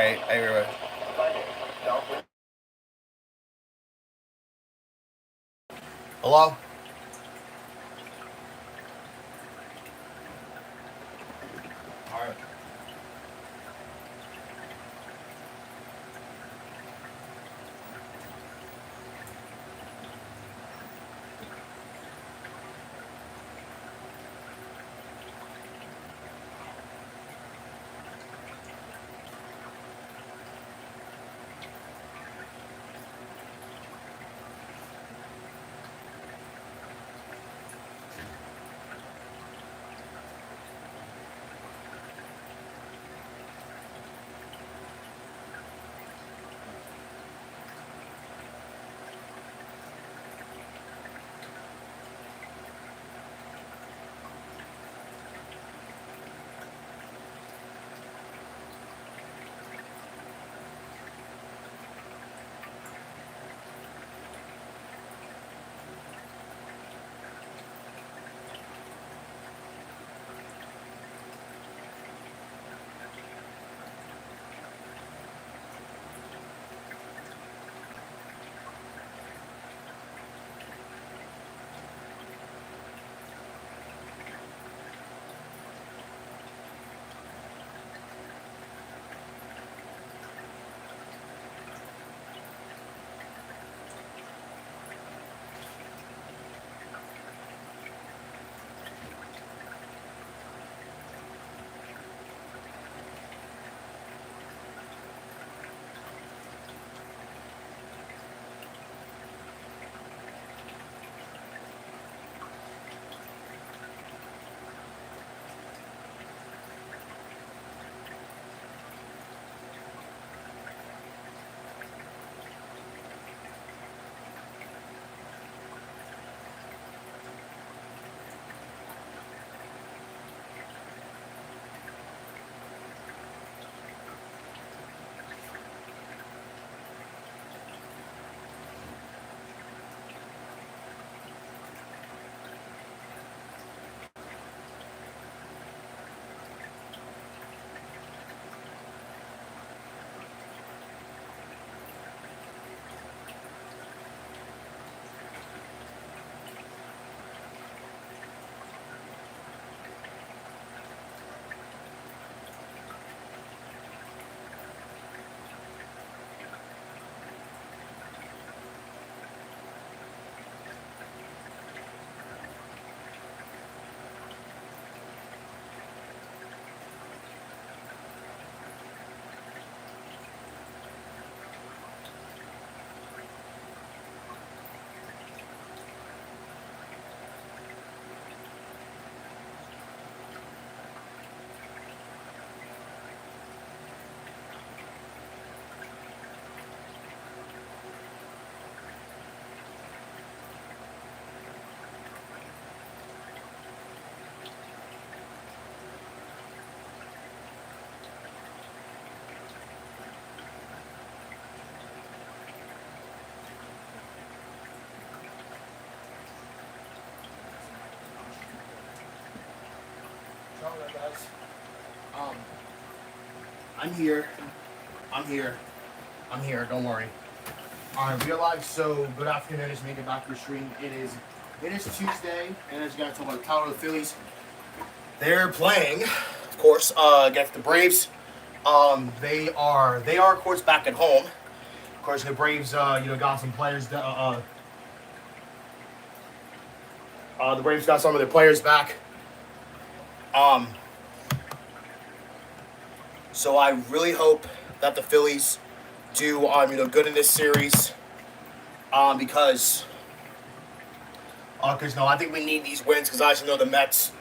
I Hello? Alright. Alright, guys. Um, I'm here. I'm here. I'm here. Don't worry. I realize. So good afternoon. Just making it back to the stream. It is Tuesday, and as you guys told, the title of the Phillies. They're playing, of course, against the Braves. They are of course back at home. Of course, the Braves, got some players. The Braves got some of their players back. Um, so I really hope that the Phillies do, good in this series. Because no, I think we need these wins. Because as you know, the Mets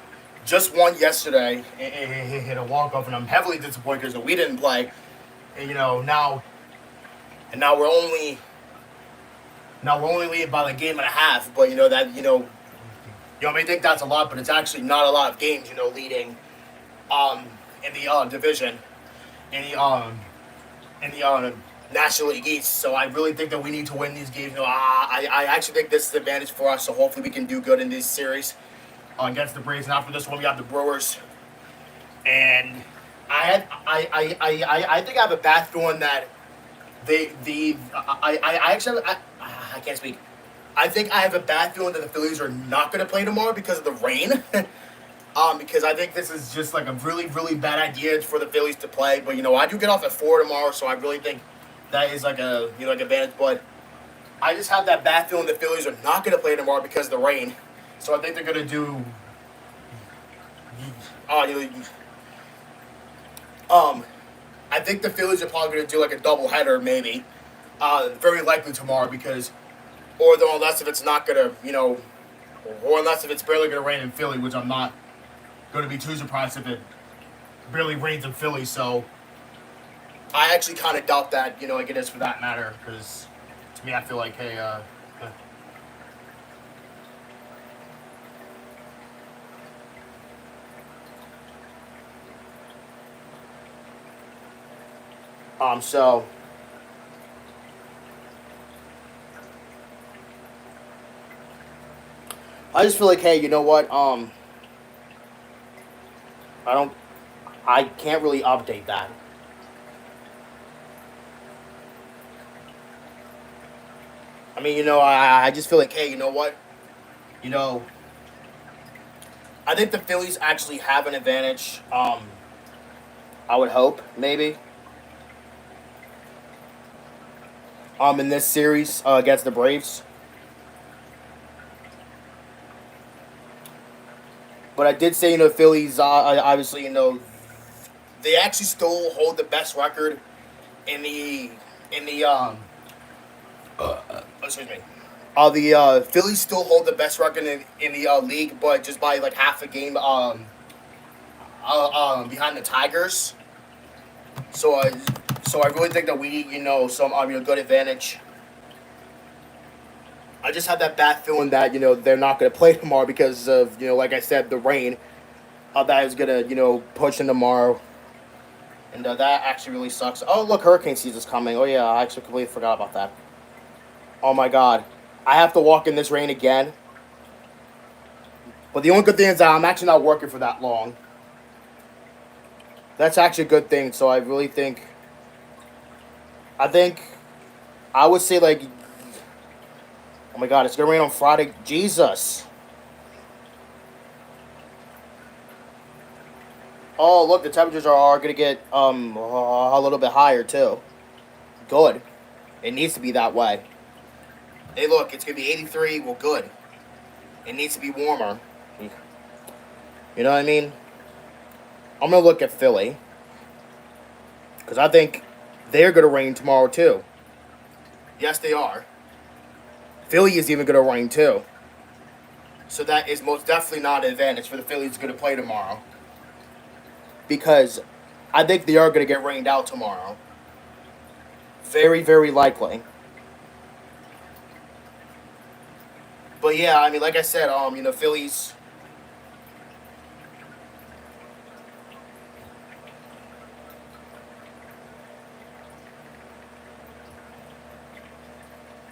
just won yesterday and hit a walk off, and I'm heavily disappointed because we didn't play. And now we're only leading by like game and a half. But you may think that's a lot, but it's actually not a lot of games. Leading in the division in the National League East. So I really think that we need to win these games. I actually think this is an advantage for us. So hopefully we can do good in this series against the Braves. And after this one, we have the Brewers, and I think I have a bad feeling that I actually I can't speak. I think I have a bad feeling that the Phillies are not going to play tomorrow because of the rain. Because I think this is just like a really, really bad idea for the Phillies to play. But I do get off at 4 tomorrow, so I really think that is like a like advantage. But I just have that bad feeling the Phillies are not going to play tomorrow because of the rain. So I think they're going to do. Uh, you um, I think the Phillies are probably going to do like a doubleheader, maybe. Very likely tomorrow because, or though unless if it's not going to, or unless if it's barely going to rain in Philly, which I'm not going to be too surprised if it barely rains in Philly. So I actually kind of doubt that, like it is for that matter, because to me I feel like, hey, so I just feel like, hey, you know what, I don't, I can't really update that. I mean, I just feel like, hey, you know what, you know, I think the Phillies actually have an advantage. I would hope maybe. In this series against the Braves, but I did say Phillies. Obviously, they actually still hold the best record in the excuse me. The Phillies still hold the best record in the league, but just by like half a game behind the Tigers. So I really think that we need some good advantage. I just have that bad feeling that they're not going to play tomorrow because of like I said, the rain. That is going to push in tomorrow, and that actually really sucks. Oh look, hurricane season's coming. Oh yeah, I actually completely forgot about that. Oh my god, I have to walk in this rain again. But the only good thing is that I'm actually not working for that long. That's actually a good thing. So I think I would say like, oh my god, it's gonna rain on Friday. Jesus. Oh look, the temperatures are gonna get a little bit higher too. Good. It needs to be that way. Hey look, it's gonna be 83. Well, good. It needs to be warmer. You know what I mean? I'm gonna look at Philly because I think they're gonna rain tomorrow too. Yes, they are. Philly is even gonna rain too. So that is most definitely not an advantage for the Phillies going to play tomorrow. Because I think they are going to get rained out tomorrow. Very, very likely. But yeah, I mean, like I said, Phillies.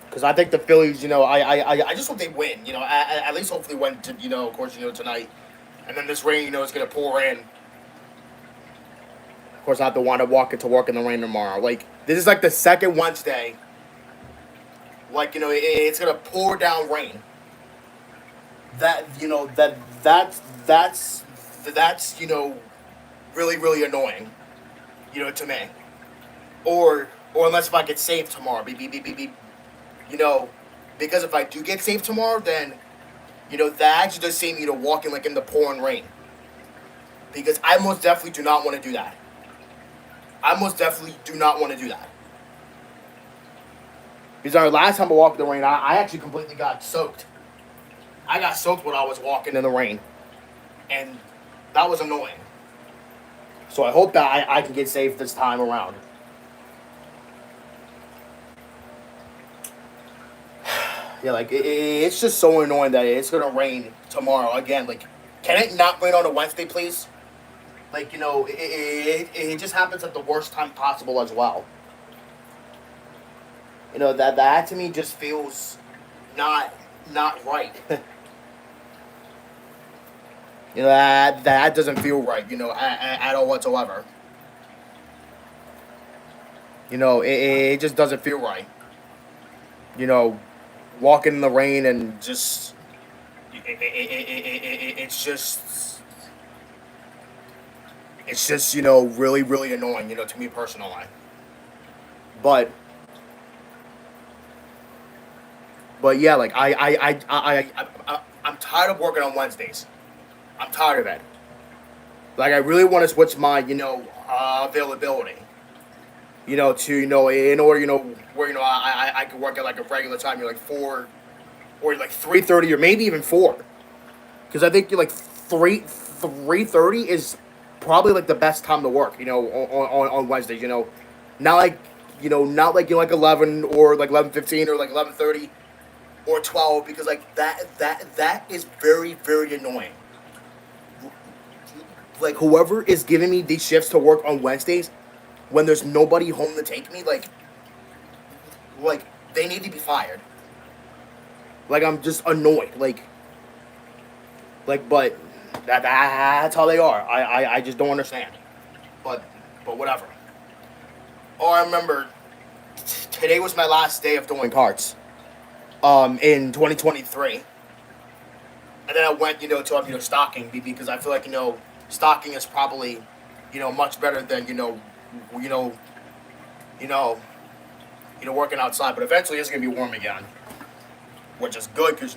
Because I think the Phillies, I just hope they win. At least hopefully win, to, of course, tonight. And then this rain, is going to pour in. Of course, I have to want to walk into work in the rain tomorrow. Like, this is like the second Wednesday. Like, it's going to pour down rain. That, that's really, really annoying, to me. Or unless if I get saved tomorrow. Beep, beep, beep, beep, beep. Because if I do get saved tomorrow, then, that actually does save me to walking like in the pouring rain. Because I most definitely do not want to do that. I most definitely do not want to do that. Because our last time I walked in the rain, I actually completely got soaked. I got soaked when I was walking in the rain. And that was annoying. So I hope that I can get saved this time around. Yeah, like, it's just so annoying that it's going to rain tomorrow again. Like, can it not rain on a Wednesday, please? Like, it just happens at the worst time possible as well. That to me just feels not right. That doesn't feel right, at all whatsoever. It just doesn't feel right. You know, walking in the rain and just it's just really really annoying. To me personally. But yeah, like I'm tired of working on Wednesdays. I'm tired of it. Like I really want to switch my availability. To in order where I could work at like a regular time. Like 4 or like 3:30 or maybe even 4. Because I think like 3:30 is probably like the best time to work. On Wednesdays. Not like like 11 or like 11:15 or like 11:30 or 12 because like that is very very annoying. Like whoever is giving me these shifts to work on Wednesdays when there's nobody home to take me, like they need to be fired. Like I'm just annoyed. But that's how they are. I just don't understand. But whatever. Oh, I remember today was my last day of doing cards. In 2023, and then I went to stocking because I feel like stocking is probably much better than you know you know working outside. But eventually it's gonna be warm again, which is good because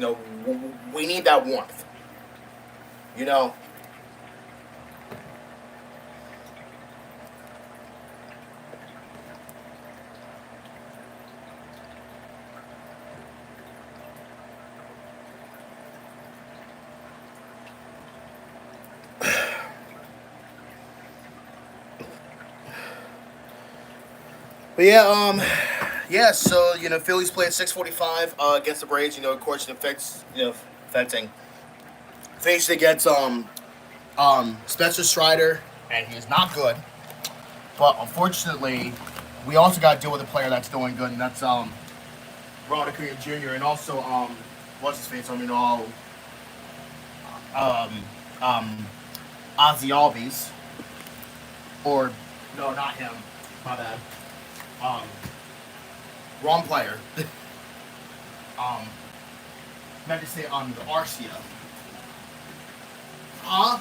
we need that warmth. You know. But yeah. So Phillies play at 6:45 against the Braves. Of course, it affects affecting faced against Spencer Strider, and he's not good. But unfortunately, we also got to deal with a player that's doing good, and that's Ronald Acuna Jr. and also what's his face? Um um Ozzy Albies, or no, not him. My bad. Um, Wrong player. um, meant to say on the Arcia. Huh?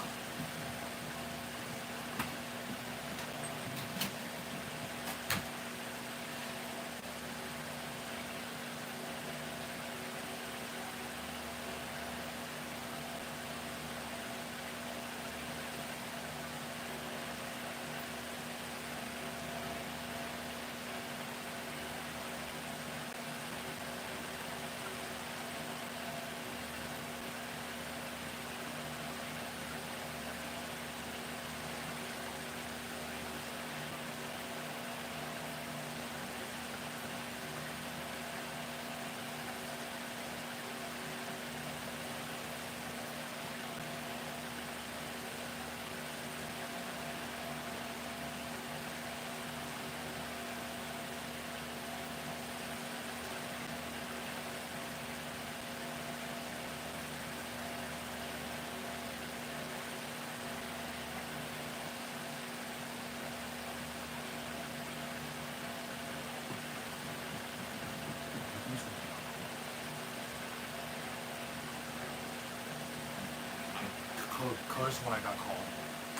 Curse when I got called.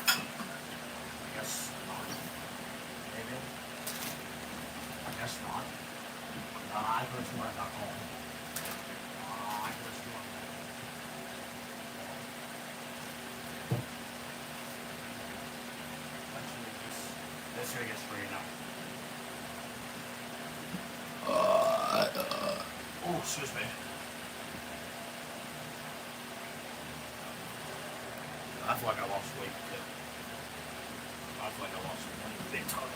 I guess not. Maybe. I guess not. I cursed when I got called. I cursed when I got called. Actually, this gonna get straightened out. Oh, excuse me. I feel like I lost weight too. I feel like I lost weight big time.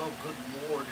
Oh, good lord.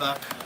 back.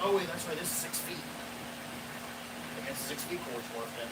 Oh wait, that's right. This is 6 feet. I guess 6 feet cord's worth it.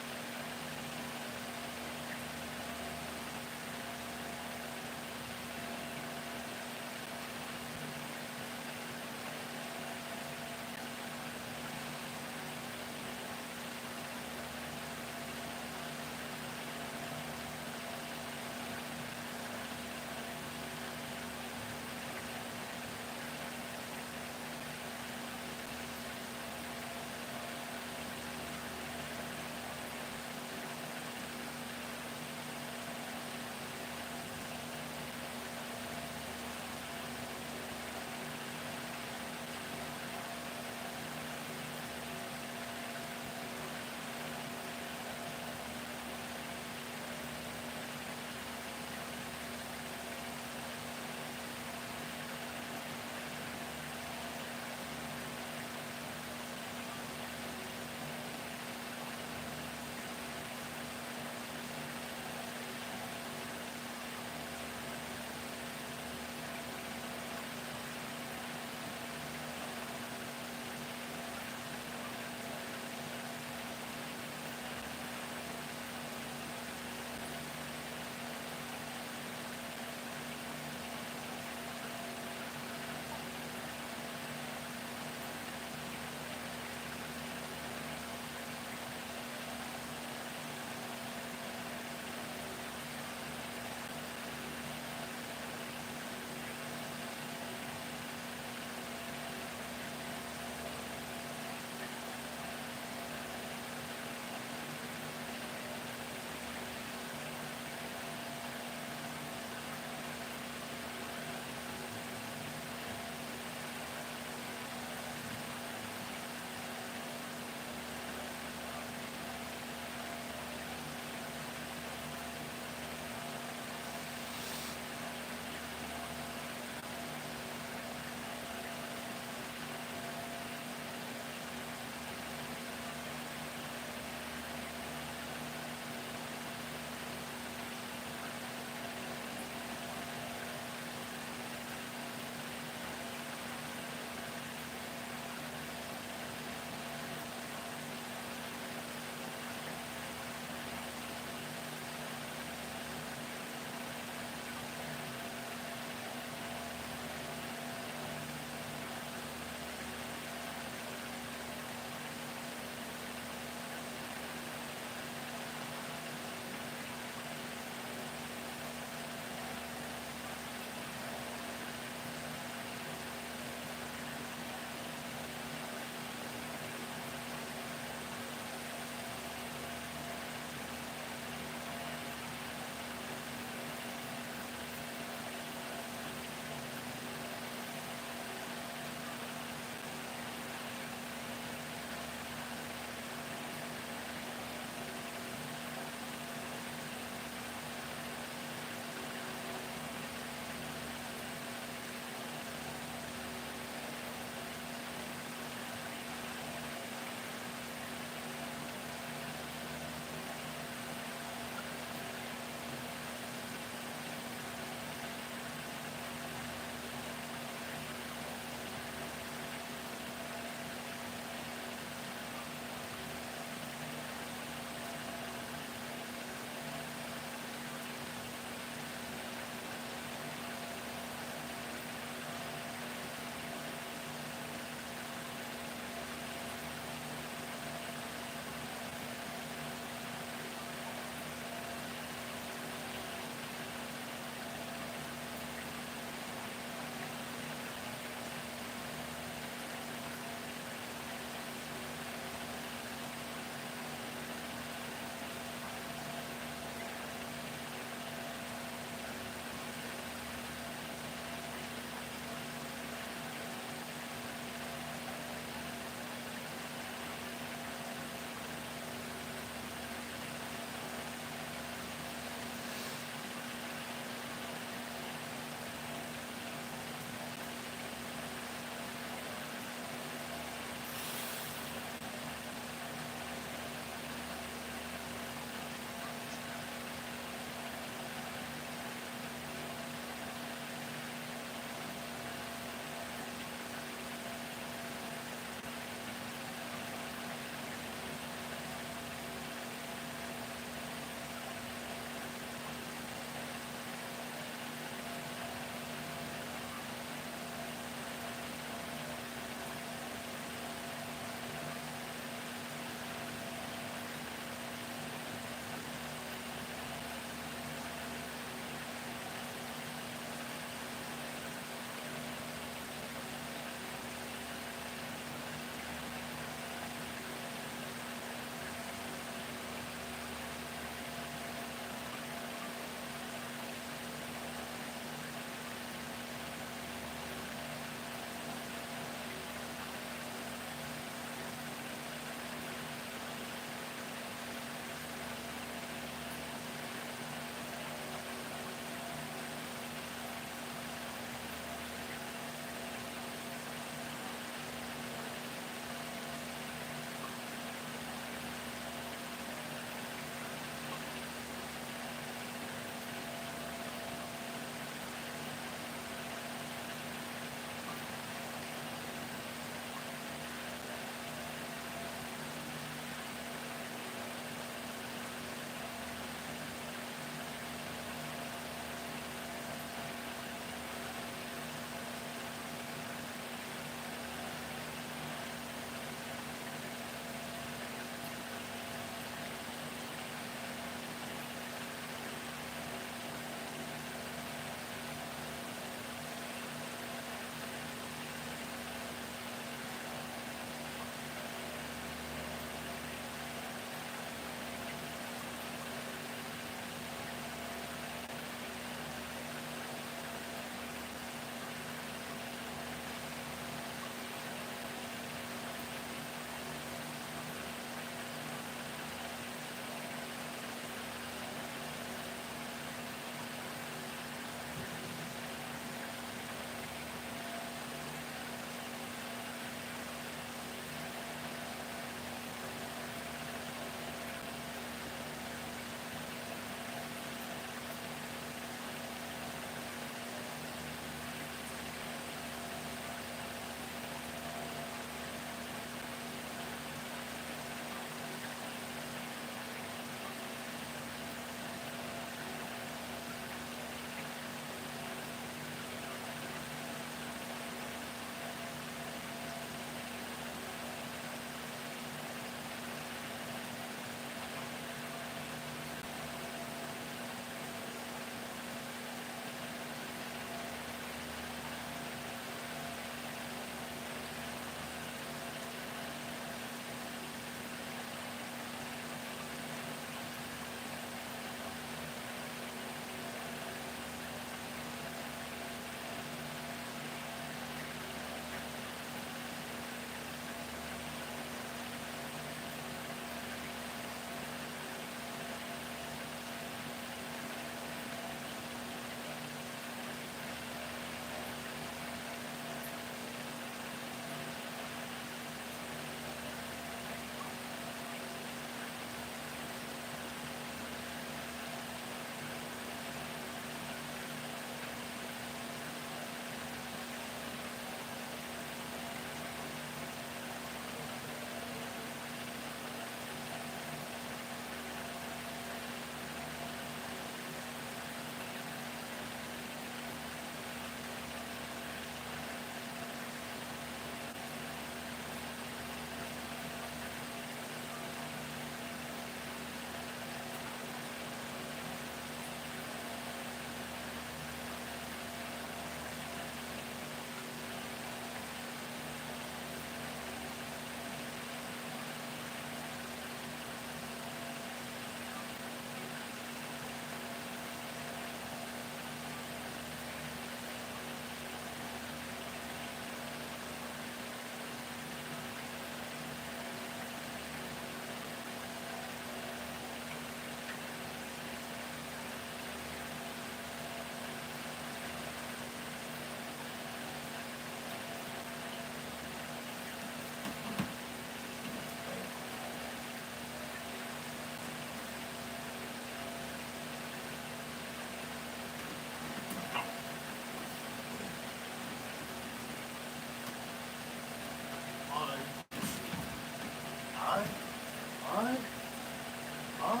on.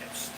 It's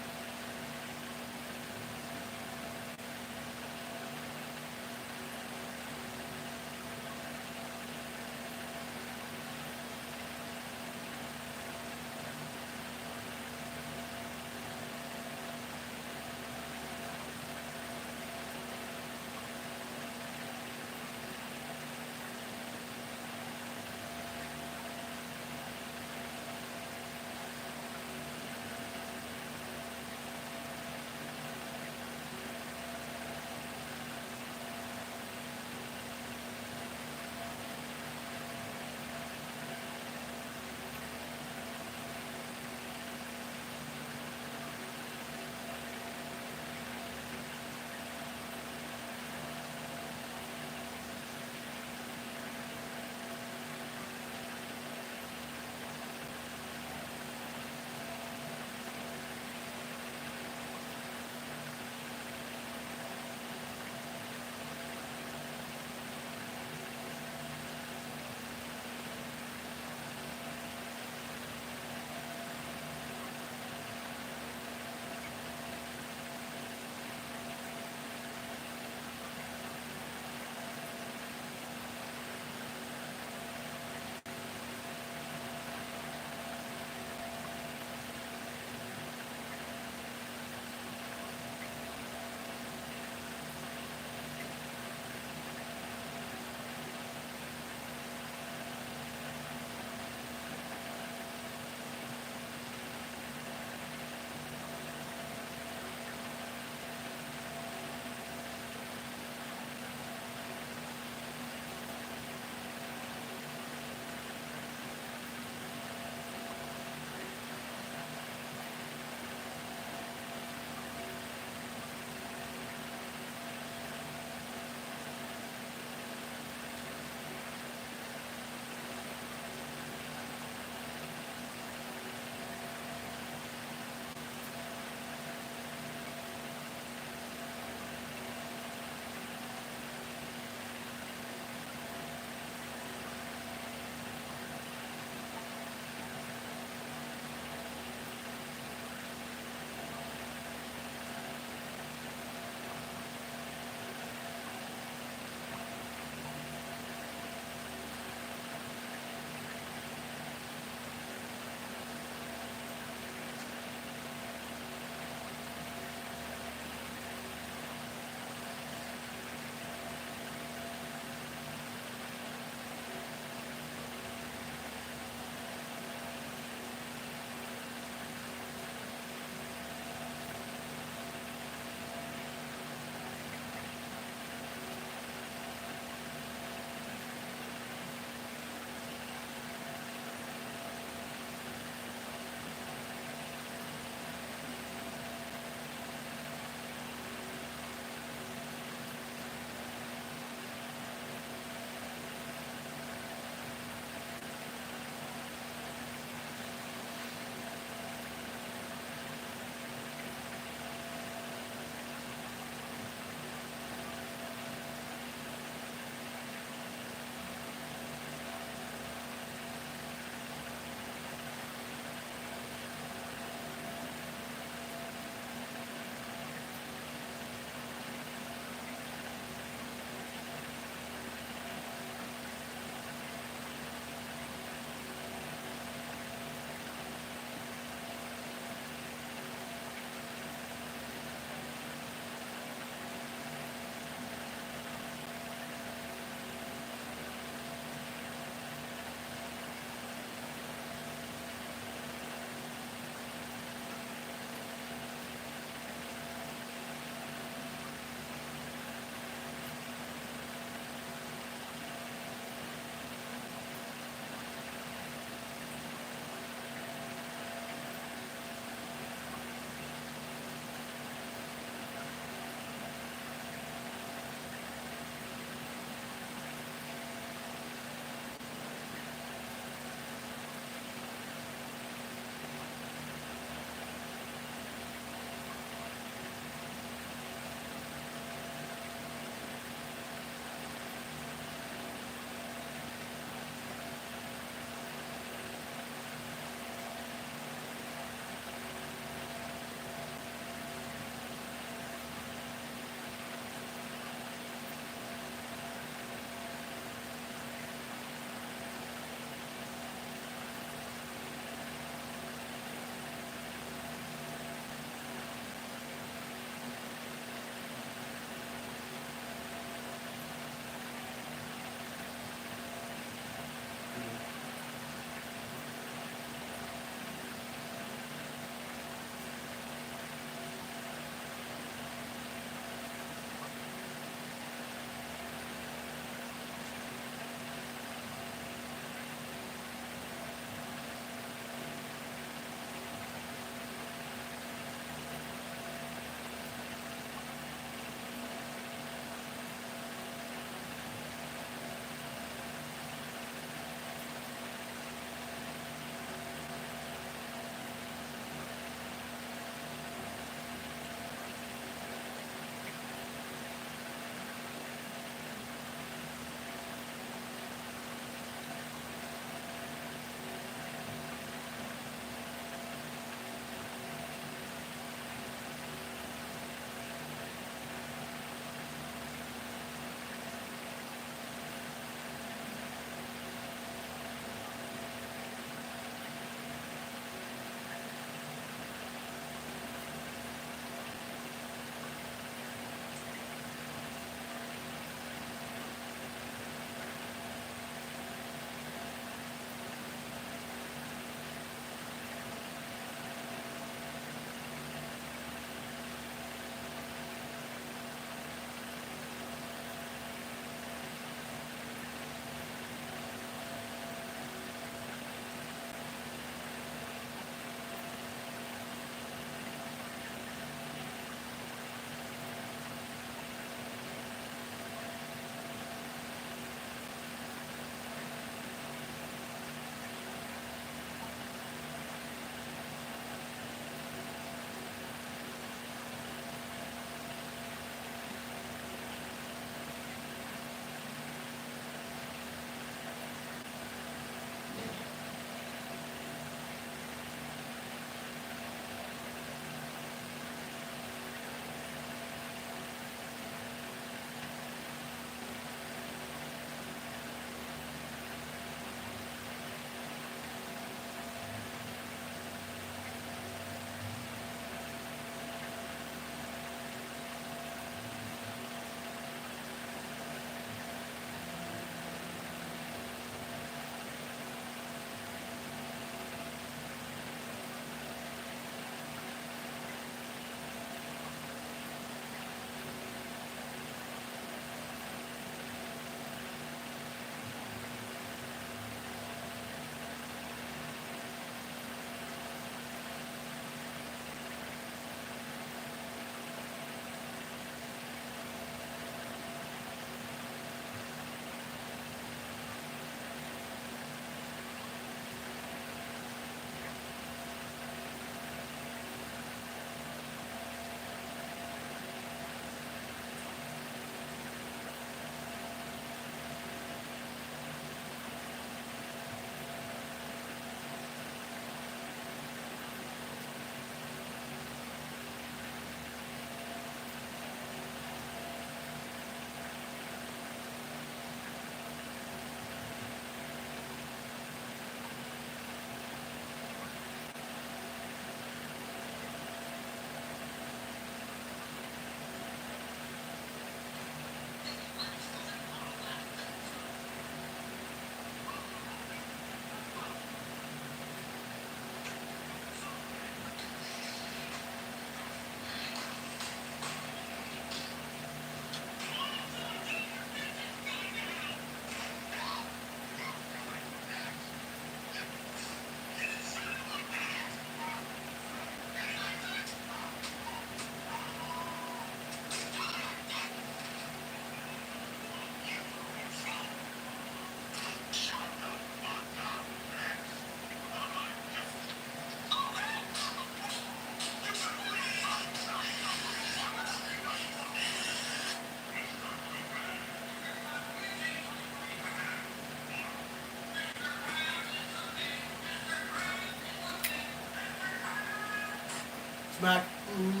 Smack. Mm-hmm.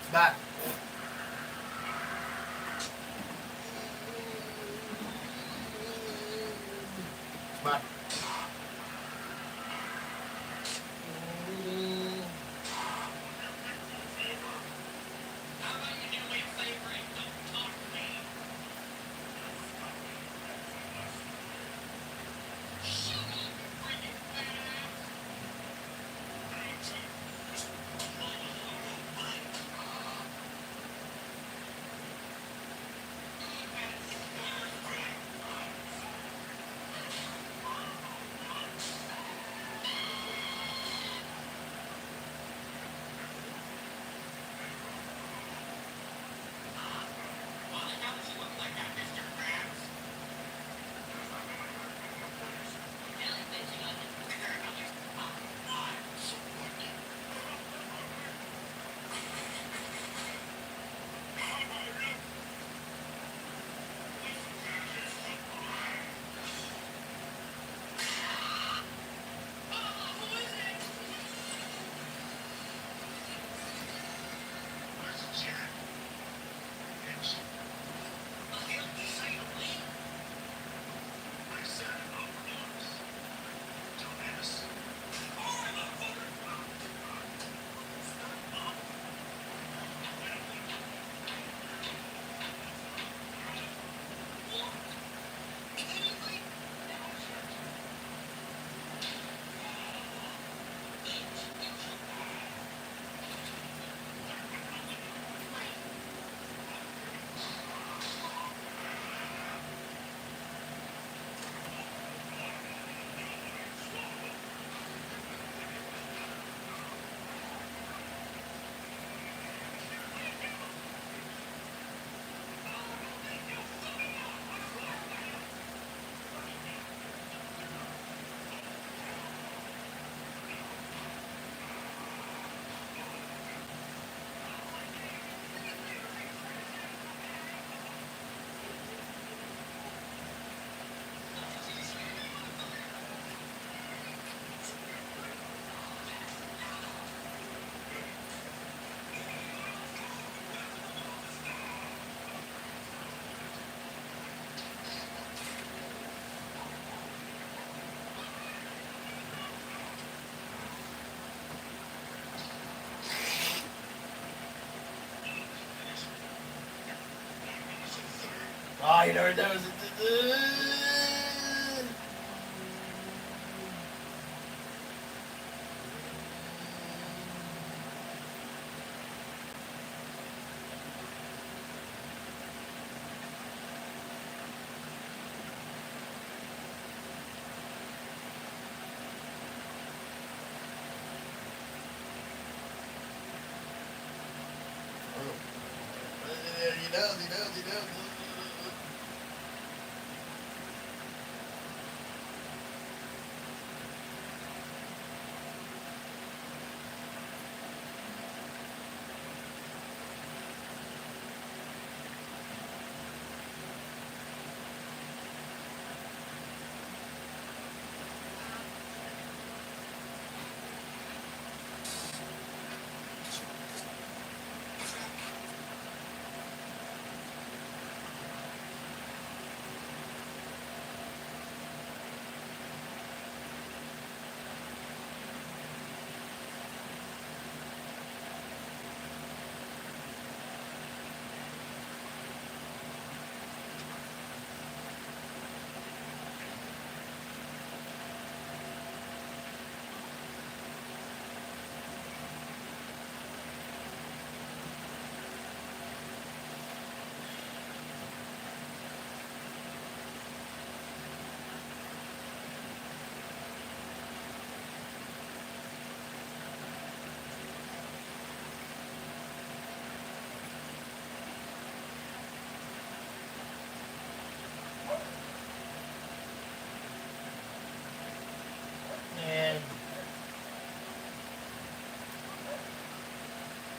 Smack. Smack. Oh, you never knows. He knows.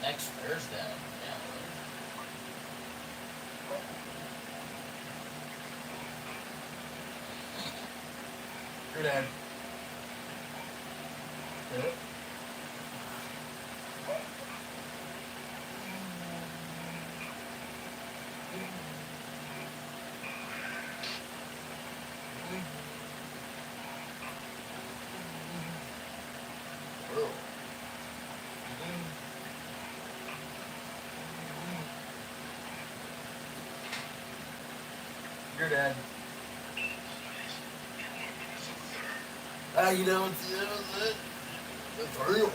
next Thursday. Yeah. You're dead. Yep. Whoa. You're dead. You know, it's real.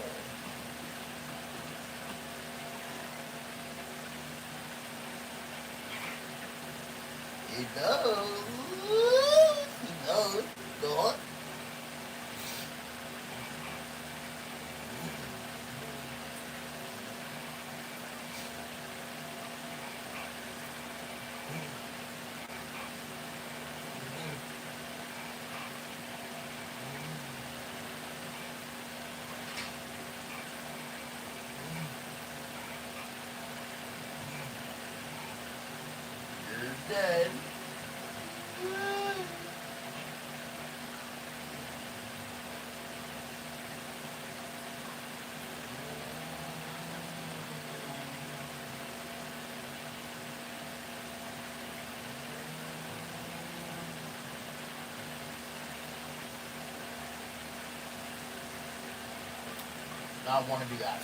He knows. He knows. Go on. You're dead. Not want to do that.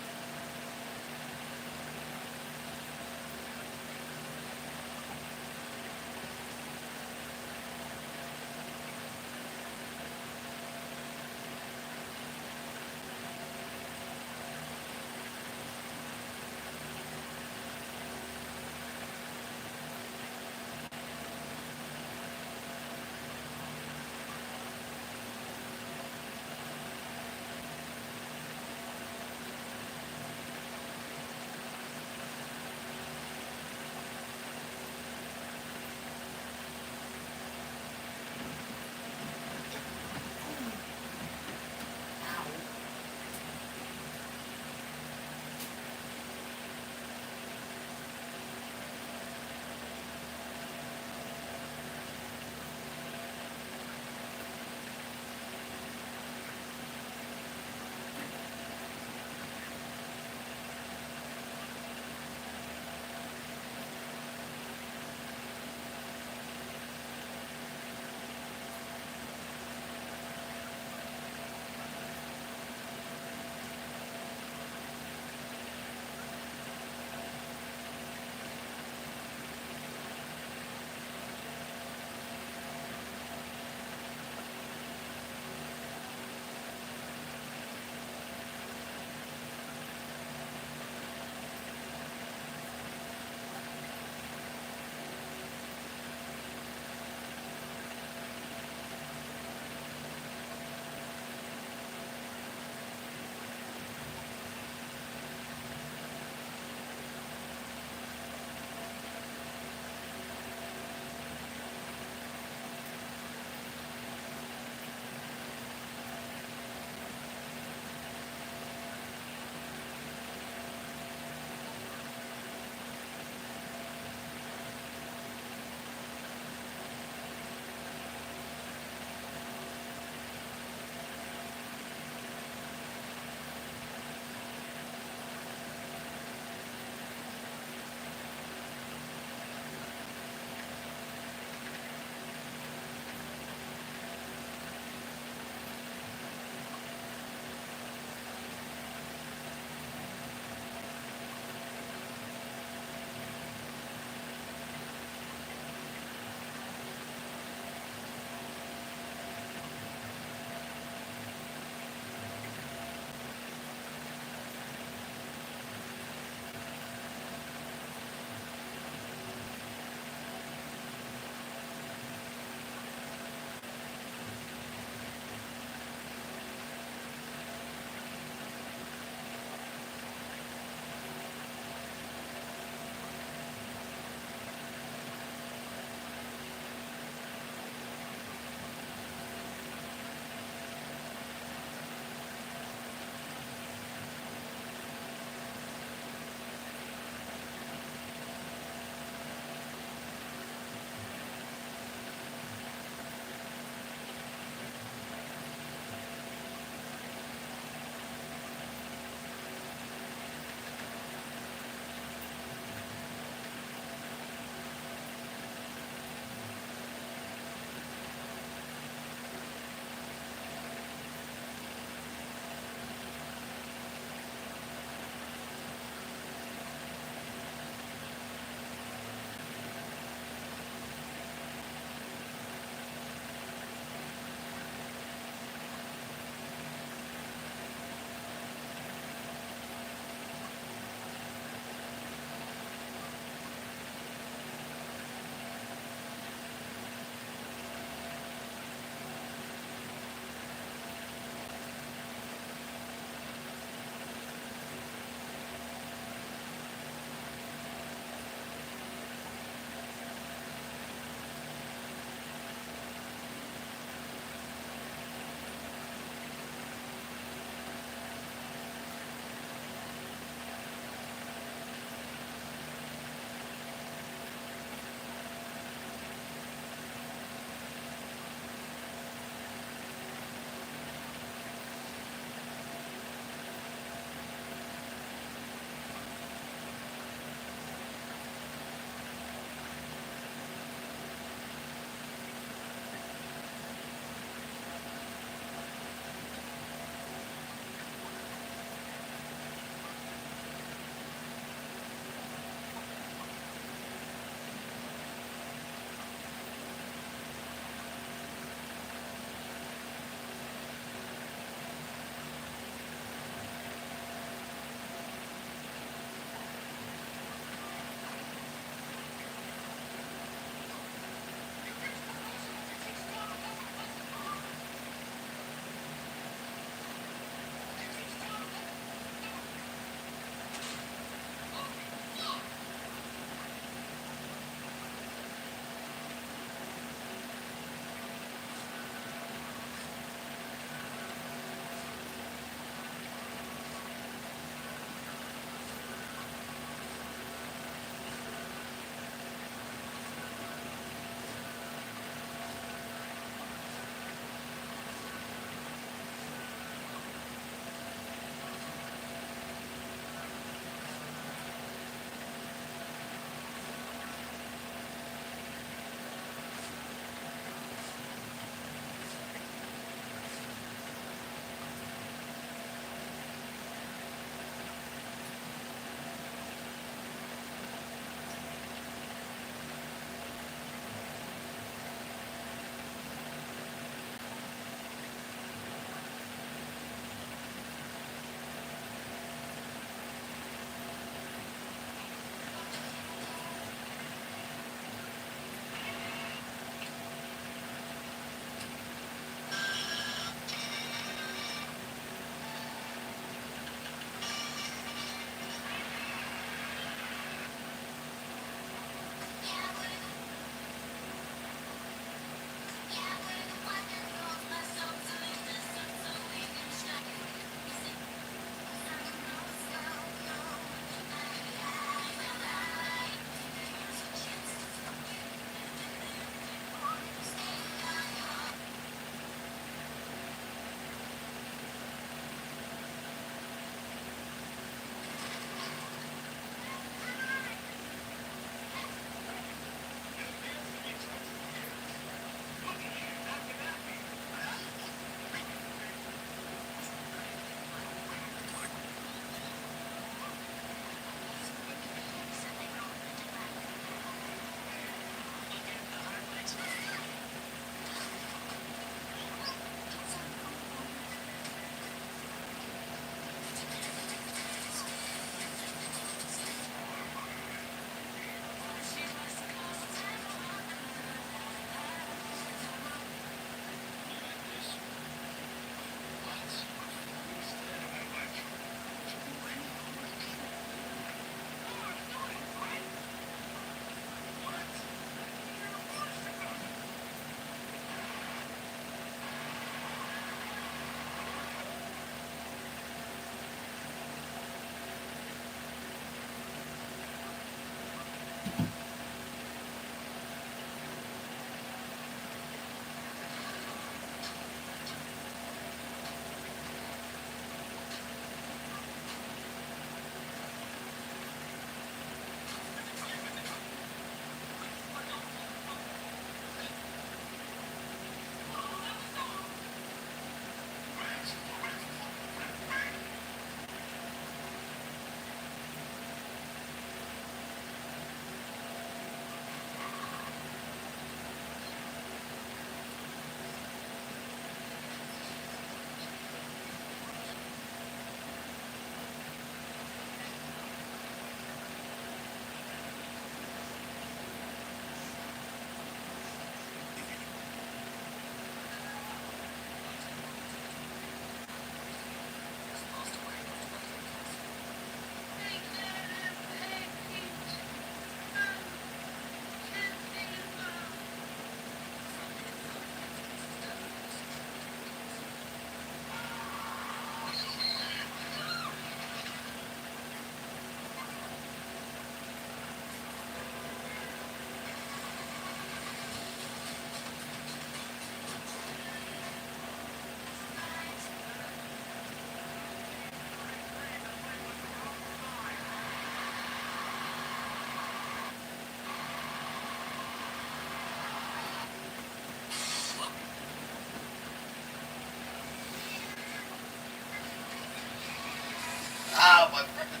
my freaking.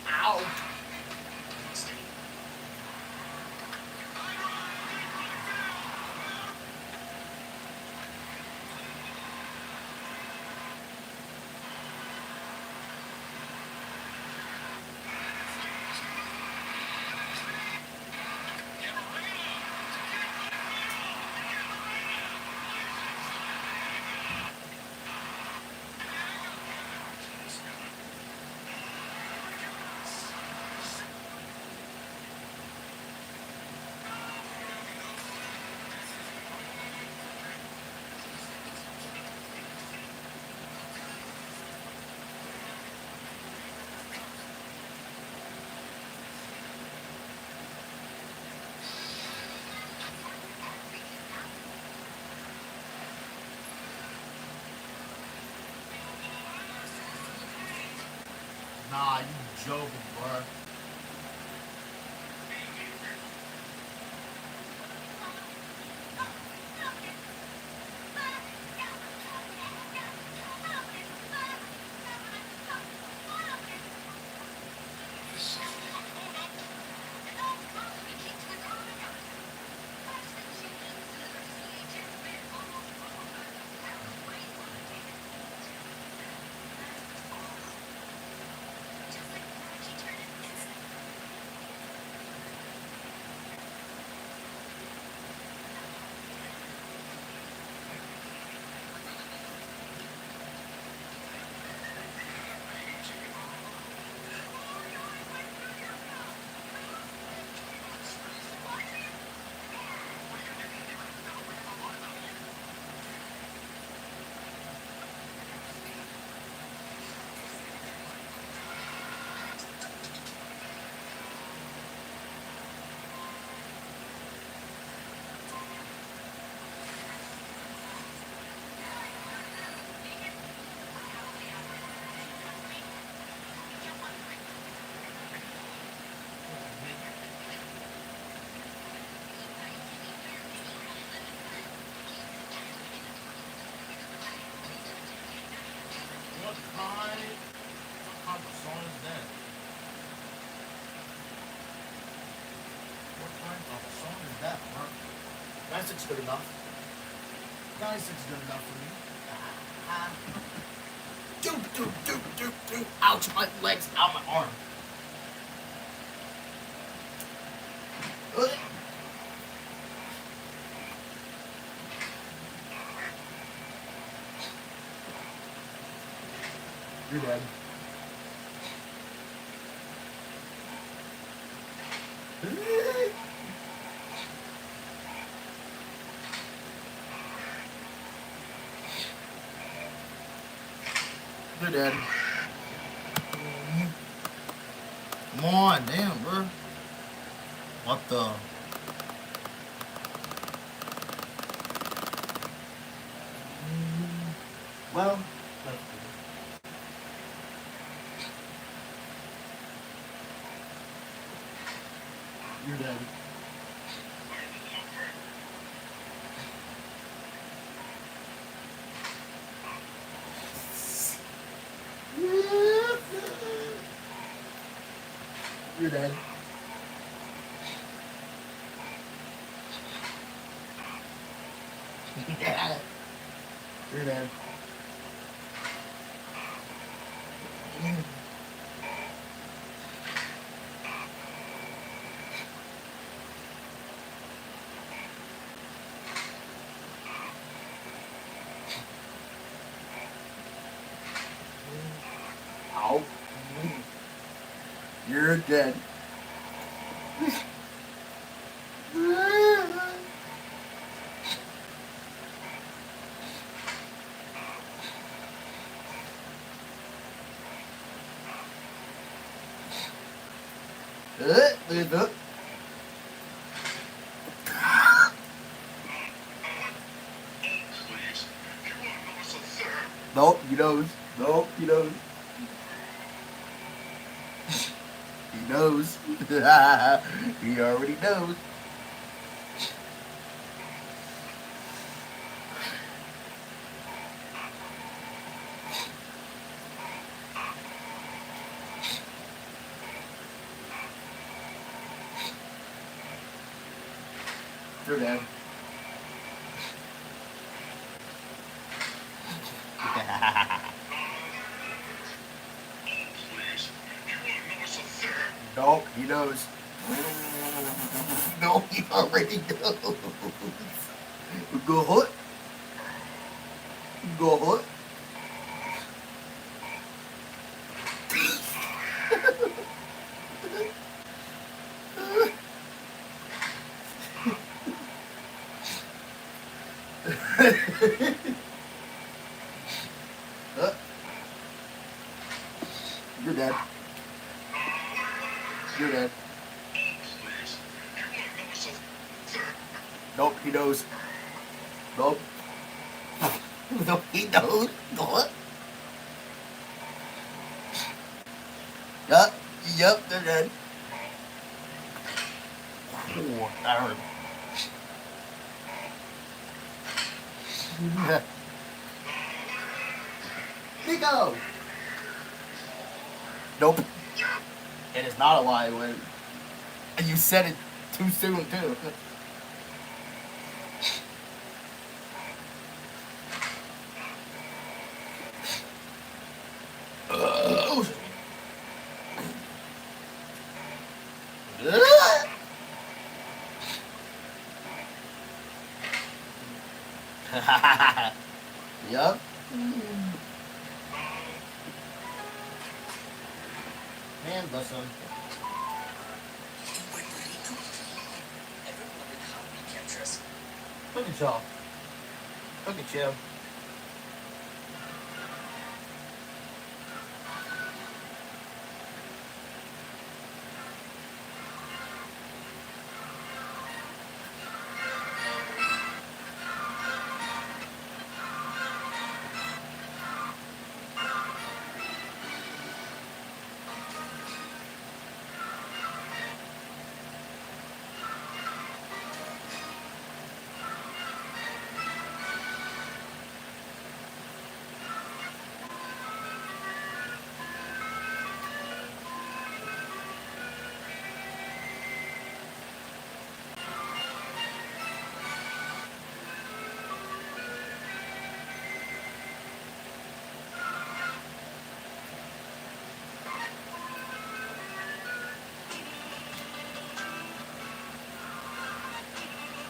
Ow. Nah, you joking, bro. What kind of song is that? What kind of song is that, bro? 96 good enough. 96 is good enough for me. Doop. Ouch, my legs, out my arm. You're dead. You're dead. Come on, damn, bro. What the? Well, You're dead. you're dead. You're dead. Ow. You're dead. Look at Nope, he knows. Nope, he knows. He knows. He already knows. You're dead. Please. You want to know what's up there? Nope, he knows. No, he already knows. Go hut. Go hut. You're dead. You're dead. Please. You want to know what's up there? Nope, he knows. Nope. Nope, he knows. What? Yup, they're dead. Oh, that hurt. Nico! Nope. It is not a lie. And you said it too soon, too. Yup. Man, bless him. Look at y'all. Look at you.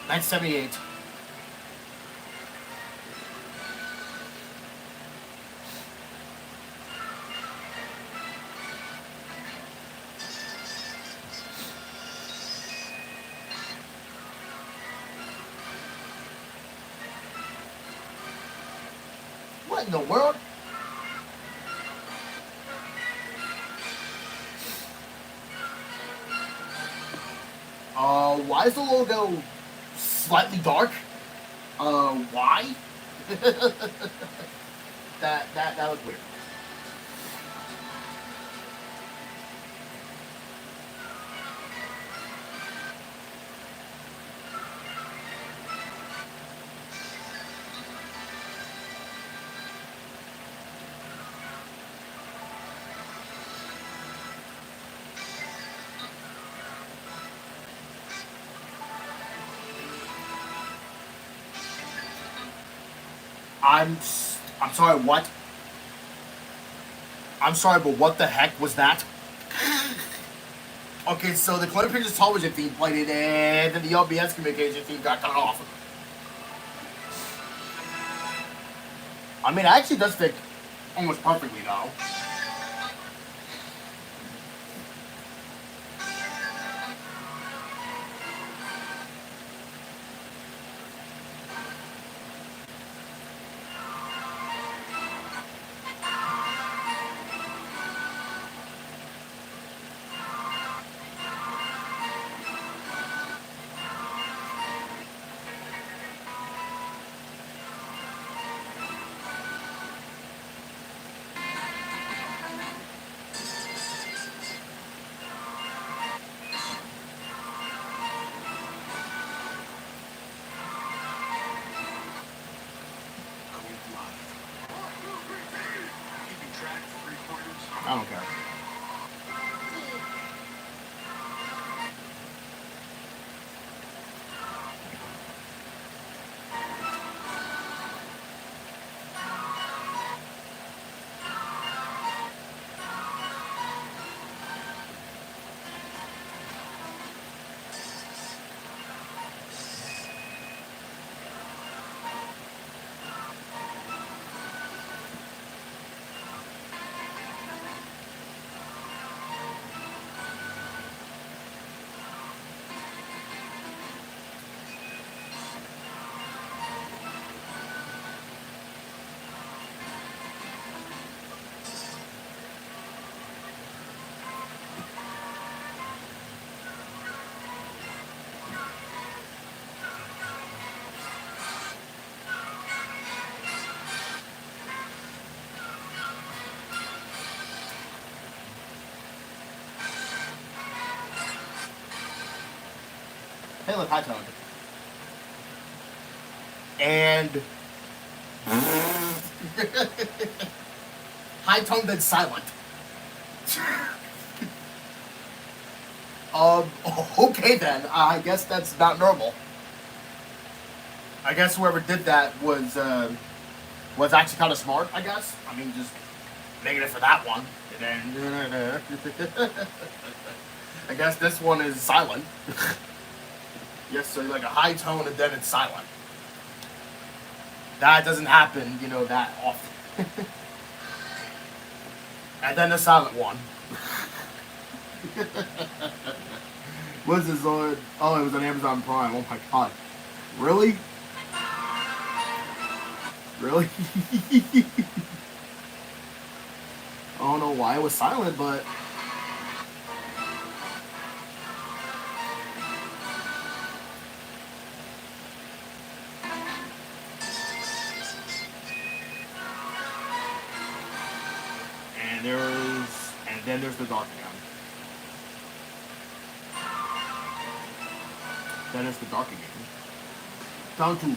$9.78. What in the world? Why is the logo slightly dark? Why? that was weird. I'm sorry, what? I'm sorry, but what the heck was that? Okay, so the Columbia Pictures television theme played it, and then the LBS communication theme got cut off. I mean, it actually does fit almost perfectly, though. Hey, look, high tone. And high tone then silent. Okay then. I guess that's not normal. I guess whoever did that was actually kind of smart. I guess. I mean, just making it for that one. And then I guess this one is silent. Yes, so like a high tone and then it's silent. That doesn't happen, that often. And then the silent one. What's this on? Oh, it was on Amazon Prime. Oh my god. Really? Really? I don't know why it was silent, but... And then there's the dark again. Then it's the dark again. Down to...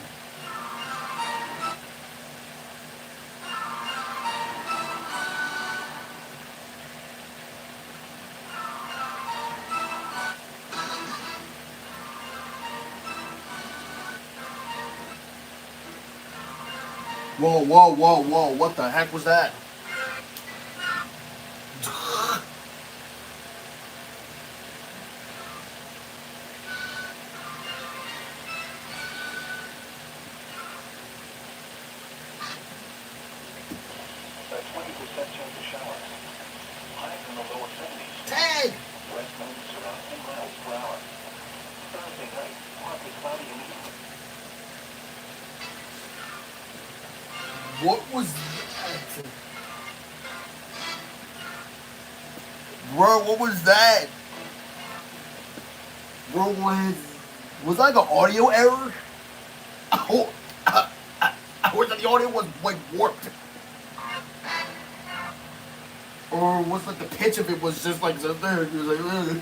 Whoa, whoa, whoa, whoa, what the heck was that? A 20% chance of showers. Highs in the lower 70s. Tag! West winds around 10 miles per hour. Thursday night, partly cloudy and evening. What was that? Bro, what was that? Bro, was that like an audio error? Oh, I heard that the audio was like warped. Or was like the pitch of it was just like there. It was like, ugh.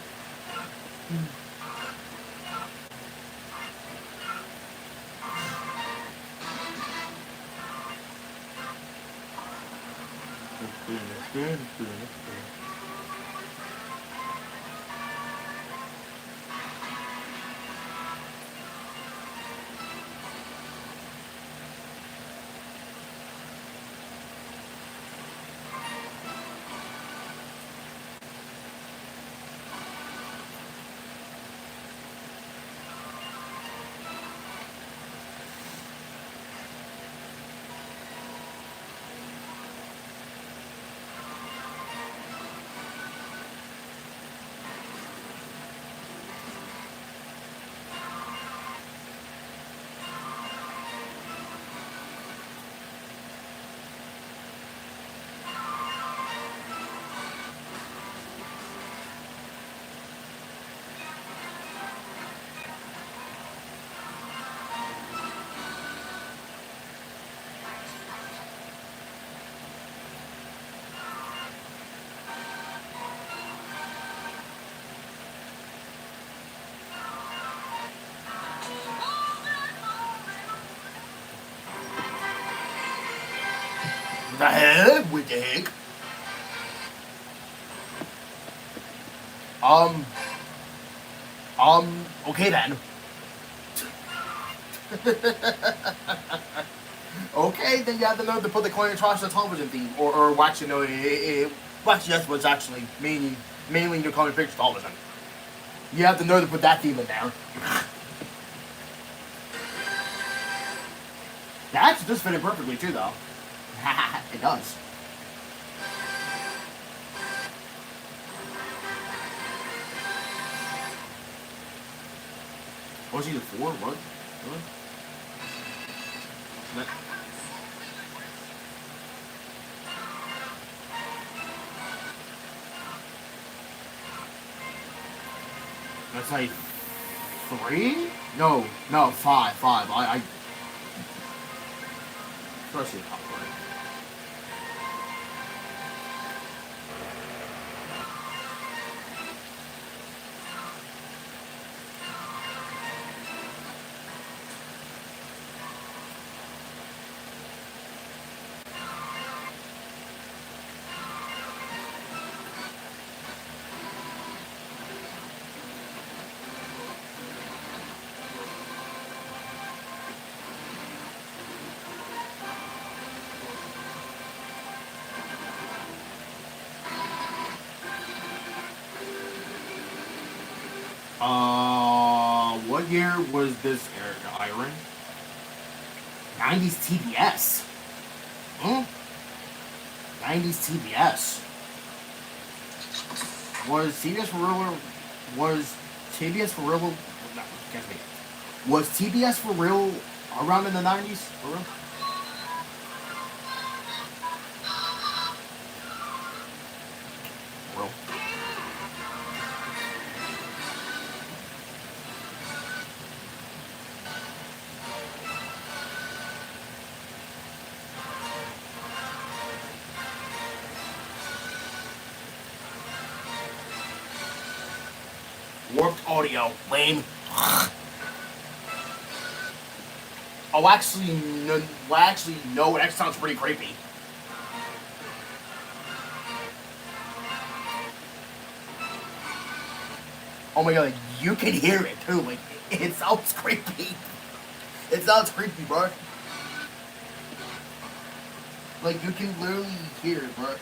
The heck with the heck? Okay then. Okay, then you have to know to put the coin across the television theme, or actually no, actually that's what's actually mainly your comic picture television. You have to know to put that theme in there. That actually does fit it perfectly too, though. It does. What was he, the 4? What? Really? That's like 3? No, 5. I especially top right. What year was this aired, Iron? 90s TBS. Hmm? 90s TBS. Was TBS for real? Was TBS for real? No, can't be. Was TBS for real around in the 90s? For real? For real? Warped audio, lame. Oh, actually, no, well, actually, no. That sounds pretty creepy. Oh my god, you can hear it too. Like, it sounds creepy. It sounds creepy, bro. Like, you can literally hear it, bro.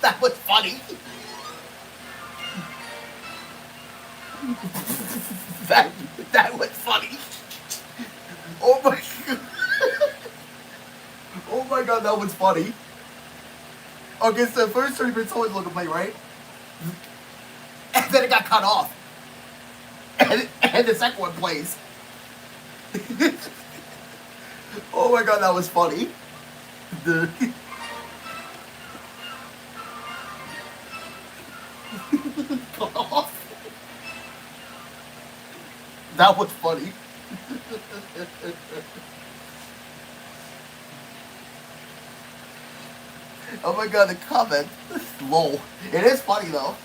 That was funny. that that was funny. Oh my god. Oh my god, that was funny. Okay, so first 30 minutes always look play, right? And then it got cut off. And the second one plays. Oh my god, that was funny. The cut off. That was funny. Oh my god, the comment. Lol. It is funny though.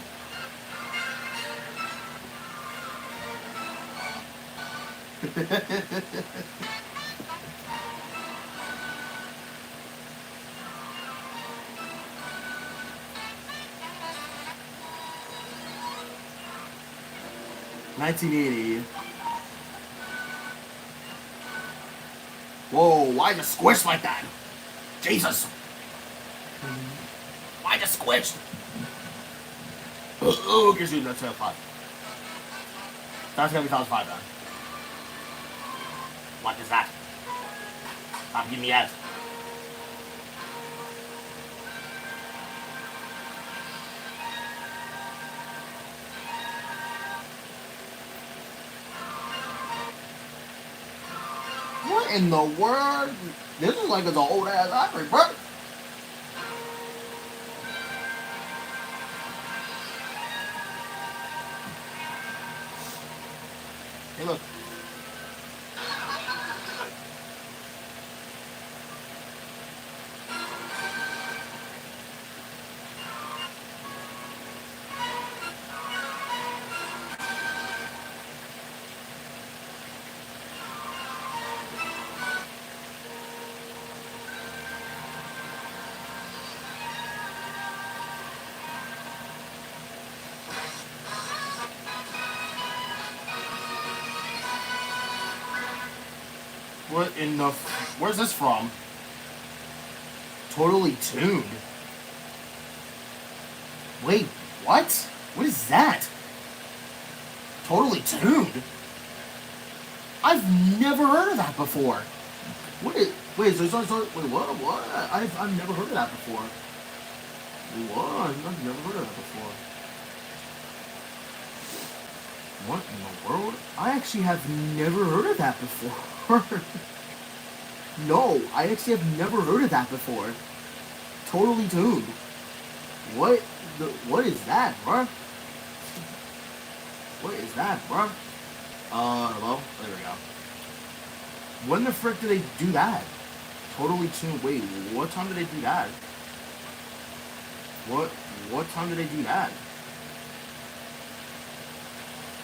$19.80. Whoa, why just squish like that? Jesus. Why just squish? Oh, gives you that's 5. That's gonna be times 5 then. What is that? Stop giving me ads. What in the world? This is like an old ass ivory, bro. Hey, look. What in the... Where's this from? Totally tuned. Wait, what? What is that? Totally tuned? I've never heard of that before. What is... Wait, wait, what? I've never heard of that before. What? I've never heard of that before. What in the world? I actually have never heard of that before. No, I actually have never heard of that before. Totally tuned. What is that, bruh? What is that, bruh? Hello? There we go. When the frick did they do that? Totally tuned. Wait, what time did they do that? What time did they do that?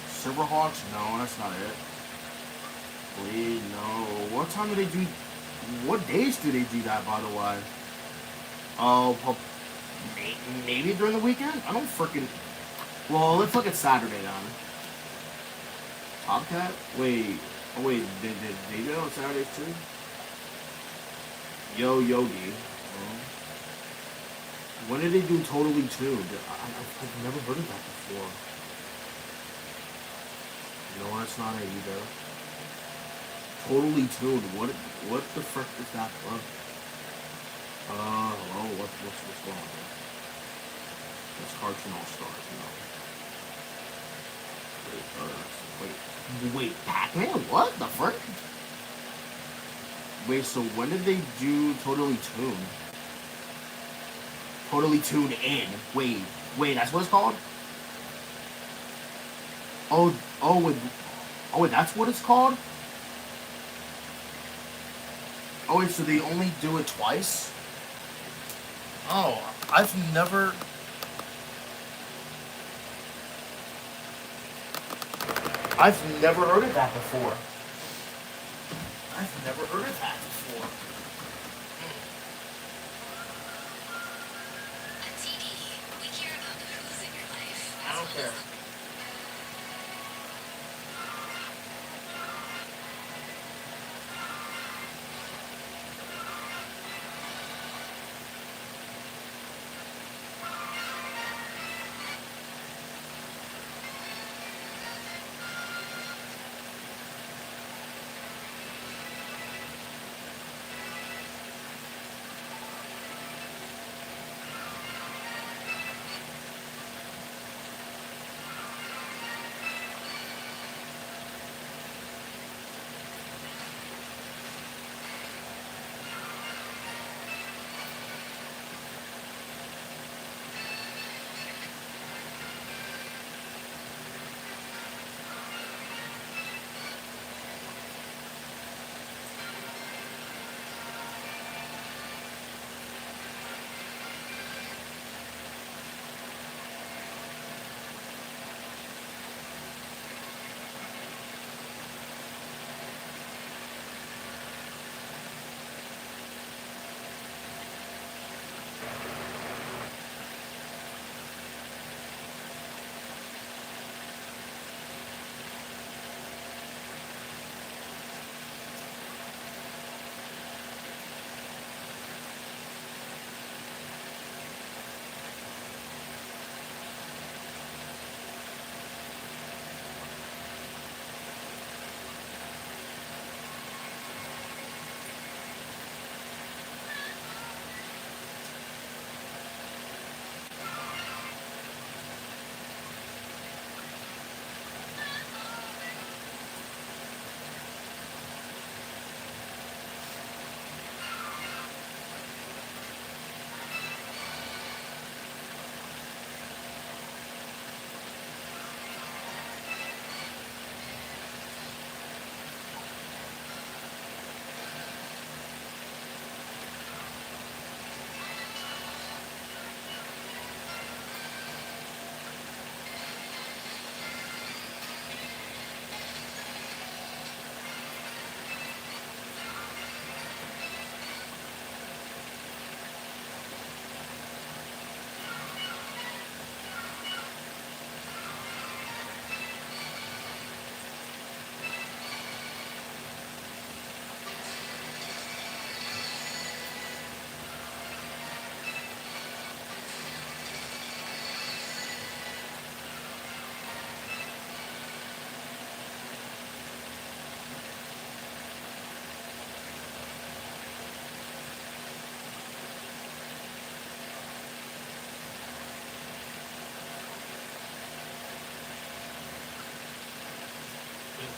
Silverhawks? No, that's not it. Wait, no. What time did they do? What days do they do that, by the way? Oh, maybe during the weekend? I don't freaking. Well, let's look at Saturday then. Bobcat? Wait. Oh, wait. Did they do it on Saturdays too? Yo Yogi. When did they do Totally Tuned? I've never heard of that before. No, that's not it either. Totally Tuned. What the frick is that, bro? Hello? What's going on here? That's Cartoon All Stars, no. Wait, Pac-Man? What the frick? Wait, so when did they do Totally Tuned? Totally Tuned In. Wait, that's what it's called? Wait, that's what it's called? Oh, wait, so they only do it twice? Oh, I've never heard of that before. I've never heard of that before. I don't care.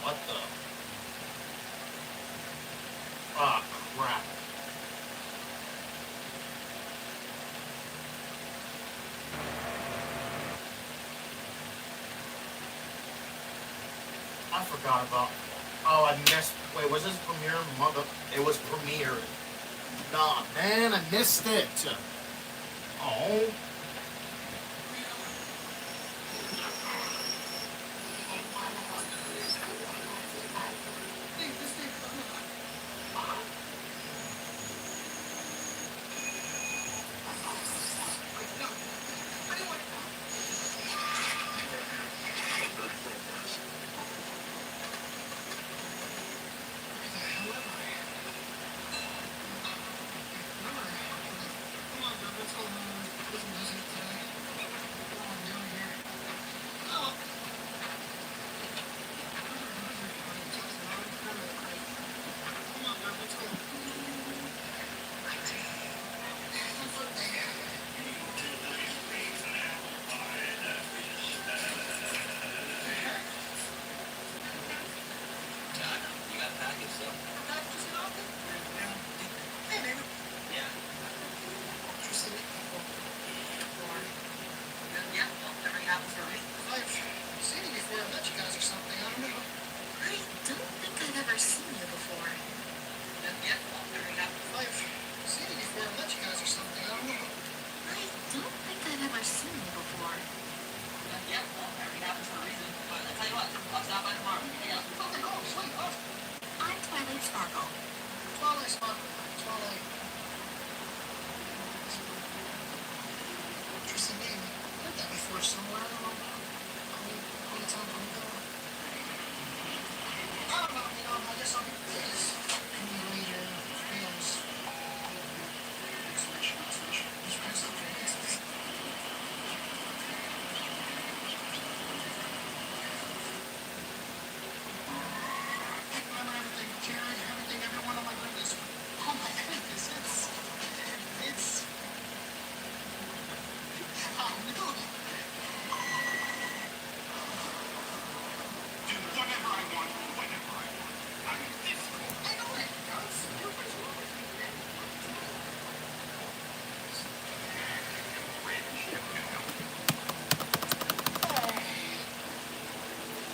What the? Ah, crap. I forgot about. Oh, I missed. Wait, was this premiere? Mother. It was premiere. Nah, man, I missed it. Oh.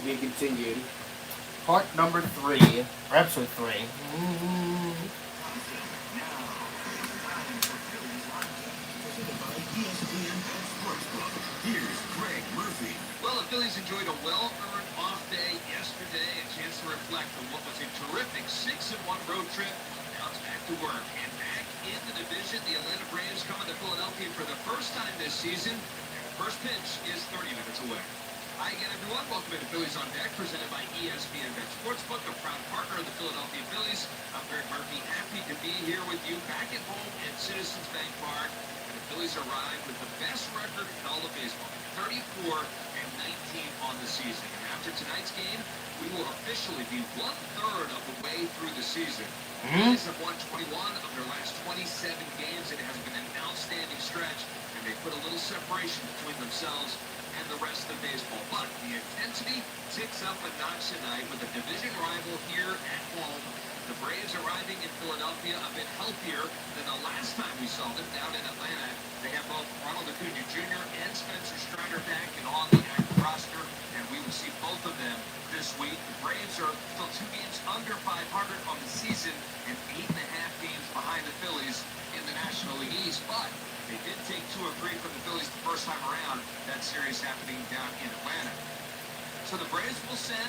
To be continued. Part number 3, or episode 3. Well, the Phillies enjoyed a well-earned off day yesterday, a chance to reflect on what was a terrific 6-1 road trip. Now it's back to work and back in the division. The Atlanta Braves coming to Philadelphia for the first time this season. Their first pitch is 30 minutes away. Hi again, everyone. Welcome to Phillies on Deck, presented by ESPN Bet Sportsbook, a proud partner of the Philadelphia Phillies. I'm Greg Murphy, happy to be here with you back at home at Citizens Bank Park. And the Phillies arrived with the best record in all of baseball, 34-19 on the season. And after tonight's game, we will officially be 1/3 of the way through the season. The Phillies have won 21 of their last 27 games, and it has been an outstanding stretch. And they put a little separation between themselves and the rest of baseball. But the intensity ticks up a notch tonight with a division rival here at home. The Braves arriving in Philadelphia a bit healthier than the last time we saw them down in Atlanta. They have both Ronald Acuna Jr. and Spencer Strider back and on the active roster, and we will see both of them this week. The Braves are still 2 games under 500 on the season and 8.5 games behind the Phillies in the National League East, but they did take 2 of 3 from the Phillies the first time around. That series happening down in Atlanta. So the Braves will send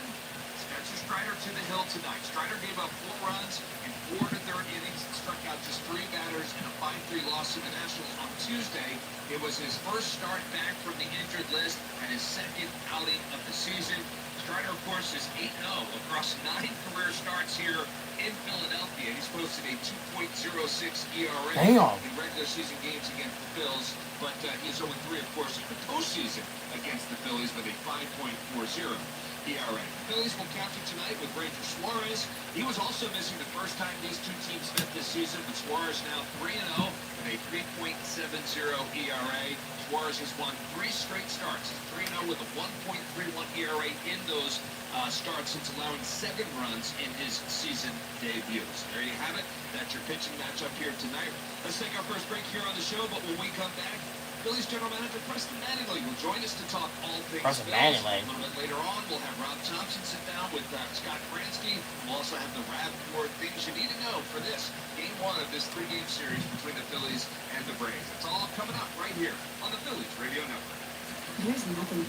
Spencer Strider to the hill tonight. Strider gave up 4 runs in 4 1/3 innings and struck out just 3 batters in a 5-3 loss to the Nationals on Tuesday. It was his first start back from the injured list and his second outing of the season. Strider, of course, is 8-0 across 9 career starts here in Philadelphia. He's posted a 2.06 ERA in regular season games against the Phils, but he's 0-3, of course, in the postseason against the Phillies with a 5.40 ERA. The Phillies will counter tonight with Ranger Suarez. He was also missing the first time these 2 teams met this season, but Suarez now 3-0 with a 3.70 ERA. Suarez has won 3 straight starts. He's 3-0 with a 1.31 ERA in those starts since allowing 7 runs in his season debuts. There you have it. That's your pitching matchup here tonight. Let's take our first break here on the show, but when we come back, Phillies general manager Preston Mattingly will join us to talk all things Preston Phillies. Mattingly. A little bit later on, we'll have Rob Thompson sit down with Scott Kransky. We'll also have the Rav for things you need to know for this Game 1 of this 3-game series between the Phillies and the Braves. It's all coming up right here on the Phillies Radio Network. There's nothing.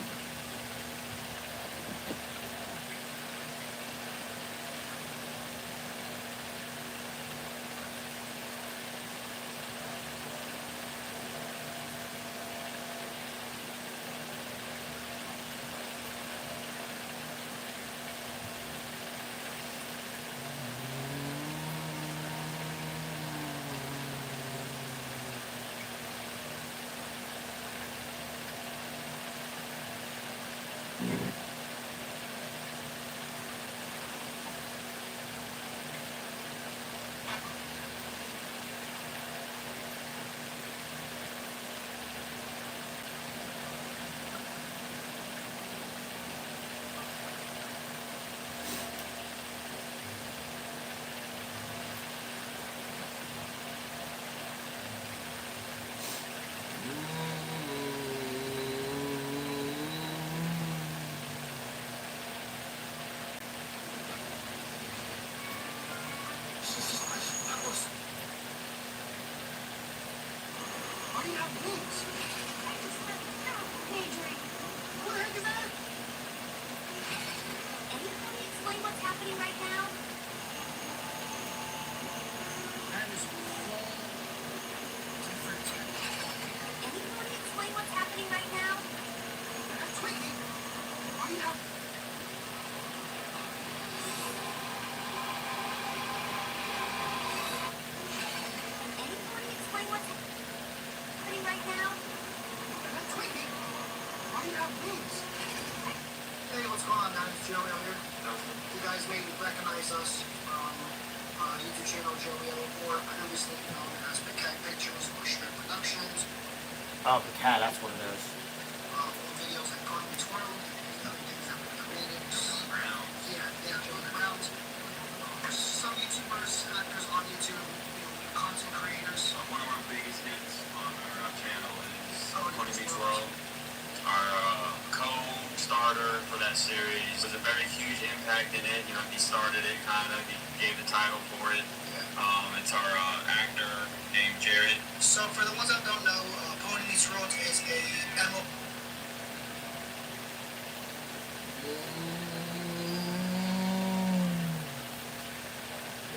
Why do you have wings? I just daydream. What the heck is that? Anybody explain what's happening right now? That is a whole different type of Anybody explain what's happening right now? Tweaking? Why do you have... Anybody explain what's happening right now? Tweaking? Why do you have wings? Hey, what's going on, man? It's Joey out here. You guys may recognize us from YouTube channel Joey or previously known as Big Cat Pictures or Strip Productions. Oh, the cat, that's what it is. Videos like Carmen Twirl, the other things that we're creating. Yeah, Joe the Browns. Some YouTubers, actors on YouTube, content creators. One of our biggest hits on our channel is Oh, Money it's Meets World. World. Our co-starter for that series was a very huge impact in it. You know, he started it kind of, he gave the title for it. It's our actor named Jared. So for the ones that don't know, Pony Meets World is a MO.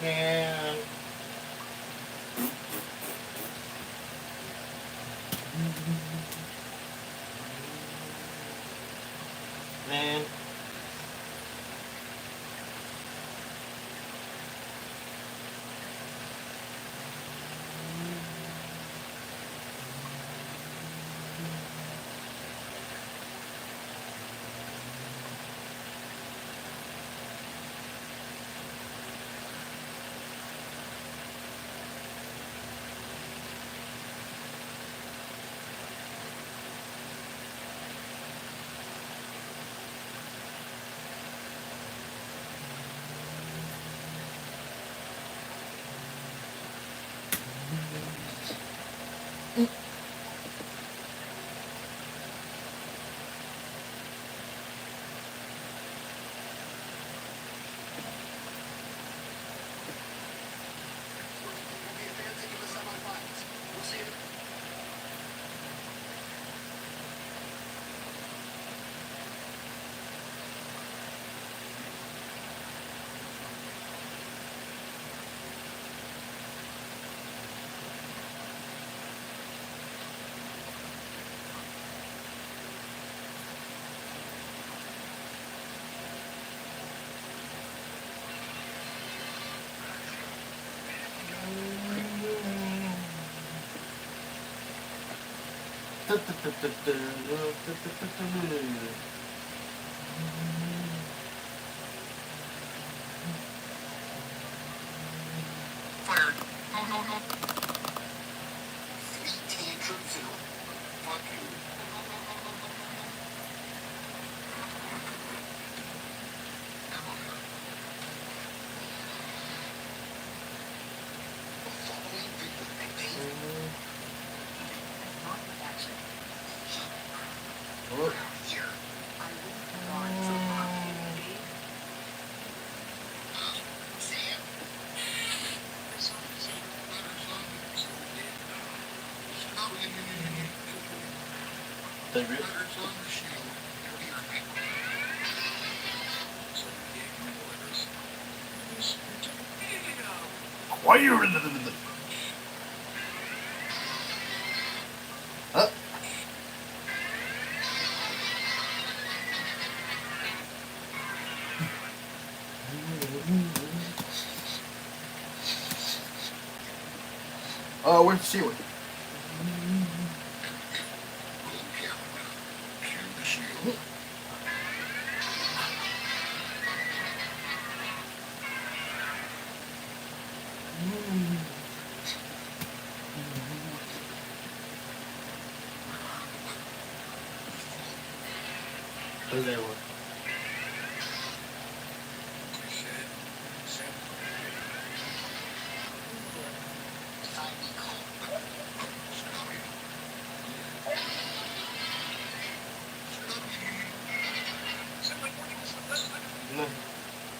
Man. Man. Fired. No. 3 tantrums and fuck you. Come on. The following video contains Not action. here. I won't want to Dave. Sam? Why you? Huh? Oh, where's the shield? Where's that one?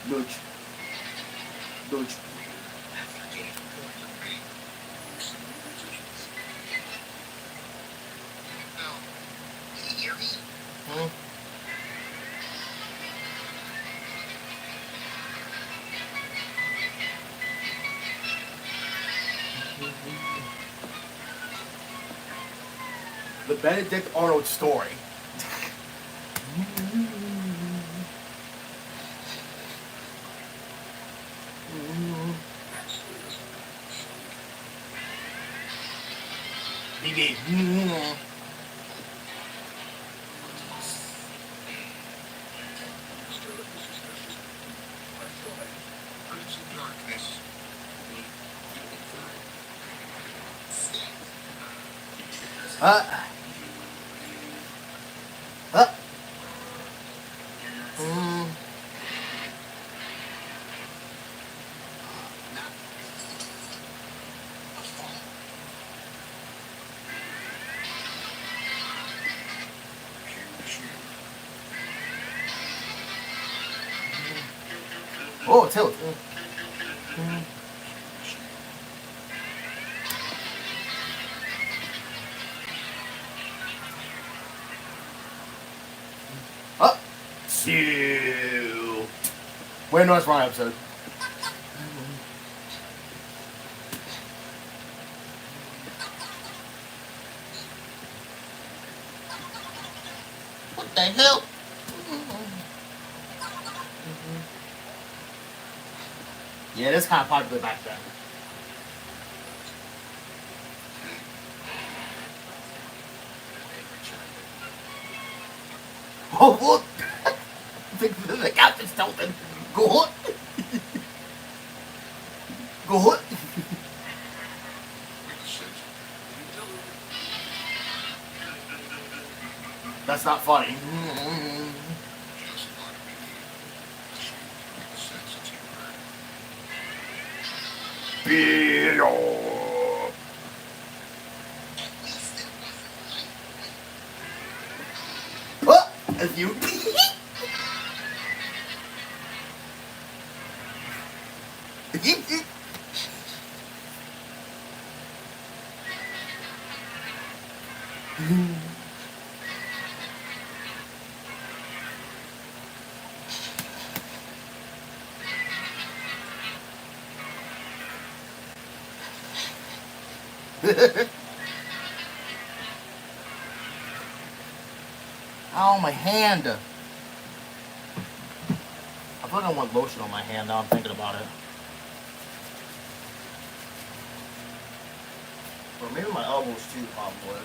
Dodge. Dodge. Can you hear me? Huh? The Benedict Arnold story. BB. Huh? Huh? Oh, tilt. Up. Two. Wait, no, that's wrong episode. What the hell? Yeah, that's kind of popular back then. Oh, look! The captain's tilted. Go on. Go on. That's not funny. Oh, as you. Oh, my hand. I feel like I want lotion on my hand now I'm thinking about it. Or maybe my elbows too, probably.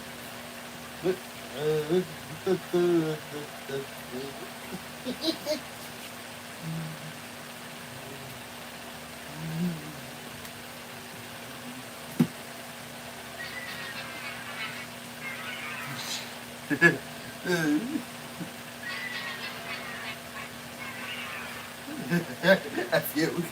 That's you.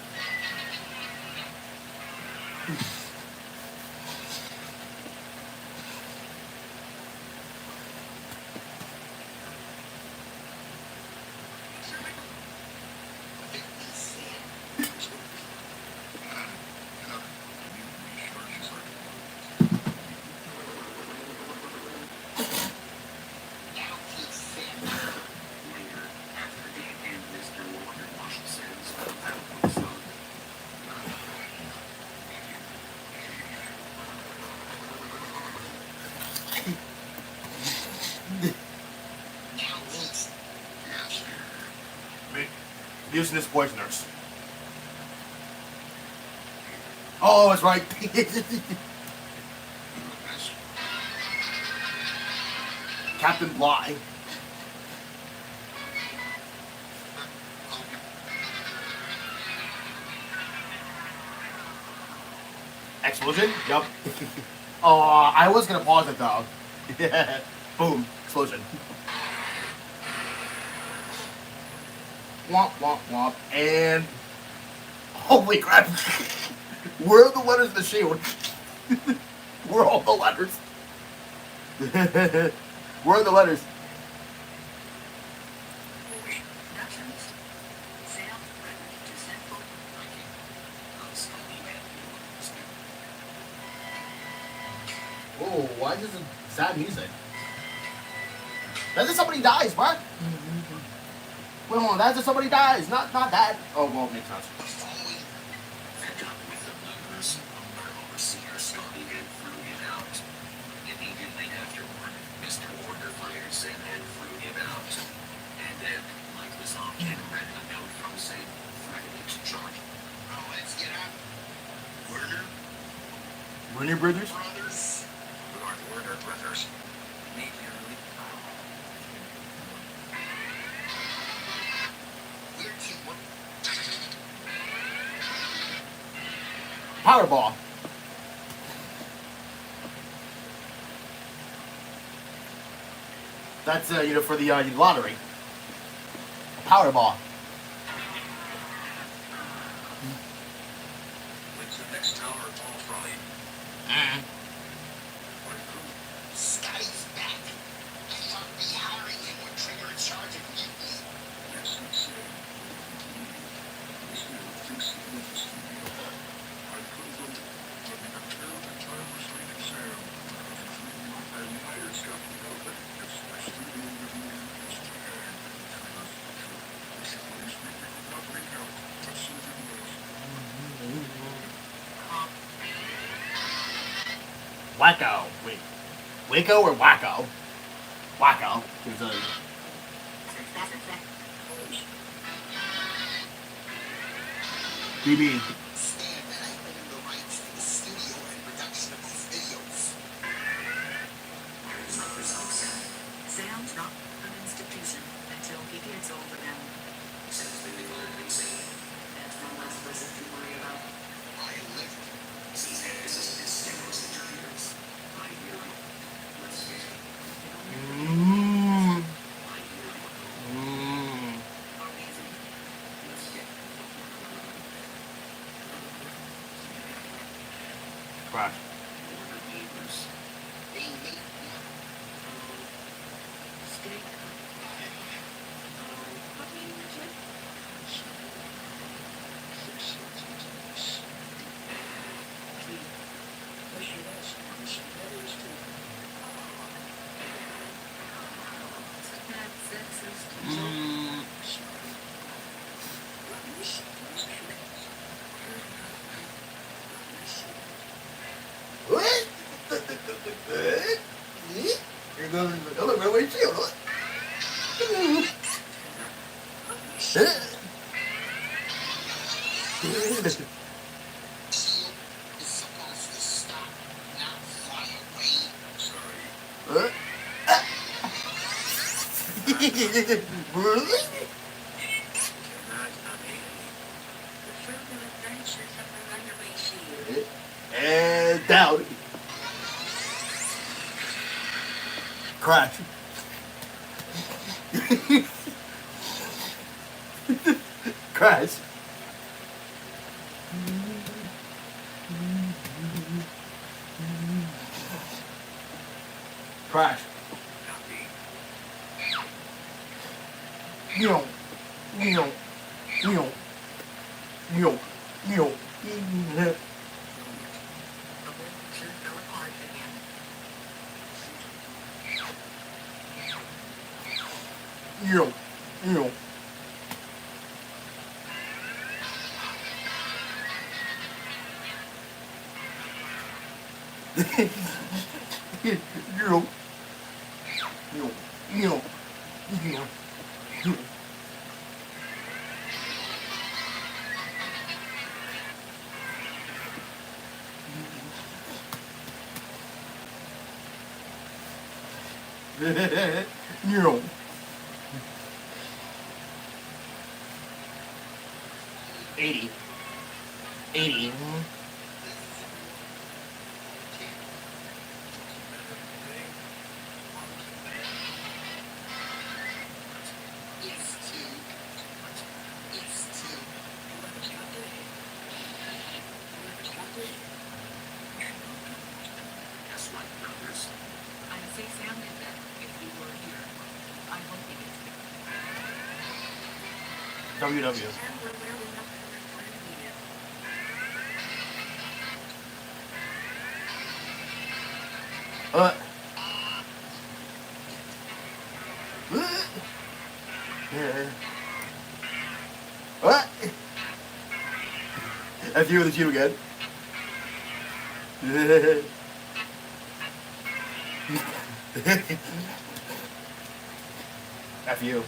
Mucinous poisoners. Oh, that's right. Captain Bligh. Explosion? Yup. Oh, I was gonna pause it though. Boom. Explosion. Womp, womp, womp. And... Holy crap. Where are the letters of the shield? Where are all the letters? Where are the letters? Oh, why is this sad music? That's if somebody dies, what? Wait, hold on, that's if somebody dies, not that. Oh, well, it makes sense. Werner Brothers? Werner Brothers. Powerball. That's for the lottery. Powerball. When's the next tower ball flying? Scotty's back. I thought rehiring him would trigger a charge of mutiny. Yes, that's it. Wacko. Wait. Waco or Wacko? Wacko. Is a... BB. Stan that I own the rights to the studio and production of these videos. Sam's not an institution until he gets over them. That's one less person to worry about. I live. Mmm. Crash. They make Mm. What? You're going to look right way too. shield is supposed to stop, not fly away. What? Really? And down. Crash. Crash. Crash. Yo. Yo. Yo. Yo. Yo. Fell apart again. Yo. Yo. Yo. Yo. Yo. Yo. Yo. No. $80. $80. I'd say Sam did that if you were here. I hope he gets it. WW. And we're really not going to need it. Yeah. What? F you with you again. F you.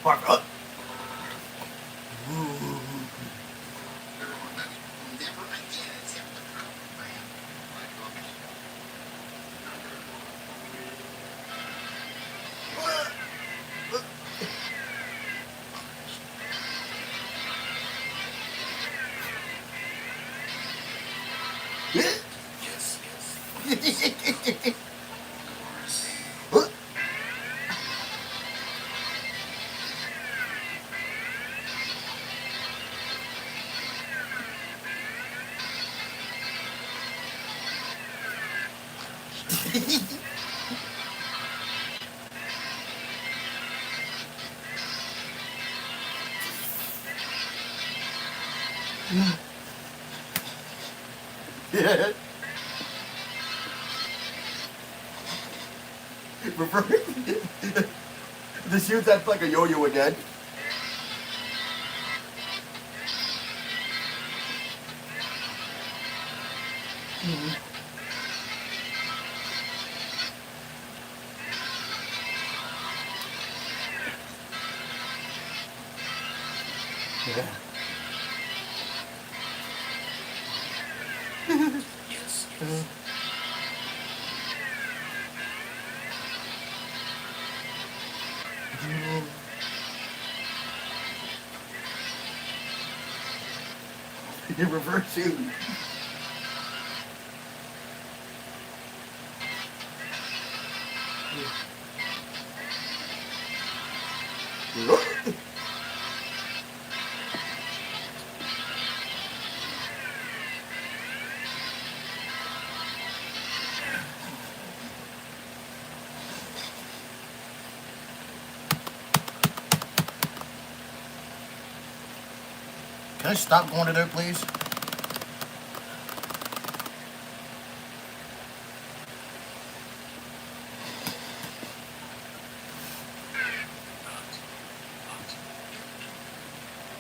Fuck up. Never again attempt the program. Yeah. The shoot that's like a yo-yo again. Yeah. You reverse shoot. Can I stop going to there, please?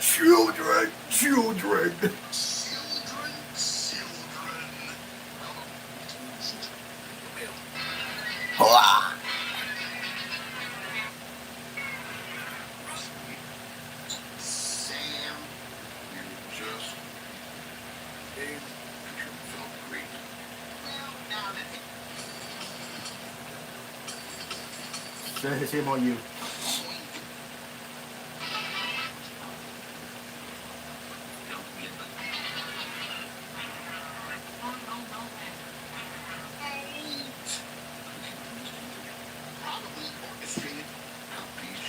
Children, children. Hola. Sam, you just gave felt great. Well, now that Shame on you. probably orchestrated outreach.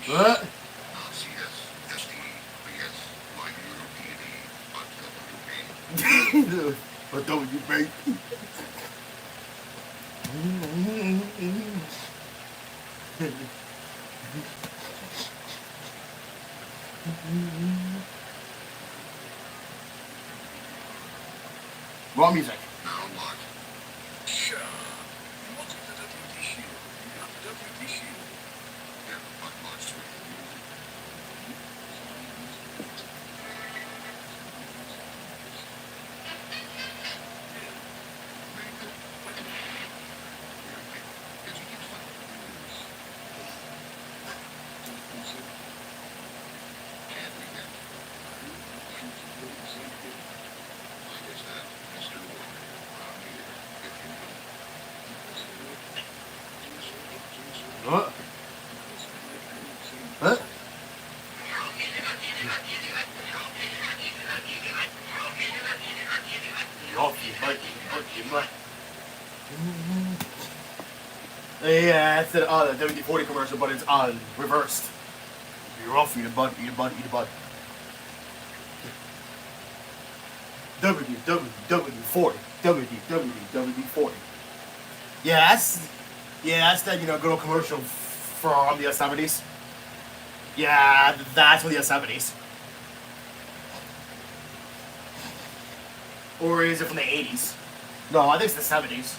What? CS, SD, BS, my European, But don't you make? Wrong music. Now what? Sure. You wanted the WD shield. You got the WD shield. Yeah, but much. Yeah, it's the WD-40 commercial, but it's reversed. You're off, eat a bud, eat a bud, eat a bud. WD-40, WD-40. Yeah, that's that good old commercial from the 70s. Yeah, that's from the 70s. Or is it from the 80s? No, I think it's the 70s.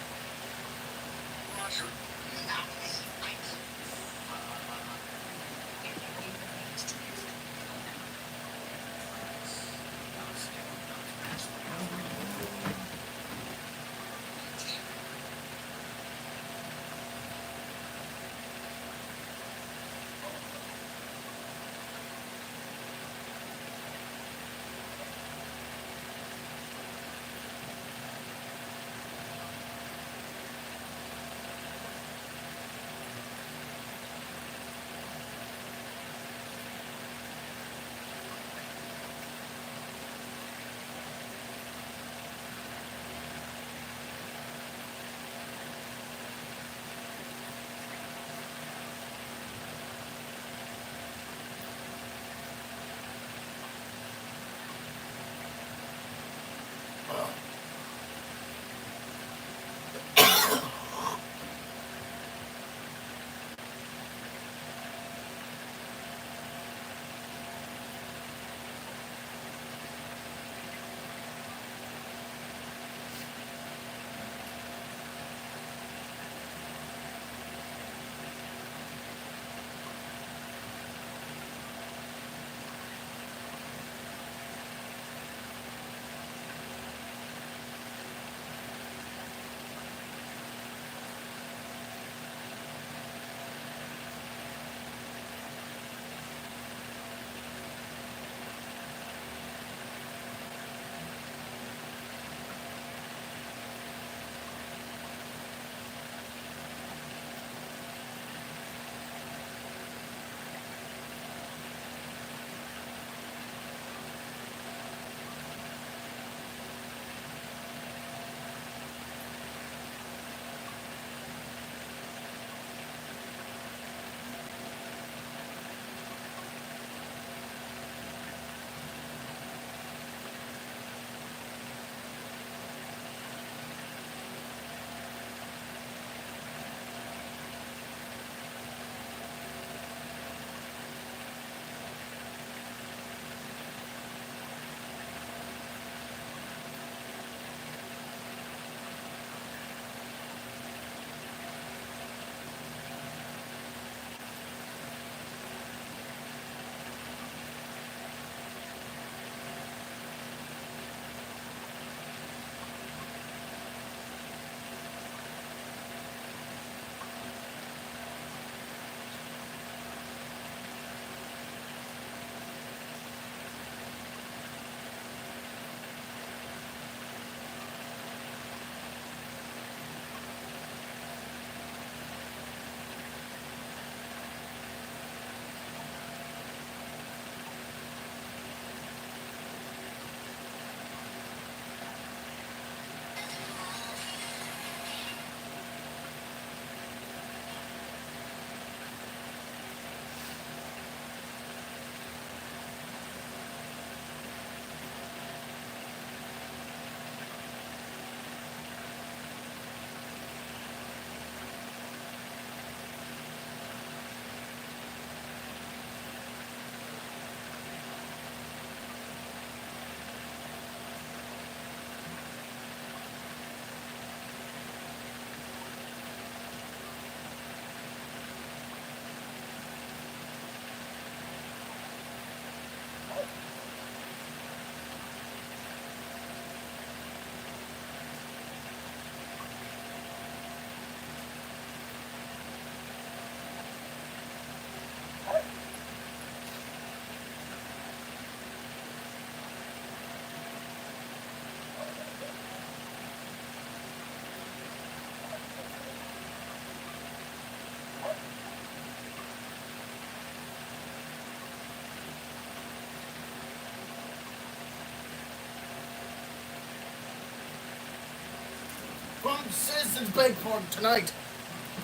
Citizens Bank Park tonight.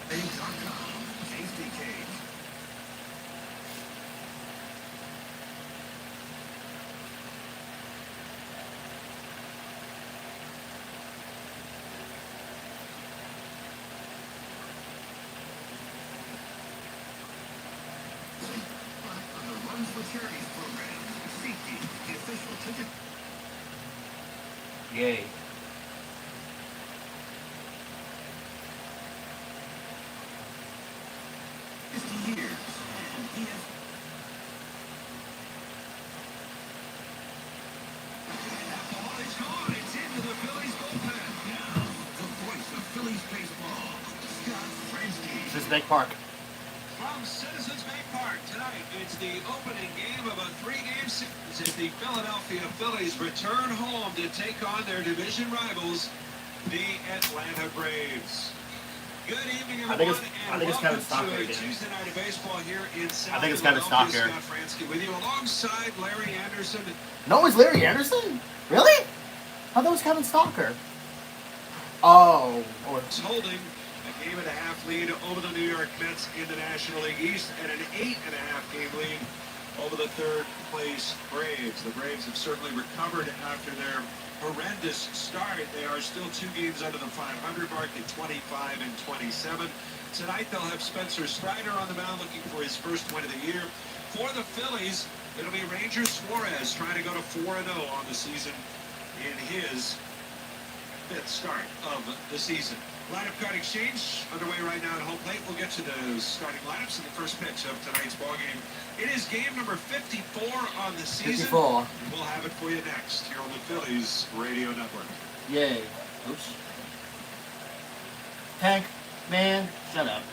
Big.com. Tasty cake. On the Runs for Charities program, SeatGeek, the official ticket. Yay. 50 years. And EF. That ball is gone. It's into the Phillies bullpen. Now, the voice of Phillies baseball, Scott Fransky. Citizens Bank Park. From Citizens Bank Park tonight, it's the opening game of a three-game series as the Philadelphia Phillies return home to take on their division rivals, the Atlanta Braves. Good evening, everyone, I think it's Kevin welcome Stocker to a again. Tuesday night of baseball here in South I think it's Kevin Philadelphia. Stocker. Scott Fransky with you alongside Larry Anderson. No, it's Larry Anderson? Really? I thought it was Kevin Stalker. Oh. It's holding a game-and-a-half lead over the New York Mets in the National League East and an 8.5-game lead over the third-place Braves. The Braves have certainly recovered after their horrendous start. They are still 2 games under the 500 mark at 25 and 27. Tonight they'll have Spencer Strider on the mound looking for his first win of the year. For the Phillies, it'll be Ranger Suarez trying to go to 4-0 on the season in his 5th start of the season. Lineup card exchange underway right now at home plate. We'll get to the starting lineups in the first pitch of tonight's ballgame. It is game number 54 on the season. 54. And we'll have it for you next here on the Phillies Radio Network. Yay. Oops. Tank, man, shut up.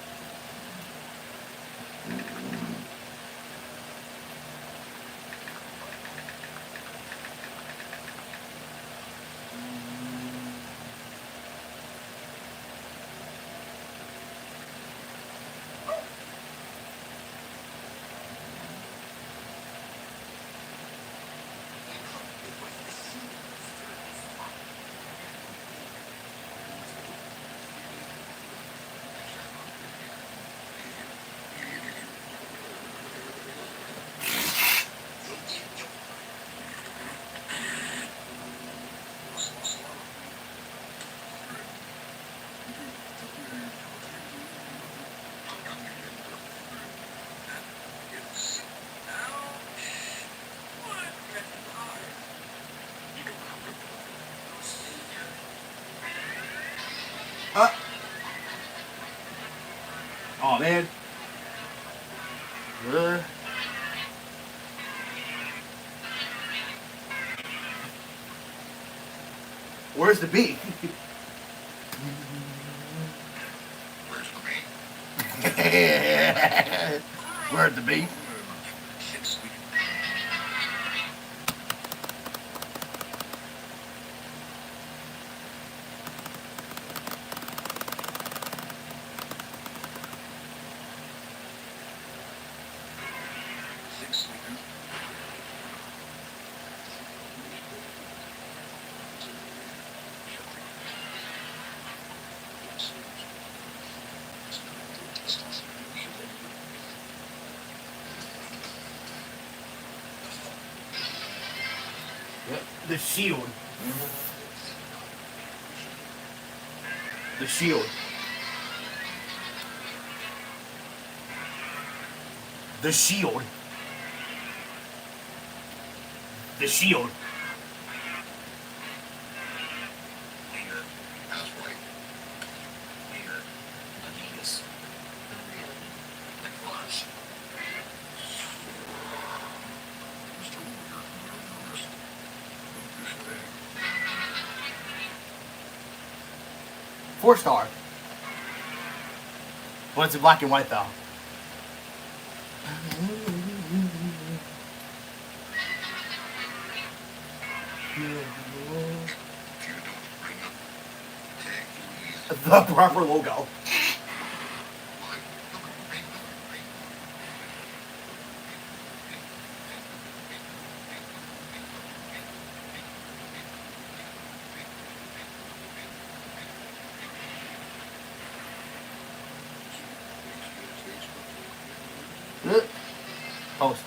Oh man. Where's the beat? Where's the beat? Where's the beat? The shield. The shield. The shield. The shield. Winger, Houseway. Winger, Adidas. McFlush. Mr. Winger, noticed. Today. 4-star. But it's in black and white though. The proper logo. Post.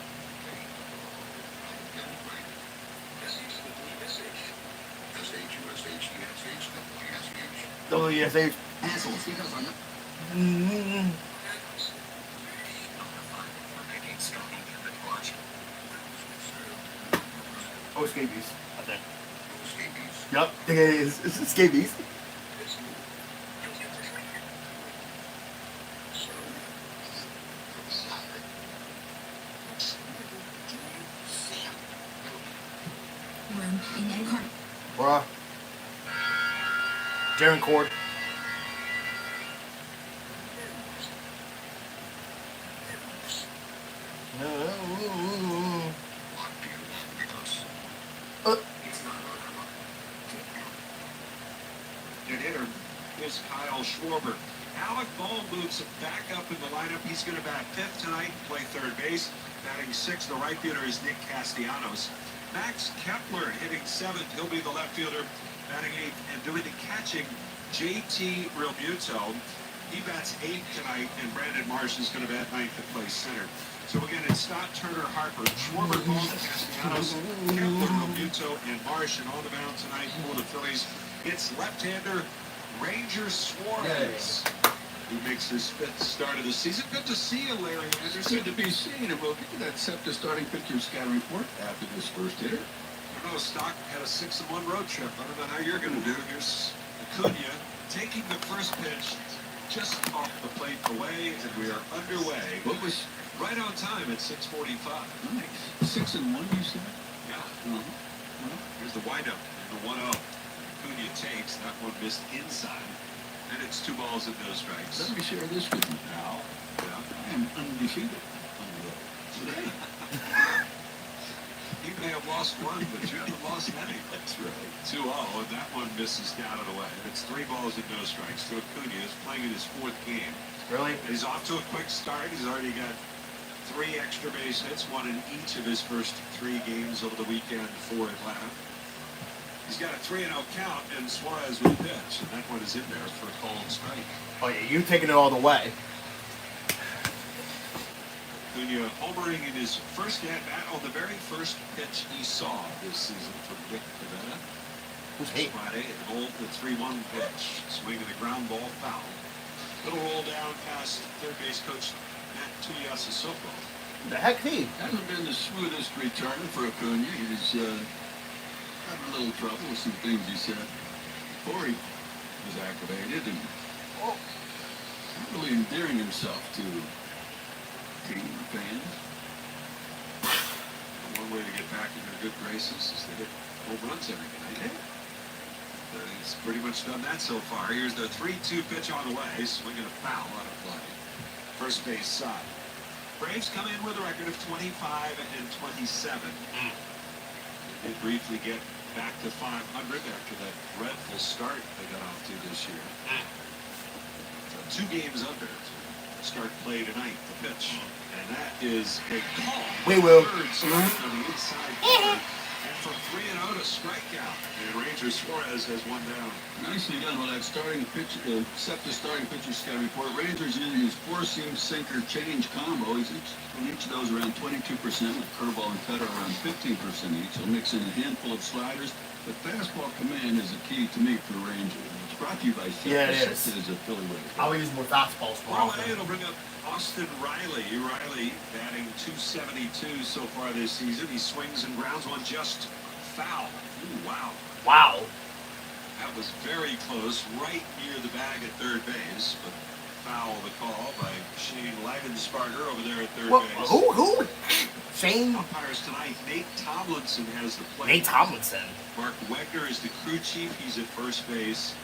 WSH. Assholes, because I'm not. Mm-hmm. Oh, scabies, I think. Yup, it is. It's scabies. Room in Ed Hart. Bruh. Jaren Cord. Your hitter is Kyle Schwarber. Alec Bohm moves back up in the lineup. He's going to bat fifth tonight and play third base. Batting sixth, the right fielder is Nick Castellanos. Max Kepler hitting seventh. He'll be the left fielder, batting eighth. And doing the catching, JT Realmuto. He bats eighth tonight, and Brandon Marsh is going to bat ninth and play center. So again, it's Stott, Turner, Harper, Schwarber, Bohm, Castellanos, Kepler, Realmuto, and Marsh. And on the mound tonight for the Phillies, it's left-hander Ranger Suarez, who makes his fifth start of the season. Good to see you, Larry It's Anderson. good to be seen, and we'll get to that SEPTA starting pitcher scouting report after this first hitter. I know Stock had a 6-1 road trip. I don't know how you're going to do. Here's Acuna taking the first pitch just off the plate away, and we are underway. What was Right on time at 6:45. nice? 6-1, you said? Yeah. Uh-huh. Here's the windup and the 1-0. Acuna takes. That one missed inside. And it's 2 balls and no strikes. Let me share this with you now. Yeah. I am undefeated on the road today. You may have lost one, but you haven't lost any. That's right. 2-0, and that one misses down and away. It's 3 balls and no strikes. So Acuna is playing in his 4th game. Really? And he's off to a quick start. He's already got 3 extra base hits, 1 in each of his first 3 games over the weekend for Atlanta. He's got a 3-0 count, and Suarez will pitch, and that one is in there for a called strike. Oh yeah, you taking it all the way. Acuna homering in his first at-bat on the very first pitch he saw this season from Dick Pavetta. Who's This he? Friday, an old the 3-1 pitch, swinging the ground ball foul. Little roll down past third base coach Matt Tuiasosopo. The heck he? Hasn't been the smoothest return for Acuna. He's having a little trouble with some things he said before he was activated, and not really endearing himself to team fans. One way to get back in their good graces is they hit home runs every night. He's pretty much done that so far. Here's the 3-2 pitch on the way, swinging a foul out of play. First base side. Braves come in with a record of 25 and 27. They did briefly get back to 500 after that dreadful start they got off to this year. So 2 games under. Start play tonight, the pitch. And that is a call. We will. Third strike on the inside corner. And from 3-0 to strikeout. And Ranger Suarez has 1 down. Nicely done with that starting pitch, SEPTA starting pitcher scout report. Rangers using his 4-seam sinker change combo. He's each of those around 22%, with curveball and cutter around 15% each. He'll mix in a handful of sliders, but fastball command is a key to me for Rangers. It's brought to you by SEPTA. Yeah, it is. SEPTA is a Philly way. I would use more fastballs more Well, often. it'll bring up Austin Riley. Riley batting .272 so far this season. He swings and grounds one just foul. Ooh, wow. Wow. That was very close, right near the bag at third base, but foul the call by Shane Leidensparger over there at third What? base. Who? Shane? Umpires tonight, Nate Tomlinson has the play. Nate Tomlinson. Mark Wegner is the crew chief. He's at first base.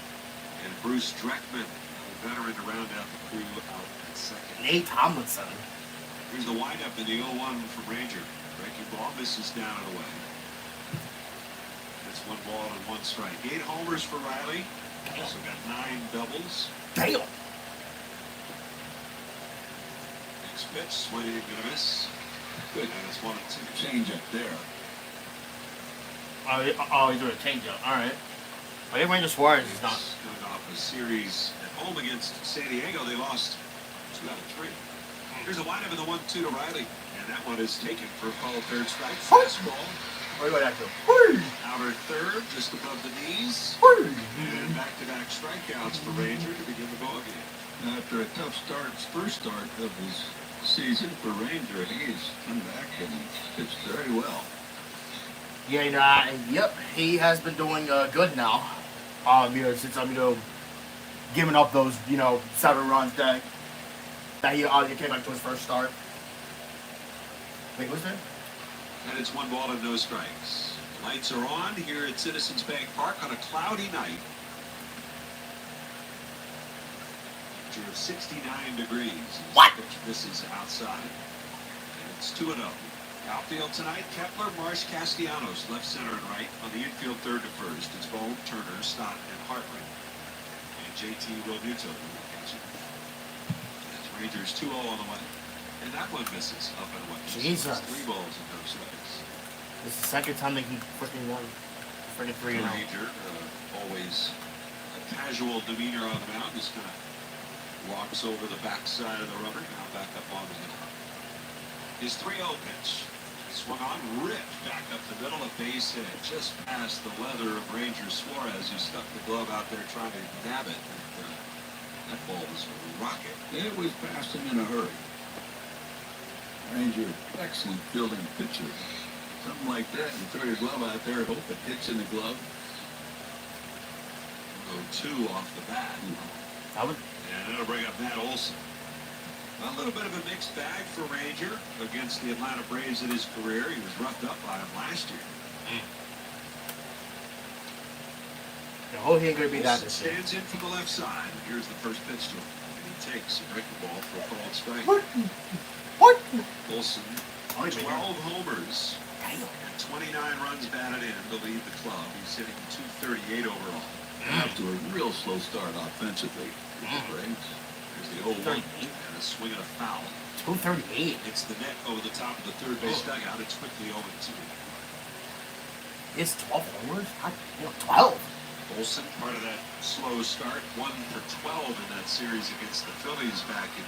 And Bruce Dreckman, a veteran to round out the crew, out at second. Nate Tomlinson. Here's the windup in the 0-1 from Ranger. Breaking ball misses down and away. That's 1 ball and 1 strike. 8 homers for Riley. Also got 9 doubles. Damn. Next pitch, swing and gonna miss. Good. And it's 1-2. Change up there. Oh, he's doing a changeup. All right. I think Ranger Suarez is not. Coming off a series at home against San Diego, they lost 2 out of 3. Here's a windup in the 1-2 to Riley. And that one is taken for a call third strike. Fastball. Where do I have to? Outer third, just above the knees. And back-to-back strikeouts for Ranger to begin the ballgame. After a tough first start of his season for Ranger, he's come back and pitched very well. Yeah, yep, he has been doing good now. Since giving up those 7 runs that he came back to his first start. Wait, what's that? And it's 1 ball and no strikes. Lights are on here at Citizens Bank Park on a cloudy night. Temperature of 69 degrees. What? This is outside. And it's 2-0. Outfield tonight, Kepler, Marsh, Castellanos, left, center, and right. On the infield, third to first, it's Bohm, Turner, Stott, and Hartman. And JT Realmuto will catch it. That's Rangers 2-0 on the way. And that one misses up and away. Jesus. So 3 balls and no strikes. This is the second time that he freaking won. Freaking 3-0. Ranger, always a casual demeanor on the mound, just kind of walks over the backside of the rubber, now back up on the hill. His 3-0 pitch. Swung on, ripped back up the middle, a base hit just past the leather of Ranger Suarez, who stuck the glove out there trying to nab it. That ball was a rocket. It was past him in a hurry. Ranger, excellent fielding pitcher. Something like that, you throw your glove out there, hope it hits in the glove. Go 2 off the bat. That was And that'll bring up Matt Olson. A little bit of a mixed bag for Ranger against the Atlanta Braves in his career. He was roughed up by him last year. he ain't gonna be that this year. Stands in from the left side. Here's the first pitch to him. And he takes a breaking ball for a called strike. What? Olson, Oh, he's 12 homers. Damn. And 29 runs batted in to lead the club. He's hitting .238 overall. After a real slow start offensively with the Braves. There's the 0-1 and a swing and a foul. 238. It's the net over the top of the third base dugout. It's quickly 0-2. It's 12 homers? 12. Olson, part of that slow start, 1 for 12 in that series against the Phillies back in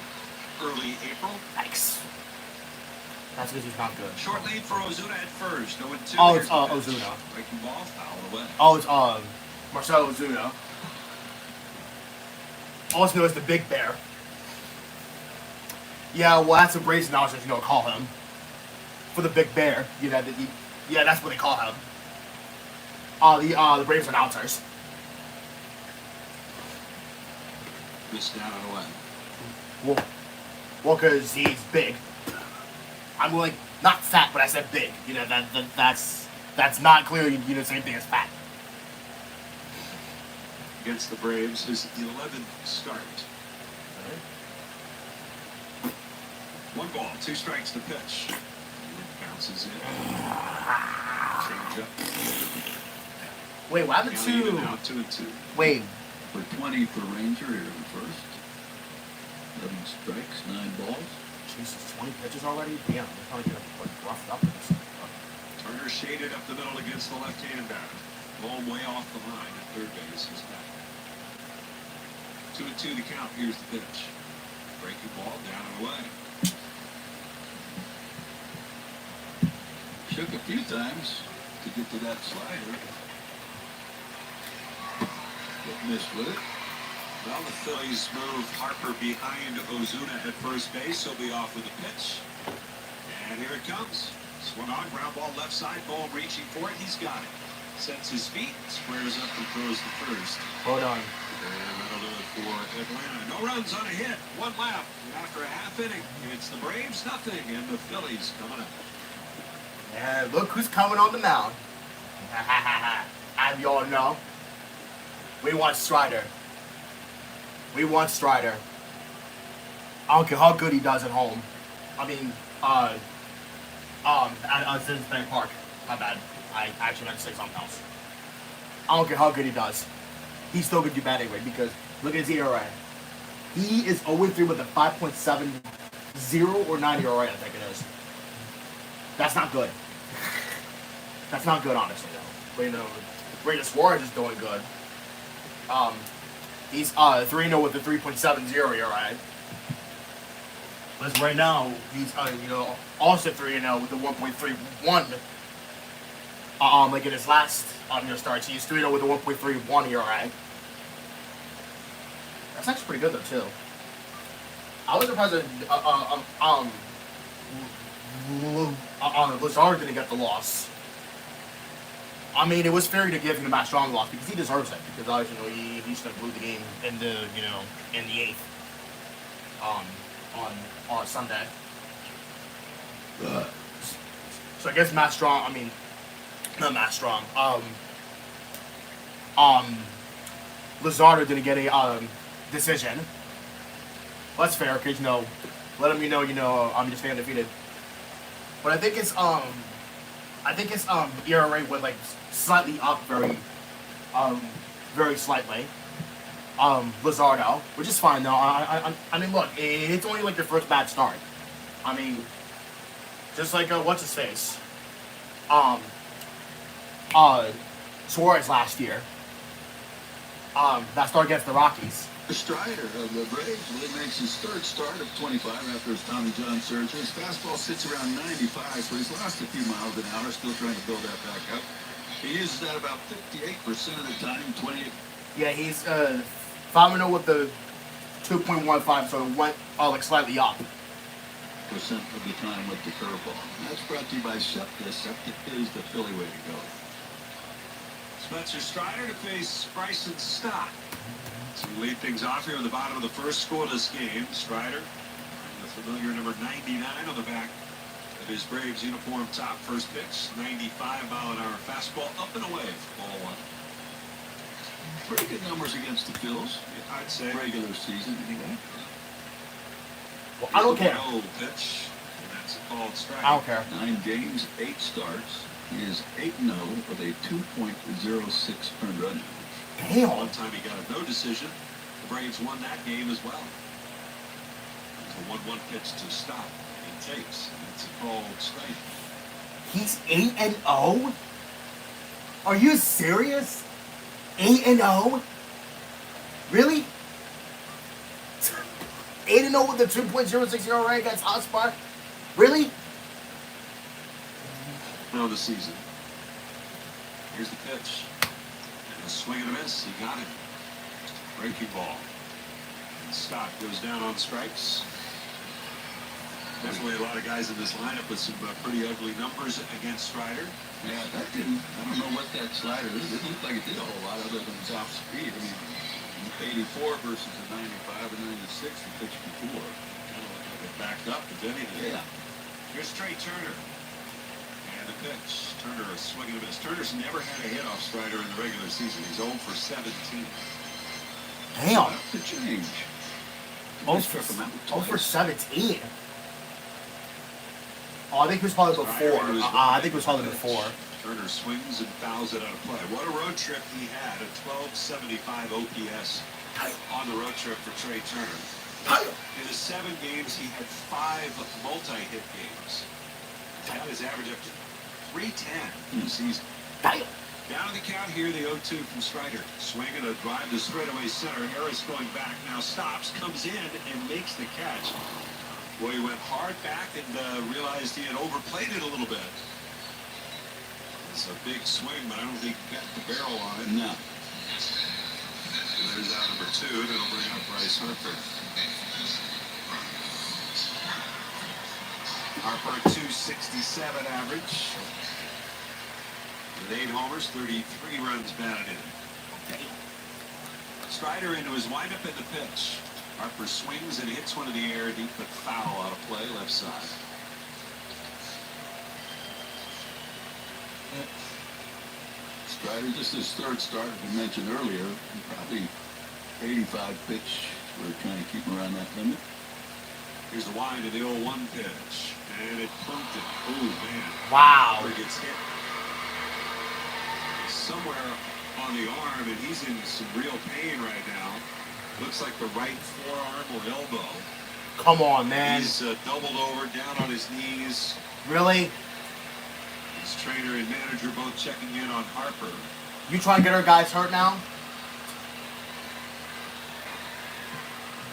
early April. Yikes. That's because he's not good. Short lead for Ozuna at first. 0-2. Oh, it's Here's the pitch. Ozuna. Breaking ball, fouled away. Oh, it's Marcelo Ozuna. Also known as the Big Bear. Yeah, well, that's what Braves announcers call him. For the Big Bear. Yeah, that's what they call him. The Braves announcers. Missed down and away. Well, because he's big. I'm like, not fat, but I said big. That's not clearly, the same thing as fat. Against the Braves, his 11th start. 1 ball, 2 strikes to pitch. Bounces in. Change up. Wait, what happened Counting even to... now, 2-2. Wait, For 20 for Ranger here in first. 11 strikes, 9 balls. Jesus, 20 pitches already? Damn, they're trying to get roughed up in this. Turner shaded up the middle against the left-hand batter. Ball way off the line at third base. He's back. 2-2 the count. Here's the pitch. Breaking ball down and away. Shook a few times to get to that slider. But missed with it. Well, the Phillies move Harper behind Ozuna at first base. He'll be off with a pitch. And here it comes. Swung on, ground ball left side. Ball reaching for it. He's got it. Sets his feet, squares up and throws the first. Hold on. And that'll do it for Atlanta. No runs on a hit. 1 left. After a half inning, it's the Braves nothing, and the Phillies coming up. And look who's coming on the mound. As you all know, we want Strider. We want Strider. I don't care how good he does at home. I mean, at Citizens Bank Park. My bad. I actually meant to say something else. I don't care how good he does. He's still going to do bad anyway because look at his ERA. He is 0-3 with a 5.70 or 9 ERA, I think it is. That's not good. That's not good, honestly, though. But, Ranger Suarez is doing good. He's 3-0 with a 3.70 ERA. Because right now he's also 3-0 with the 1.31. Like in his last starts, he's 3-0 with a 1.31 ERA. That's actually pretty good though too. I was surprised that Lazard didn't get the loss. I mean, it was fair to give him the Matt Strong loss because he deserves it. Because obviously, he should have blew the game in the in the 8th. On Sunday. So I guess Matt Strong. I mean, not Matt Strong. Lazard didn't get a decision. That's fair, because let him I'm just staying undefeated. But I think it's ERA went like slightly up, very slightly. Lazardo, which is fine though. I mean, look, it's only like your first bad start. I mean, just like what's his face, Suarez last year. That start against the Rockies. Strider of the Braves really makes his third start of 25 after his Tommy John surgery. His fastball sits around 95, so he's lost a few miles an hour, still trying to build that back up. He uses that about 58% of the time, 28. Yeah, he's 5-0 with the 2.15, so it went like slightly up. Percent of the time with the curveball. That's brought to you by Septa. Septa is the Philly way to go. Spencer Strider to face Bryson Stott. So we lead things off here in the bottom of the first scoreless game. Strider, the familiar number 99 on the back of his Braves uniform. Top first pitch, 95-mile-an-hour fastball up and away for ball one. Pretty good numbers against the Phillies. I'd say Regular season, anyway. Well, I don't care. Pitch, and that's a called strike. I don't care. 9 games, 8 starts. He is 8-0 with a 2.06 earned run. Damn. One time he got a no decision. The Braves won that game as well. It's a 1-1 pitch to stop. He takes. It's a called strike. He's 8-0? Are you serious? 8-0? Really? 8-0 with the 2.06 ERA against Hotspot? Really? No, the season. Here's the pitch. And a swing and a miss. He got it. Breaking ball. And Stott goes down on strikes. Definitely a lot of guys in this lineup with some pretty ugly numbers against Strider. Yeah, that didn't, I don't know what that slider is. It looked like it did a whole lot other than top speed. I mean, 84 versus a 95 and 96 the pitch before. Kind of like it backed up, if anything. Yeah. Here's Trey Turner. And the pitch. Turner a swing and a miss. Turner's never had a hit off Strider in the regular season. He's 0 for 17. Damn. Up to change. 0 for 17. Oh, I think it was probably before. I think it was probably before. Turner swings and fouls it out of play. What a road trip he had. A 1275 OPS on the road trip for Trey Turner. In the 7 games, he had 5 multi-hit games. Got his average up to 310 in the season. Down to the count here, the 0-2 from Strider. Swinging a drive to straightaway center. Harris going back now stops, comes in, and makes the catch. Boy, he went hard back and realized he had overplayed it a little bit. It's a big swing, but I don't think he got the barrel on it. No. And there's out number 2. That'll bring up Bryce Harper. Harper, 267 average. With 8 homers, 33 runs batted in. Strider into his windup in the pitch. Harper swings and hits one in the air deep, but foul out of play, left side. Strider, just his third start, as we mentioned earlier, probably 85 pitch. We're trying to keep him around that limit. Here's the wind of the 0-1 pitch. And it punked it. Oh, man. Wow. Harper gets hit somewhere on the arm, and he's in some real pain right now. Looks like the right forearm or elbow. Come on, man. He's doubled over, down on his knees. Really? His trainer and manager both checking in on Harper. You trying to get our guys hurt now?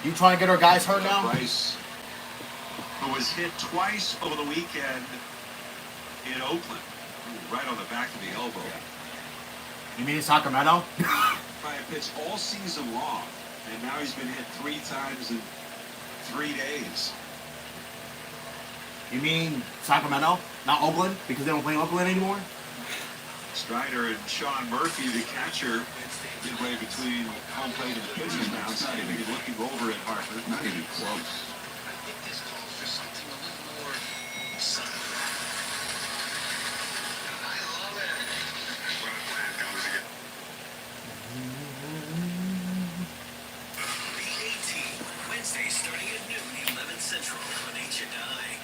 You trying to get our guys hurt now? Bryce who was hit twice over the weekend in Oakland. Ooh, right on the back of the elbow. You mean Sacramento? By a pitch all season long, and now he's been hit 3 times in 3 days. You mean Sacramento? Not Oakland? Because they don't play Oakland anymore? Strider and Sean Murphy, the catcher, midway between home plate and the pitcher's mound, not even looking over at Harper. Not even close. I think this calls for something a little more subtle. I love it. When a plan comes together. The A-Team, Wednesday starting at noon, 11 Central on H&I.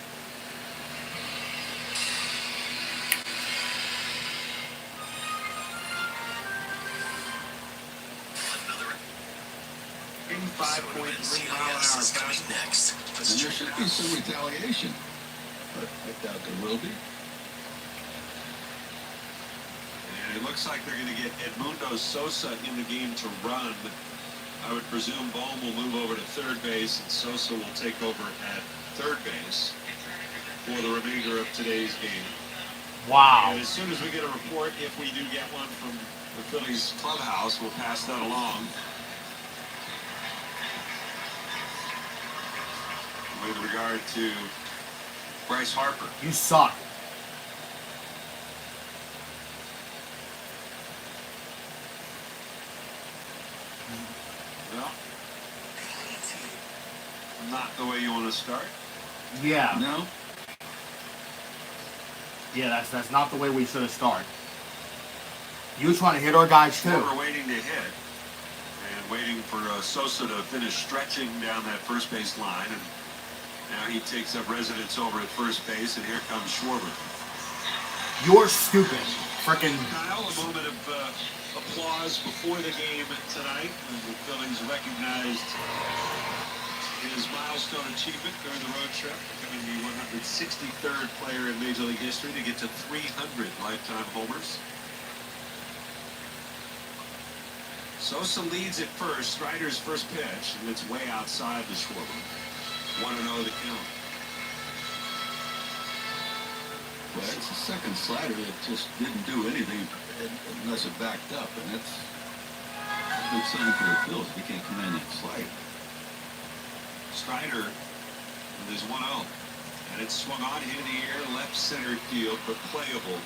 Another 5.3 mile an hour is coming fastball. next. And there should be some retaliation, but I doubt there will be. And it looks like they're going to get Edmundo Sosa in the game to run. I would presume Bohm will move over to third base, and Sosa will take over at third base for the remainder of today's game. Wow. And as soon as we get a report, if we do get one from the Phillies clubhouse, we'll pass that along. With regard to Bryce Harper. You suck. Well, not the way you want to start. Yeah. No? Yeah, that's not the way we should have started. You trying to hit our guys too. We're waiting to hit. And waiting for Sosa to finish stretching down that first base line. And now he takes up residence over at first base, and here comes Schwarber. You're stupid. Frickin' Kyle, a moment of applause before the game tonight. And the Phillies recognized his milestone achievement during the road trip, becoming the 163rd player in Major League history to get to 300 lifetime homers. Sosa leads at first. Strider's first pitch, and it's way outside the Schwarber. 1-0 the count. Well, it's the second slider that just didn't do anything unless it backed up, and that's a good sign for the Phillies. We can't command that slider. Strider with his 1-0. And it's swung on into the air, left center field, but playable.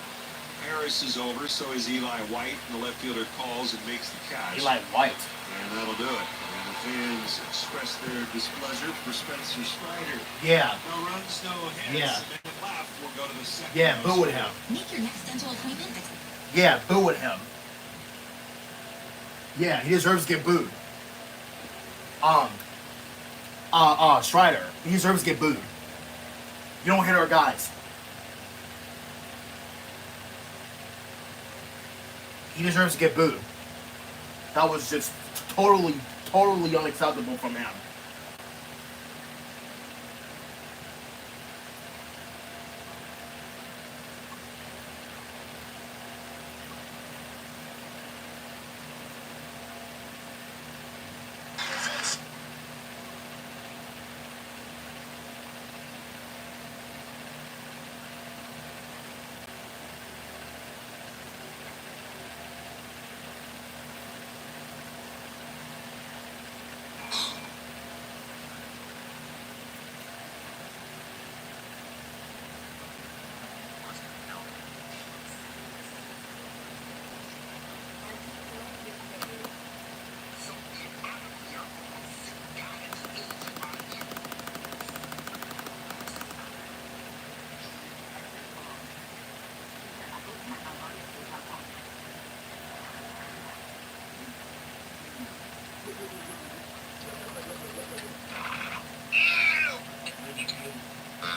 Harris is over, so is Eli White. And the left fielder calls and makes the catch. Eli White. And that'll do it. And the fans express their displeasure for Spencer Strider. Yeah. No runs, no hits. Yeah. And then left, we'll go to the second. Yeah, boo at him. Make your next dental appointment. Yeah, boo at him. Yeah, he deserves to get booed. Strider. He deserves to get booed. You don't hit our guys. He deserves to get booed. That was just totally unacceptable from him.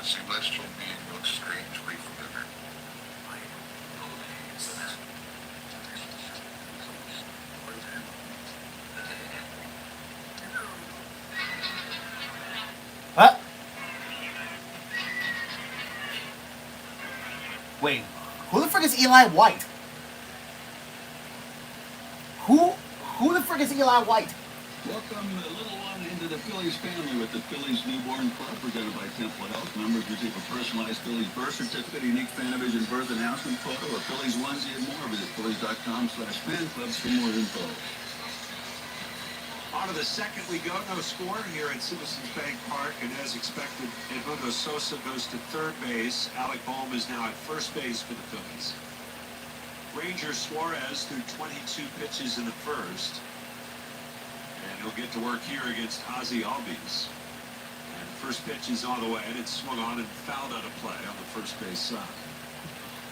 Celestial being looks strangely familiar. What? Wait, who the frick is Eli White? Who the frick is Eli White? Welcome, little one, into the Phillies family with the Phillies Newborn Club, presented by Temple Health. Members receive a personalized Phillies birth certificate, unique Fanavision birth announcement photo, a Phillies onesie, and more. Visit Phillies.com/fan clubs for more info. On to the second we go. No score here at Citizens Bank Park. And as expected, Edmundo Sosa goes to third base. Alec Bohm is now at first base for the Phillies. Ranger Suarez threw 22 pitches in the first. And he'll get to work here against Ozzy Albies. And the first pitch is on the way, and it's swung on and fouled out of play on the first base side.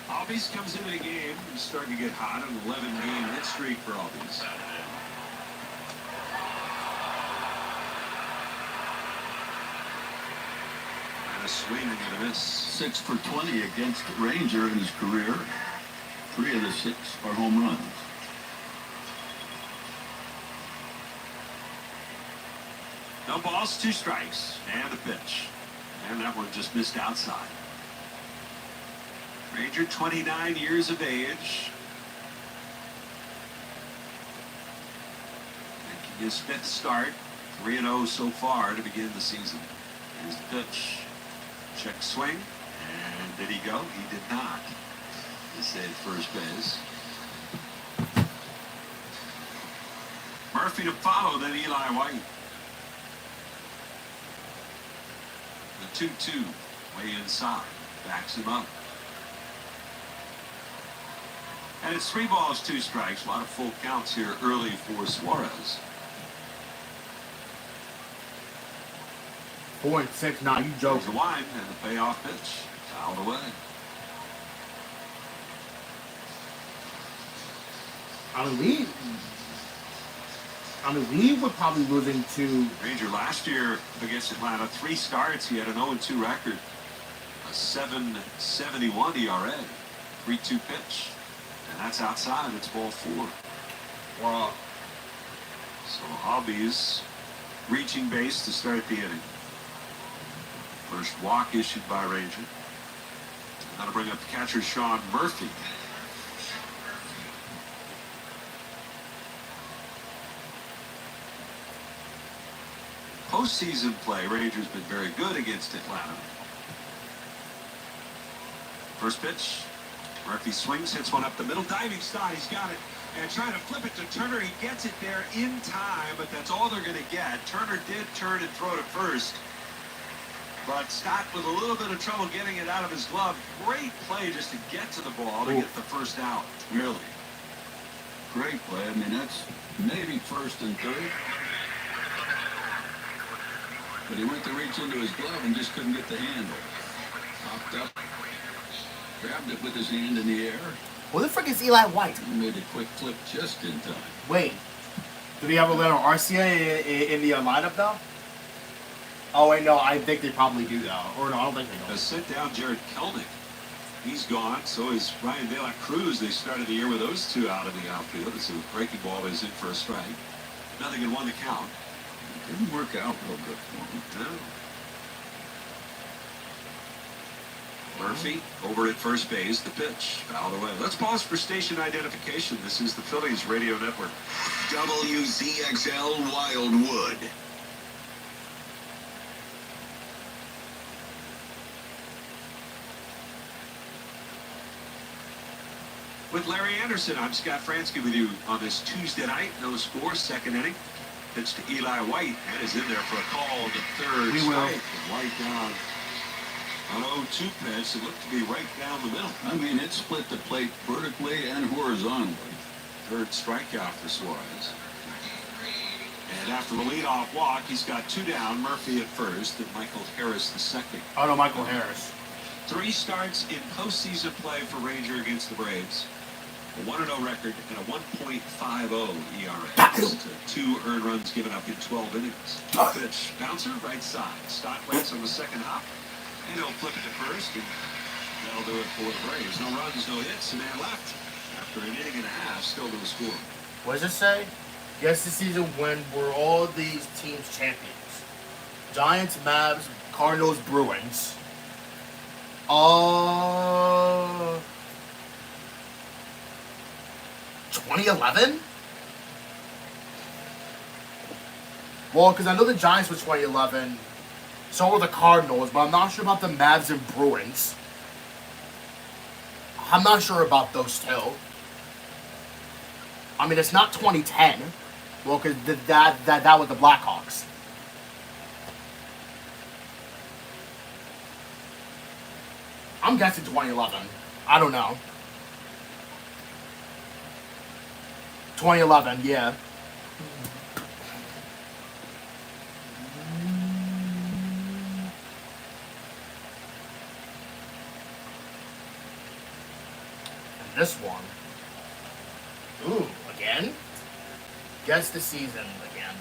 Albies comes into the game. He's starting to get hot. An 11-game hit streak for Albies. And a swing and a miss. 6 for 20 against Ranger in his career. 3 of the 6 are home runs. No balls, 2 strikes, and a pitch. And that one just missed outside. Ranger, 29 years of age. Making his 5th start. 3-0 so far to begin the season. Here's the pitch. Check swing. And did he go? He did not. He stayed at first base. Murphy to follow, then Eli White. The 2-2 way inside. Backs him up. And it's 3 balls, 2 strikes. A lot of full counts here early for Suarez. 4-6 now. You There's joking? the line and the payoff pitch. Fouled away. We were probably losing to Ranger last year against Atlanta, 3 starts. He had an 0-2 record, a 7.71 ERA, 3-2 pitch, and that's outside. It's ball 4. Wow. So Albies reaching base to start the inning. First walk issued by Ranger. That'll bring up the catcher Sean Murphy. Postseason play, Rangers been very good against Atlanta. First pitch, Murphy swings, hits one up the middle, diving style, he's got it, and trying to flip it to Turner. He gets it there in time, but that's all they're going to get. Turner did turn and throw to first, but Scott with a little bit of trouble getting it out of his glove. Great play just to get to the ball to get the first out. Really Great play. I mean, that's maybe first and third. But he went to reach into his glove and just couldn't get the handle. Popped up, grabbed it with his hand in the air. Who the frick is Eli White? And made a quick flip just in time. Wait, do we have a little RCA in the lineup now? Oh wait, no, I think they probably do though. Or no, I don't think they do. has sent down Jared Kelnick. He's gone. So is Ryan De La Cruz. They started the year with those 2 out in the outfield. It's a breaking ball is in for a strike. Nothing in 1 to count. Didn't work out real good for him. No. Murphy over at first base. The pitch fouled away. Let's pause for station identification. This is the Phillies Radio Network. WZXL Wildwood. With Larry Anderson, I'm Scott Fransky with you on this Tuesday night. No score, second inning. Pitch to Eli White, and is in there for a call to third. We will. Strike. White down. An 0-2 pitch. It looked to be right down the middle. I mean, it split the plate vertically and horizontally. Third strikeout for Suarez. And after the leadoff walk, he's got 2 down. Murphy at first, and Michael Harris the second. Oh no, Michael Harris. 3 starts in postseason play for Ranger against the Braves. A 1-0 record and a 1.50 ERA. Just 2 earned runs given up in 12 innings. Pitch, bouncer, right side. Stott waits on the second hop, and he'll flip it to first, and that'll do it for the Braves. No runs, no hits, a man left. After an inning and a half, still no score. What does it say? Yes, this season when were all these teams champions? Giants, Mavs, Cardinals, Bruins. 2011? Well, because I know the Giants were 2011. So were the Cardinals, but I'm not sure about the Mavs and Bruins. I'm not sure about those two. I mean, it's not 2010. Well, because that was the Blackhawks. I'm guessing 2011. I don't know. 2011, yeah. And this one. Ooh, again? Guess the season again.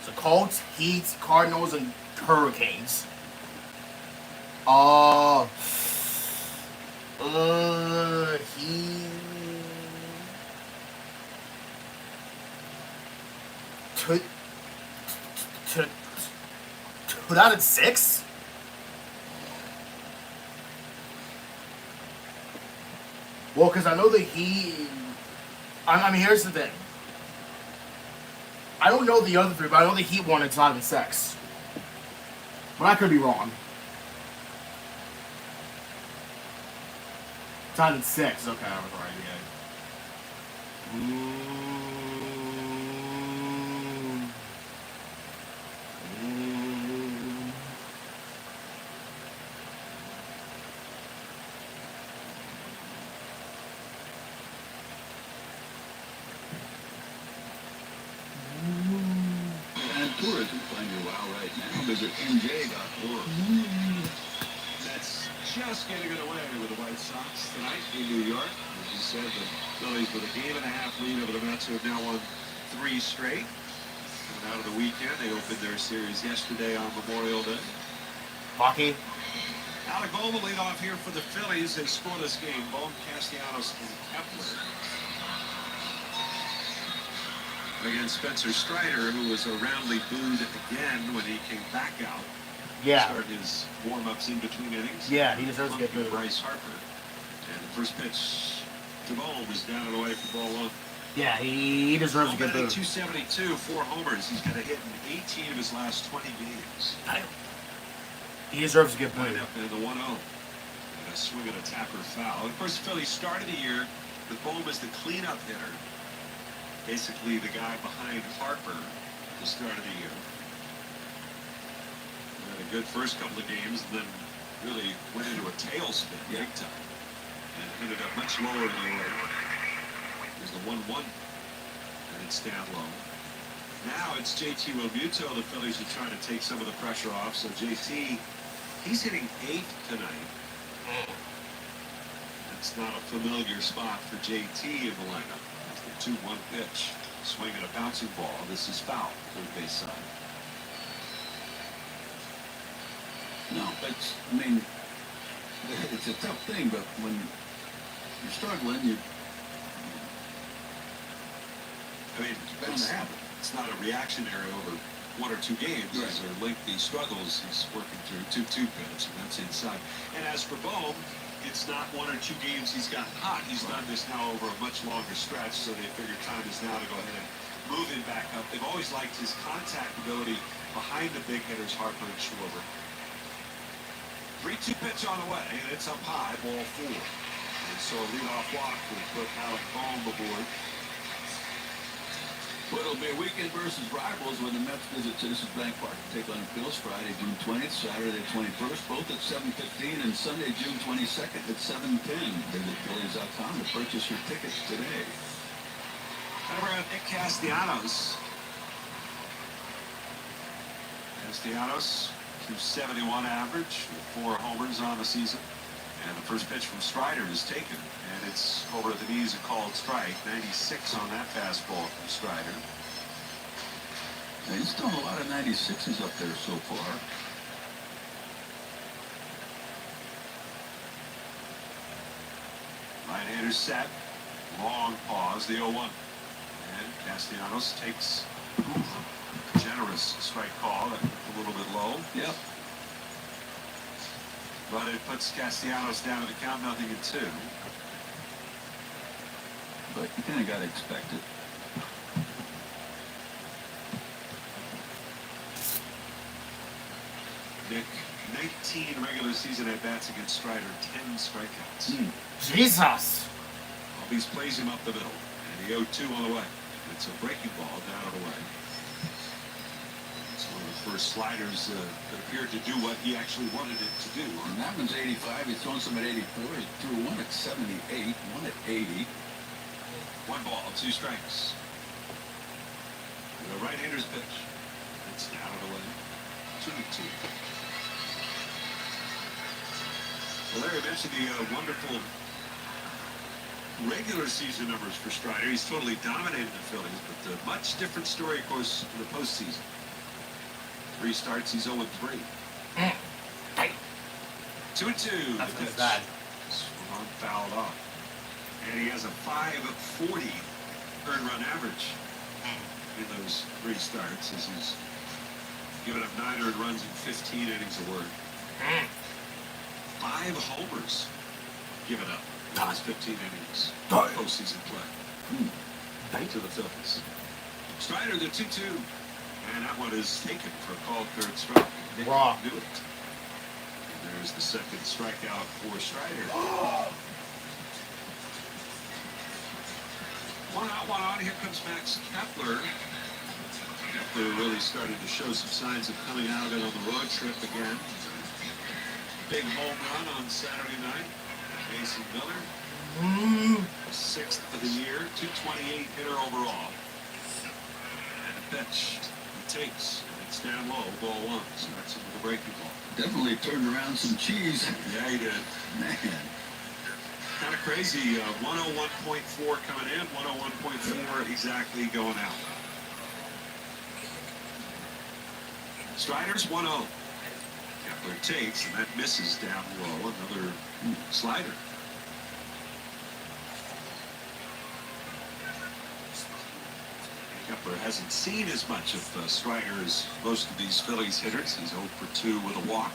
So Colts, Heat, Cardinals, and Hurricanes. He. 2006? Well, because I know that I mean, here's the thing. I don't know the other three, but I know the Heat won in 2006. But I could be wrong. 2006, okay, I was right, yeah. And tourists who find your wow right now, visit nj.org. That's just getting it away with the White Sox tonight in New York. As you said, the Phillies with a game-and-a-half lead over the Mets, who have now won 3 straight. Coming out of the weekend, they opened their series yesterday on Memorial Day. Hockey. Alec Bohm will lead off here for the Phillies. They score this game. Bohm, Castellanos, and Kepler. Against Spencer Strider, who was roundly booed again when he came back out. Yeah. Started his warm-ups in between innings. Yeah, he deserves to get booed. Bryce Harper. And the first pitch to Bohm was down and away for ball 1. Yeah, he deserves to get booed. 272, 4 homers. He's got a hit in 18 of his last 20 games. He deserves to get booed. Right up in the 1-0. And a swing and a tapper foul. Of course, the Phillies started the year with Bohm as the cleanup hitter. Basically the guy behind Harper at the start of the year. He had a good first couple of games and then really went into a tailspin big time. And ended up much lower in the order. There's the 1-1. And it's down low. Now it's JT Realmuto. The Phillies are trying to take some of the pressure off. So JT, he's hitting 8th tonight. That's not a familiar spot for JT in the lineup. That's the 2-1 pitch. Swing at a bouncing ball. This is foul. Third base side. No, I mean, it's a tough thing, but when you're struggling, I mean, it's bound to happen. it's not a reactionary over 1 or 2 games. Right. These are lengthy struggles he's working through. 2-2 pitch, and that's inside. And as for Bohm, it's not 1 or 2 games he's gotten hot. He's done this now over a much longer stretch, so they figure time is now to go ahead and move him back up. They've always liked his contact ability behind the big hitters, Harper and Schwarber. 3-2 pitch on the way, and it's up high, ball 4. And so a leadoff walk will put Alec Bohm aboard. Well, it'll be a weekend versus rivals when the Mets visit Citizens Bank Park to take on the Phillies Friday, June 20th, Saturday 21st, both at 7:15, and Sunday, June 22nd at 7:10. Visit Phillies.com to purchase your tickets today. Over at Nick Castellanos. Castellanos, 271 average, with 4 homers on the season. And the first pitch from Strider is taken. And it's over the knees, a called strike. 96 on that fastball from Strider. Now, he's thrown a lot of 96s up there so far. Right-hander set. Long pause, the 0-1. And Castellanos takes a generous strike call, a little bit low. Yep. But it puts Castellanos down to the count, 0-2. But you kind of got to expect it. Nick, 19 regular season at-bats against Strider, 10 strikeouts. Jesus. Albies plays him up the middle, and the 0-2 on the way. It's a breaking ball down and away. It's one of the first sliders that appeared to do what he actually wanted it to do. And that one's 85. He's thrown some at 84. He threw one at 78, one at 80. 1 ball, 2 strikes. The right-hander's pitch. It's down and away. 2-2. Well, Larry mentioned the wonderful regular season numbers for Strider. He's totally dominated the Phillies, but a much different story, of course, in the postseason. 3 starts, he's 0-3. 2-2. That's The pitch. bad. Swung on, fouled off. And he has a .540 earned run average in those 3 starts, as he's given up 9 earned runs in 15 innings of work. 5 homers given up in those 15 innings of postseason play to the Phillies. Strider, the 2-2. And that one is taken for a called third strike. Nick Raw. do it. And there's the second strikeout for Strider. 1 out, 1 on. Here comes Max Kepler. Kepler really started to show some signs of coming out of it on the road trip again. Big home run on Saturday night. Mason Miller. 6th of the year. 228 hitter overall. And a pitch. He takes. And it's down low. Ball 1. Starts him with a breaking ball. Definitely turned around some cheese. Yeah, he did. Man. Kind of crazy. 101.4 coming in. 101.4 exactly going out. Strider's 1-0. Kepler takes, and that misses down low. Another slider. Kepler hasn't seen as much of Strider as most of these Phillies hitters. He's 0 for 2 with a walk.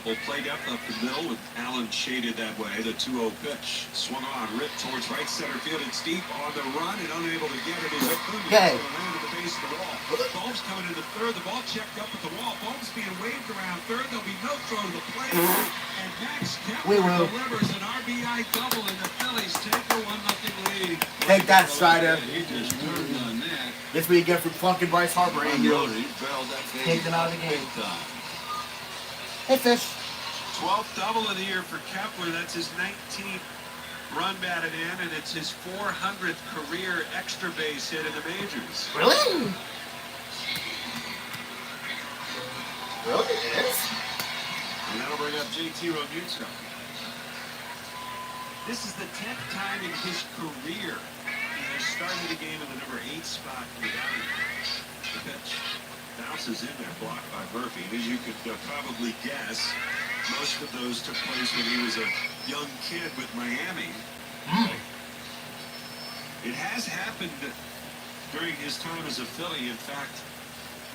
Double play depth up the middle with Allen shaded that way. The 2-0 pitch. Swung on, ripped towards right center field. It's deep on the run and unable to get it. Is Acuna Yay. land at the base of the wall. Bohm's coming into third. The ball checked up at the wall. Bohm's being waved around third. There'll be no throw to the plate. And Max Kepler delivers an RBI double, and the Phillies take a 1-0 lead. Take that, Strider. He just turned on that. This what you get from fucking Bryce Harper, and you He barreled that thing. take them out of the game. Big time. Hey, Fish. 12th double of the year for Kepler. That's his 19th run batted in, and it's his 400th career extra base hit in the majors. Really? Really? It is? And that'll bring up JT Realmuto. This is the 10th time in his career he has started a game in the number 8 spot in the batting order. The pitch bounces in there, blocked by Murphy. And as you could probably guess, most of those took place when he was a young kid with Miami. It has happened during his time as a Philly. In fact,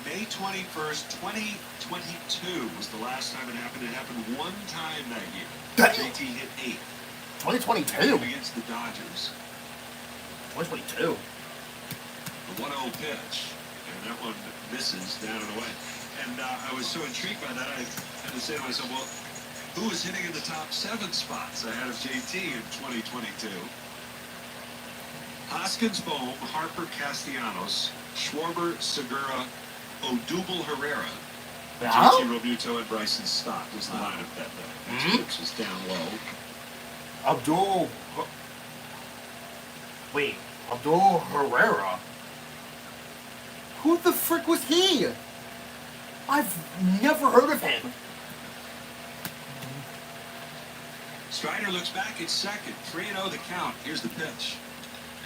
May 21st, 2022 was the last time it happened. It happened 1 time that year. JT hit 8. 2022. Against the Dodgers. 2022. The 1-0 pitch. And that one misses down and away. And I was so intrigued by that, I had to say to myself, well, who was hitting in the top 7 spots ahead of JT in 2022? Hoskins, Bohm, Harper, Castellanos, Schwarber, Segura, Odubel, Herrera, JT Realmuto, and Bryson Stott was the lineup that day. Which is down low. Abdul Herrera? Who the frick was he? I've never heard of him. Strider looks back at second. 3-0 the count. Here's the pitch.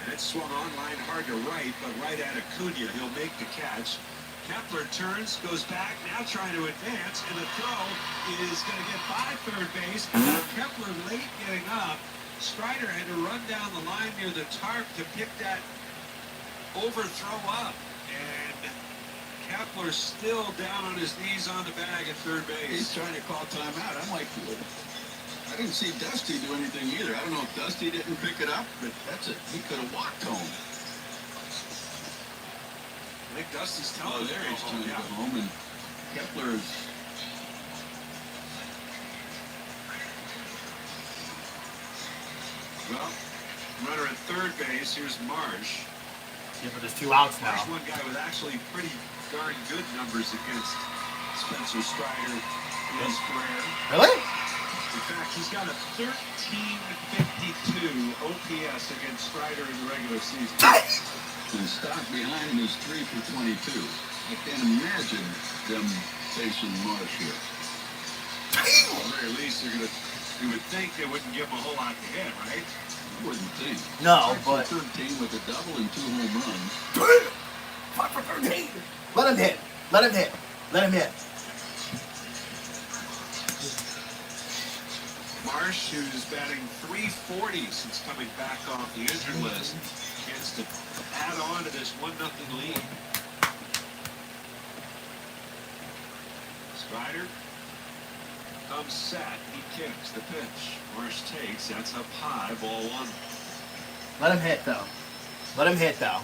And it's swung on, line hard to right, but right at Acuna. He'll make the catch. Kepler turns, goes back, now trying to advance, and the throw is going to get by third base. Kepler late getting up. Strider had to run down the line near the tarp to pick that overthrow up. And Kepler still down on his knees on the bag at third base. He's trying to call timeout. I'm like, I didn't see Dusty do anything either. I don't know if Dusty didn't pick it up, but that's it. He could have walked home. I think Dusty's telling Oh, there he's trying to go home, and Kepler's Well, runner at third base. Here's Marsh. Yeah, but there's 2 outs now. Marsh, one guy with actually pretty darn good numbers against Spencer Strider in his career. Really? In fact, he's got a 1352 OPS against Strider in the regular season. and stock behind him is 3 for 22. I can't imagine them facing Marsh here. At the very least, you would think they wouldn't give him a whole lot to hit, right? I wouldn't think. No, 5 but... for 13 with a double and 2 home runs. 5 for 13. Let him hit. Let him hit. Let him hit. Marsh, who's batting .340 since coming back off the injured list, gets to add on to this 1-0 lead. Strider comes set. He kicks the pitch. Marsh takes. That's up high. Ball 1. Let him hit, though. Let him hit, though.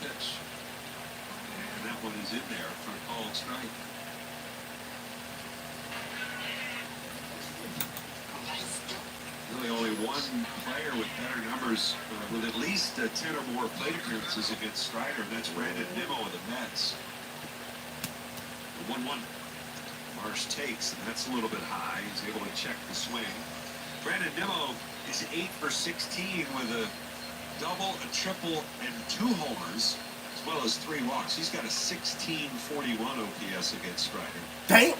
Pitch. And that one is in there for a called strike. Really only one player with better numbers, with at least 10 or more plate appearances against Strider, and that's Brandon Nimmo of the Mets. The 1-1. Marsh takes, and that's a little bit high. He's able to check the swing. Brandon Nimmo is 8 for 16 with a double, a triple, and 2 homers, as well as 3 walks. He's got a 1641 OPS against Strider. Damn!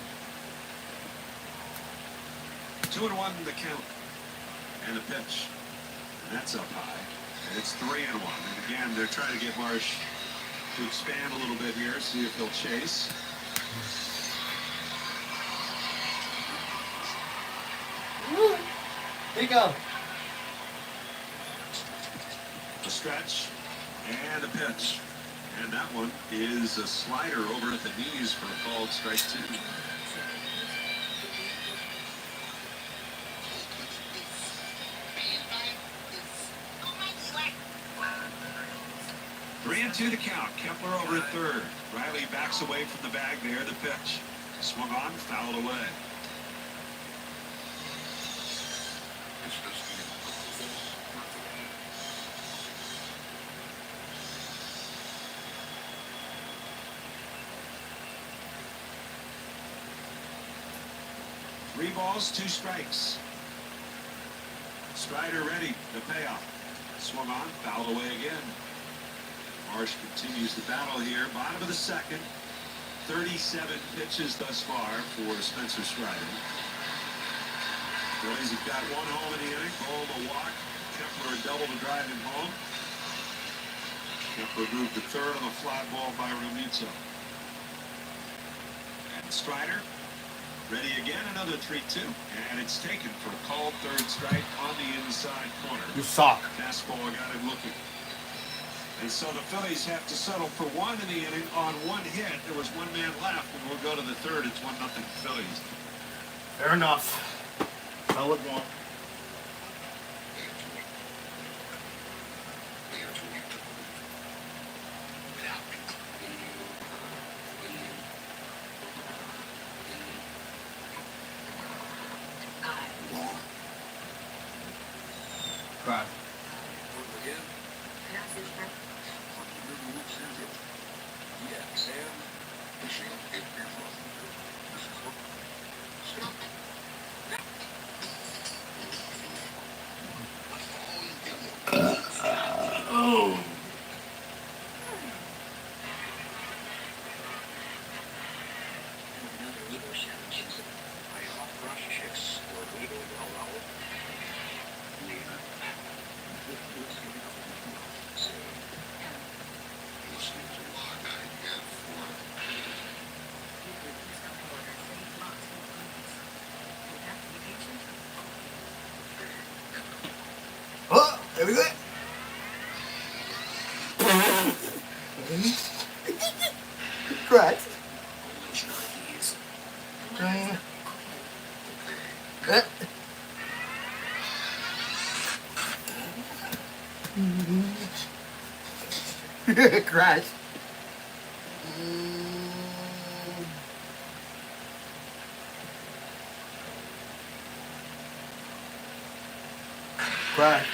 2-1 the count. And the pitch. And that's up high. And it's 3-1. And again, they're trying to get Marsh to expand a little bit here, see if he'll chase. Here you go. A stretch. And a pitch. And that one is a slider over at the knees for a called strike 2. Three and 2 to count. Kepler over at third. Riley backs away from the bag there. The pitch. Swung on, fouled away. Three balls, 2 strikes. Strider ready. The payoff. Swung on, fouled away again. Marsh continues the battle here. Bottom of the second. 37 pitches thus far for Spencer Strider. Phillies have got 1 home in the inning. Home a walk. Kepler a double to drive him home. Kepler moved to third on a fly ball by Realmuto. And Strider ready again. Another 3-2. And it's taken for a called third strike on the inside corner. You suck. Fastball got him looking. And so the Phillies have to settle for 1 in the inning on 1 hit. There was 1 man left, and we'll go to the third. It's 1-0 Phillies. Fair enough. Solid one. Right. Oh, there we go. Correct. Crash. Crash.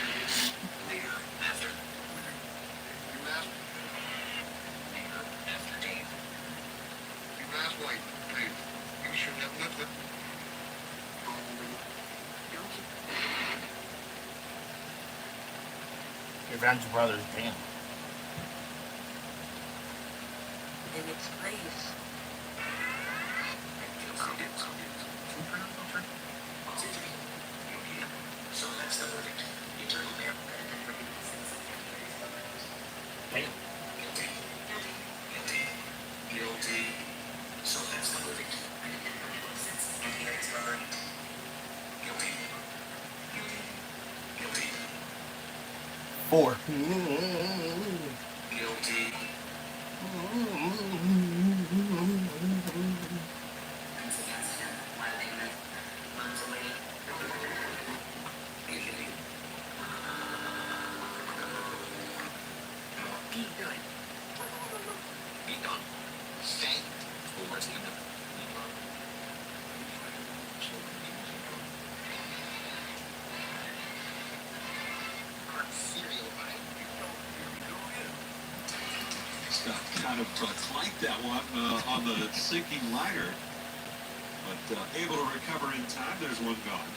Your Ramsey brothers, damn. In its place. So that's the verdict. Eternal damnation. Damn. Guilty. Guilty. Guilty. So that's the verdict. That's the verdict. Guilty. Guilty. Guilty. 4. Guilty. Be done. Be done. Stay. Or stay done. Cereal bite. Scott kind of clanked that one on the sinking liner, but able to recover in time. There's one gone.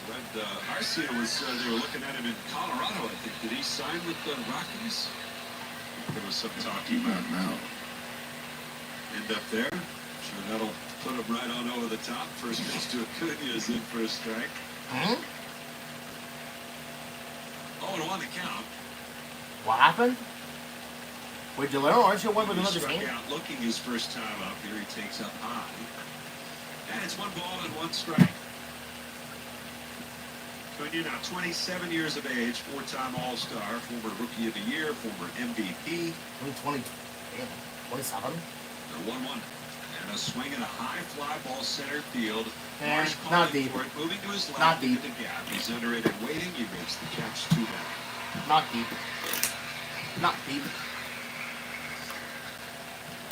Read Arcia was, they were looking at him in Colorado, I think. Did he sign with the Rockies? There was some talking about now. End up there. Sure, that'll put him right on over the top. First pitch to Acuna is in for a strike. Huh? 0-1 the count. What happened? Wait, Delano, aren't you one with He another struck team? out looking his first time up. Here he takes up high. And it's 1 ball and 1 strike. Acuna now 27 years of age, 4-time All-Star, former Rookie of the Year, former MVP. 20, damn, 27? 1-1. And a swing and a high fly ball center field. And Marsh not calling deep. for it, moving to his left. Not deep. into the gap. He's under it and waiting. He makes the catch 2 down. Not deep. Not deep.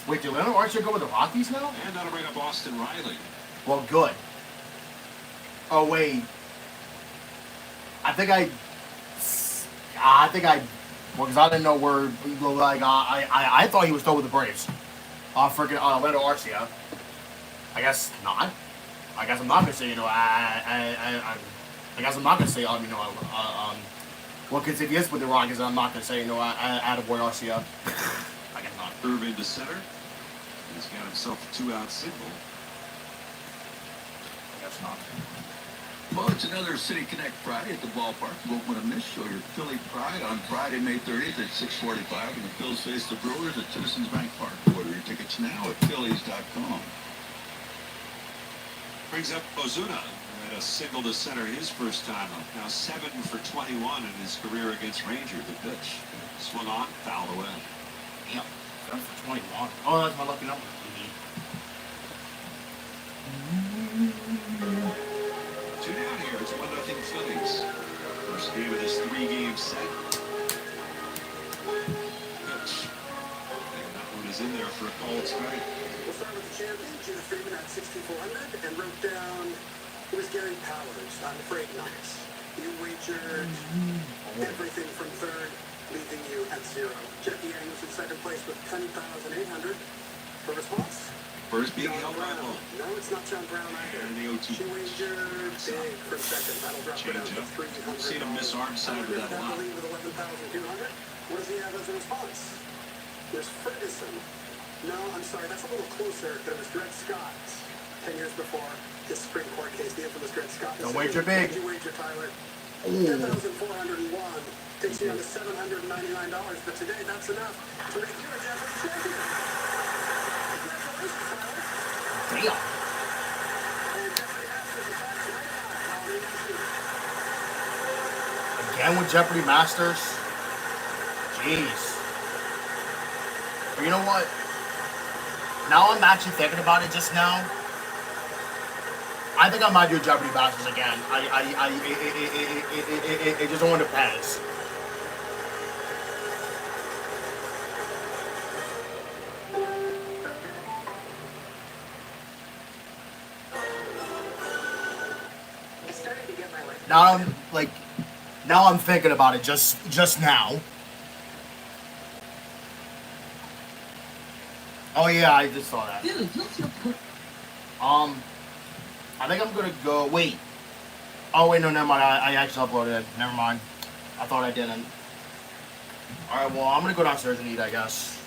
Wait, Delano, aren't you going with the Rockies now? And that'll bring up Austin Riley. Well, good. Oh, wait. I think I, well, because I didn't know where, like, I thought he was still with the Braves. Freaking Leonard Arcia. I guess not. I guess I'm not gonna say, I guess I'm not gonna say, well, because if he is with the Rockies, I'm not gonna say, attaboy Arcia. I guess not. Curve into center. He's got himself a 2-out single. I guess not. Well, it's another City Connect Friday at the ballpark. You won't want to miss. Show your Philly pride on Friday, May 30th at 6:45 when the Phils face the Brewers at Citizens Bank Park. Order your tickets now at Phillies.com. Brings up Ozuna, who had a single to center his first time up. Now 7 for 21 in his career against Ranger. The pitch swung on, fouled away. Yep. 7 for 21. Oh, that's my lucky number. 2 down here. It's 1-0 Phillies. First game of this 3-game set. Pitch. And that one is in there for a called strike. We'll start with the champion, Judah Freeman at 6,400, and wrote down it was Gary Powers. I'm afraid not. You wagered everything from third, leaving you at 0. Jackie Yang was in second place with 10,800. For response? First being John held by Brown. Lowe. No, it's not John Brown either. And the OT. She wagered big for second. That'll drop it down to Change up. $300. Seen him miss arm side with that line. With 11,200. What does he have as a response? There's Ferguson. No, I'm sorry, that's a little closer. There was Dred Scott 10 years before his Supreme Court case, the infamous Dred Scott. Don't wager big. What did you wager, Tyler? 10,401 takes you down to $799, but today that's enough to make you a Japanese champion. Congratulations, Tyler. Damn. And Jeopardy Masters is back tonight. Again with Jeopardy Masters? Jeez. But you know what? Now I'm actually thinking about it just now. I I think I might do Jeopardy Masters again. It just all depends. Now I'm like, now I'm thinking about it just now. Oh yeah, I just saw that. I think I'm gonna go. Wait. Oh wait, no, never mind. I actually uploaded it. Never mind. I thought I didn't. All right, well I'm gonna go downstairs and eat, I guess.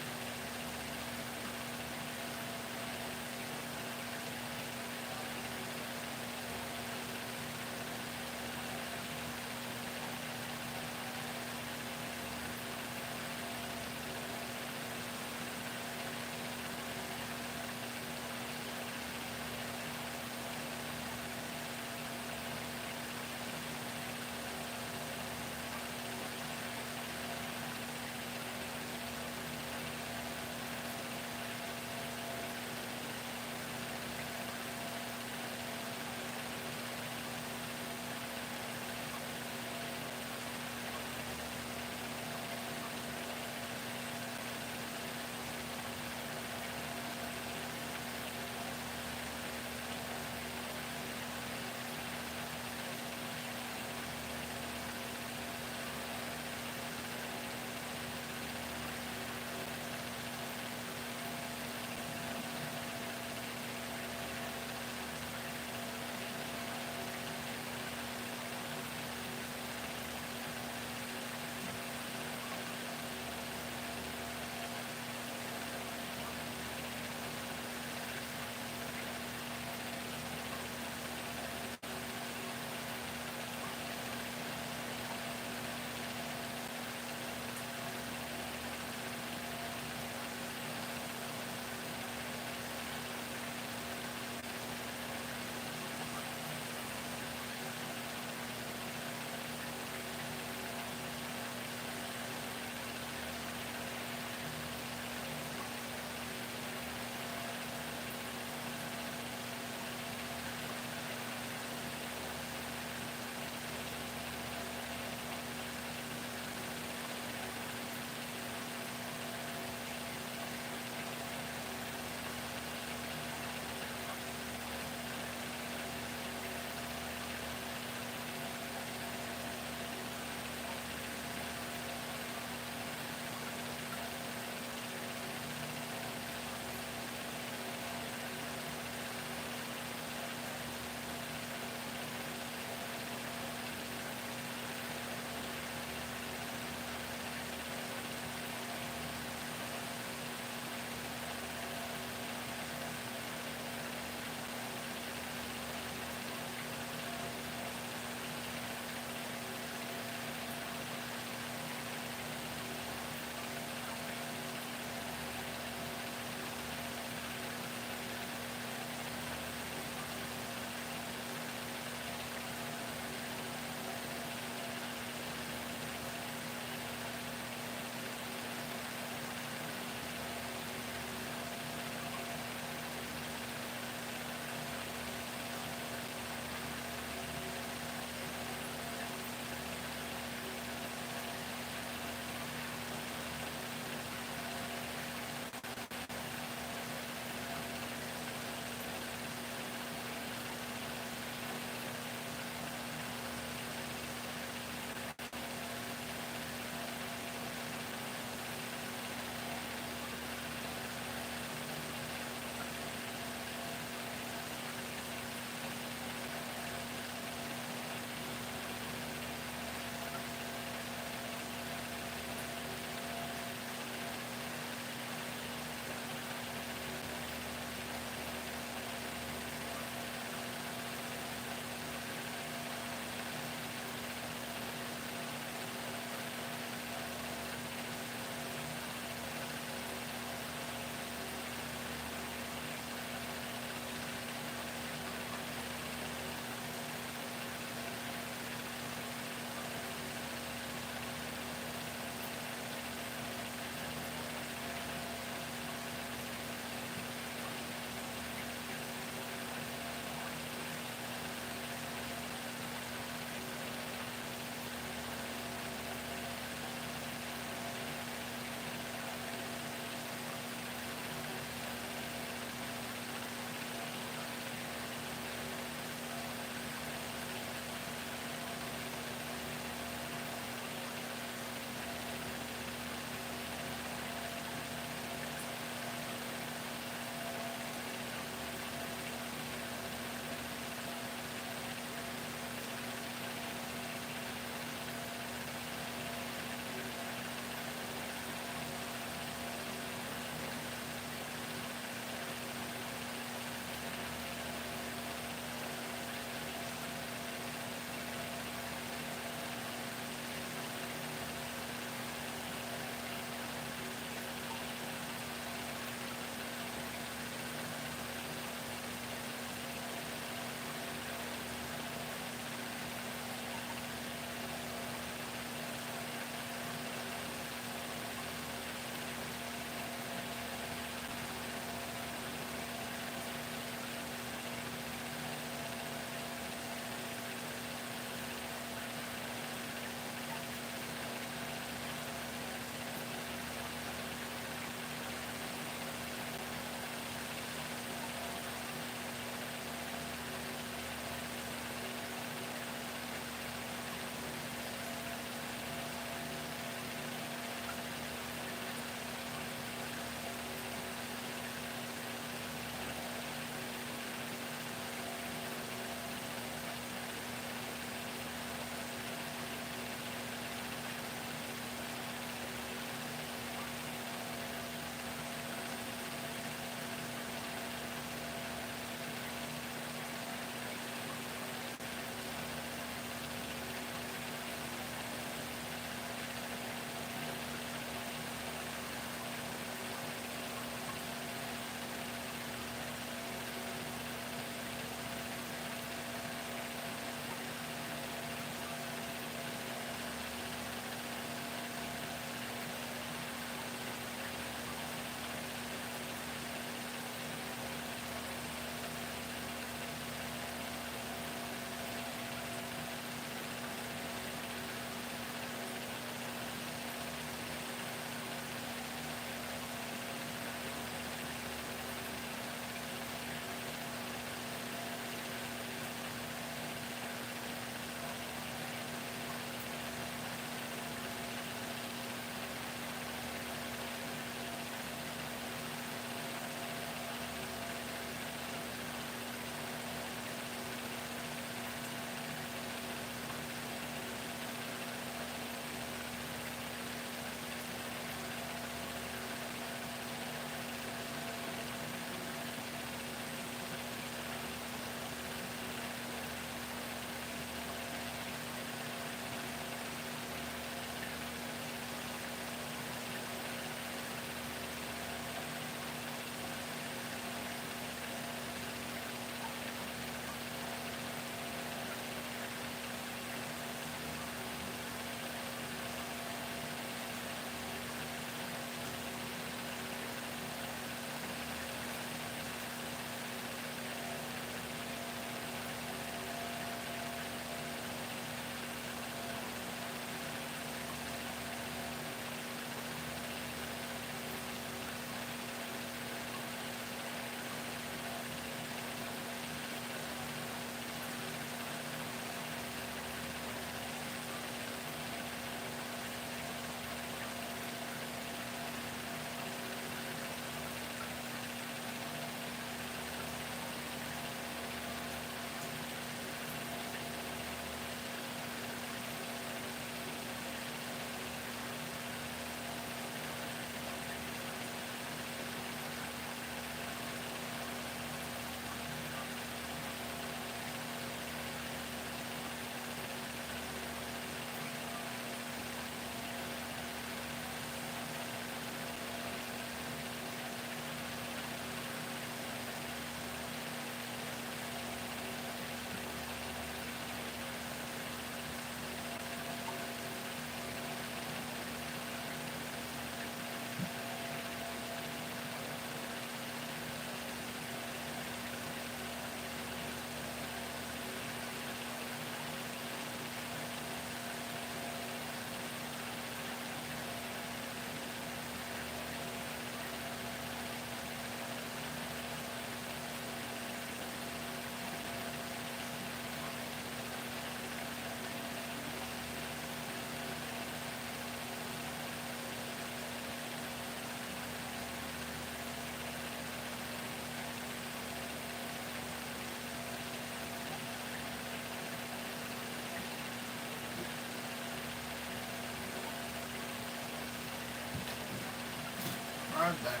Alright, back.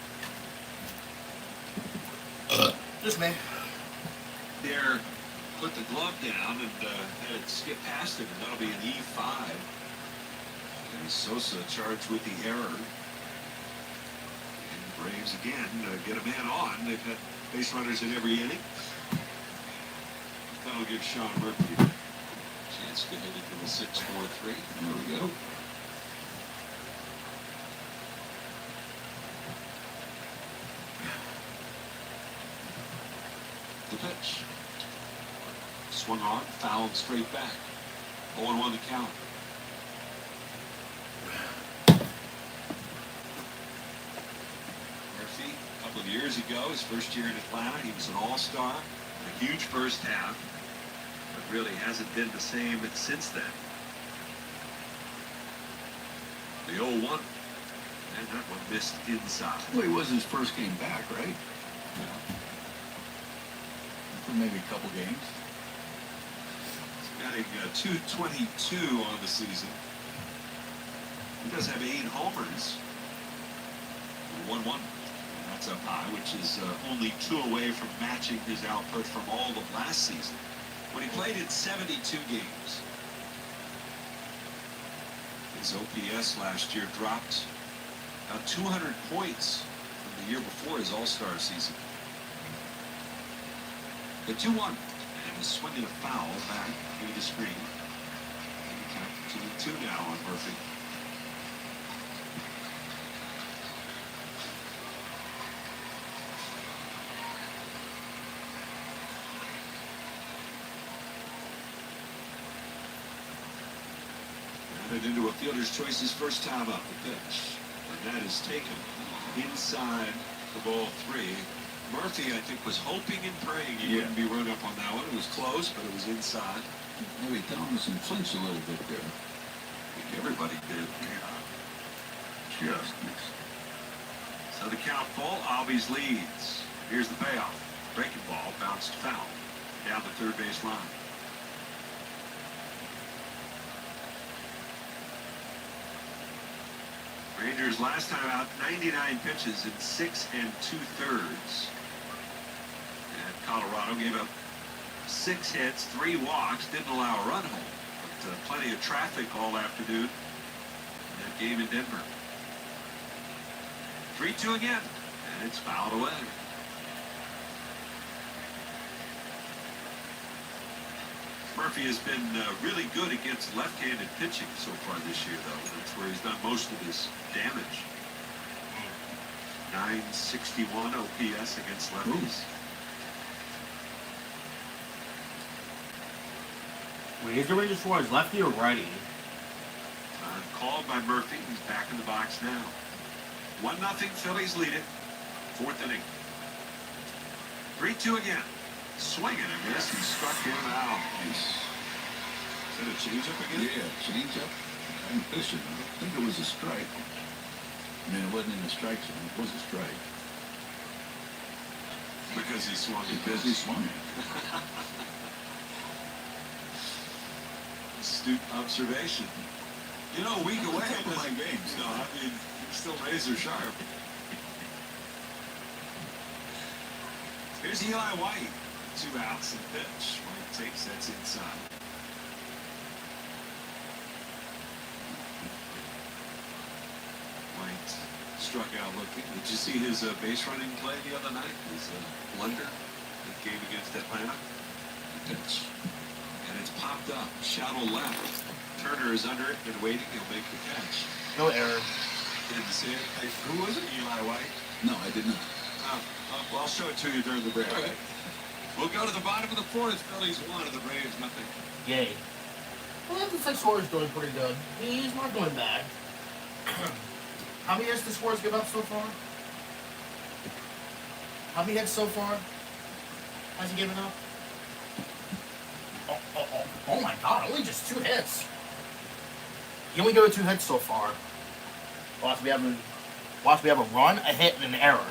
Just me. There, put the glove down and had it skip past him, and that'll be an E5. And Sosa charged with the error. And the Braves again get a man on. They've had base runners in every inning. That'll give Sean Murphy a chance to hit it to the 6-4-3. There we go. The pitch. Swung on, fouled straight back. 0-1 the count. Murphy, a couple of years ago, his first year in Atlanta, he was an all-star. A huge first half, but really hasn't been the same since then. The 0-1. And that one missed inside. Well, it was his first game back, right? Yeah. For maybe a couple games. Batting .222 on the season. He does have 8 homers. 1-1. That's up high, which is only 2 away from matching his output from all of last season, when he played in 72 games. His OPS last year dropped about 200 points from the year before his All-Star season. The 2-1. And a swing and a foul back through the screen. And count 2-2 now on Murphy. Batted into a fielder's choice his first time up the pitch. And that is taken inside the ball 3. Murphy, I think, was hoping and praying he wouldn't be run up on that one. It was close, but it was inside. Maybe Thomason flinched a little bit there. I think everybody did. Just missed. So the count full, Albies leads. Here's the payoff. Breaking ball, bounced foul. Down the third base line. Rangers last time out, 99 pitches in 6 2/3. And Colorado gave up 6 hits, 3 walks, didn't allow a run home. But plenty of traffic all afternoon in that game in Denver. 3-2 again, and it's fouled away. Murphy has been really good against left-handed pitching so far this year, though. That's where he's done most of his damage. 961 OPS against lefties. Wait, is the Rangers Suarez lefty or righty? Called by Murphy. He's back in the box now. 1-0 Phillies lead it. 4th inning. 3-2 again. Swing and a miss. He struck him out. Nice. Is that a changeup again? Yeah, change up. I'm fishing. I think it was a strike. I mean, it wasn't in the strike zone. It was a strike. Because he swung it. Because he swung it. Astute observation. You know, a week away. A couple of my games. No, I mean, he's still razor sharp. Here's Eli White. 2 outs and pitch. White takes that's inside. White struck out looking. Did you see his base running play the other night? His blunder, that game against Atlanta. Pitch. And it's popped up. Shallow left. Turner is under it and waiting. He'll make the catch. No error. Didn't see it. Hey, who was it? Eli White? No, I did not. Well, I'll show it to you during the break. All right. We'll go to the bottom of the 4th. Phillies 1 and the Braves nothing. Yay. Well, that looks like Suarez doing pretty good. He's not doing bad. How many hits did Suarez give up so far? How many hits so far has he given up? Oh my God, only just 2 hits. He only gave up 2 hits so far. Watch, we have a run, a hit, and an error.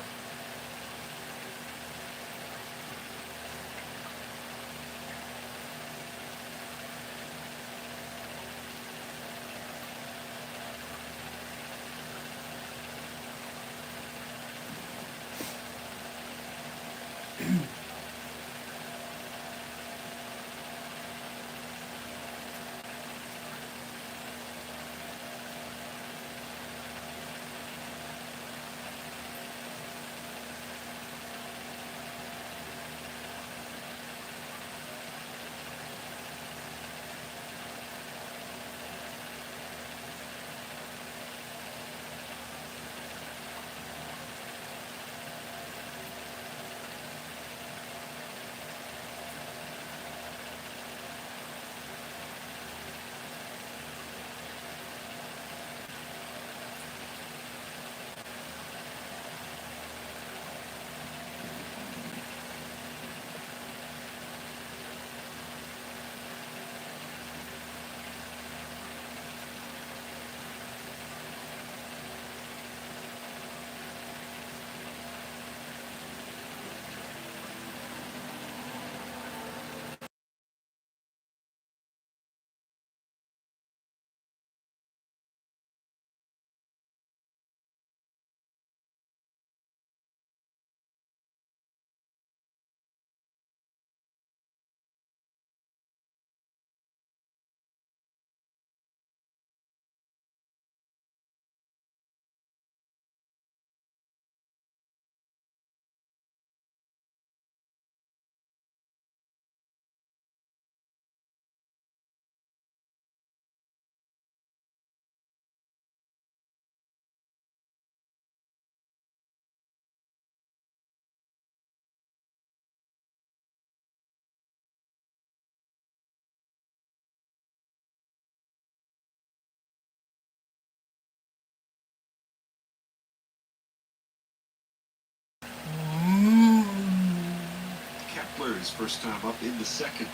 his first time up in the second.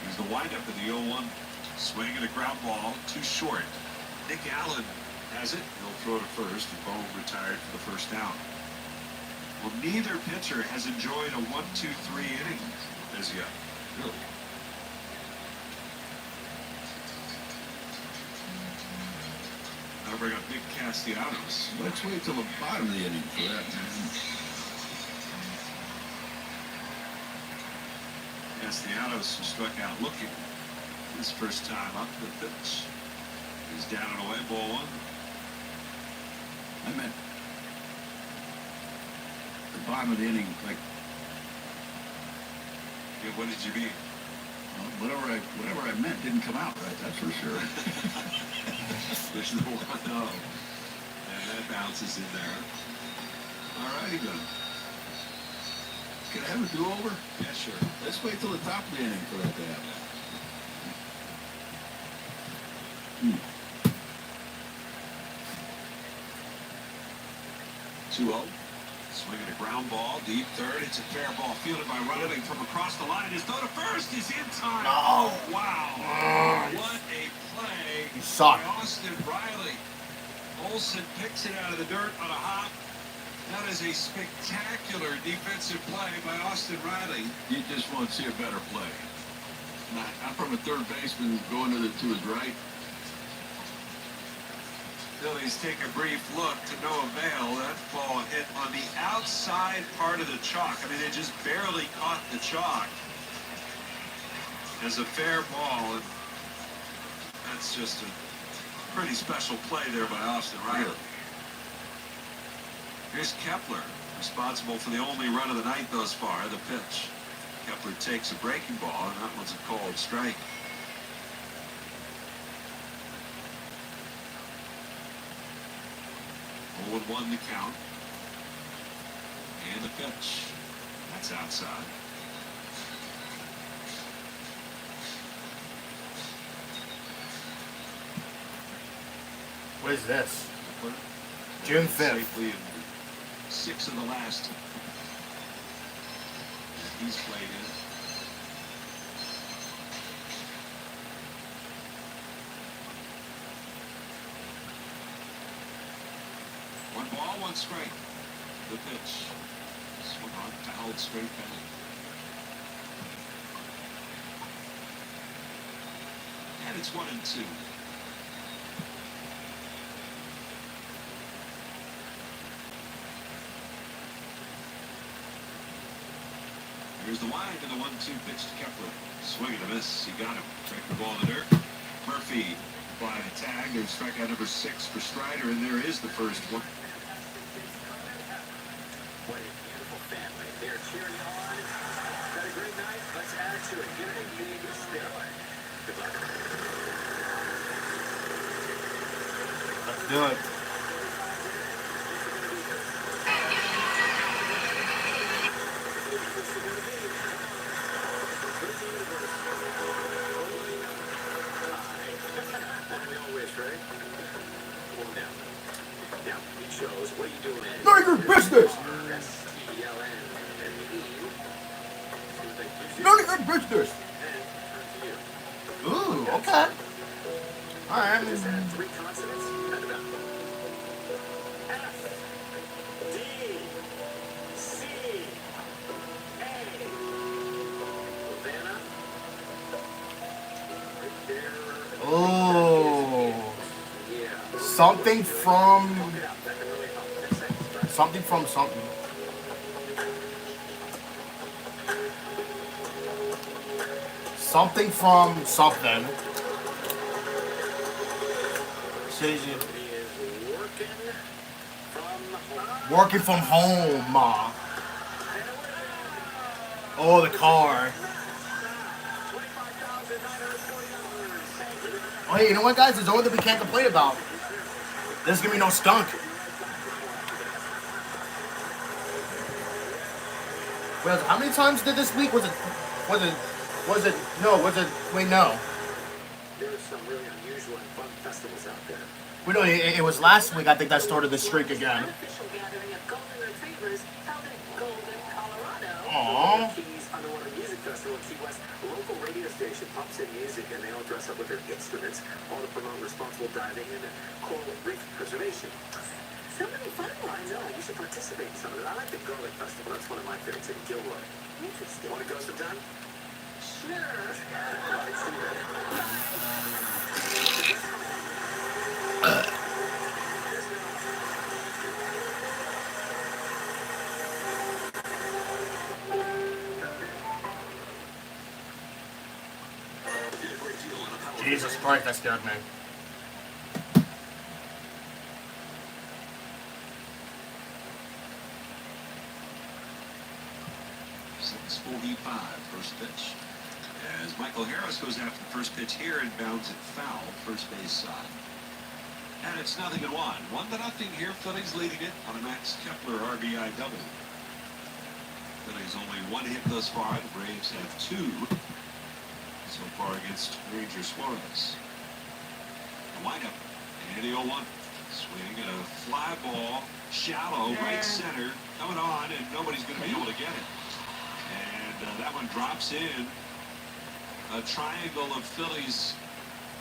Here's the windup of the 0-1. Swing and a ground ball, too short. Nick Allen has it. He'll throw to first. And Bohm retired for the first down. Well, neither pitcher has enjoyed a 1-2-3 inning as yet. Really. Now bring up Nick Castellanos. Let's wait till the bottom of the inning for that. Castellanos, who struck out looking his first time up, the pitch is down and away, ball one. I meant the bottom of the inning, like Yeah, what did you mean? whatever I meant didn't come out right. That's for sure. There's no one. No. And that bounces in there. All righty then. Can I have a do-over? Yeah, sure. Let's wait till the top of the inning for that to happen. 2-0. Swinging a ground ball, deep third. It's a fair ball fielded by Riley from across the line. His throw to first is in time. No. Oh, wow. What a play You suck. by Austin Riley. Olsen picks it out of the dirt on a hop. That is a spectacular defensive play by Austin Riley. You just won't see a better play. I'm from a third baseman going to his right. Phillies take a brief look to no avail. That ball hit on the outside part of the chalk. I mean, it just barely caught the chalk. As a fair ball, and that's just a pretty special play there by Austin Riley. Here's Kepler, responsible for the only run of the night thus far, the pitch. Kepler takes a breaking ball, and that one's a called strike. 0-1 the count. And the pitch. That's outside. What is this? June 5th. Safely in 6 of the last. He's played in. One ball, one strike. The pitch. Swung on, fouled straight back. And it's 1-2. Here's the wind and the 1-2 pitch to Kepler. Swing and a miss. He got him. Check the ball in the dirt. Murphy by the tag. There's strikeout number 6 for Strider, and there is the first one. What a beautiful family. They're cheering on. Got a great night. Let's add to it. Give it a big spin. Good luck. Let's do it. What are you doing? None of your business! None of your business! Ooh, okay. Alright. Just add 3 consonants and a vowel. F, D, C, A. Havana. Right there. Oh. Yeah. Something from That can really help. Next sentence, right? something from something. Something from something. Working from home, ma. Oh, the car. Oh, hey, you know what, guys? There's only that we can't complain about. There's gonna be no skunk. Well, how many times did this week? Wait, no. There's some really unusual and fun festivals out there. Wait, no, it was last week. I think that started the streak again. An official gathering of golden retrievers held in Golden, Colorado. Aww. Keys on Festival in Key West, a local radio station pumps in music and they all dress up with their instruments, all to promote responsible diving and coral reef preservation. So many fun ones. I know, you should participate in some of it. I like the Garlic Festival. That's one of my favorites in Gilroy. Interesting. Want to go sometime? Sure. Let's do that. Jesus Christ, that scared me. 6:45, first pitch. As Michael Harris goes after the first pitch here and bounds it foul, first base side. And it's 0-1. 1-0 here. Phillies leading it on a Max Kepler RBI double. Phillies only one hit thus far. The Braves have two so far against Ranger Suarez. The windup, and the 0-1. Swing and a fly ball, shallow, right center, coming on, and nobody's going to be able to get it. And that one drops in. A triangle of Phillies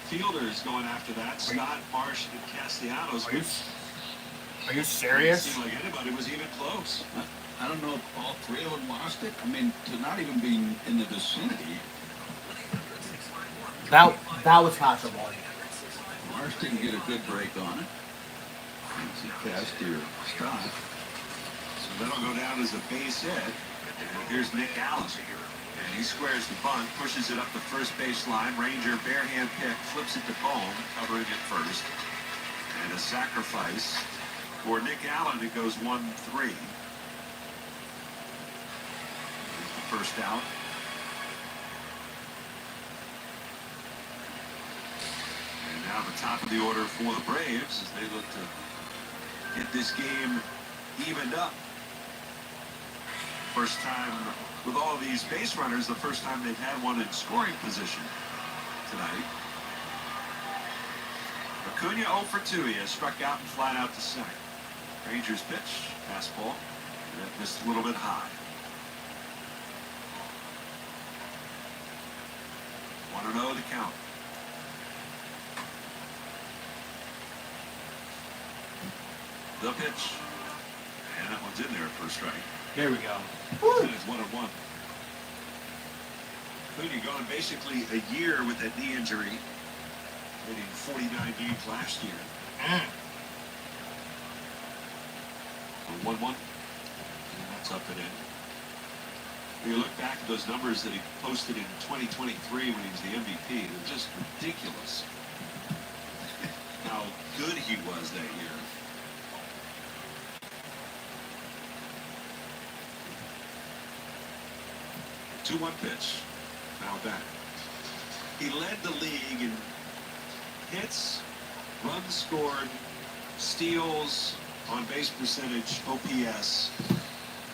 fielders going after that. Scott, Marsh, and Castellanos. Are you serious? It seemed like anybody was even close. I don't know if all three of them lost it. I mean, to not even be in the vicinity. That was catchable. Marsh didn't get a good break on it. He passed your stop. So that'll go down as a base hit. And here's Nick Allen. And he squares the bunt, pushes it up the first base line. Ranger barehand pick, flips it to Bohm, covering it first. And a sacrifice for Nick Allen. It goes 1-3. The first out. And now the top of the order for the Braves as they look to get this game evened up. First time with all of these base runners, the first time they've had one in scoring position tonight. Acuna 0 for 2. He has struck out and flat out to center. Rangers pitch, fastball, and that missed a little bit high. 1-0 the count. The pitch, and that one's in there for a strike. There we go. And it's 1-1. Acuna gone basically a year with that knee injury, winning 49 games last year. 1-1. And that's up and in. When you look back at those numbers that he posted in 2023 when he was the MVP, they're just ridiculous. How good he was that year. 2-1 pitch. Now back. He led the league in hits, runs scored, steals, on base percentage, OPS.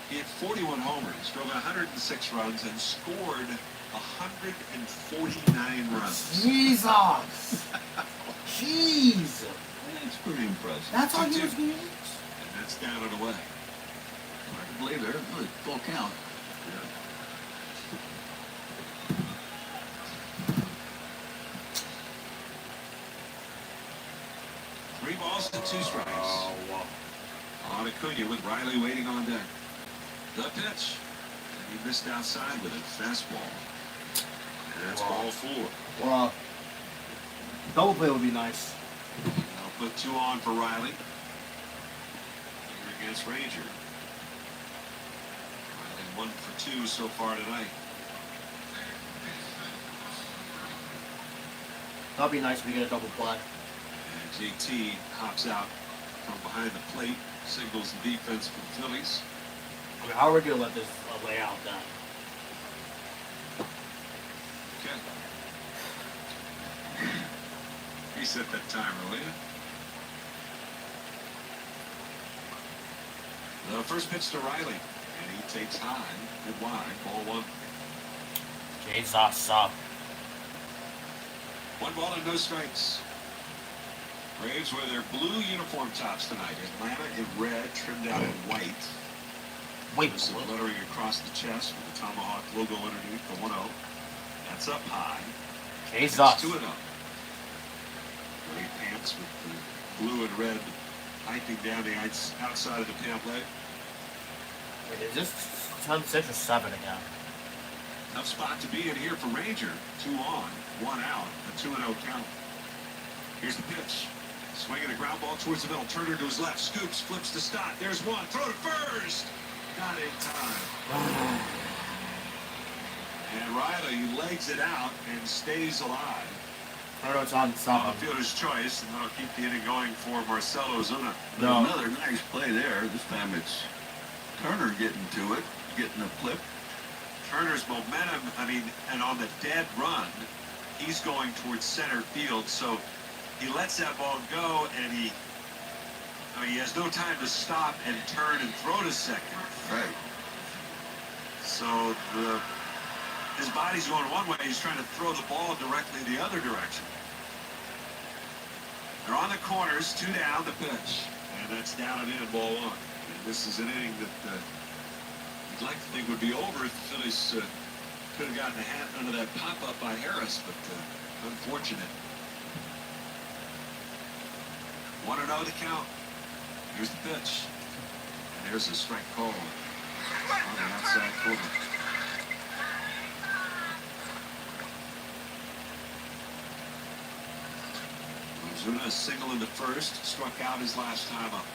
He had 41 homers, drove 106 runs, and scored 149 runs. Jesus! Jeez! That's pretty impressive. That's all he was getting? And that's down and away. Hard to believe there. Really, full count. Yeah. Three balls and 2 strikes. Oh, wow. On Acuna with Riley waiting on deck. The pitch. And he missed outside with it. Fastball. And that's ball 4. Well, double play would be nice. I'll put 2 on for Riley. Here against Ranger. Riley 1 for 2 so far tonight. That'd be nice if we get a double play. And JT hops out from behind the plate, signals the defense for the Phillies. I mean, how are we going to let this lay out then? Okay. He set that timer, will you? The first pitch to Riley, and he takes high, good wide, ball 1. Jesus, up. 1 ball and no strikes. Braves wear their blue uniform tops tonight. Atlanta in red, trimmed out in white. Wait, There's some lettering across the chest with the Tomahawk logo underneath the 1-0. That's up high. Jesus. It's 2-0. Great pants with the blue and red piping down the outside of the pamphlet. Wait, is this 10-6 or 7 again? Tough spot to be in here for Ranger. 2 on, 1 out, a 2-0 count. Here's the pitch. Swinging a ground ball towards the middle. Turner to his left. Scoops, flips to Stott. There's one. Throw to first. Not in time. And Riley legs it out and stays alive. It's on something. Fielder's choice, and that'll keep the inning going for Marcelo Ozuna. No. Another nice play there. This time it's Turner getting to it, getting a flip. Turner's momentum, and on the dead run, he's going towards center field, so he lets that ball go, and he has no time to stop and turn and throw to second. Right. So his body's going one way, he's trying to throw the ball directly the other direction. They're on the corners, 2 down, the pitch. And that's down and in, ball 1. And this is an inning that you'd like to think would be over if the Phillies could have gotten a hat under that pop-up by Harris, but unfortunate. 1-0 the count. Here's the pitch. And there's a strike call on the outside corner. Ozuna single in the first, struck out his last time up.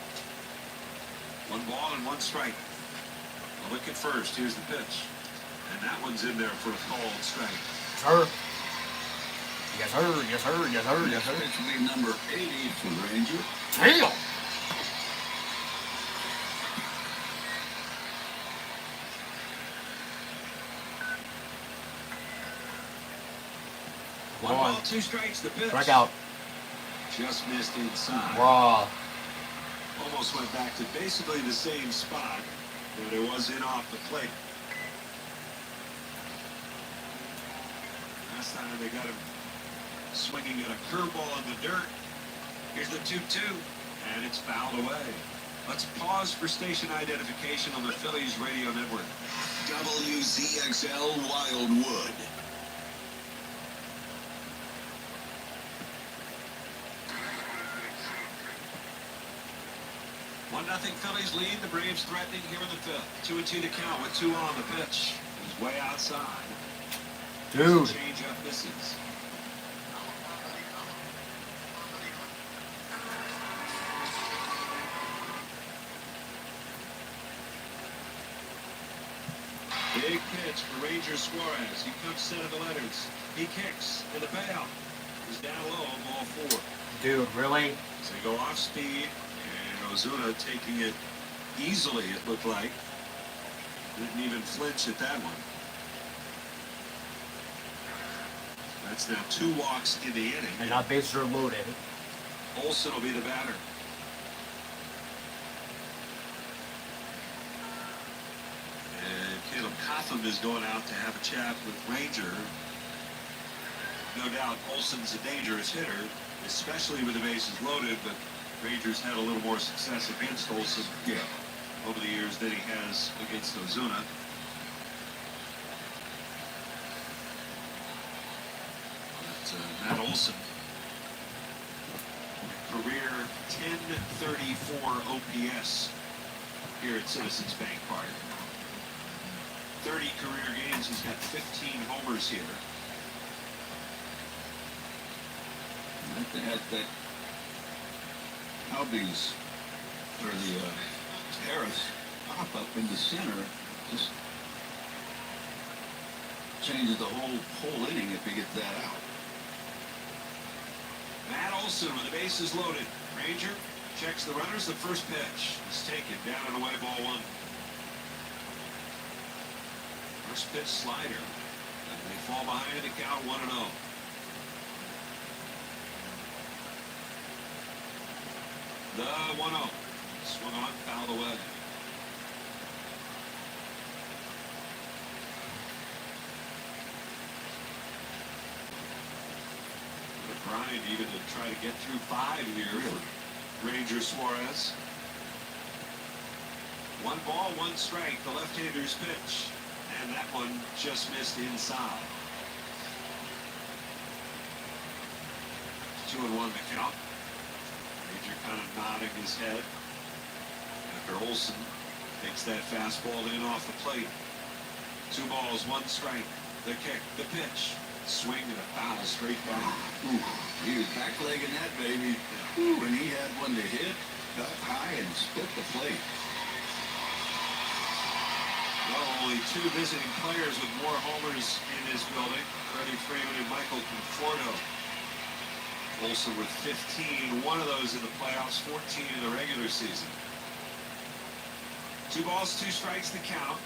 1 ball and 1 strike. A look at first. Here's the pitch. And that one's in there for a called strike. Sir. Yes, sir. Yes, sir. Yes, sir. Yes, sir. This will be number 80 for Ranger. Damn. One ball, 2 strikes, the pitch. Strike out. Just missed inside. Raw. Almost went back to basically the same spot, but it was in off the plate. Last time they got him swinging at a curveball in the dirt. Here's the 2-2, and it's fouled away. Let's pause for station identification on the Phillies radio network. WZXL Wildwood. 1-0 Phillies lead. The Braves threatening here in the 5th. 2-2 to count with 2 on the pitch. He's way outside. Dude. Change up misses. Big pitch for Ranger Suarez. He comes set of the letters. He kicks, and the payout is down low on ball 4. Dude, really? So they go off speed, and Ozuna taking it easily, it looked like. Didn't even flinch at that one. That's now 2 walks in the inning. And now bases are loaded. Olsen will be the batter. And Caleb Cotham is going out to have a chat with Ranger. No doubt Olsen's a dangerous hitter, especially with the bases loaded, but Rangers had a little more success against Olsen over the years than he has against Ozuna. But Matt Olsen, career 1034 OPS here at Citizens Bank Park. 30 career games, he's got 15 homers here. That Albies, or the Harris pop up in the center, just changes the whole inning if he gets that out. Matt Olsen with the bases loaded. Ranger checks the runners. The first pitch is taken down and away, ball 1. First pitch slider. And they fall behind the count 1-0. The 1-0. Swung on, fouled away. A grind even to try to get through 5 here for Ranger Suarez. 1 ball, 1 strike, the left-hander's pitch. And that one just missed inside. 2-1 the count. Ranger kind of nodding his head after Olson takes that fastball in off the plate. 2 balls, 1 strike. The kick, the pitch. Swing and a foul straight back. Ooh, he was backlegging that baby. When he had one to hit, got high and split the plate. Well, only 2 visiting players with more homers in this building. Freddie Freeman and Michael Conforto. Olson with 15, 1 of those in the playoffs, 14 in the regular season. 2 balls, 2 strikes to count.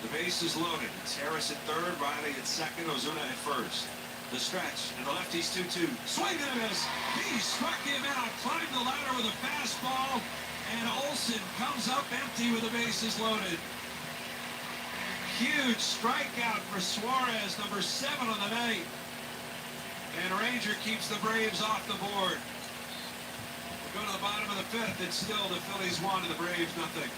The base is loaded. It's Harris at third, Riley at second, Ozuna at first. The stretch, and the lefty's 2-2. Swing and a miss. He struck him out, climbed the ladder with a fastball, and Olson comes up empty with the bases loaded. Huge strikeout for Suarez, number 7 on the night. And Ranger keeps the Braves off the board. We go to the bottom of the 5th. It's still the Phillies 1 and the Braves nothing.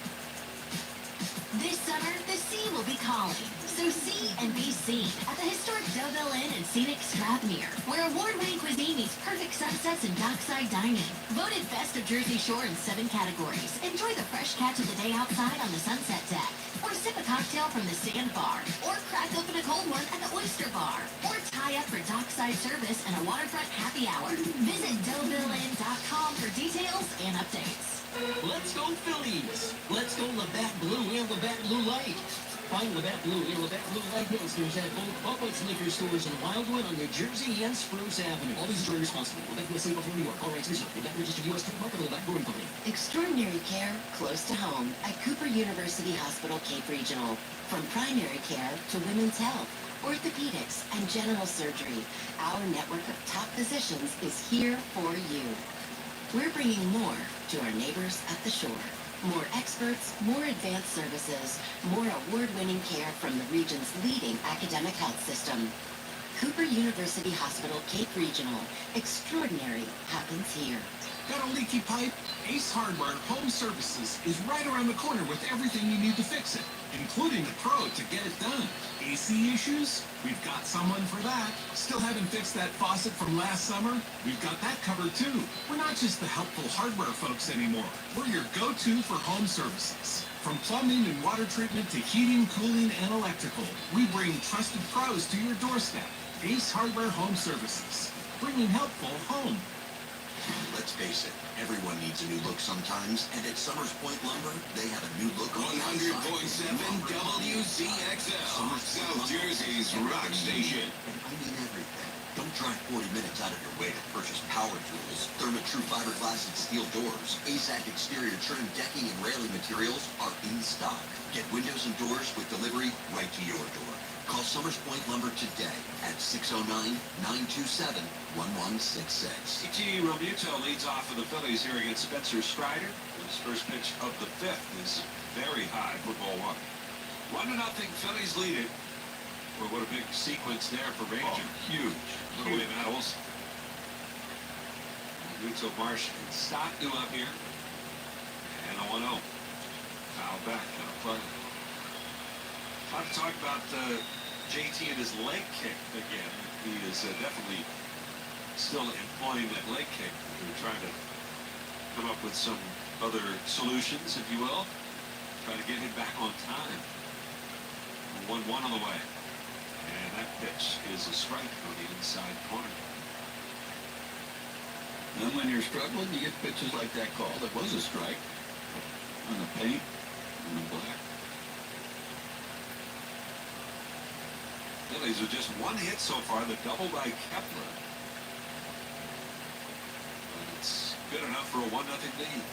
This summer, the sea will be calling. So see and be seen at the historic Deauville Inn and Scenic Strathmere, where award-winning cuisine meets perfect sunsets and dockside dining. Voted Best of Jersey Shore in 7 categories. Enjoy the fresh catch of the day outside on the sunset deck. Or sip a cocktail from the sandbar. Or crack open a cold one at the oyster bar. Or tie up for dockside service and a waterfront happy hour. Visit DeauvilleInn.com for details and updates. Let's go Phillies! Let's go Labatt Blue and Labatt Blue Light. Find Labatt Blue and Labatt Blue Light Pilsners at both Publix liquor stores in Wildwood on New Jersey and Spruce Avenue. Always enjoy responsibly. Labatt USA before New York. All rights reserved. Labatt registered U.S. trademark of the Labatt Brewing Company. Extraordinary care close to home at Cooper University Hospital Cape Regional. From primary care to women's health, orthopedics, and general surgery, our network of top physicians is here for you. We're bringing more to our neighbors at the shore. More experts, more advanced services, more award-winning care from the region's leading academic health system. Cooper University Hospital Cape Regional. Extraordinary happens here. Got a leaky pipe? Ace Hardware Home Services is right around the corner with everything you need to fix it, including the pro to get it done. AC issues? We've got someone for that. Still haven't fixed that faucet from last summer? We've got that covered too. We're not just the helpful hardware folks anymore. We're your go-to for home services. From plumbing and water treatment to heating, cooling, and electrical, we bring trusted pros to your doorstep. Ace Hardware Home Services, bringing helpful home. Let's face it, everyone needs a new look sometimes, and at Summers Point Lumber, they have a new look on 100.7 WCXL, South Jersey's rock station. And I mean everything. Don't drive 40 minutes out of your way to purchase power tools, Therma-Tru fiberglass and steel doors, ASAC exterior trim decking and railing materials are in stock. Get windows and doors with delivery right to your door. Call Summers Point Lumber today at 609-927-1166. E.T. Realmuto leads off for the Phillies here against Spencer Strider. His first pitch of the 5th is very high for ball 1. 1-0 Phillies lead it. Well, what a big sequence there for Ranger. Oh, huge. Put away Matt Olson. Realmuto, Marsh, and Stockton up here. And a 1-0. Foul back on a play. I'll talk about JT and his leg kick again. He is definitely still employing that leg kick. We're trying to come up with some other solutions, if you will. Try to get him back on time. 1-1 on the way. And that pitch is a strike on the inside corner. Then when you're struggling, you get pitches like that called. It was a strike on the paint, on the black. Phillies with just 1 hit so far, the double by Kepler. But it's good enough for a 1-0 lead.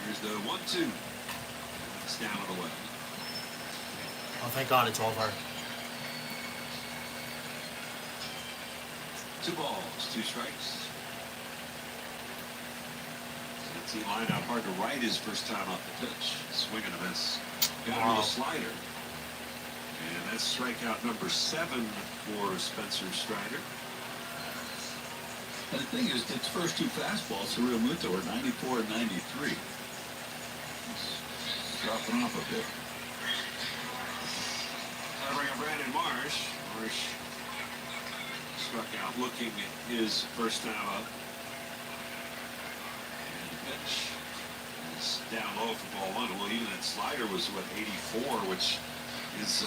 Here's the 1-2. It's down and away. Oh, thank God it's over. 2 balls, 2 strikes. Team line out hard to right his first time off the pitch. Swing and a miss. Got him with a slider. And that's strikeout number 7 for Spencer Strider. And the thing is, its first two fastballs to Real Muto were 94 and 93. It's dropping off a bit. I bring up Brandon Marsh. Marsh struck out looking his first time up. And the pitch is down low for ball one. Well, even that slider was, what, 84, which is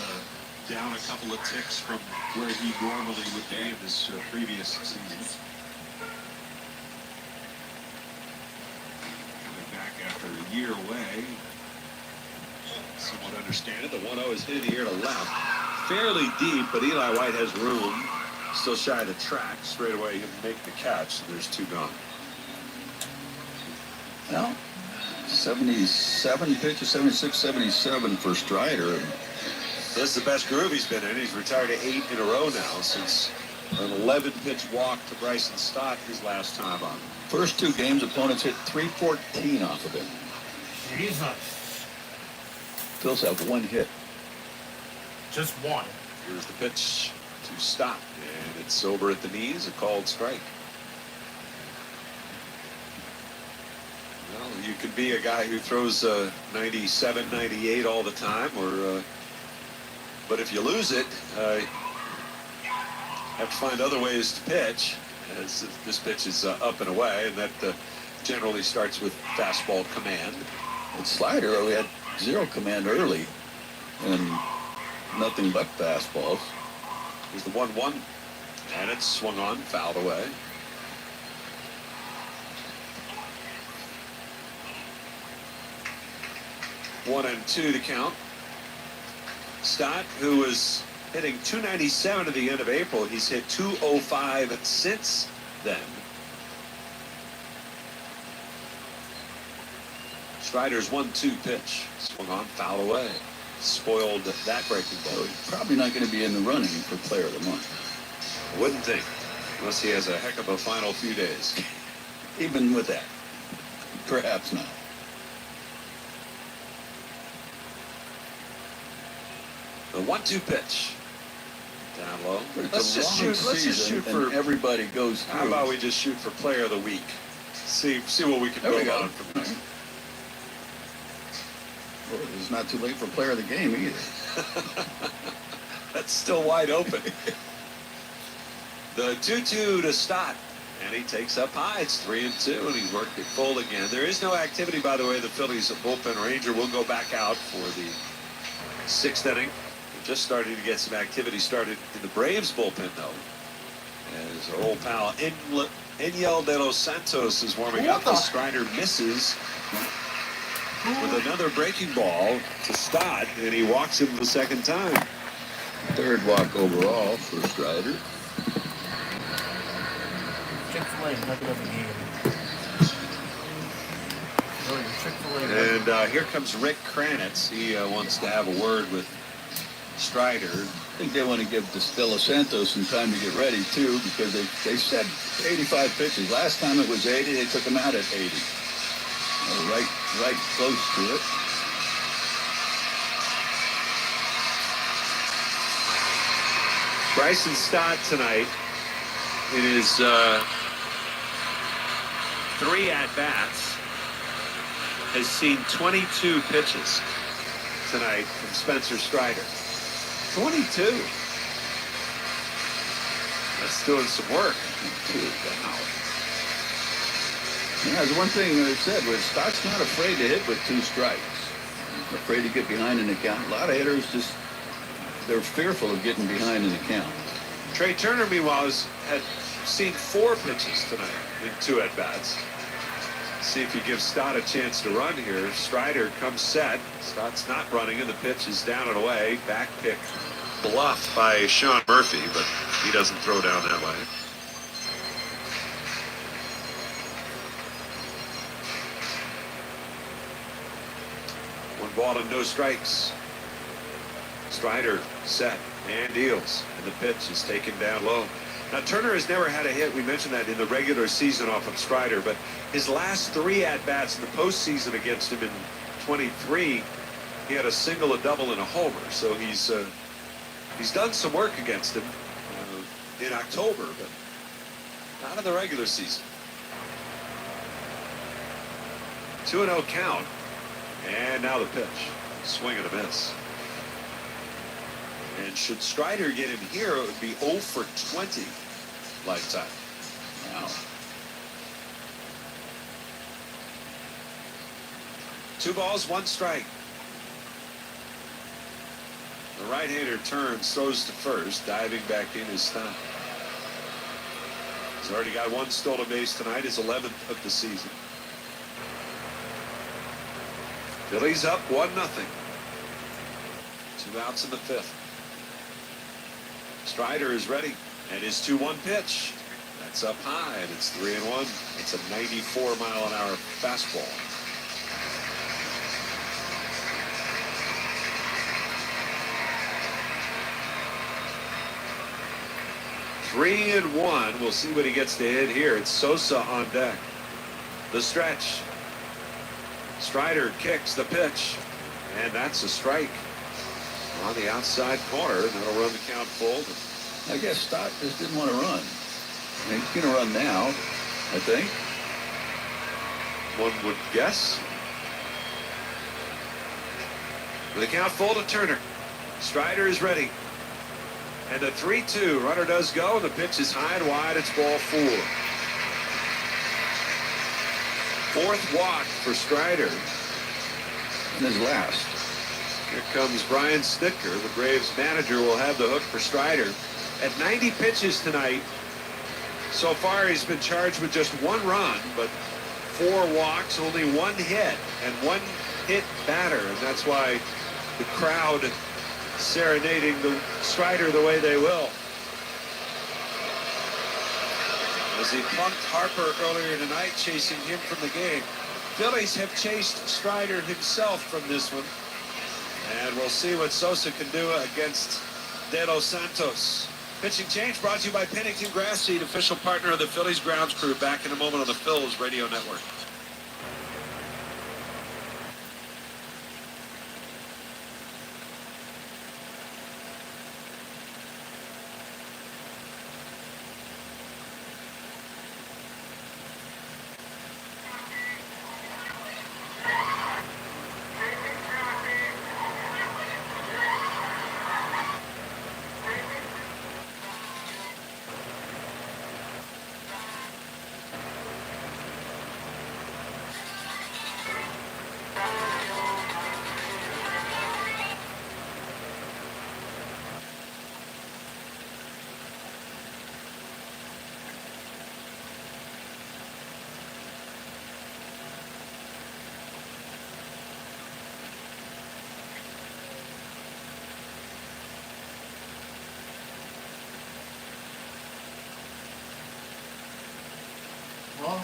down a couple of ticks from where he normally would be in this previous season. Coming back after a year away. Somewhat understand it. The 1-0 is hit in the air to left. Fairly deep, but Eli White has room. Still shy of the track. Straight away, he can make the catch. So there's two gone. Well, 77 pitches, 76, 77 for Strider. This is the best groove he's been in. He's retired 8 in a row now since an 11-pitch walk to Bryson Stott his last time on. First two games, opponents hit 314 off of him. Jesus. Phillies have one hit. Just one. Here's the pitch to Stott, and it's over at the knees, a called strike. Well, you could be a guy who throws 97, 98 all the time, or but if you lose it, have to find other ways to pitch. As this pitch is up and away, and that generally starts with fastball command. With slider, we had zero command early, and nothing but fastballs. Here's the 1-1, and it's swung on, fouled away. One and two to count. Stott, who was hitting 297 at the end of April, he's hit 205 since then. Strider's 1-2 pitch. Swung on, foul away. Spoiled that breaking ball. He's probably not going to be in the running for Player of the Month. Wouldn't think, unless he has a heck of a final few days. Even with that, perhaps not. The 1-2 pitch. Down low. Let's just shoot for everybody goes through. How about we just shoot for Player of the Week? See what we can build on from there. Well, it's not too late for Player of the Game either. That's still wide open. The 2-2 to Stott, and he takes up high. It's 3-2, and he's worked it full again. There is no activity, by the way. The Phillies bullpen Ranger will go back out for the 6th inning. They're just starting to get some activity started in the Braves bullpen, though, as our old pal Enyel De Los Santos is warming up. The Strider misses with another breaking ball to Stott, and he walks him the second time. Third walk overall for Strider. Chick-fil-A, nothing of the game. And here comes Rick Kranitz. He wants to have a word with Strider. I think they want to give De Los Santos some time to get ready, too, because they said 85 pitches. Last time it was 80. They took him out at 80. Right close to it. Bryson Stott tonight, in his 3 at-bats, has seen 22 pitches tonight from Spencer Strider. 22. That's doing some work. Wow. Yeah, there's one thing I said was Stott's not afraid to hit with 2 strikes. He's afraid to get behind in the count. A lot of hitters they're fearful of getting behind in the count. Trey Turner, meanwhile, had seen 4 pitches tonight in 2 at-bats. See if he gives Stott a chance to run here. Strider comes set. Stott's not running, and the pitch is down and away. Back pick bluffed by Sean Murphy, but he doesn't throw down that way. One ball and no strikes. Strider set and deals, and the pitch is taken down low. Now, Turner has never had a hit. We mentioned that in the regular season off of Strider, but his last 3 at-bats in the postseason against him in 23, he had a single, a double, and a homer. So he's done some work against him in October, but Not in the regular season. 2-0 count. And now the pitch. Swing and a miss. And should Strider get him here, it would be 0 for 20 lifetime. Wow. 2 balls, 1 strike. The right-hander turns, throws to first, diving back in his stop. He's already got 1 stolen base tonight, his 11th of the season. Phillies up 1-0. 2 outs in the 5th. Strider is ready, and his 2-1 pitch. That's up high, and it's 3-1. It's a 94-mile-an-hour fastball. Three and 1. We'll see what he gets to hit here. It's Sosa on deck. The stretch. Strider kicks the pitch, and that's a strike on the outside corner. That'll run the count full. I guess Stott just didn't want to run. He's going to run now, I think. One would guess. With the count full to Turner. Strider is ready. And a 3-2. Runner does go. The pitch is high and wide. It's ball 4. 4th walk for Strider. And his last. Here comes Brian Snitker. The Braves manager will have the hook for Strider. At 90 pitches tonight, so far he's been charged with just 1 run, but 4 walks, only 1 hit, and 1 hit batter. And that's why the crowd serenading the Strider the way they will. As he punked Harper earlier tonight, chasing him from the game. Phillies have chased Strider himself from this one. And we'll see what Sosa can do against De Los Santos. Pitching change brought to you by Pennington Grass Seed, official partner of the Phillies grounds crew. Back in a moment on the Phillies Radio Network. Well,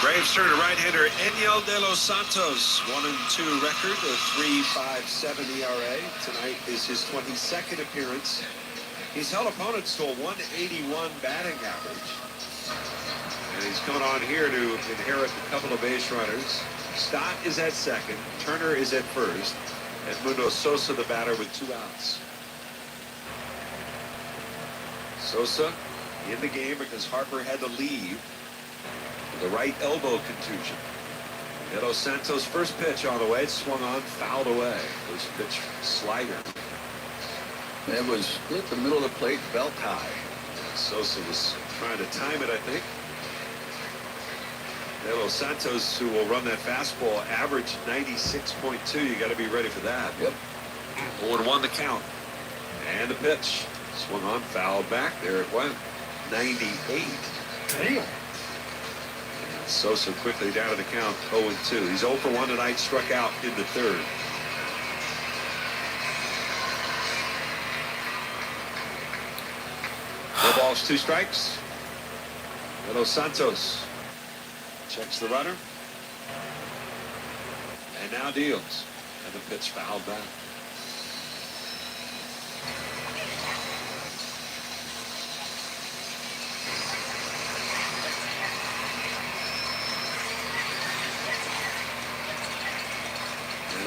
Braves turn to right-hander Enyel De Los Santos. 1-2 record, a 3.57 ERA. Tonight is his 22nd appearance. He's held opponents to a 181 batting average. And he's coming on here to inherit a couple of base runners. Stott is at second. Turner is at first. And Mundo Sosa, the batter, with 2 outs. Sosa in the game because Harper had to leave. The right elbow contusion. De Los Santos' first pitch on the way. It's swung on, fouled away. First pitch slider. It was split the middle of the plate, belt high. Sosa was trying to time it, I think. De Los Santos, who will run that fastball, average 96.2. You got to be ready for that. Yep. 0-1 the count. And the pitch. Swung on, fouled back. There it went. 98. damn. Sosa quickly down to the count, 0-2. He's 0 for 1 tonight, struck out in the 3rd. 2 strikes. Los Santos checks the runner. And now deals. And the pitch fouled back.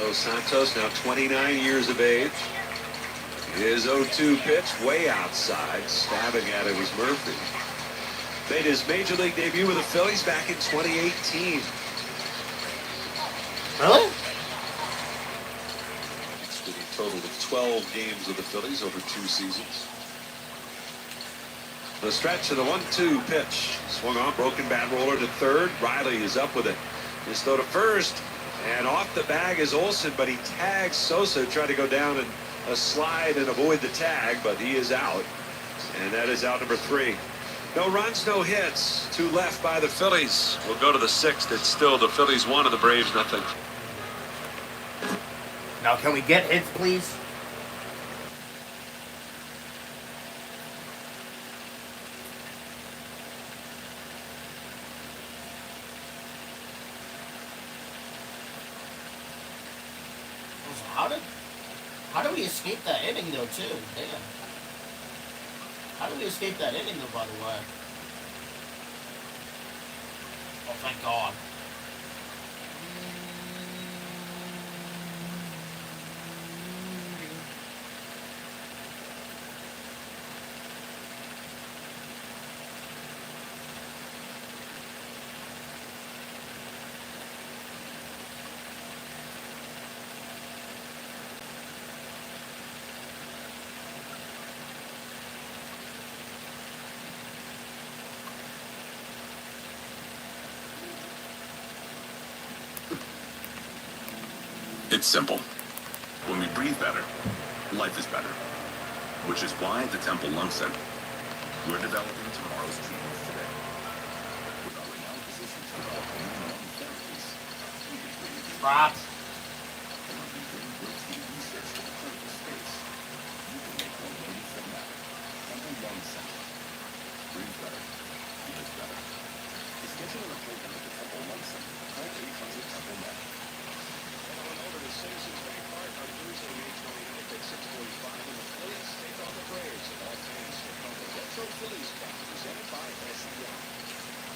Los Santos, now 29 years of age. His 0-2 pitch way outside. Stabbing at it was Murphy. Made his major league debut with the Phillies back in 2018. Really? It's with a total of 12 games with the Phillies over 2 seasons. The stretch of the 1-2 pitch. Swung on, broken bat roller to third. Riley is up with it. His throw to first. And off the bag is Olsen, but he tags Sosa, trying to go down and a slide and avoid the tag, but he is out. And that is out number 3. No runs, no hits. 2 left by the Phillies. We'll go to the 6th. It's still the Phillies 1 and the Braves nothing. Now, can we get hits, please? How do we escape that inning, though, too? Damn. How do we escape that inning, though, by the way? Oh, thank God. It's simple. When we breathe better, life is better. Which is why at the Temple Lung Center, we're developing tomorrow's treatments today. With our renowned physicians developing lung therapies, we can breathe in. Crap. And when we bring breakthrough research to the clinical space, you can make more babies that matter. Temple Lung Center. Breathe better. Live better. To schedule an appointment at the Temple Lung Center, call 800 Temple Med. Over to Citizens Bank Park on Thursday, May 29th at 6:45, and the Phillies take on the Braves, and all fans check out the Retro Phillies Cup presented by SEI.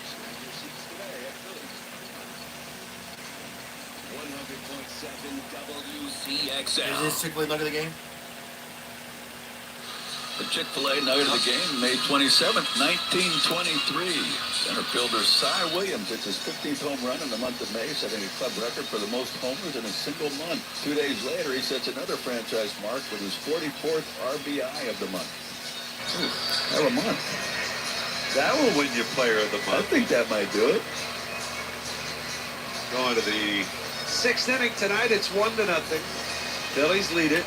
Snag your seats today at Phillies. 100.7 WCXL. Is this strictly look at the game? The Chick-fil-A night of the game, May 27th, 1923. Center fielder Cy Williams hits his 15th home run in the month of May, setting a club record for the most homers in a single month. 2 days later, he sets another franchise mark with his 44th RBI of the month. Ooh, hell of a month. That will win you player of the month. I think that might do it. Going to the 6th inning tonight. It's 1-0. Phillies lead it.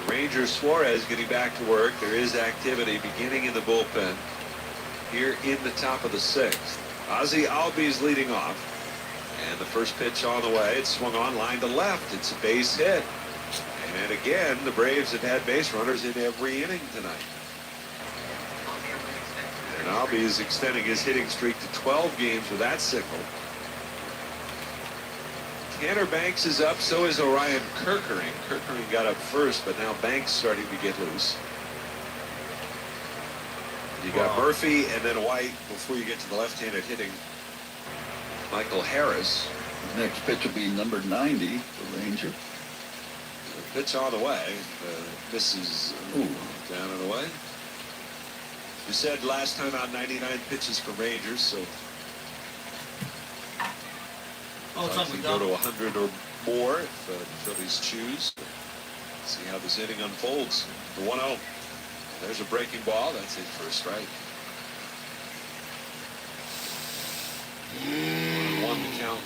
Rangers Suarez getting back to work. There is activity beginning in the bullpen here in the top of the 6th. Ozzie Albies leading off. And the first pitch on the way. It's swung on, line to left. It's a base hit. And again, the Braves have had base runners in every inning tonight. And Albies extending his hitting streak to 12 games with that signal. Tanner Banks is up, so is Orion Kirkering. Kirkering got up first, but now Banks starting to get loose. You got Murphy and then White before you get to the left-handed hitting Michael Harris. His next pitch will be number 90, the Ranger. The pitch on the way. Misses down and away. You said last time out 99 pitches for Rangers, so Oh, we go to 100 or more if the Phillies choose. See how this inning unfolds. The 1-0. There's a breaking ball. That's it for a strike. 1 to count.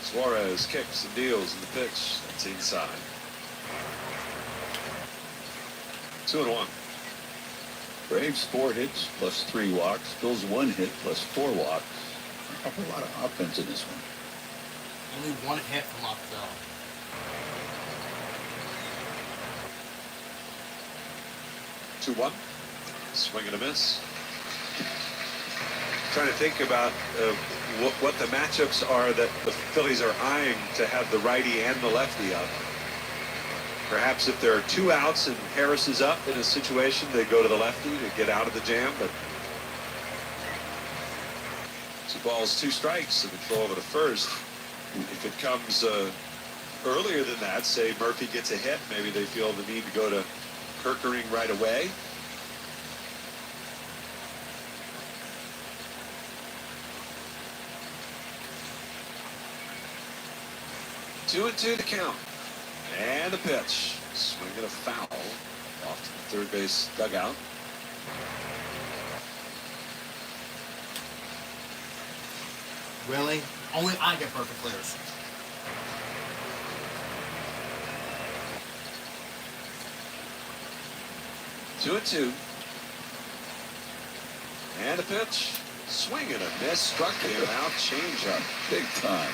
Suarez kicks and deals in the pitch. That's inside. 2-1. Braves 4 hits plus 3 walks. Phil's 1 hit plus 4 walks. A whole lot of offense in this one. Only one hit from up though. 2-1. Swing and a miss. Trying to think about what the matchups are that the Phillies are eyeing to have the righty and the lefty up. Perhaps if there are 2 outs and Harris is up in a situation, they go to the lefty to get out of the jam. But 2 balls, 2 strikes, and they throw over to first. If it comes earlier than that, say Murphy gets a hit, maybe they feel the need to go to Kirkering right away. Two and 2 to count. And the pitch. Swing and a foul off to the third base dugout. Really? Only I get perfect clears. Two and 2. And a pitch. Swing and a miss. Struck him out. Change up. Big time.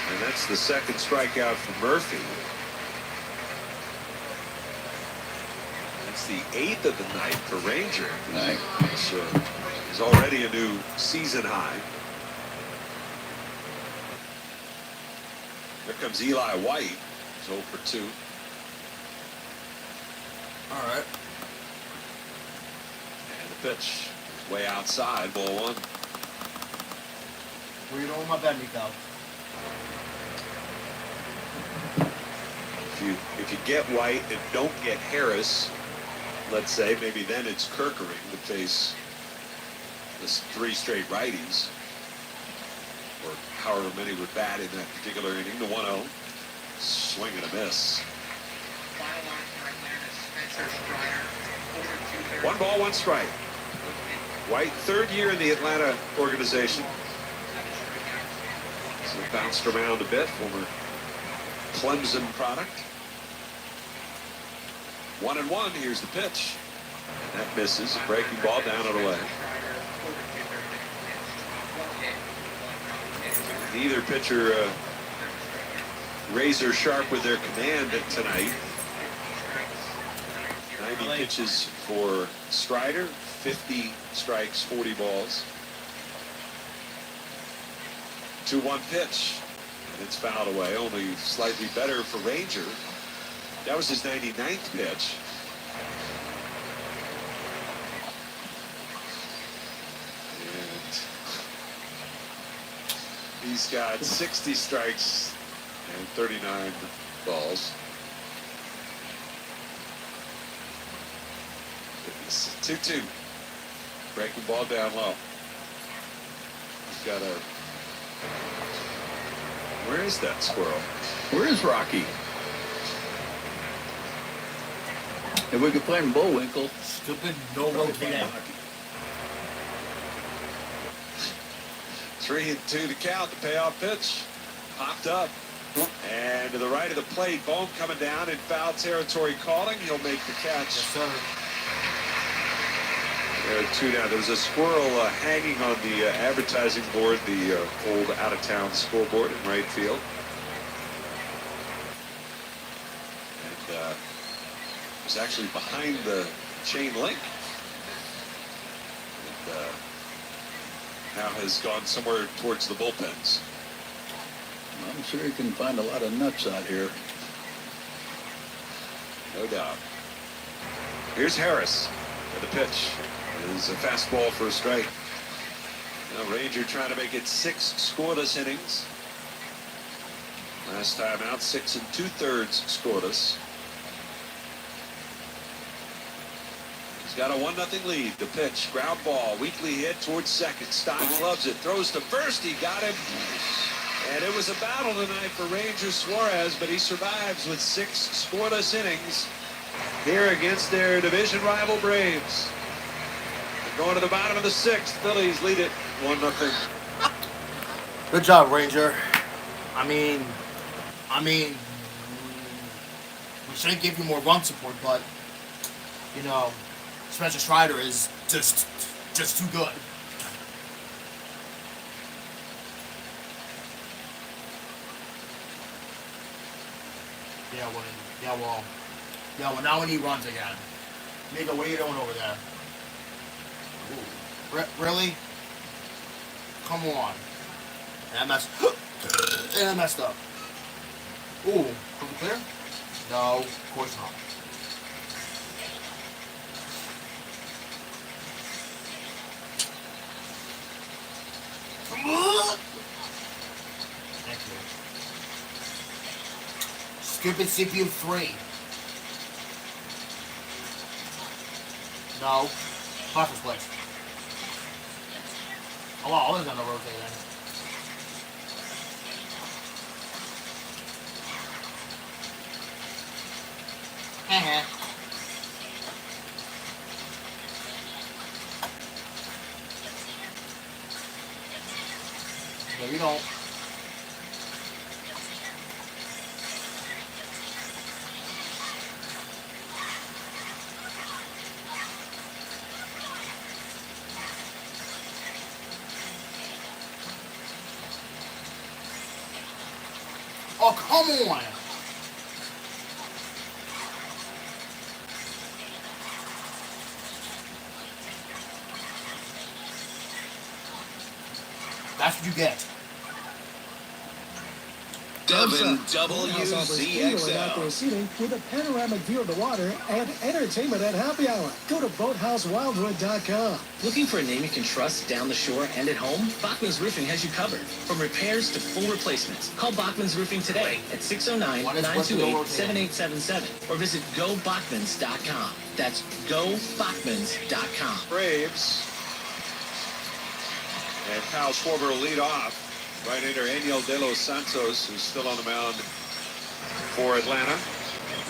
And that's the second strikeout for Murphy. That's the 8th of the night for Ranger. Nice. Which is already a new season high. Here comes Eli White. He's 0 for 2. All right. And the pitch is way outside. Ball 1. Where you going with my bet, Nico? If you get White and don't get Harris, let's say, maybe then it's Kirkering to face this 3 straight righties, or however many were bat in that particular inning. The 1-0, swing and a miss. 1 ball, 1 strike. White, 3rd year in the Atlanta organization. So he bounced around a bit, former Clemson product. 1-1, here's the pitch. And that misses. A breaking ball down and away. Neither pitcher razor sharp with their command tonight. 90 pitches for Strider, 50 strikes, 40 balls. 2-1 pitch, and it's fouled away. Only slightly better for Ranger. That was his 99th pitch. And he's got 60 strikes and 39 balls. 2-2. Breaking ball down low. He's got a... Where is that squirrel? Where is Rocky? If we could find Bullwinkle. Stupid no rotating. 3-2 to count. The payoff pitch. Popped up. And to the right of the plate. Bohm coming down in foul territory calling. He'll make the catch. Yes, sir. There are 2 down. There was a squirrel hanging on the advertising board, the old out-of-town scoreboard in right field. And it was actually behind the chain link. And now has gone somewhere towards the bullpens. I'm sure you can find a lot of nuts out here. No doubt. Here's Harris at the pitch. It is a fastball for a strike. Now Ranger trying to make it 6 scoreless innings. Last time out, 6 2/3 scoreless. He's got a 1-0 lead. The pitch, ground ball, weakly hit towards second. Stock gloves it, throws to first. He got him. And it was a battle tonight for Ranger Suarez, but he survives with 6 scoreless innings here against their division rival Braves. They're going to the bottom of the 6th. Phillies lead it 1-0. Good job, Ranger. I mean, we should give you more run support, but you know, Spencer Strider is just too good. Well, now we need runs again. Nigga, what are you doing over there? Ooh. Really? Come on. And I messed up. Ooh, are we clear? No, of course not. Thank you. Stupid CPU 3. No. Office place. Oh wow, all is on the rotate then. No, you don't. Oh, come on! That's what you get. WZXL. Outdoor seating with a panoramic view of the water and entertainment at happy hour. Go to BoatHouseWildwood.com. Looking for a name you can trust down the shore and at home? Bachman's Roofing has you covered. From repairs to full replacements. Call Bachman's Roofing today at 609-928-7877 or visit GoBachmans.com. That's GoBachmans.com. Braves. And Kyle Schwarber will lead off. Right-hander Aniel De Los Santos, who's still on the mound for Atlanta.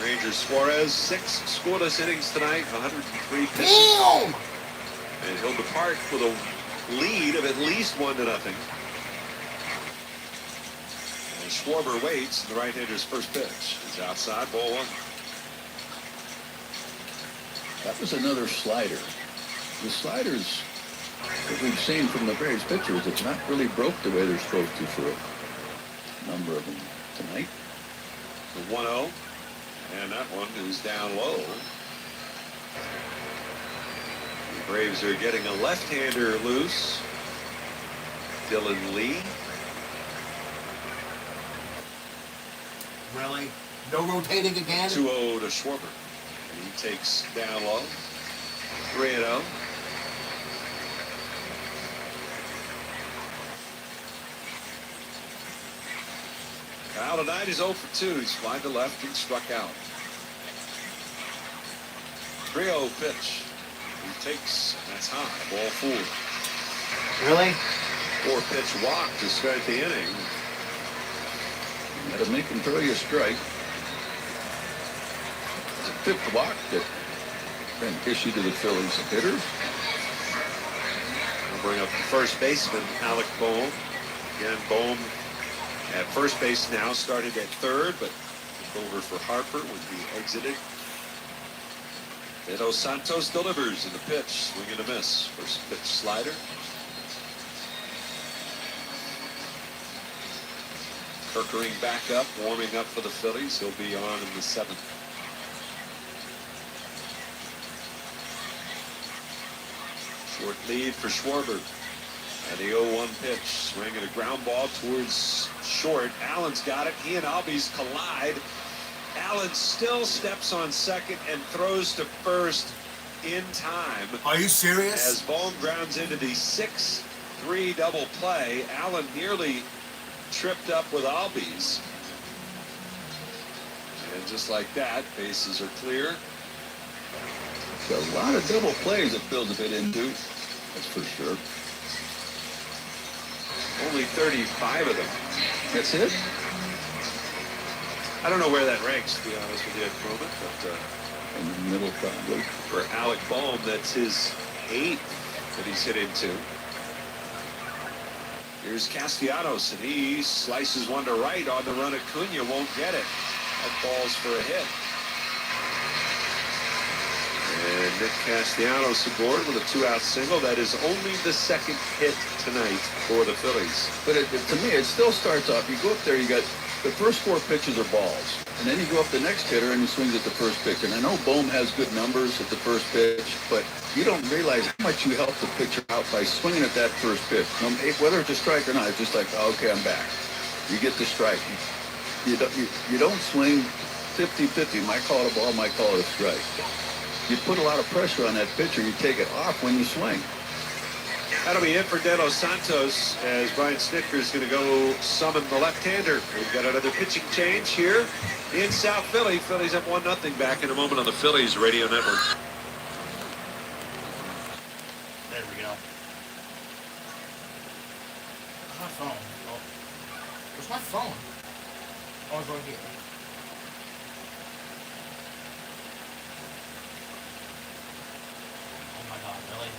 Rangers Suarez, 6 scoreless innings tonight, 103 pitches. Damn! And he'll depart with a lead of at least 1-0. And Schwarber waits, and the right-hander's first pitch is outside, ball 1. That was another slider. The sliders that we've seen from the Braves pitchers, it's not really broke the way they're supposed to for a number of them tonight. The 1-0, and that one is down low. The Braves are getting a left-hander loose. Dylan Lee. Really? No rotating again? 2-0 to Schwarber. And he takes down low. 3-0. Kyle tonight is 0 for 2. He's flying to left and struck out. 3-0 pitch. He takes, that's high, ball 4. Really? 4-pitch walk to start the inning. You gotta make him throw you a strike. It's a 5th walk that been issued to the Phillies hitters. We'll bring up the first baseman, Alec Bohm. Again, Bohm at first base now, started at third, but over for Harper would be exited. De Los Santos delivers in the pitch, swing and a miss. First pitch slider. Kirkering back up, warming up for the Phillies. He'll be on in the 7th. Short lead for Schwarber. And the 0-1 pitch, swing and a ground ball towards short. Allen's got it. He and Albies collide. Allen still steps on second and throws to first in time. Are you serious? As Bohm grounds into the 6-3 double play, Allen nearly tripped up with Albies. And just like that, bases are clear. Got a lot of double plays that Phil's a bit into, that's for sure. Only 35 of them. That's it? I don't know where that ranks, to be honest with you, at the moment, but in the middle probably. For Alec Bohm, that's his 8th that he's hit into. Here's Castellanos, and he slices one to right on the run. Acuna won't get it. That falls for a hit. And Nick Castellanos aboard with a 2-out single. That is only the 2nd hit tonight for the Phillies. But to me, it still starts off. You go up there, you got The first 4 pitches are balls. And then you go up the next hitter and he swings at the first pitch. And I know Bohm has good numbers at the first pitch, but you don't realize how much you help the pitcher out by swinging at that first pitch. Whether it's a strike or not, it's just like, oh, okay, I'm back. You get the strike. You don't swing 50-50. Might call it a ball, might call it a strike. You put a lot of pressure on that pitcher. You take it off when you swing. That'll be it for De Los Santos as Brian Snitker is going to go summon the left-hander. We've got another pitching change here in South Philly. Phillies up 1-0. Back in a moment on the Phillies radio network. There we go. Where's my phone? Oh. Where's my phone? Oh, it's right here. Oh my god, really?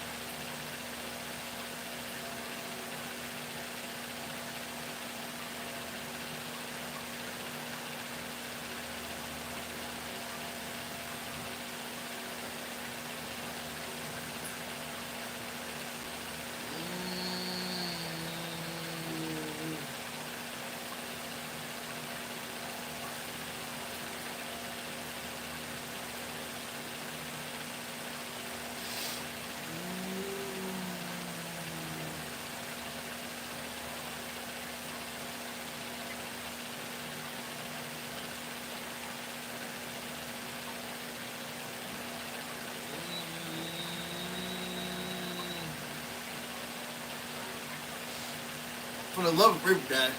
For the love of Ripper Dad.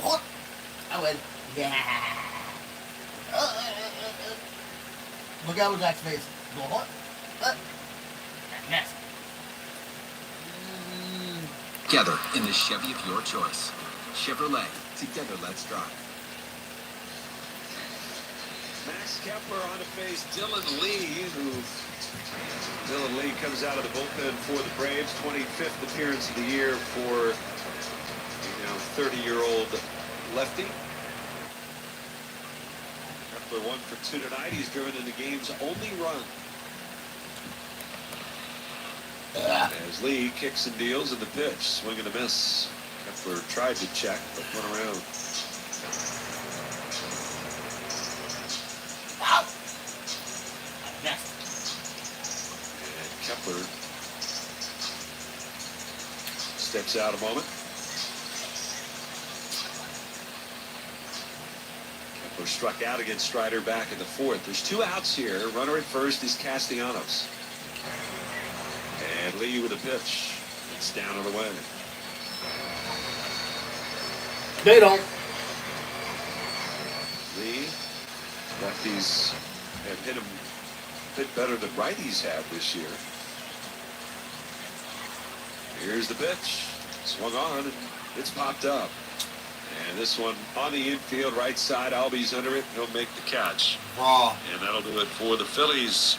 What? I went, yeah. Look out with Jack's face. What? Yes. Together in the Chevy of your choice. Chevrolet. Together, let's drive. Max Kepler on to face Dylan Lee, Dylan Lee comes out of the bullpen for the Braves. 25th appearance of the year for 30-year-old lefty. Kepler 1 for 2 tonight. He's driven in the game's only run. As Lee kicks and deals in the pitch, swing and a miss. Kepler tried to check, but went around. Kepler steps out a moment. Kepler struck out against Strider back in the 4th. There's 2 outs here. Runner at first is Castellanos. And Lee with a pitch. It's down and away. They don't. Lee, lefties have hit him a bit better than righties have this year. Here's the pitch. Swung on, and it's popped up. And this one on the infield, right side. Albies under it. He'll make the catch. Raw. And that'll do it for the Phillies.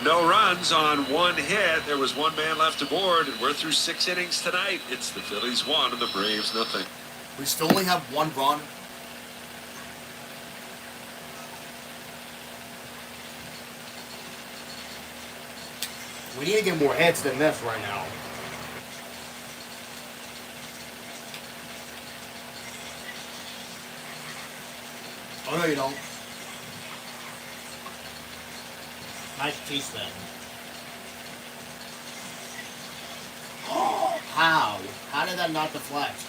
No runs on 1 hit. There was 1 man left aboard, and we're through 6 innings tonight. It's the Phillies 1 and the Braves nothing. We still only have 1 run. We need to get more hits than this right now. Oh, no, you don't. Nice piece then. Oh, how? How did that not deflect?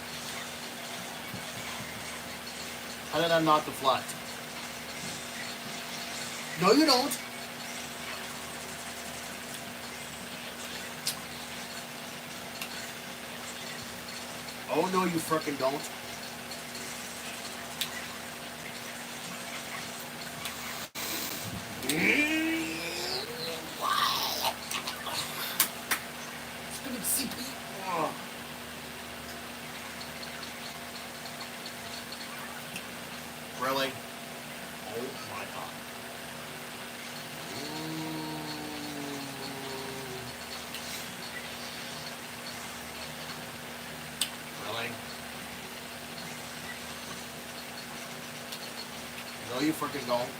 How did that not deflect? No, you don't. Oh, no, you frickin' don't. Stupid CP. Oh. Really? Oh my god. Really? No, you freaking don't.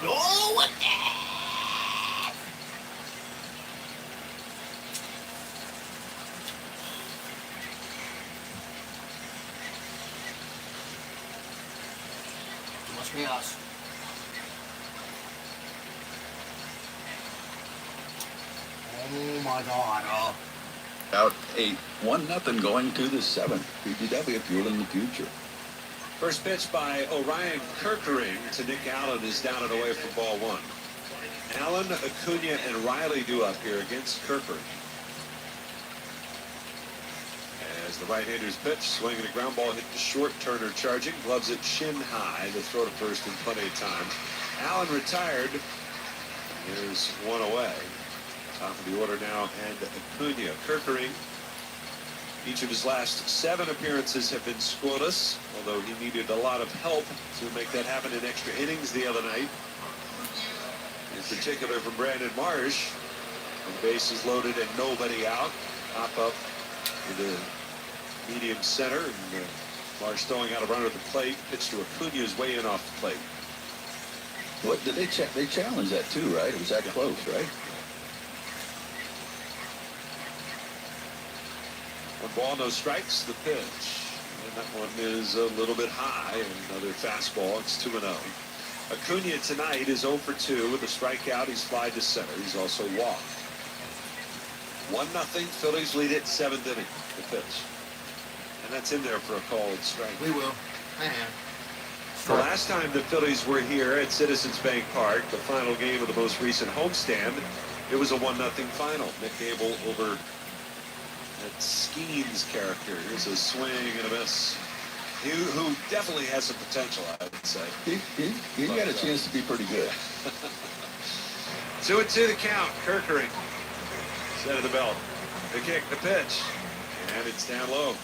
No, what? Too much chaos. Oh my God. Out 8, 1-0 going to the 7th. PGW fueling the future. First pitch by Orion Kirkering to Nick Allen is down and away from ball one. Allen, Acuna, and Riley due up here against Kirkering. As the right-hander's pitch, swinging a ground ball hit the short. Turner charging, gloves it shin high. The throw to first in plenty of time. Allen retired. There's one away. Top of the order now, and Acuna. Kirkering, each of his last 7 appearances have been scoreless, although he needed a lot of help to make that happen in extra innings the other night. In particular from Brandon Marsh. The bases loaded and nobody out. Pop up to the medium center, and Marsh throwing out a runner at the plate. Pitch to Acuna's way in off the plate. What did they challenged that too, right? It was that close, right? 1 ball, no strikes, the pitch. And that one is a little bit high, and another fastball. It's 2-0. Acuna tonight is 0 for 2 with a strikeout. He's flied to center. He's also walked. 1-0. Phillies lead it, 7th inning. The pitch. And that's in there for a called strike. We will. The last time the Phillies were here at Citizens Bank Park, the final game of the most recent homestand, it was a 1-0 final. Nick Gable over that Skeens character. Here's a swing and a miss. Who definitely has some potential, I would say. He got a chance to be pretty good. 2-2 the count. Kirkering, center the belt. The kick, the pitch, and it's down low.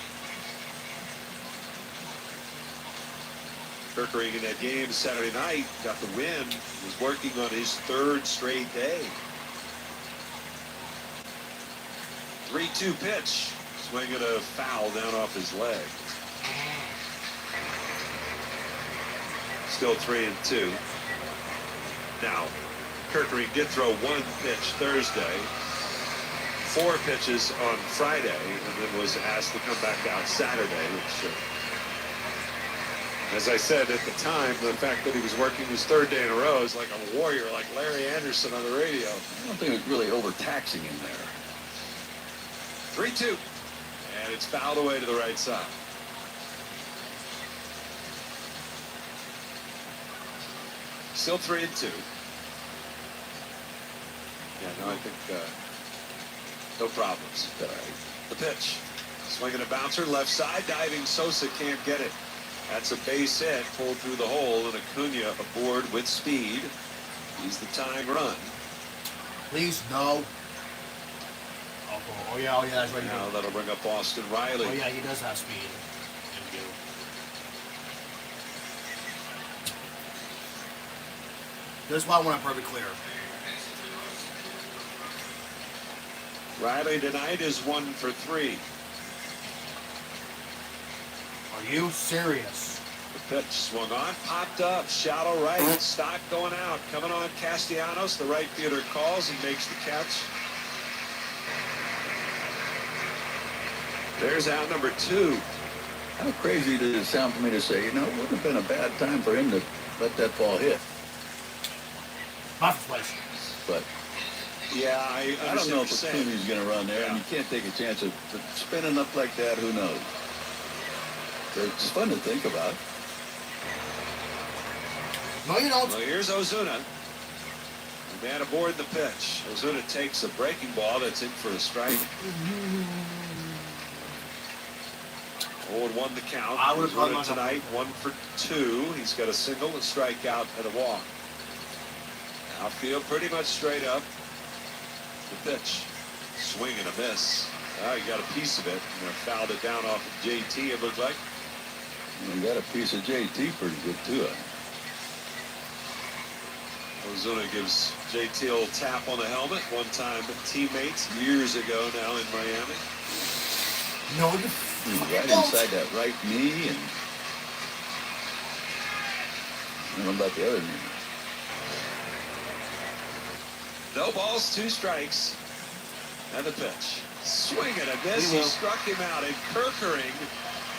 Kirkering in that game Saturday night got the win. Was working on his 3rd straight day. 3-2 pitch. Swinging a foul down off his leg. Still 3-2. Now, Kirkering did throw 1 pitch Thursday, 4 pitches on Friday, and then was asked to come back out Saturday, which, as I said at the time, the fact that he was working his 3rd day in a row is like a warrior, like Larry Anderson on the radio. I don't think it was really overtaxing him there. 3-2. And it's fouled away to the right side. Still 3-2. Yeah, no, I think no problems. All right. The pitch. Swinging a bouncer, left side, diving. Sosa can't get it. That's a base hit, pulled through the hole, and Acuna aboard with speed. He's the tying run. Please, no. Oh yeah, that's right. Now that'll bring up Austin Riley. Oh yeah, he does have speed. This is why I want to perfect clear. Riley tonight is 1 for 3. Are you serious? The pitch swung on, popped up, shallow right, stock going out. Coming on Castellanos, the right fielder calls and makes the catch. There's out number 2. How crazy did it sound for me to say, it wouldn't have been a bad time for him to let that ball hit. But yeah, I don't know if Acuna's going to run there, and you can't take a chance of spinning up like that. Who knows? It's fun to think about. No, you don't. Well, here's Ozuna. The man aboard the pitch. Ozuna takes a breaking ball that's in for a strike. 0-1 the count. I would have tonight. 1 for 2. He's got a single, a strikeout, and a walk. Outfield pretty much straight up. The pitch. Swing and a miss. Oh, he got a piece of it. And fouled it down off of JT, it looked like. He got a piece of JT pretty good, too. Ozuna gives JT a little tap on the helmet. One-time teammates years ago now in Miami. No, right inside that right knee. And what about the other knee? No balls, 2 strikes. And the pitch. Swing and a miss. He struck him out. And Kirkering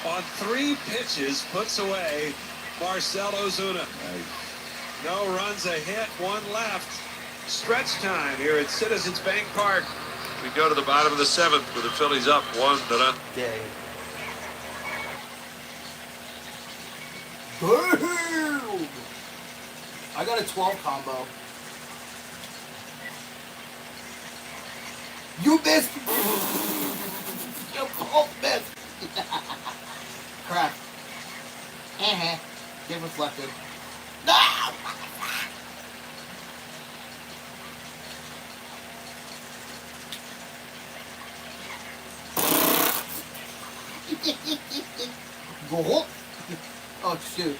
on 3 pitches puts away Marcell Ozuna. No runs, a hit, 1 left. Stretch time here at Citizens Bank Park. We go to the bottom of the 7th with the Phillies up 1-0. Damn. I got a 12 combo. You missed. You both missed. Crap. Get reflected. No! Go. Oh shoot.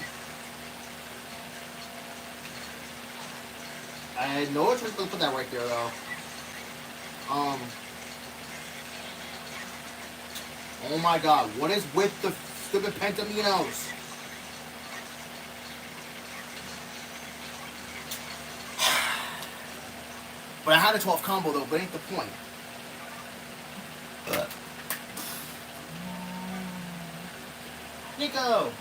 I had no choice but to put that right there though. Oh my god, what is with the stupid Pentaminos? But I had a 12 combo though, but ain't the point. Nico!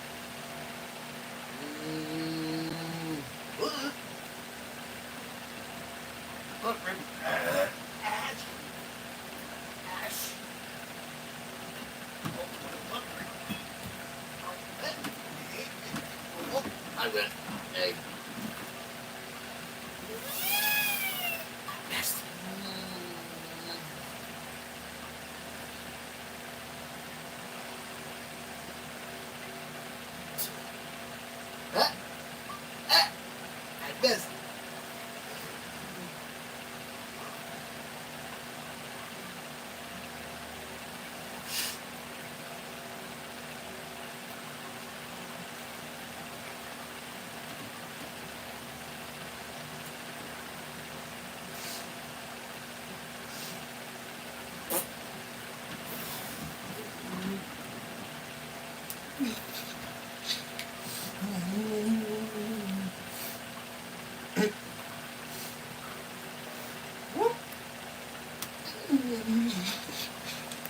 I win. Hey. Best. I missed.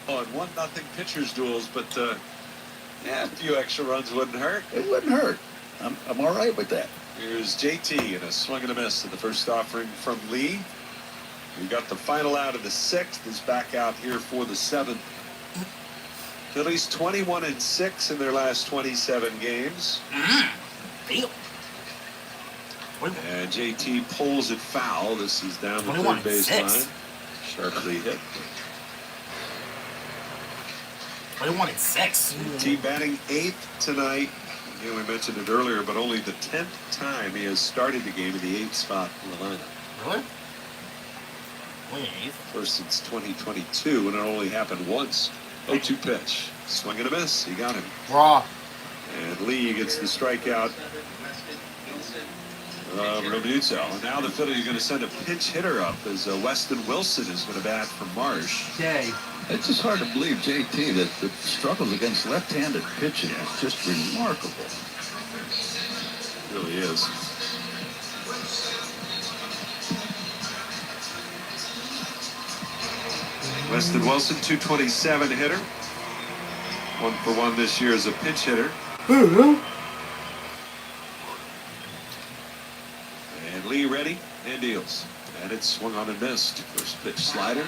On 1-0 pitchers duels, but a few extra runs wouldn't hurt. It wouldn't hurt. I'm all right with that. Here's JT and a swing and a miss in the first offering from Lee. We got the final out of the 6th. Is back out here for the 7th. Phillies 21-6 in their last 27 games. And JT pulls it foul. This is down the third baseline. Sharply hit. 21-6. JT batting 8th tonight. Again, we mentioned it earlier, but only the 10th time he has started the game in the 8th spot in the lineup. Really? Only 8th? First since 2022, and it only happened once. 0-2 pitch. Swing and a miss. He got him. Raw. And Lee gets the strikeout. Romuto. And now the Phillies are going to send a pinch hitter up as Weston Wilson is going to bat for Marsh. Yay. It's just hard to believe, JT, that the struggles against left-handed pitching is just remarkable. It really is. Weston Wilson, 227 hitter. 1-for-1 this year as a pinch hitter. And Lee ready and deals. And it's swung on and missed. First pitch slider.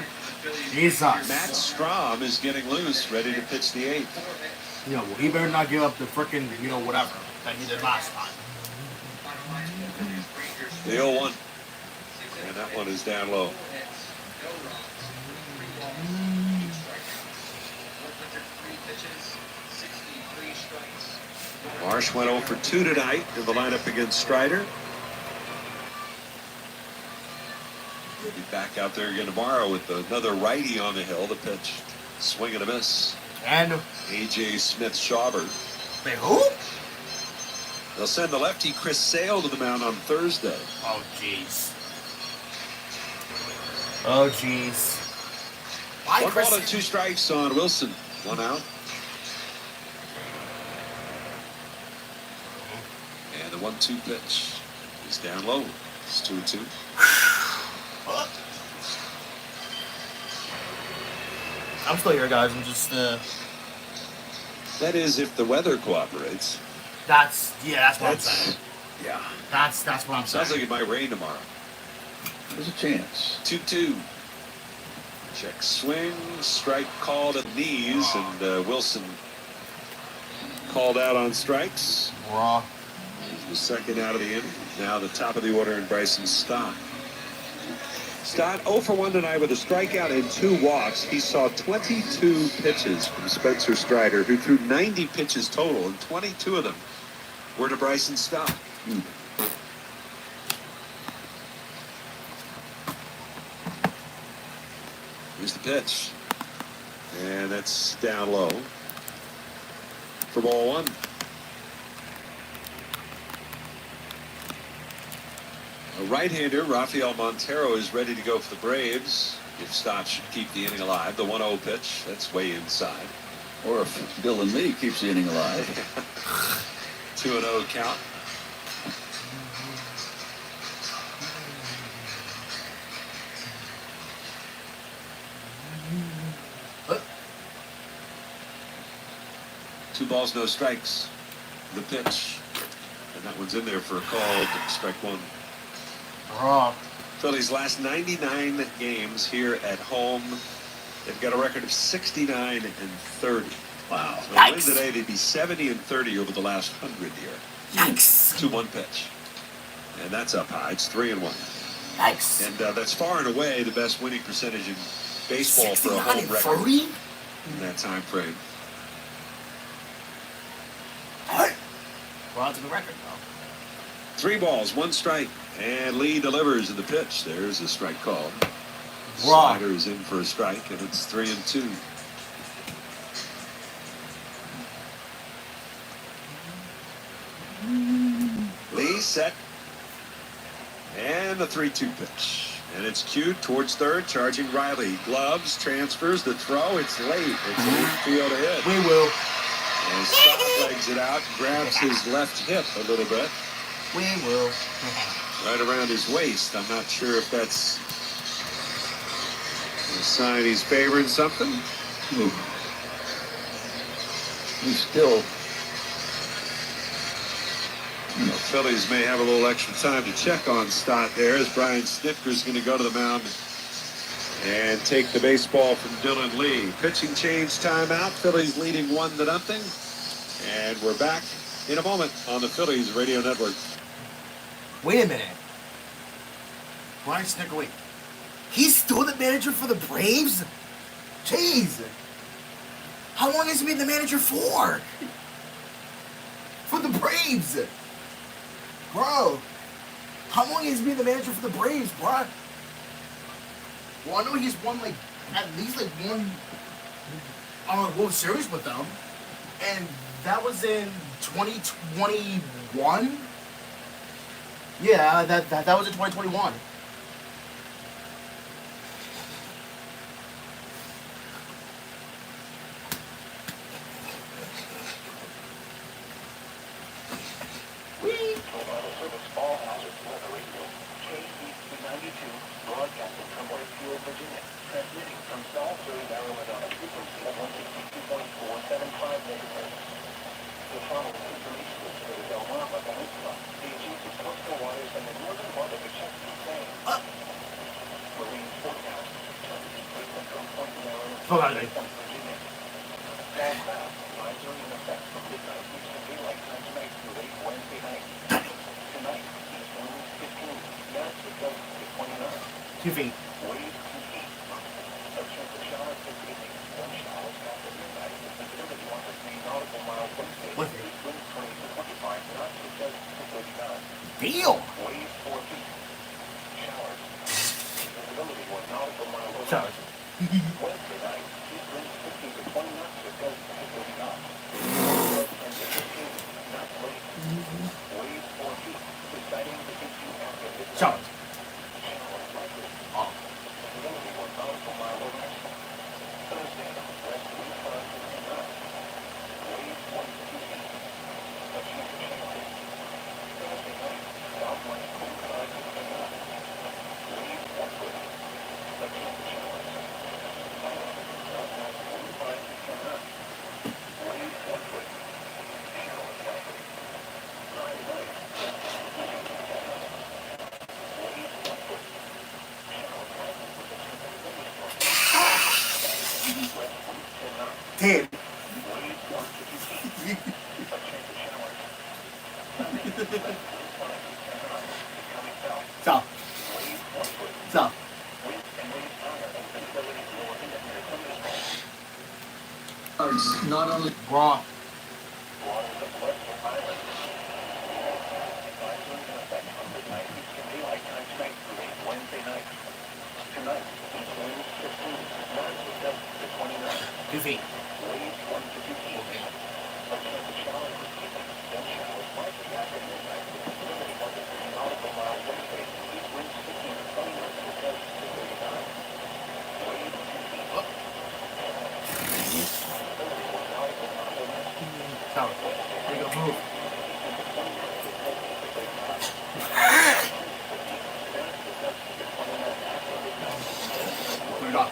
Jesus. Matt Strahm is getting loose, ready to pitch the 8th. You know, he better not give up the frickin', you know, whatever that he did last time. The 0-1. And that one is down low. Marsh went 0 for 2 tonight in the lineup against Strider. He'll be back out there again tomorrow with another righty on the hill. The pitch, swing and a miss. And A.J. Smith-Shawver. Wait, who? They'll send the lefty Chris Sale to the mound on Thursday. Oh, jeez. Oh, jeez. Why 1 ball and 2 strikes on Wilson. 1 out. And the 1-2 pitch is down low. It's 2-2. I'm still here, guys. I'm just. That is, if the weather cooperates. That's what I'm saying. Yeah. That's what I'm saying. Sounds like it might rain tomorrow. There's a chance. 2-2. Check swing, strike called at the knees, and Wilson called out on strikes. Raw. The second out of the inning. Now the top of the order in Bryson Stott. Stott 0 for 1 tonight with a strikeout and 2 walks. He saw 22 pitches from Spencer Strider, who threw 90 pitches total, and 22 of them were to Bryson Stott. Here's the pitch. And that's down low for ball 1. A right-hander, Rafael Montero, is ready to go for the Braves if Stott should keep the inning alive. The 1-0 pitch, that's way inside. Or if Dylan Lee keeps the inning alive. 2-0 count. Two balls, no strikes. The pitch. And that one's in there for a call. Strike 1. Raw. Phillies' last 99 games here at home. They've got a record of 69-30. Wow. So they win today, they'd be 70-30 over the last 100 here. Yikes. 2-1 pitch. And that's up high. It's 3-1. Yikes. And that's far and away the best winning percentage in baseball for a home record 30? in that time frame. We're on to the record, though. 3 balls, 1 strike. And Lee delivers in the pitch. There's a strike call. Raw. Slider is in for a strike, and it's 3-2. Lee set. And the 3-2 pitch. And it's cued towards third, charging Riley. Gloves, transfers, the throw. It's late. It's an infield hit. We will. And Stott legs it out, grabs his left hip a little bit. We will. Right around his waist. I'm not sure if that's a sign he's favoring something. He's still. Phillies may have a little extra time to check on Stott there, as Brian Snitker's going to go to the mound and take the baseball from Dylan Lee. Pitching change timeout. Phillies leading 1-0. And we're back in a moment on the Phillies Radio Network. Wait a minute. Brian Snitker, wait. He's still the manager for the Braves? Jeez. How long has he been the manager for? For the Braves. Bro. How long has he been the manager for the Braves, bro? Well, I know he's won, like, at least, like, one World Series with them. And that was in 2021? Yeah, that was in 2021. Hold on, Dave. Two feet. What? Deal. Showers. Showers. Oh. Dude. Stop. Stop. Not only Raw. Goofy. Stop. There you go. Move. Put it off.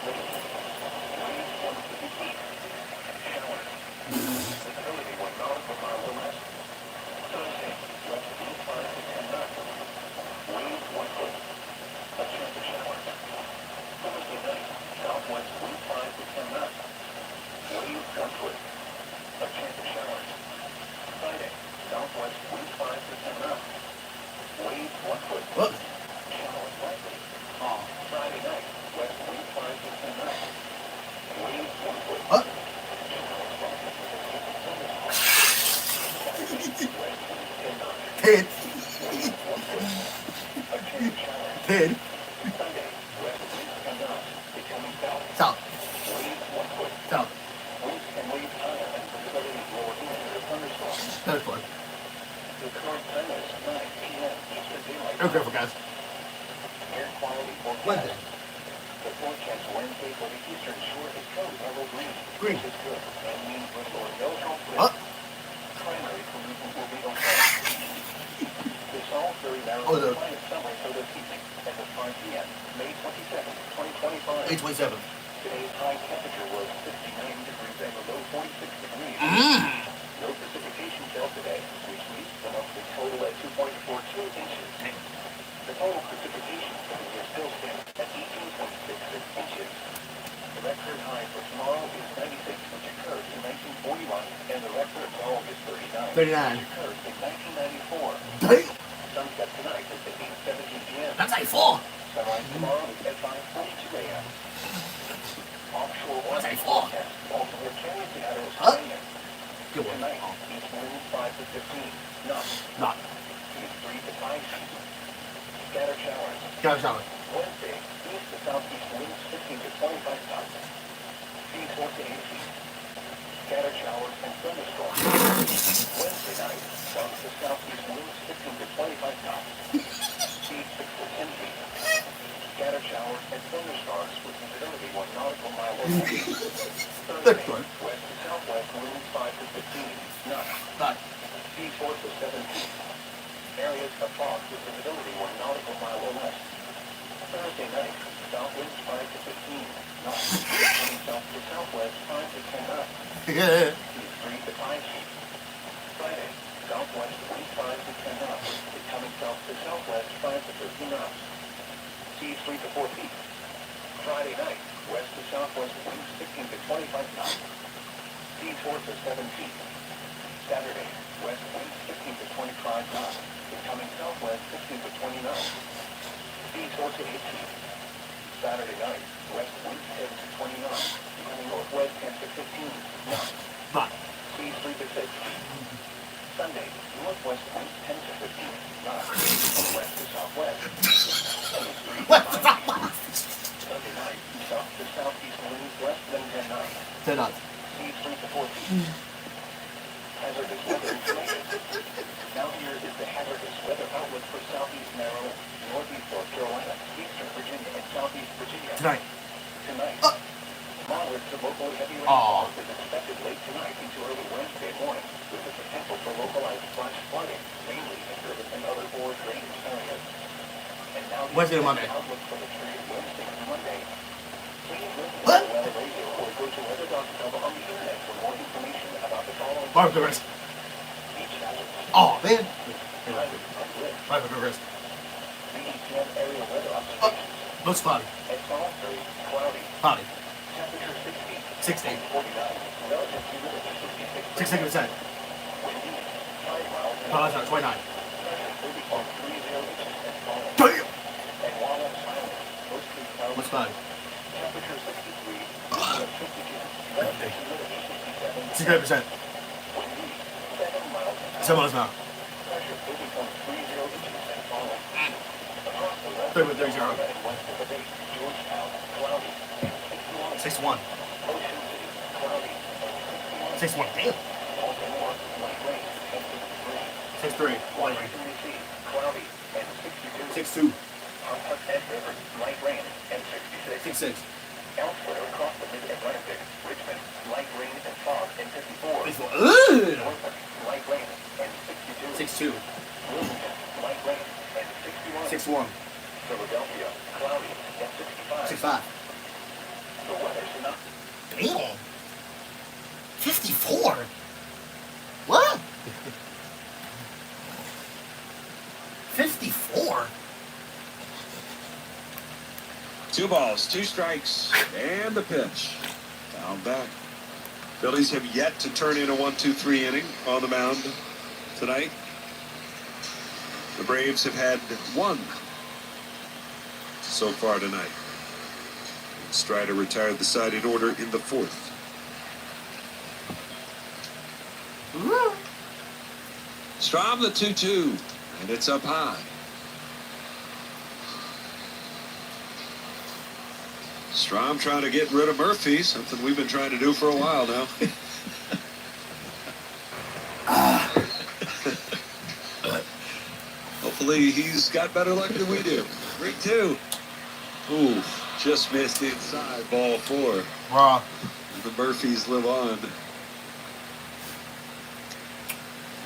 What? Oh. What? Pid. Pid. Stop. Stop. That's fun. Oh, careful, guys. Wednesday. Green. What? Oh, no. May 27th. Today's high temperature was 69 degrees and the low 46 degrees. No precipitation fell today, which means the monthly total at 2.42 inches. The total precipitation for the year still stands at 18.66 inches. The record high for tomorrow is 96, which occurred in 1941, and the record low is 39, 39. which occurred in 1994. Damn. Sunset tonight is at 8:17 p.m. That's like 4. Sunrise tomorrow is at 5:42 a.m. Offshore That's oil like 4. forecast Baltimore County to Adams Huh? Canyon. Good one. Tonight, east winds 5 to 15 knots. Not. Seas 3 to 5 feet. Scattered showers. Got a shower. Wednesday, east to southeast winds 15 to 25 knots. Seas 4 to 8 feet. Scattered showers and thunderstorms. Wednesday night, south to southeast winds 15 to 25 knots. Seas 6 to 10 feet. Scattered showers and thunderstorms with visibility 1 nautical mile or less. Thursday, west to southwest winds 5 to 15 knots. Not. Seas 4 to 7 feet. Areas of fog with visibility 1 nautical mile or less. Thursday night, south winds 5 to 15 knots. Coming south to southwest 5 to 10 knots. Yeah. Seas 3 to 5 feet. Friday, southwest winds 5 to 10 knots. Coming south to southwest 5 to 15 knots. Seas 3 to 4 feet. Friday night, west to southwest winds 15 to 25 knots. Seas 4 to 7 feet. Saturday, west winds 15 to 25 knots. Coming southwest 15 to 20 knots. Seas 4 to 8 feet. Saturday night, west winds 10 to 20 knots. Coming northwest 10 to 15 knots. Not. Seas 3 to 6 feet. Sunday, northwest winds 10 to 15 knots. West to southwest. Seas 3 to 5 feet. Sunday night, south to southeast winds less than 10 knots. 10 knots. Seas 3 to 4 feet. Hazardous weather information. Now here is the hazardous weather outlook for southeast Maryland, northeast North Carolina, eastern Virginia, and southeast Virginia. Tonight. Tonight. Moderate to locally heavy Aw. rainfall is expected late tonight into early Wednesday morning, with the potential for localized flash flooding, mainly in urban and other or drainage areas. And now the Wednesday to Monday. outlook for the period Wednesday through Monday. Please listen What? to the weather radio or go to weather.com on the internet for more information about the following Barbecue wrist. beach hazards. Oh, man. Hazard and risk. Barbecue wrist. BECM area weather observations. Looks cloudy. At Salisbury, cloudy. Cloudy. Temperature 60. 60. 49. Relative humidity 66%. 60%. Windy 5 miles an No, hour. that's not 29. Pressure 30.30 inches and falling. Damn! And Walnut Island, mostly cloudy. What's that? Temperature 63, humid 52, relative humidity 60%. 67%. Windy 7 miles an hour. 7 miles an hour. Pressure 30.30 inches and falling. Across the west 30.30. and west of the base, Georgetown, cloudy and 61. 61. Ocean City, cloudy and 61. 61. Damn. Baltimore, light rain and 53. 63. Light rain. Washington, D.C., cloudy and 62. 62. Pontoon and River, light rain and 66. 66. Elsewhere across the mid-Atlantic, Richmond, light rain and fog and 54. 54. Ugh! Norfolk, light rain and 62. 62. Wilmington, light rain and 61. 61. Philadelphia, cloudy and 65. 65. The weather's not. Damn. 54? What? 54? 2 balls, 2 strikes, and the pitch. Down back. Phillies have yet to turn in a 1-2-3 inning on the mound tonight. The Braves have had 1 so far tonight. Strider retired the side in order in the 4th. Strom the 2-2, and it's up high. Strom trying to get rid of Murphy, something we've been trying to do for a while now. Hopefully he's got better luck than we do. 3-2. Ooh, just missed inside, ball 4. Raw. The Murphys live on.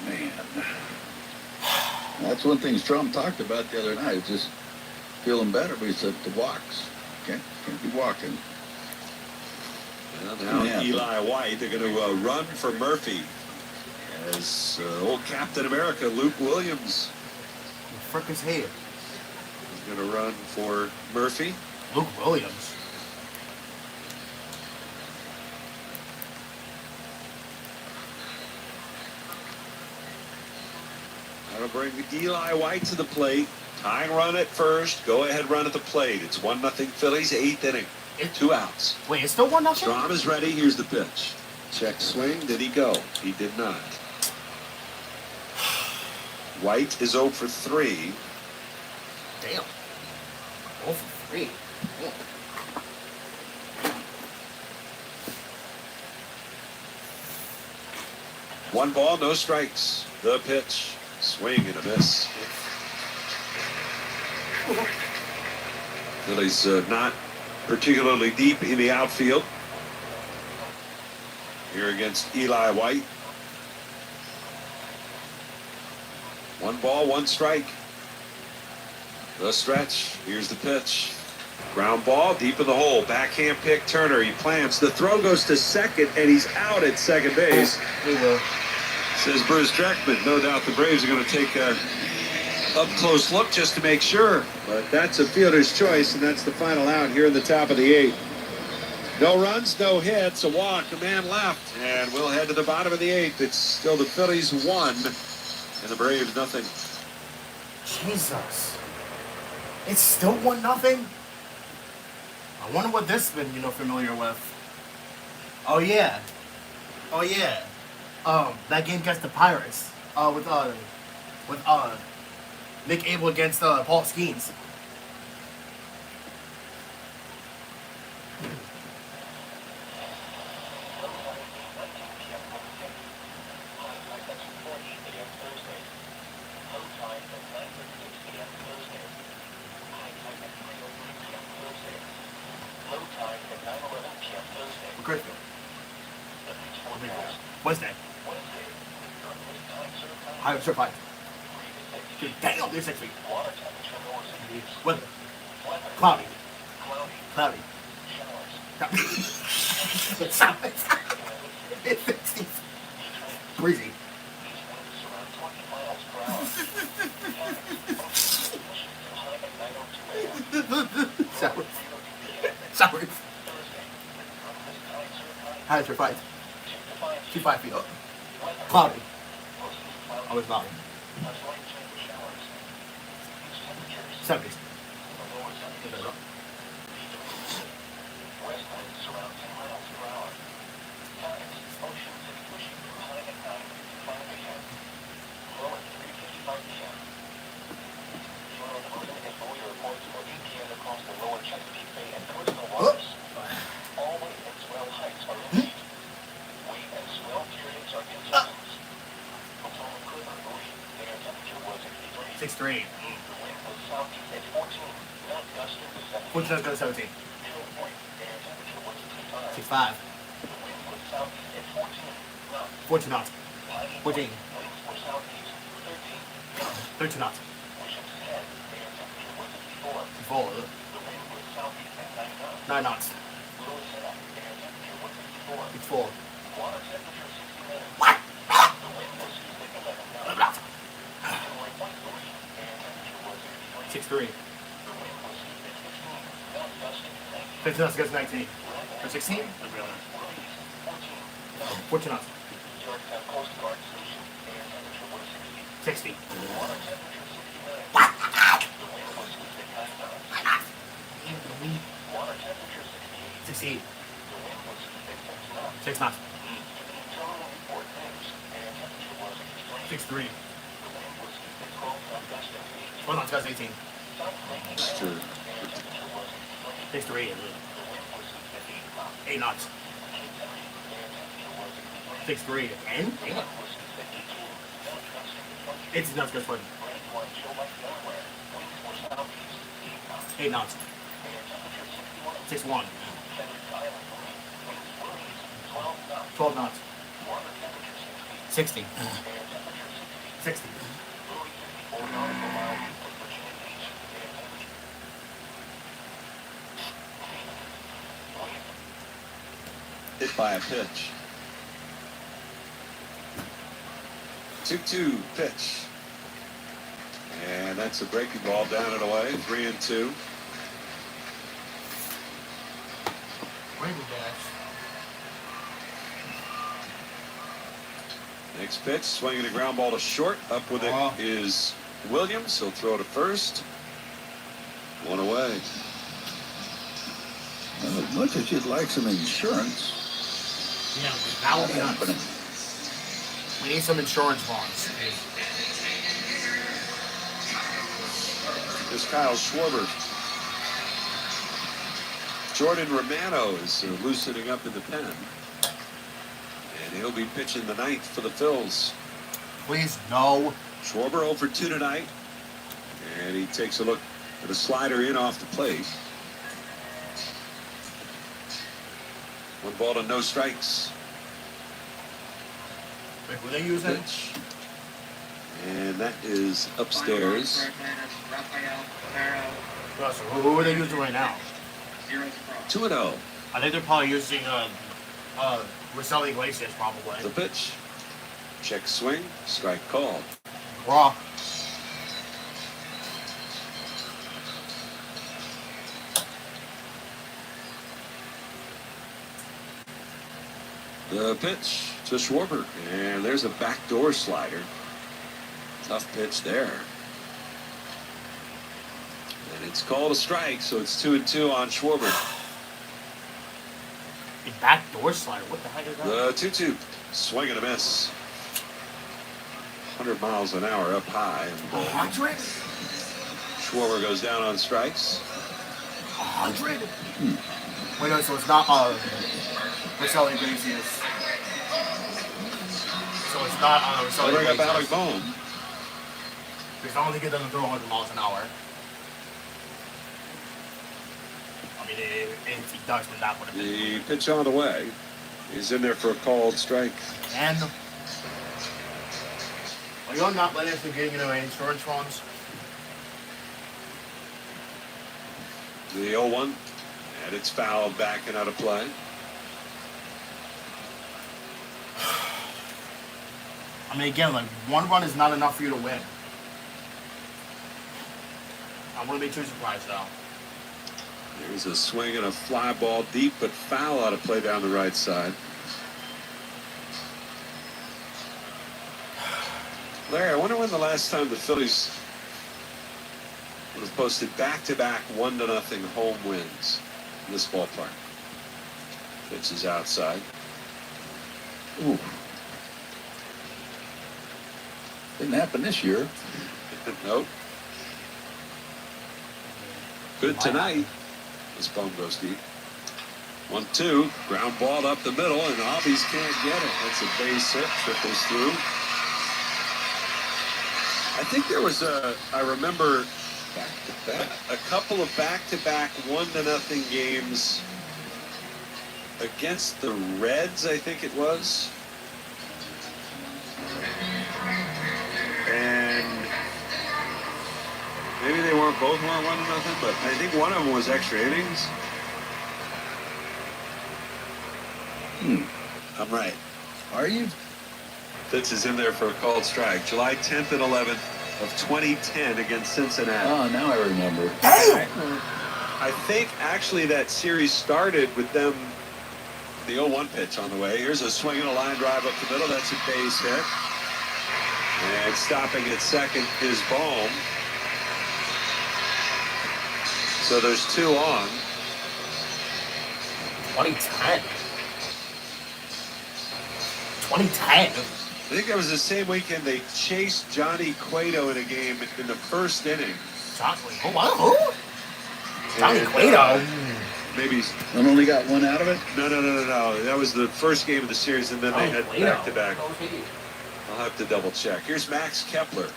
Man. That's one thing Strom talked about the other night, just feeling better, but he said the walks. Can't be walking. Well, now Eli White, they're going to run for Murphy. As old Captain America, Luke Williams. The frick is here? He's going to run for Murphy. Luke Williams. That'll bring Eli White to the plate. Tying run at first. Go ahead run at the plate. It's 1-0 Phillies, 8th inning. 2 outs. Wait, it's still 1-0? Strom is ready. Here's the pitch. Check swing. Did he go? He did not. White is 0 for 3. Damn. 0 for 3. Damn. One ball, no strikes. The pitch. Swing and a miss. Phillies not particularly deep in the outfield. Here against Eli White. 1 ball, 1 strike. The stretch. Here's the pitch. Ground ball deep in the hole. Backhand pick Turner. He plants. The throw goes to second, and he's out at second base. Says Bruce Dreckman. No doubt the Braves are going to take a up-close look just to make sure. But that's a fielder's choice, and that's the final out here in the top of the 8th. No runs, no hits, a walk, a man left. And we'll head to the bottom of the 8th. It's still the Phillies 1 and the Braves nothing. Jesus. It's still 1-0? I wonder what this has been, familiar with. Oh yeah. That game against the Pirates. With Nick Abel against Paul Skeens. Wednesday. I'm certified. Damn, there's 6 feet. Weather. Cloudy. It's 60. Breezy. Sorry. High certified. Keep 5 feet up. Cloudy. Always cloudy. 70s. Six three. Which does go to 17? 6'5". 14 knots. 14. 13 knots. 4. 9 knots. 4. 6'3". 15 knots goes to 19. Or 16? 14 knots. 60. 68. 6 knots. 6'3". 12 knots goes to 18. 6'3". 8 knots. 6'3". And 8 knots. 18 knots goes 20. 8 knots. 6'1". 12 knots. 60. 60. Hit by a pitch. 2-2 pitch. And that's a breaking ball down and away. 3-2. Next pitch, swinging a ground ball to short. Up with it is Williams. He'll throw to first. 1 away. Well, as much as you'd like some insurance, yeah, that would be happening. We need some insurance bonds. Here's Kyle Schwarber. Jordan Romano is loosening up in the pen. And he'll be pitching the 9th for the Phillies. Please, no. Schwarber 0 for 2 tonight. And he takes a look at a slider in off the plate. 1 ball to no strikes. Wait, who they using? Pitch. And that is upstairs. Russell, who are they using right now? 2-0. I think they're probably using Rosell Iglesias, probably. The pitch. Check swing. Strike called. Raw. The pitch to Schwarber. And there's a backdoor slider. Tough pitch there. And it's called a strike, so it's 2-2 on Schwarber. A backdoor slider? What the heck is that? The 2-2. Swing and a miss. 100 miles an hour up high. 100? Schwarber goes down on strikes. 100? Wait, no, so it's not Rosell Iglesias. So it's not Rosell They bring up Iglesias. Alec Bohm. Because I don't think it doesn't throw 100 miles an hour. I mean, if he does, then that would have been. The pitch on the way. He's in there for a called strike. And are you not letting us getting into insurance funds? The 0-1. And it's fouled back and out of play. I mean, again, like, 1 run is not enough for you to win. I wouldn't be too surprised, though. There's a swing and a fly ball deep, but foul out of play down the right side. Larry, I wonder when the last time the Phillies would have posted back-to-back 1-0 home wins in this ballpark. Pitch is outside. Ooh. Didn't happen this year. Nope. Good tonight. This ball goes deep. 1-2. Ground ball up the middle, and Albies can't get it. That's a base hit. Trickles through. I think there was I remember a couple of back-to-back 1-0 games against the Reds, I think it was. And maybe they weren't both 1-0, but I think one of them was extra innings. I'm right. Are you? Fitz is in there for a called strike. July 10th and 11th of 2010 against Cincinnati. Oh, now I remember. Damn! I think actually that series started with them, the 0-1 pitch on the way. Here's a swing and a line drive up the middle. That's a base hit. And stopping at second is Bohm. So there's 2 on. 2010. 2010. I think that was the same weekend they chased Johnny Cueto in a game in the first inning. Oh, wow. Who? Johnny Cueto? Maybe. And only got one out of it? No. That was the first game of the series, and then they had back-to-back. I'll have to double check. Here's Max Kepler,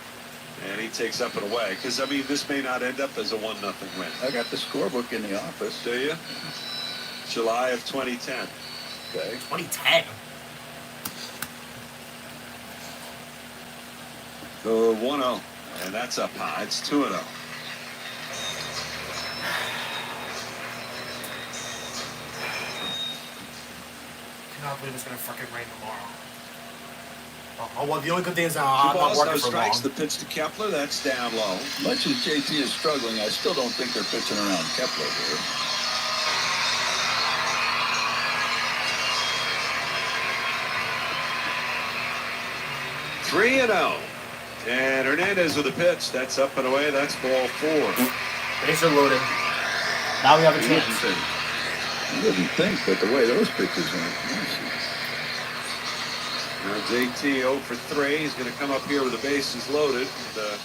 and he takes up and away. Because, I mean, this may not end up as a 1-0 win. I got the scorebook in the office. Do you? July of 2010. Okay. 2010. 1-0, and that's up high. It's 2-0. Cannot believe it's gonna fucking rain tomorrow. Oh well, the only good thing is I'm not working for strikes. long. The pitch to Kepler, that's down low. Much as JT is struggling, I still don't think they're pitching around Kepler here. Three and 0. And Hernandez with a pitch. That's up and away. That's ball 4. Bases are loaded. Now we have a chance. You wouldn't think, but the way those pitches went. Now JT 0 for 3. He's going to come up here with the bases loaded. And a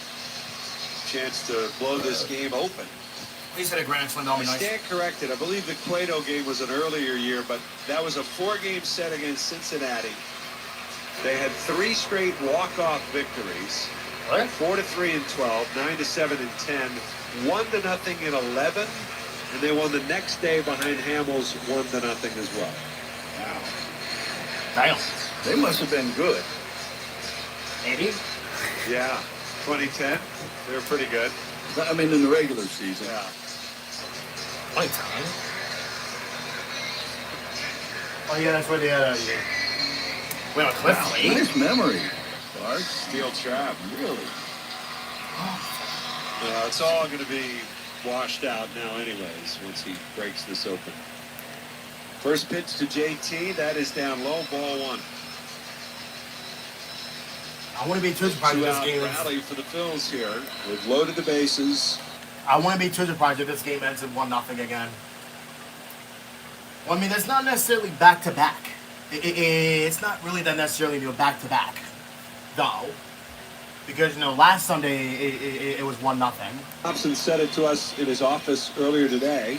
chance to blow this game open. He's hit a grand slam. That'll be I nice. stand corrected. I believe the Cueto game was an earlier year, but that was a 4-game set against Cincinnati. They had 3 straight walk-off victories. What? 4-3 in 12, 9-7 in 10, 1-0 in 11, and they won the next day behind Hamels 1-0 as well. Wow. Damn. They must have been good. Maybe. Yeah. 2010, they were pretty good. I mean, in the regular season. Yeah. 2010. Oh yeah, that's where they had went on Cliff Wow, Lake. nice memory, Bart. Steel trap. Really? It's all going to be washed out now anyways once he breaks this open. First pitch to JT. That is down low. Ball 1. I wouldn't be too surprised if this game rally for the Phils here. We've loaded the bases. I wouldn't be too surprised if this game ends in 1-0 again. Well, I mean, it's not necessarily back-to-back. It's not really that necessarily back-to-back, though. Because, last Sunday, it was 1-0. Thompson said it to us in his office earlier today.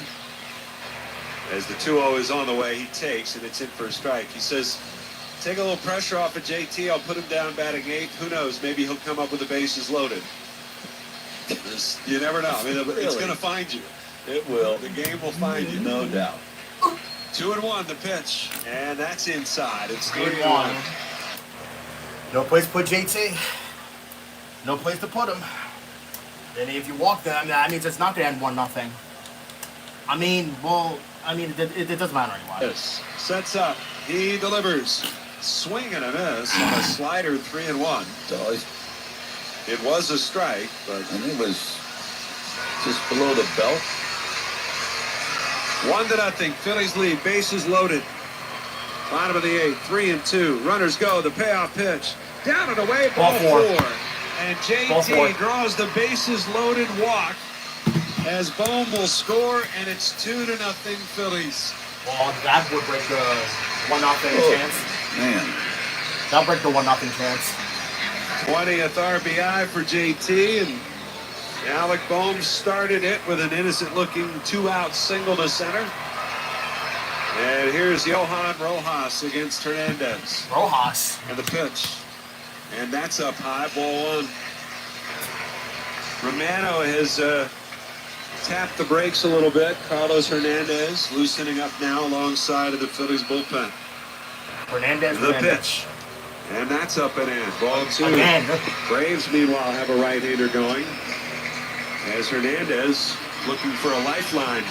As the 2-0 is on the way, he takes, and it's in for a strike. He says, take a little pressure off of JT. I'll put him down batting 8th. Who knows? Maybe he'll come up with the bases loaded. You never know. I mean, it's going to find you. It will. The game will find you. No doubt. 2-1 the pitch, and that's inside. It's 3-1. No place to put JT. No place to put him. And if you walk them, that means it's not going to end 1-0. I mean, it doesn't matter anymore. Yes. Sets up. He delivers. Swing and a miss on a slider. 3-1. It was a strike, but and it was just below the belt. 1-0. Phillies lead. Bases loaded. Bottom of the 8th. 3-2. Runners go. The payoff pitch. Down and away, ball four. And JT draws the bases loaded walk as Bohm will score, and it's 2-0 Phillies. Well, that would break the 1-0 chance. Man. That'll break the 1-0 chance. 20th RBI for JT, and Alec Bohm started it with an innocent-looking 2-out single to center. And here's Johan Rojas against Hernandez. Rojas. And the pitch. And that's up high, ball one. Romano has tapped the brakes a little bit. Carlos Hernandez loosening up now alongside of the Phillies bullpen. Hernandez. The pitch. And that's up and in. Ball two. Again. Braves, meanwhile, have a right-hander going. As Hernandez looking for a lifeline.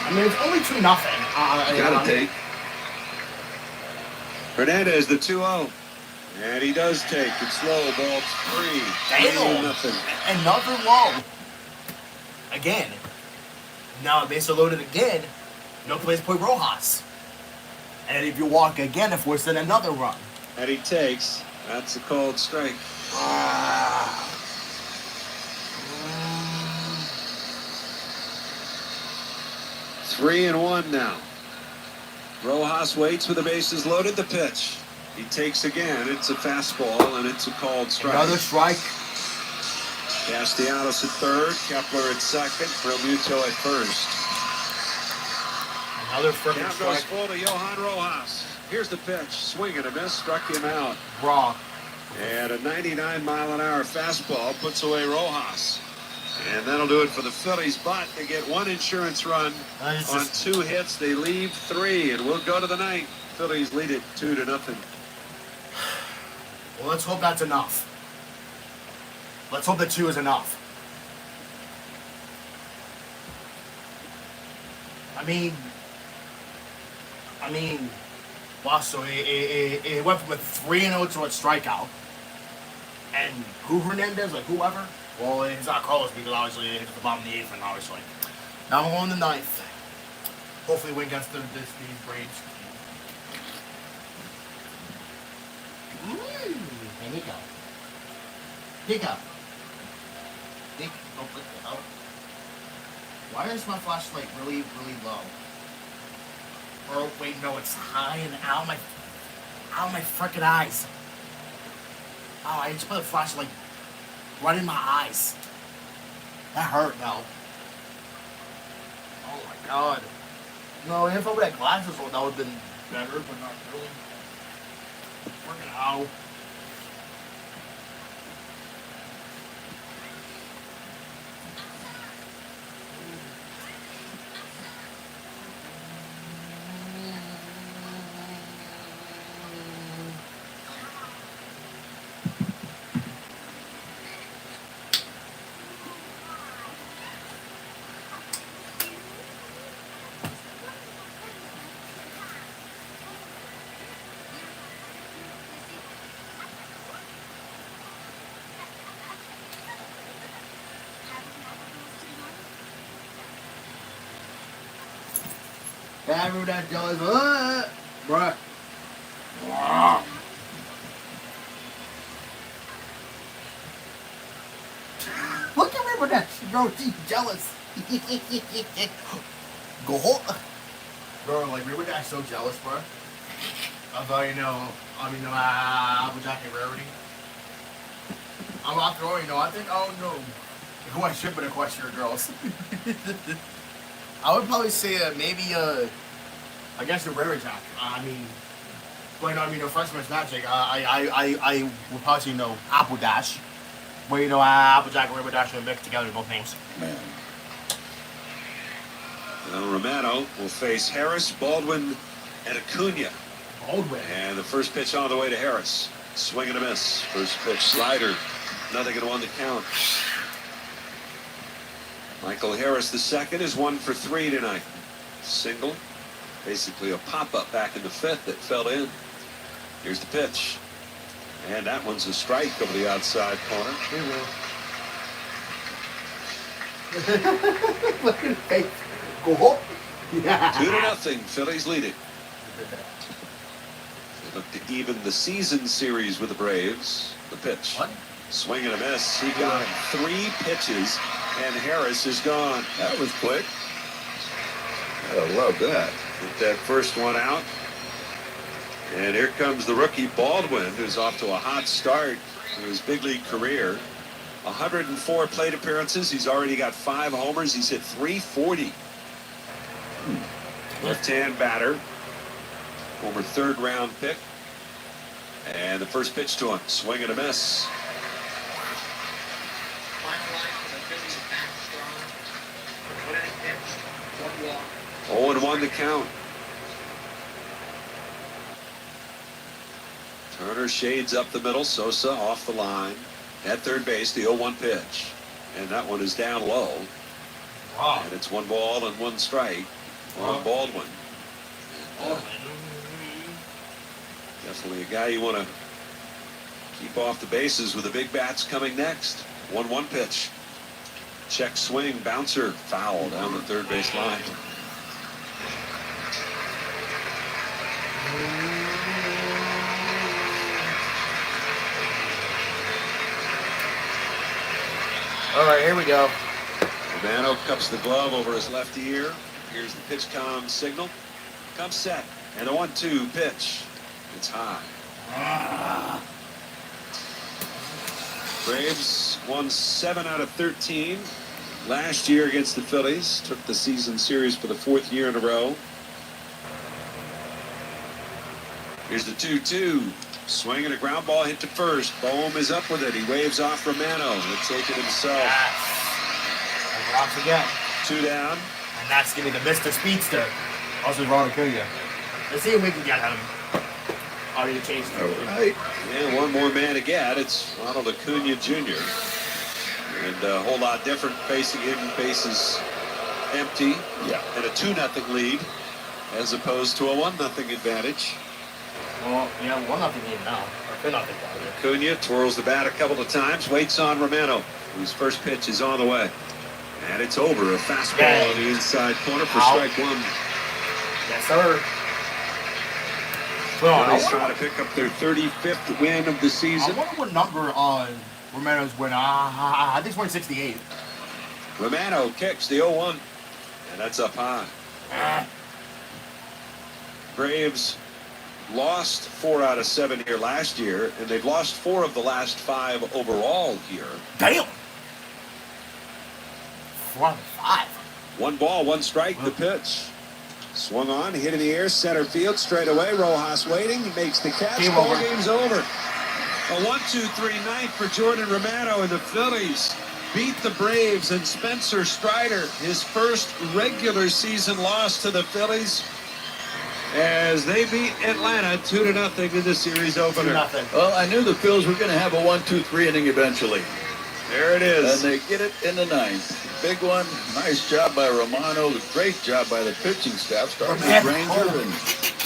I mean, it's only 2-0. Gotta take. Hernandez, the 2-0. And he does take. It's low, ball three. Damn. Nothing. Another low. Again. Now base loaded again. No place to put Rojas. And if you walk again, if we're sending another run. And he takes. That's a called strike. 3-1 now. Rojas waits with the bases loaded. The pitch. He takes again. It's a fastball, and it's a called strike. Another strike. Castellanos at third. Kepler at second. Realmuto at first. Another freaking Count strike. goes full to Johan Rojas. Here's the pitch. Swing and a miss. Struck him out. Raw. And a 99-mile-an-hour fastball puts away Rojas. And that'll do it for the Phillies. But they get one insurance run on 2 hits. They leave 3, and we'll go to the ninth. Phillies lead it 2-0. Well, let's hope that's enough. Let's hope that 2 is enough. I mean, wow, so it went from a 3-0 to a strikeout. And who Hernandez, like whoever? Well, it's not Carlos because obviously it hit the bottom of the 8th, and obviously. Now we're on the 9th. Hopefully win against these Braves. Hey, Nico. Nico. Nico, don't put the out. Why is my flashlight really, really low? Or wait, no, it's high and out of my freaking eyes. Oh, I just put the flashlight right in my eyes. That hurt, though. Oh my god. No, if I would have glasses on, that would have been better, but not really. Freaking ow. Whatever that does, bruh. Look at me with that girl, she's jealous. Go home. Bro, like, remember that so jealous, bro? Of, Applejack and Rarity. I'm out there, I think, oh no. Who I should put a question of girls. I would probably say maybe I guess the Rare Attack. Freshman's Magic. I would probably say Apple Dash. Where Applejack and Rare Dash are mixed together, both names. Man. Well, Romano will face Harris, Baldwin, and Acuna. Baldwin. And the first pitch on the way to Harris. Swing and a miss. First pitch slider. Nothing in 1 to count. Michael Harris, the second, is 1 for 3 tonight. Single. Basically a pop-up back in the 5th that fell in. Here's the pitch. And that one's a strike over the outside corner. Look at his face. Go home. 2-0. Phillies lead it. Look to even the season series with the Braves. The pitch. What? Swing and a miss. He got 3 pitches, and Harris is gone. That was quick. I love that. Get that first one out. And here comes the rookie Baldwin, who's off to a hot start to his big league career. 104 plate appearances. He's already got 5 homers. He's hit .340. Left-hand batter. Former 3rd-round pick. And the first pitch to him. Swing and a miss. 0-1 to count. Turner shades up the middle. Sosa off the line. At third base, the 0-1 pitch. And that one is down low. Wow. And it's 1 ball and 1 strike on Baldwin. Definitely a guy you want to keep off the bases with the big bats coming next. 1-1 pitch. Check swing, bouncer, foul down the third base line. All right, here we go. Romano cups the glove over his left ear. Here's the pitch comm signal. Comes set. And a 1-2 pitch. It's high. Braves won 7 out of 13 last year against the Phillies. Took the season series for the 4th year in a row. Here's the 2-2. Swing and a ground ball hit to first. Bohm is up with it. He waves off Romano. He'll take it himself. And once again. 2 down. And that's giving the Mr. Speedster. Also Ron Acuna. Let's see if we can get him. Already chased him. All right. Yeah, 1 more man to get. It's Ronald Acuna Jr. And a whole lot different facing him. Bases empty. Yeah. And a 2-0 lead as opposed to a 1-0 advantage. Well, yeah, 1-0 lead now. Or 2-0 down. Acuna twirls the bat a couple of times. Waits on Romano, whose first pitch is on the way. And it's over. A fastball on the inside corner for strike 1. Yes, sir. Phillies trying to pick up their 35th win of the season. I wonder what number on Romano's win. I think it's 168. Romano kicks the 0-1, and that's up high. Braves lost 4 out of 7 here last year, and they've lost 4 of the last 5 overall here. Damn! 4 out of 5. 1 ball, 1 strike, the pitch. Swung on, hit in the air, center field, straight away. Rojas waiting, he makes the catch. Game Ball over. game's over. A 1-2-3 ninth for Jordan Romano, and the Phillies beat the Braves and Spencer Strider, his first regular season loss to the Phillies, as they beat Atlanta 2-0 in the series opener. 2-0. Well, I knew the Phils were going to have a 1-2-3 inning eventually. There it is. And they get it in the 9th. Big one. Nice job by Romano. Great job by the pitching staff. Starting with Granger and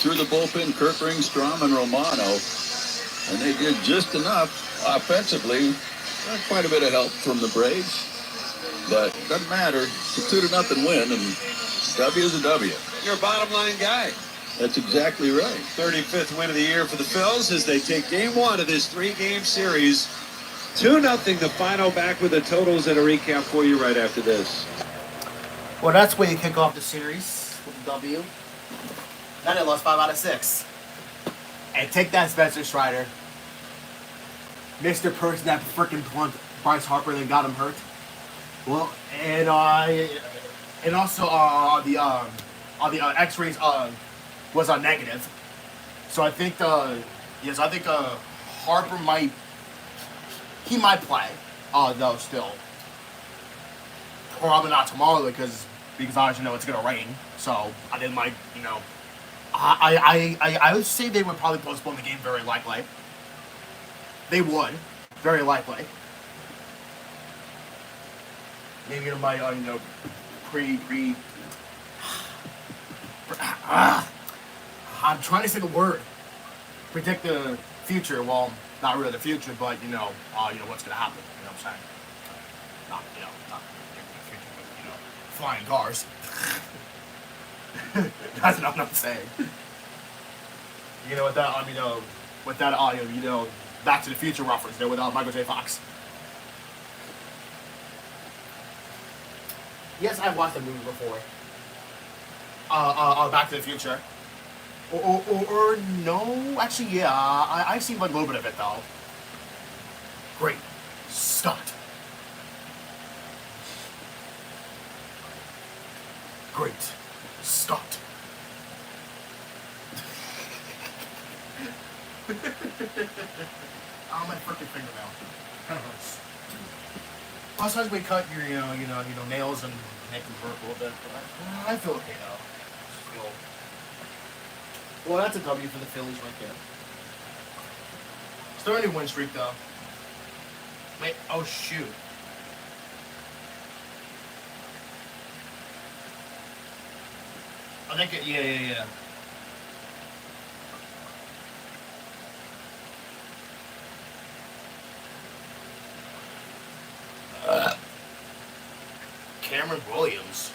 through the bullpen, Kirk Ringstrom and Romano. And they did just enough offensively. Got quite a bit of help from the Braves. But it doesn't matter. It's a 2-0 win, and W is a W. You're a bottom line guy. That's exactly right. 35th win of the year for the Phils as they take game 1 of this 3-game series. 2-0 the final. Back with the totals and a recap for you right after this. Well, that's where you kick off the series with a W. Now they lost 5 out of 6. And take that, Spencer Strider. Mr. Person that freaking plunked Bryce Harper and then got him hurt. Well, and also the X-rays was negative. So I think Harper might play. Though still, probably not tomorrow because obviously it's gonna rain. So I didn't like I would say they would probably postpone the game very likely. They would, very likely. Maybe it might I'm trying to say the word. Predict the future. Well, not really the future, but what's gonna happen. You know what I'm saying? Not predicting the future, but flying cars. That's not what I'm saying. You know, with that Back to the Future reference there with Michael J. Fox. Yes, I've watched the movie before. Back to the Future. Or no, actually, yeah, I've seen like a little bit of it though. Great Scott. Great Scott. Oh, my freaking fingernail. Kind of hurts. Well, sometimes we cut your, nails and make them hurt a little bit. But I feel okay though. Well, that's a W for the Phillies right there. Starting a win streak though. Wait, oh shoot. I think yeah. Cameron Williams.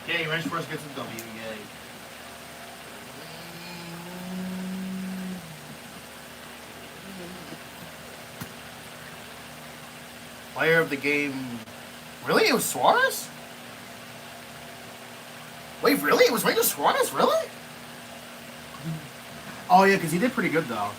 Yay, Ranch Force gets a W, yay. Player of the game. Really? It was Suarez? Wait, really? It was Ranger Suarez? Really? Oh, yeah, because he did pretty good, though.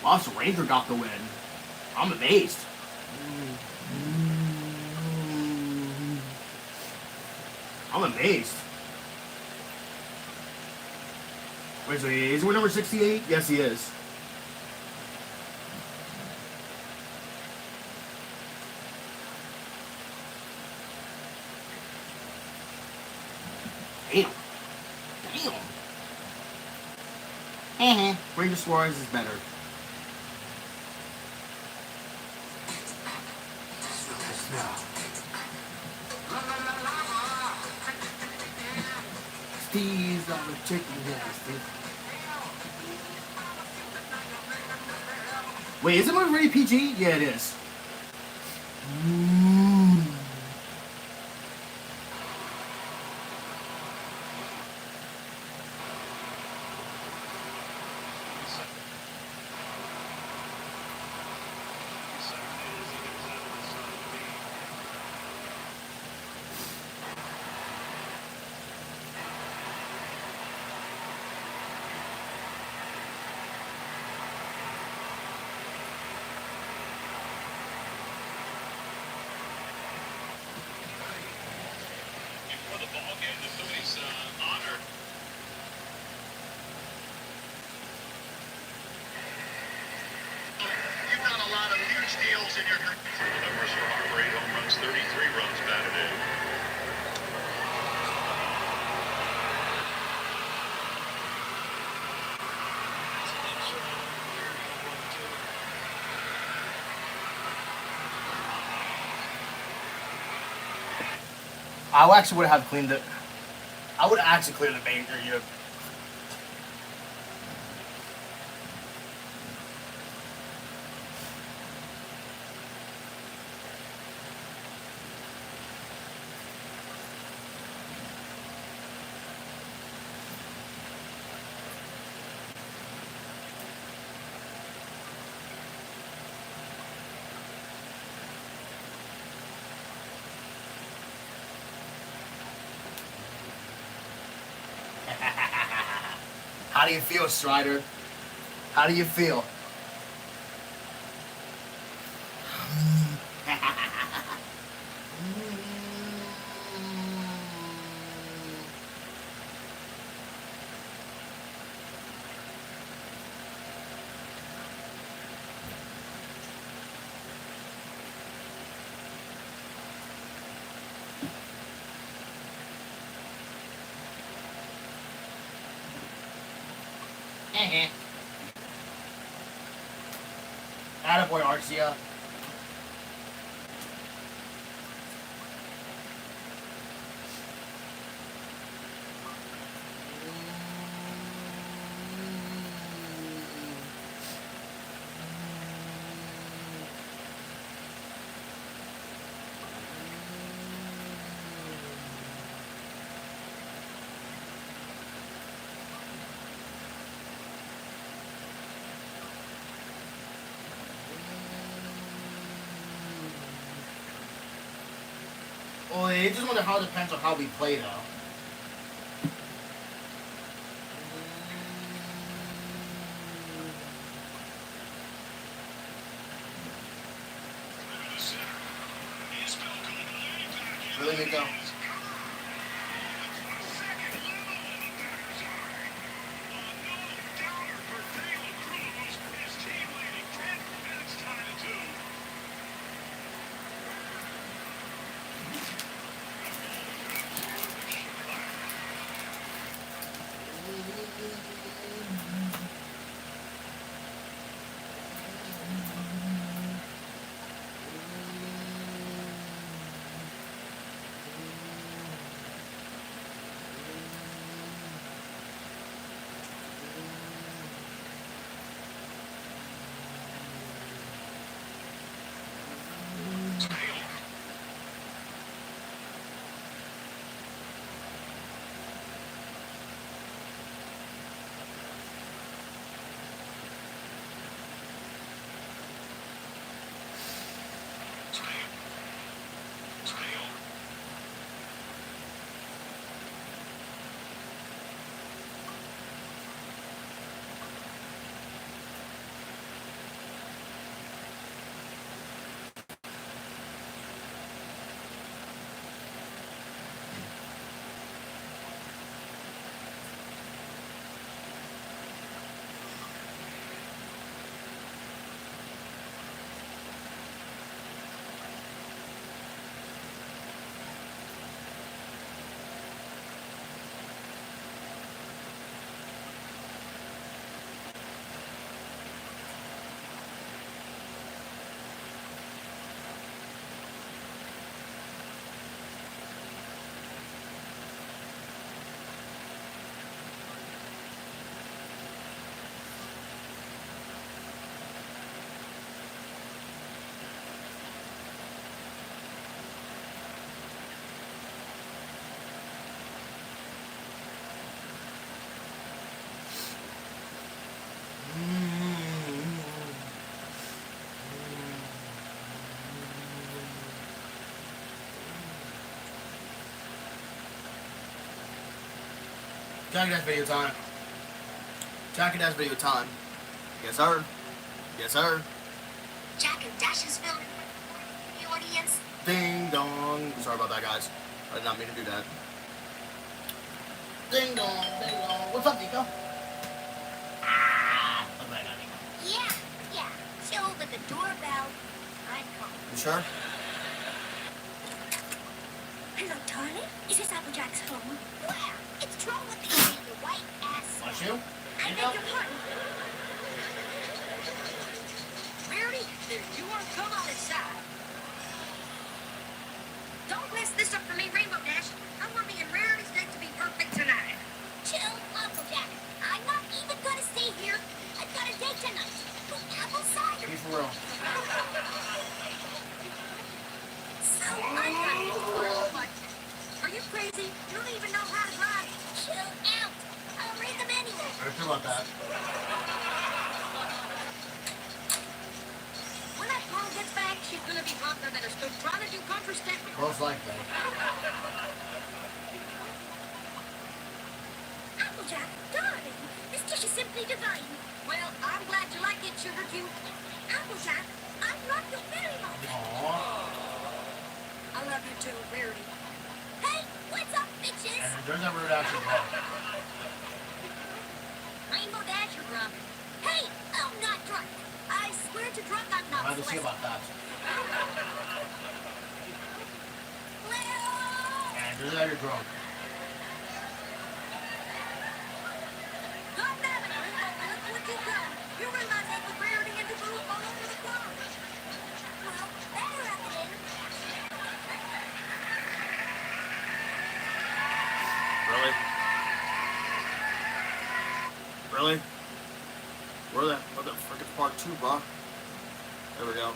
Lost Ranger got the win. I'm amazed. I'm amazed. Wait, so is he number 68? Yes, he is. Damn. Ranger Suarez is better. Steve's on the chicken nasty. Wait, is it movie rated PG? Yeah, it is. Before the ball game, the Phillies honored. You've done a lot of huge deals in your career. The numbers for Harper, 8 home runs, 33 runs batted in. I actually would have cleaned it. I would actually clear the bait. How do you feel, Strider? How do you feel? Attaboy, Arcia. Well, it just wonder how it depends on how we play, though. Really, Nico? Jackie Dash video time. Jackie Dash video time. Yes, sir. Yes, sir. Jack and Dash's film. The audience. Ding dong. Sorry about that, guys. I did not mean to do that. Ding dong, ding dong. What's up, Nico? Ah, what's that, Nico? Yeah. Chill with the doorbell. I'm home. You sure? Hello, darling. Is this Applejack's home? Where? It's wrong with you, you white ass. Want you? I beg your pardon. Rarity, if you want to come on inside. Don't mess this up for me, Rainbow Dash. I want me and Rarity's date to be perfect tonight. Chill, Applejack. I'm not even gonna stay here. I've got a date tonight. With apple cider. Be for real. So unhappy. Are you crazy? You don't even know how to drive. Chill out. I'll read them anyway. I feel about that. When that girl gets back, she's gonna be hotter than a stood trying to do country stepping. Most likely. Applejack, darling, this dish is simply divine. Well, I'm glad you like it, Sugar Cube. Applejack, I love you very much. I love you too, Rarity. Hey, what's up, bitches? And there's that rude action ball. Rainbow Dash, you're drunk. Hey, I'm not drunk. I swear to drunk I'm not. I'll have to see about that. And there's that you're drunk. God damn it, Rainbow. Where the frick is part 2, bro? There we go.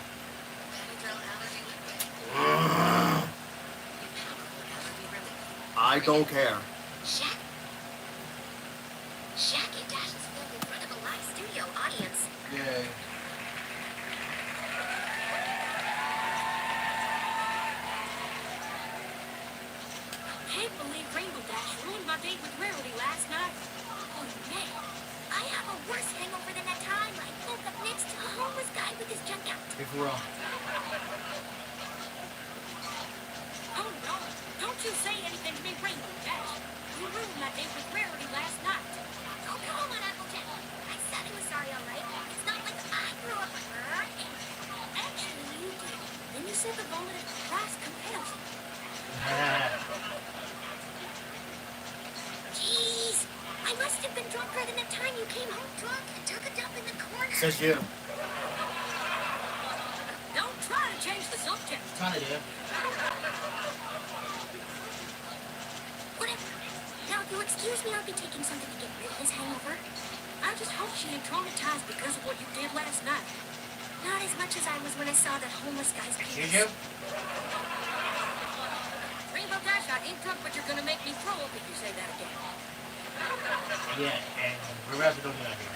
I don't care. Shaq and Dash is filmed in front of a live studio audience. Yay. Can't believe Rainbow Dash ruined my date with Rarity last night. Oh man, I have a worse hangover than that time I woke up next to a homeless guy with his junk out. Be for real. Oh no, don't you say anything to me, Rainbow Dash. You ruined my date with Rarity last night. Oh, come on, Applejack. I said he was sorry, all right? It's not like I grew up with her. Actually, you did. Then you said the vomited class compels you. Jeez, I must have been drunker than the time you came home drunk and took a dump in the corner. Says you. Don't try to change the subject. Kinda do. Whatever. Now, if you'll excuse me, I'll be taking something to get rid of his hangover. I just hope she ain't traumatized because of what you did last night. Not as much as I was when I saw that homeless guy's penis. Did you? Rainbow Dash, I ain't drunk, but you're gonna make me throw up if you say that again. Yeah, and we're gonna have to go do that here.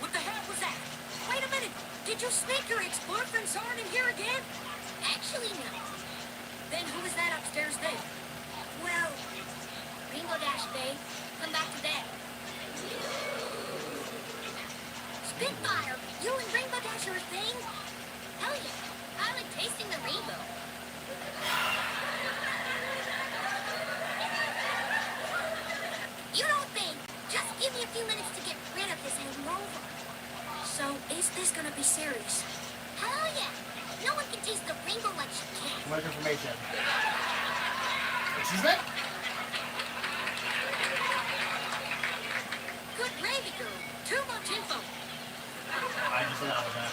What the hell was that? Wait a minute. Did you sneak your ex-boyfriend Soren in here again? Actually, no. Then who was that upstairs then? Well, Rainbow Dash, babe. Come back to bed. Spitfire, you and Rainbow Dash are a thing? Hell yeah. I like tasting the rainbow. You know, babe, just give me a few minutes to get rid of this hangover. So, is this gonna be serious? Hell yeah. No one can taste the rainbow like she can. Too much information. Excuse me? Good gravy, girl. Too much info. I just said that was that.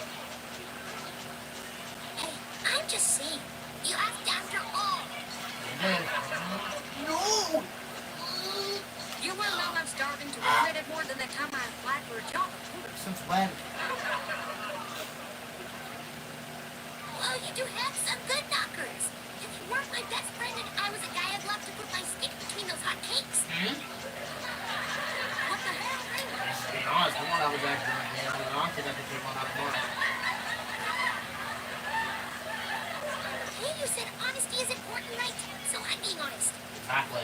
Hey, I'm just saying. You asked after all. No! You will know I'm starving to regret it more than the time I applied for a job. Since when? Well, you do have some good knockers. If you weren't my best friend and I was a guy, I'd love to put my stick between those hot cakes. What the hell, Rainbow? To be honest, the one I was actually on, I don't think I could take one out of more. Hey, you said honesty is important, right? So I'm being honest. Exactly.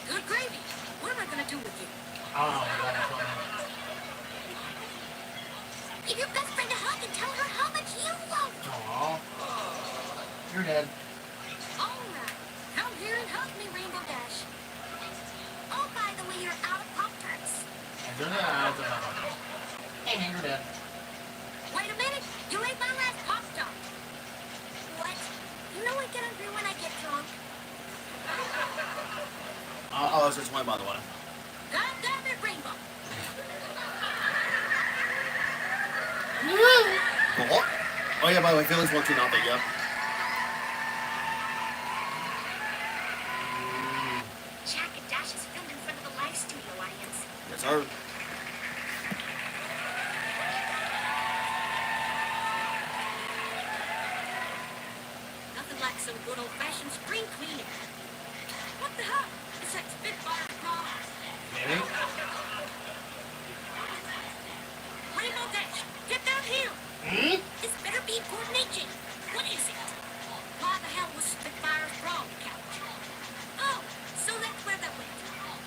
Good gravy. What am I gonna do with you? I don't know. Give your best friend a hug and tell her how much you love her. Aww. You're dead. Alright. Come here and hug me, Rainbow Dash. Oh, by the way, you're out of Pop-Tarts. And you're dead. And you're dead. Wait a minute. You ate my last Pop-Tart. What? You know I get hungry when I get drunk. Oh, it's just one, by the way. God damn it, Rainbow. What? Oh yeah, by the way, Phillies 1-2 nothing, yeah. Jack and Dash is filmed in front of a live studio audience. Yes, sir. Nothing like some good old-fashioned spring cleaning. What the hell? It's like Spitfire prom. Maybe? Rainbow Dash, get down here. Hmm? This better be important agent. What is it? Why the hell was Spitfire's bra on the couch? Oh, so that's where that went.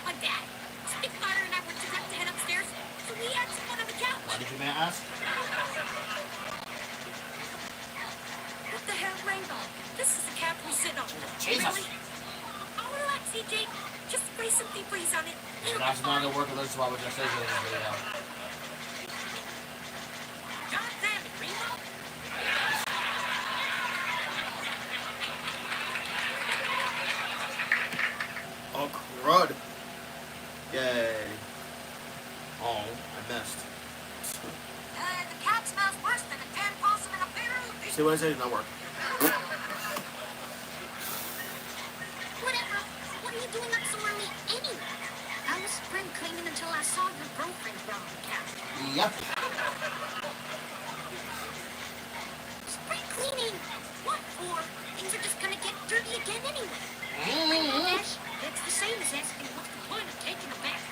My dad, Spitfire and I were too drunk to head upstairs, so we had some fun on the couch. Why did you ask? What the hell, Rainbow? This is the couch we sit on. Jesus. Really? Oh, relax, CJ. Just spray some deep freeze on it. It'll be That's not fine. gonna work with this, what we just said in this video. God damn it, Rainbow. Oh, crud. Yay. Oh, I missed. The cat smells worse than a 10 possum in a barrel. See what I said? It did not work. Whatever. What are you doing up so early anyway? I'm a spring saw your girlfriend around the couch. Yep. Spring cleaning. What for? Things are just gonna get dirty again anyway. Rainbow Dash, it's the same as asking what's the point of taking a bath.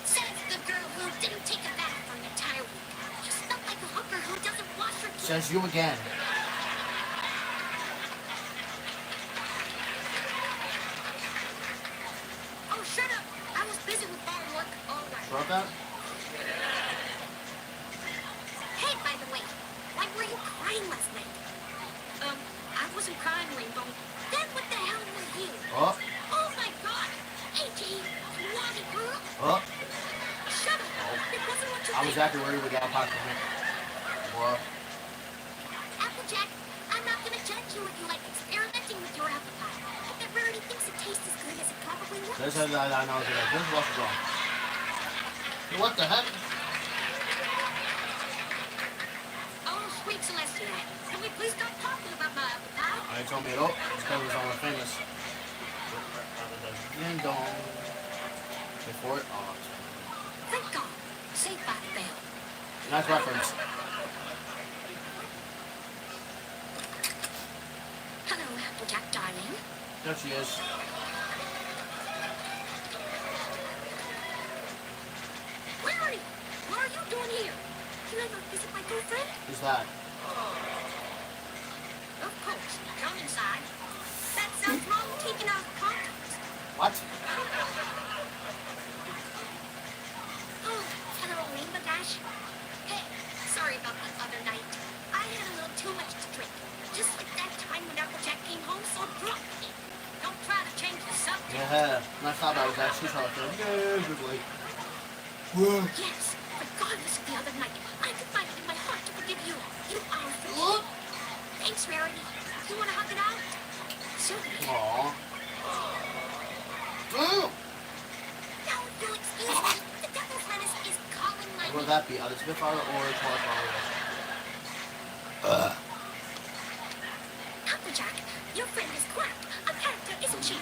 Says the girl who didn't take a bath for an entire week. You smell like a hooker who doesn't wash her teeth. Says you again. Oh, shut up. I was busy with farm work all night. Broke up? Hey, by the way, why were you crying last night? I wasn't crying, Rainbow. Then what the hell were you? Oh. Oh my God! AJ, you naughty girl! Oh. Shut up! It wasn't what you I was think. exactly where you would get out from it. What? Applejack, I'm not gonna judge you if you like experimenting with your apple pie. But that rarity thinks it tastes as good as it probably looks. This is I know this is what's wrong. What the heck? Oh, sweet Celestia, can we please stop talking about my apple pie? I ain't told me at all. It's because it's almost famous. Ding dong. Before it off. Thank God. Saved by the bell. Nice reference. Hello, Applejack, darling. There she is. Where are you? What are you doing here? You ever visit my girlfriend? Who's that? Of course. Come inside. That sounds wrong taking out the contents. What? Oh, hello, Rainbow Dash. Hey, sorry about the other night. I had a little too much to drink. Just like that time when Applejack came home so drunk. Don't try to change the subject. Yeah, nice thought about that. She's hard to yeah, good way. Whoa. Yes, regardless of the other night, I could find it in my heart to forgive you. You are forgiven. Thanks, Rarity. You want to hug it out? Certainly. Aww. Now, if you'll excuse me, the Devil's Menace is calling my What would name. that be? Either Spitfire or Twilight. Applejack, your friend is quite a character, isn't she?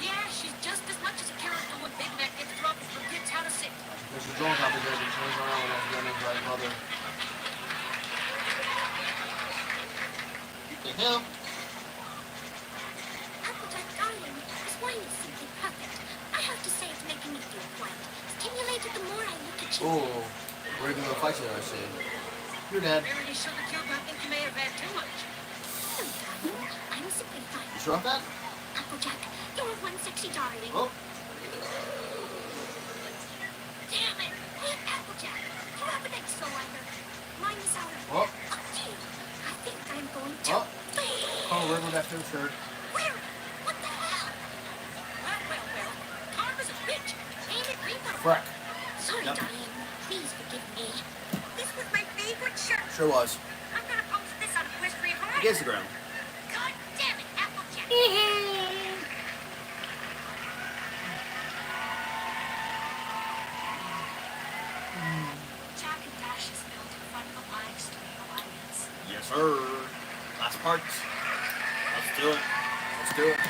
Yeah, she's just as much as a character when Big Mac gets drunk and forgets how to sit. There's a drone copy there that turns around when I was getting into my mother. The hell? Applejack, darling, this wine is simply perfect. I have to say it's making me feel quite stimulated the more I look at you. Oh, we're gonna fight you, I see. You're dead. Rarity Sugar Cube, I think you may have had too much. No, darling, I'm simply fine. You sure of that? Applejack, you're one sexy darling. Oh. Damn it! Hey, Applejack, you have an extra lighter. Mine is out of... Oh. Dear, I think I'm going to... Oh. Oh, where was that film shirt? Where? What the hell? Well. Karma's a bitch. Ain't it, Reaper? Frick. Sorry, Yep. darling. Please forgive me. This was my favorite shirt. Sure was. I'm gonna post this on Equestrian High. Instagram. God damn it, Applejack. Jack and Dash is built in front of a live studio audience. Yes, sir. Last part. Let's do it. Let's do it.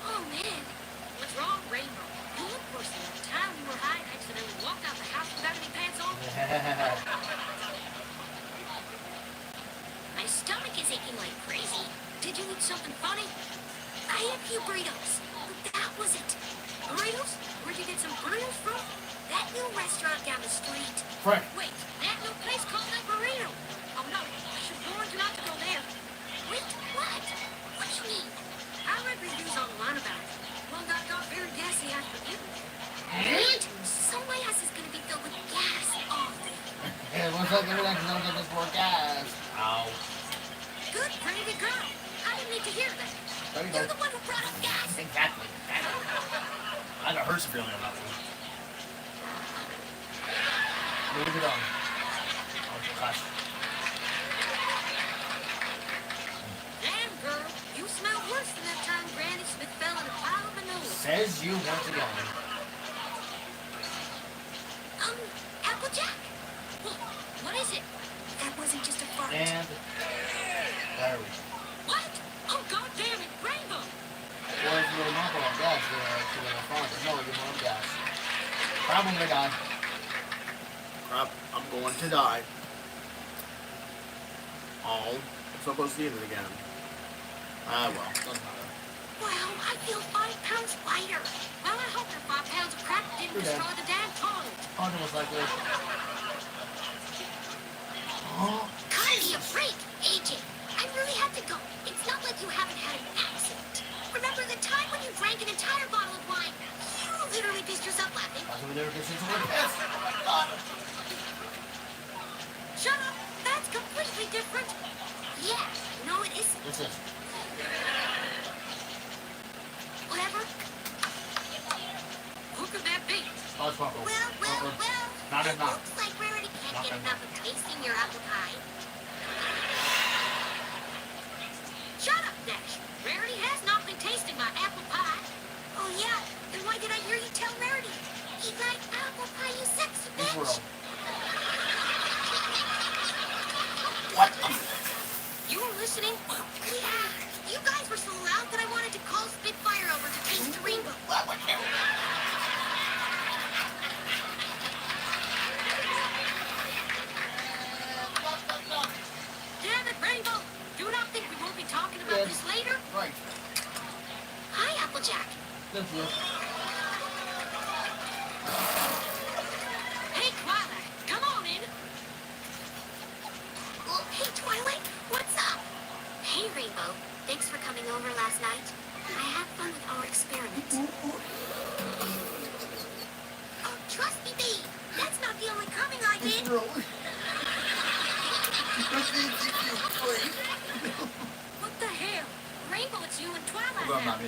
Oh, man. What's wrong, Rainbow? You look worse than the time you were high and accidentally walked out the house without any pants on. My stomach is aching like crazy. Did you eat something funny? I had a few burritos, but that was it. Burritos? Where'd you get some burritos from? That new restaurant down the street. Frank. Wait, that new place called El Burrito. Oh no, I should warn you not to go there. Wait, what? What do you mean? I read reviews online about it. One got very gassy after you. What? So my ass is gonna be filled with gas all day. Hey, what's up, everyone? Don't get this more gas. Ow. Good, pretty good girl. I didn't need to hear that. There you You're go. the one who brought up gas. Exactly. I got hurt severely on that one. Move it on. Oh, gosh. Damn, girl. You smell worse than that time Granny Smith fell in a pile of manure. Says you once again. Applejack? What is it? That wasn't just a fart. And there we go. What? Oh, God damn it, Rainbow! Crap, I'm gonna die. Crap, I'm going to die. Oh, I'm supposed to see it again. Ah, well, doesn't matter. Well, I feel 5 pounds lighter. Well, I hope the 5 pounds of crap didn't destroy the damn toilet. Hunter was like this. Oh, Cut me a break, AJ. I really have to go. It's not like you haven't had an accident. Remember the time when you drank an entire bottle of wine? You literally pissed yourself laughing. that's what we never get since we're pissed. Oh my god. Shut up. That's completely different. Yeah, no, it isn't. What's this? Whatever. Who could that be? Oh, it's Buckle. Well. Not It enough. looks like Rarity can't get enough of tasting your apple pie. Shut up, Dash. Rarity has not been tasting my apple pie. Oh, yeah? Then why did I hear you tell Rarity? Eat my apple pie, you sexy bitch. What? You were listening? Yeah. You guys were so loud that I wanted to call Spitfire over to taste the rainbow. Damn it, Rainbow! Do not think we won't be talking about this later? Right. Hi, Applejack. Thank you. Hey, Twilight, come on in. Oh, hey, Twilight, what's up? Hey, Rainbow, thanks for coming over last night. I had fun with our experiment. Oh, trust me, babe. That's not the only coming I did. What the hell? Rainbow, it's you and Twilight now.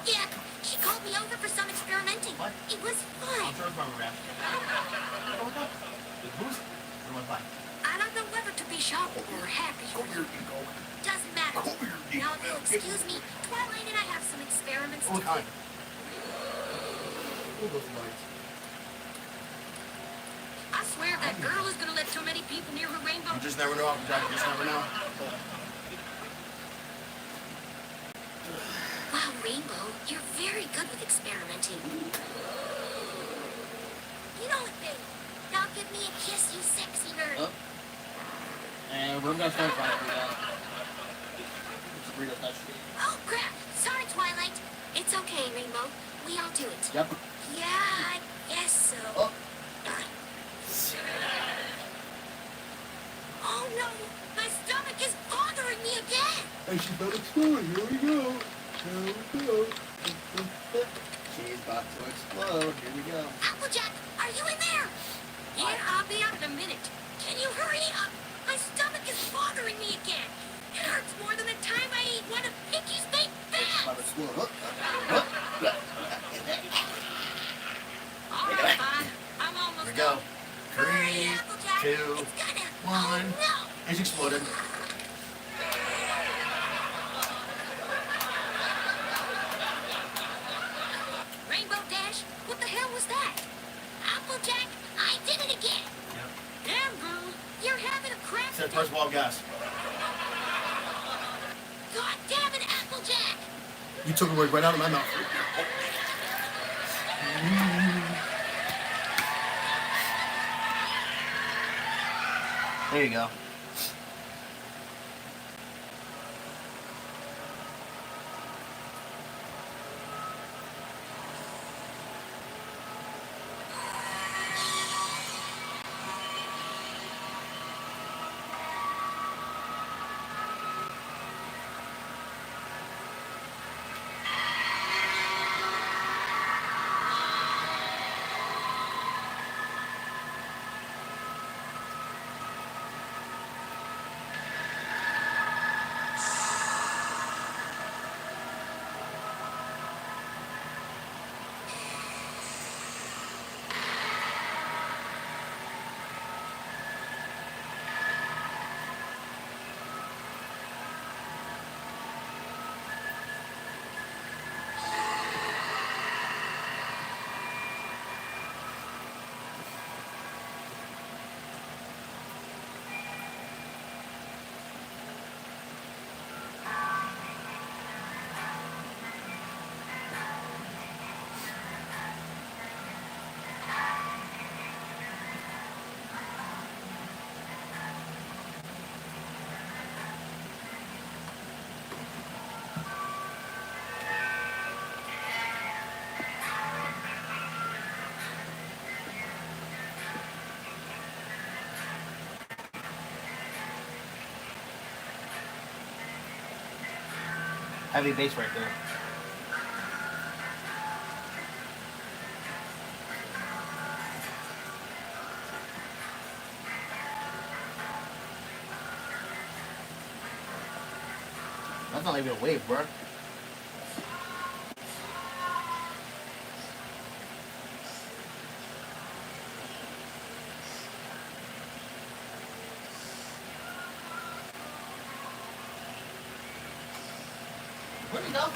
Yeah, she called me over for some experimenting. What? It was fun. I'm sure it's my rap. The boost? Or what? I don't know whether to be shocked or happy. Come here, Nico. Doesn't matter. Come here, Nico. Now, if you'll excuse me, Twilight and I have some experiments What to kind? do. What those lights? I swear that girl is gonna let too many people near her rainbow. You just never know, Applejack. You just never know. Wow, Rainbow, you're very good with experimenting. You know it, babe. Now give me a kiss, you sexy nerd. Oh. And we're gonna start fighting that. Sabrina touched me. Oh, crap. Sorry, Twilight. It's okay, Rainbow. We all do it. Yep. Yeah, I guess so. Oh. Oh, no. My stomach is bothering me again. Hey, she's about to explode. Here we go. Here we go. She's about to explode. Here we go. Applejack, are you in there? Yeah, I'll be out in a minute. Can you hurry up? My stomach is bothering me again. It hurts more than the time I ate one of Pinky's baked About bats. to explode. All right, fine. I'm almost Here we go. done. Hurry, 3, Applejack. 2, It's gonna... 1. Oh, no. It's exploded. Rainbow Dash, what the hell was that? Applejack, I did it again. Yep. Damn, girl, you're having a cramp. Said first wall gas. God damn it, Applejack. You took a word right out of my mouth. There you go. Heavy bass right there. That's not even a wave, bro. Where'd he go?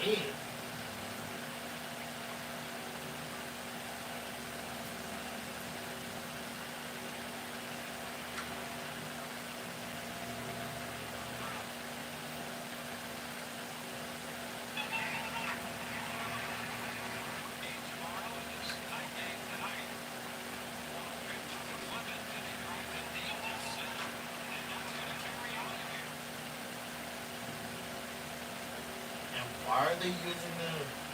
Hey. Why are they using the...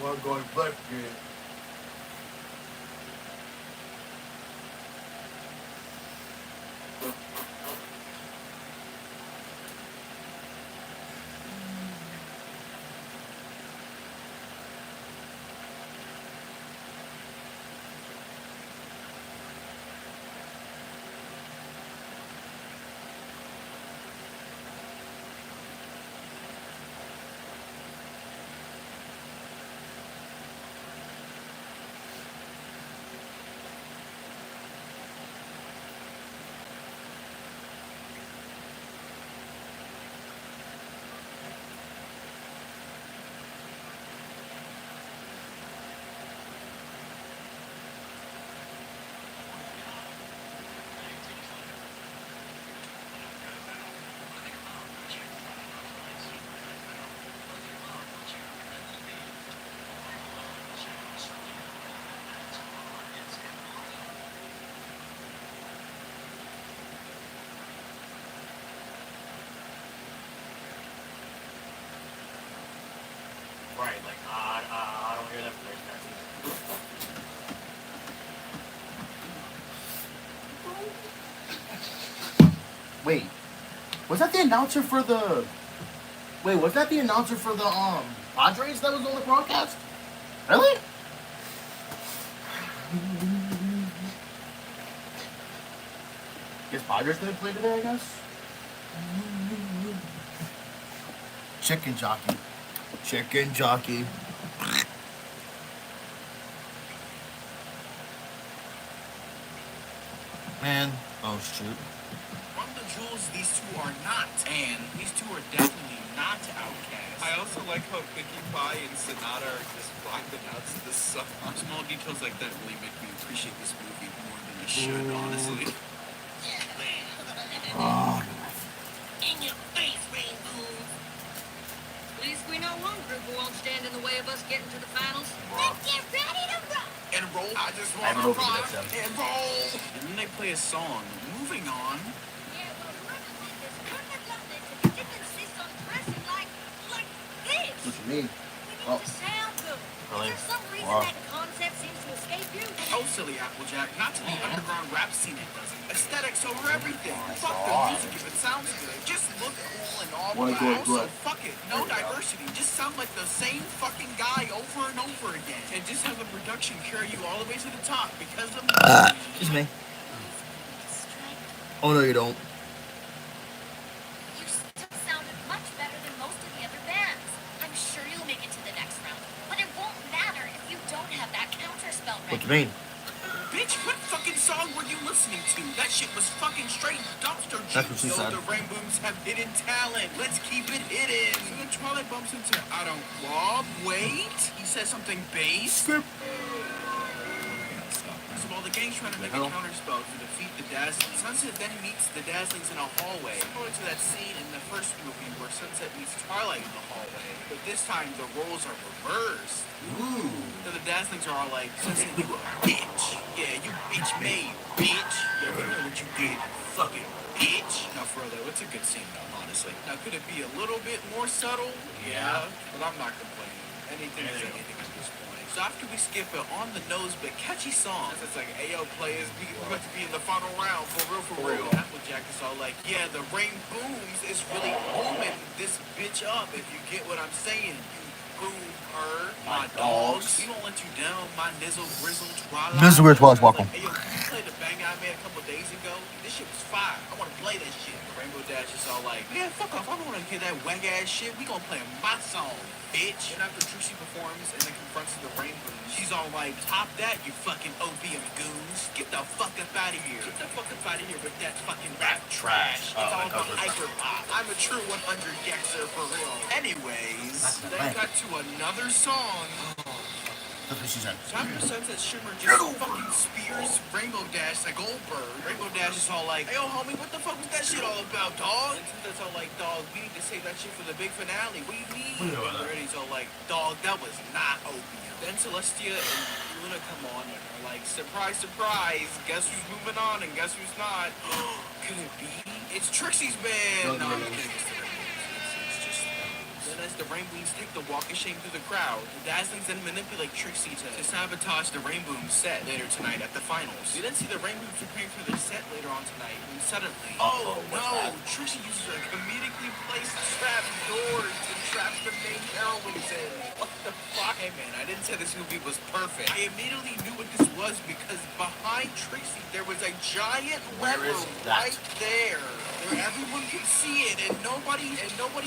One going left here. Right, like, I don't hear that voice either. Wait, was that the announcer for the... Wait, was that the announcer for the, Padres that was on the broadcast? Really? Guess Padres didn't play today, I guess? Chicken jockey. Chicken jockey. Man. Oh, shoot. From the jewels, these two are not. And these two are definitely not outcasts. I also like how Pinkie Pie and Sonata are just black the nuts of this song. Small details like that really make me appreciate this movie more than I should, honestly. Oh. In your face, Rainbow. At least we know one group who won't stand in the way of us getting to the finals. Let's get ready to roll. And roll. I just I want haven't to opened rock it yet, and roll. And then they play a song. Moving on. Yeah, well, whoever did this couldn't have done this if you didn't insist on dressing like this. What you mean? We need to sound good. Really? Is there some reason Wow. that concept seems to escape you? Oh, silly Applejack. Not to the underground rap scene it doesn't. Aesthetics over everything. Fuck the music if it sounds good. Just look cool and all, What, but what, also what? fuck it. No diversity. Just sound like the same fucking guy over and over again. And just have the production carry you all the way to the top because of Excuse me. Oh, no, you don't. You still sounded much better than most of the other bands. I'm sure you'll make it to the next round, but it won't matter if you don't have that counterspell ready. What you mean? Bitch, what fucking song were you listening to? That shit was fucking straight dumpster That's what juice. she said. The Rainbooms have hidden talent. Let's keep it hidden. So then Twilight bumps into I don't Rob. Wait. He says something bass. So while the gang's trying to make a counterspell to defeat the Dazzlings, Sunset then meets the Dazzlings in a hallway. Similar to that scene in the first movie where Sunset meets Twilight in the hallway. But this time the roles are reversed. Ooh. So the Dazzlings are all like, Sunset, you a bitch. Yeah, you bitch made, bitch. Yeah, we know what you did, fucking bitch. Now for real though, it's a good scene though, honestly. Now could it be a little bit more subtle? Yeah. But I'm not complaining. Anything is anything at this point. So after we skip an on-the-nose but catchy song, it's like, ayo players, we're about to be in the final round, for real. Applejack is all like, yeah, the rain booms is really booming this bitch up, if you get what I'm saying. You boomer, my dogs. We won't let you down, my nizzle grizzle twilight. Mr. Weird Twilight, welcome. Hey, yo, you played the bang I made a couple days ago? This shit was fire. I want to play that shit. Rainbow Dash is all like, yeah, fuck off. I don't want to hear that whack-ass shit. We gonna play my song, bitch. And after Trixie performs and then confronts the Rainbow, she's all like, top that, you fucking opium goons. Get the fuck up out of here. Get the fuck up out of here with that fucking rap trash. It's all about hyper-pop. I'm a true 100 Gexer for real. Anyways, they got to another song. That's what she said. So after Sunset Shimmer just fucking spears Rainbow Dash like Goldberg, Rainbow Dash is all like, hey, yo, homie, what the fuck was that shit all about, dog? And Sunset's all like, dog, we need to save that shit for the big finale. What do you mean? And Reddy's all like, dog, that was not opium. Then Celestia and Luna come on and are like, surprise, surprise, guess who's moving on and guess who's not? Could it be? It's Trixie's band! No, I'm kidding. It's just... Then Then as the Rainbows take the walk of shame through the crowd, the Dazzlings then manipulate Trixie to sabotage the Rainbow's set later tonight at the finals. We then see the Rainbows preparing for their set later on tonight, when suddenly, oh no, Trixie uses a comedically placed trap door to trap the main heroines in. What the fuck? Hey man, I didn't say this movie was perfect. I immediately knew what this was because behind Trixie there was a giant lever right there. Everyone could see it, and nobody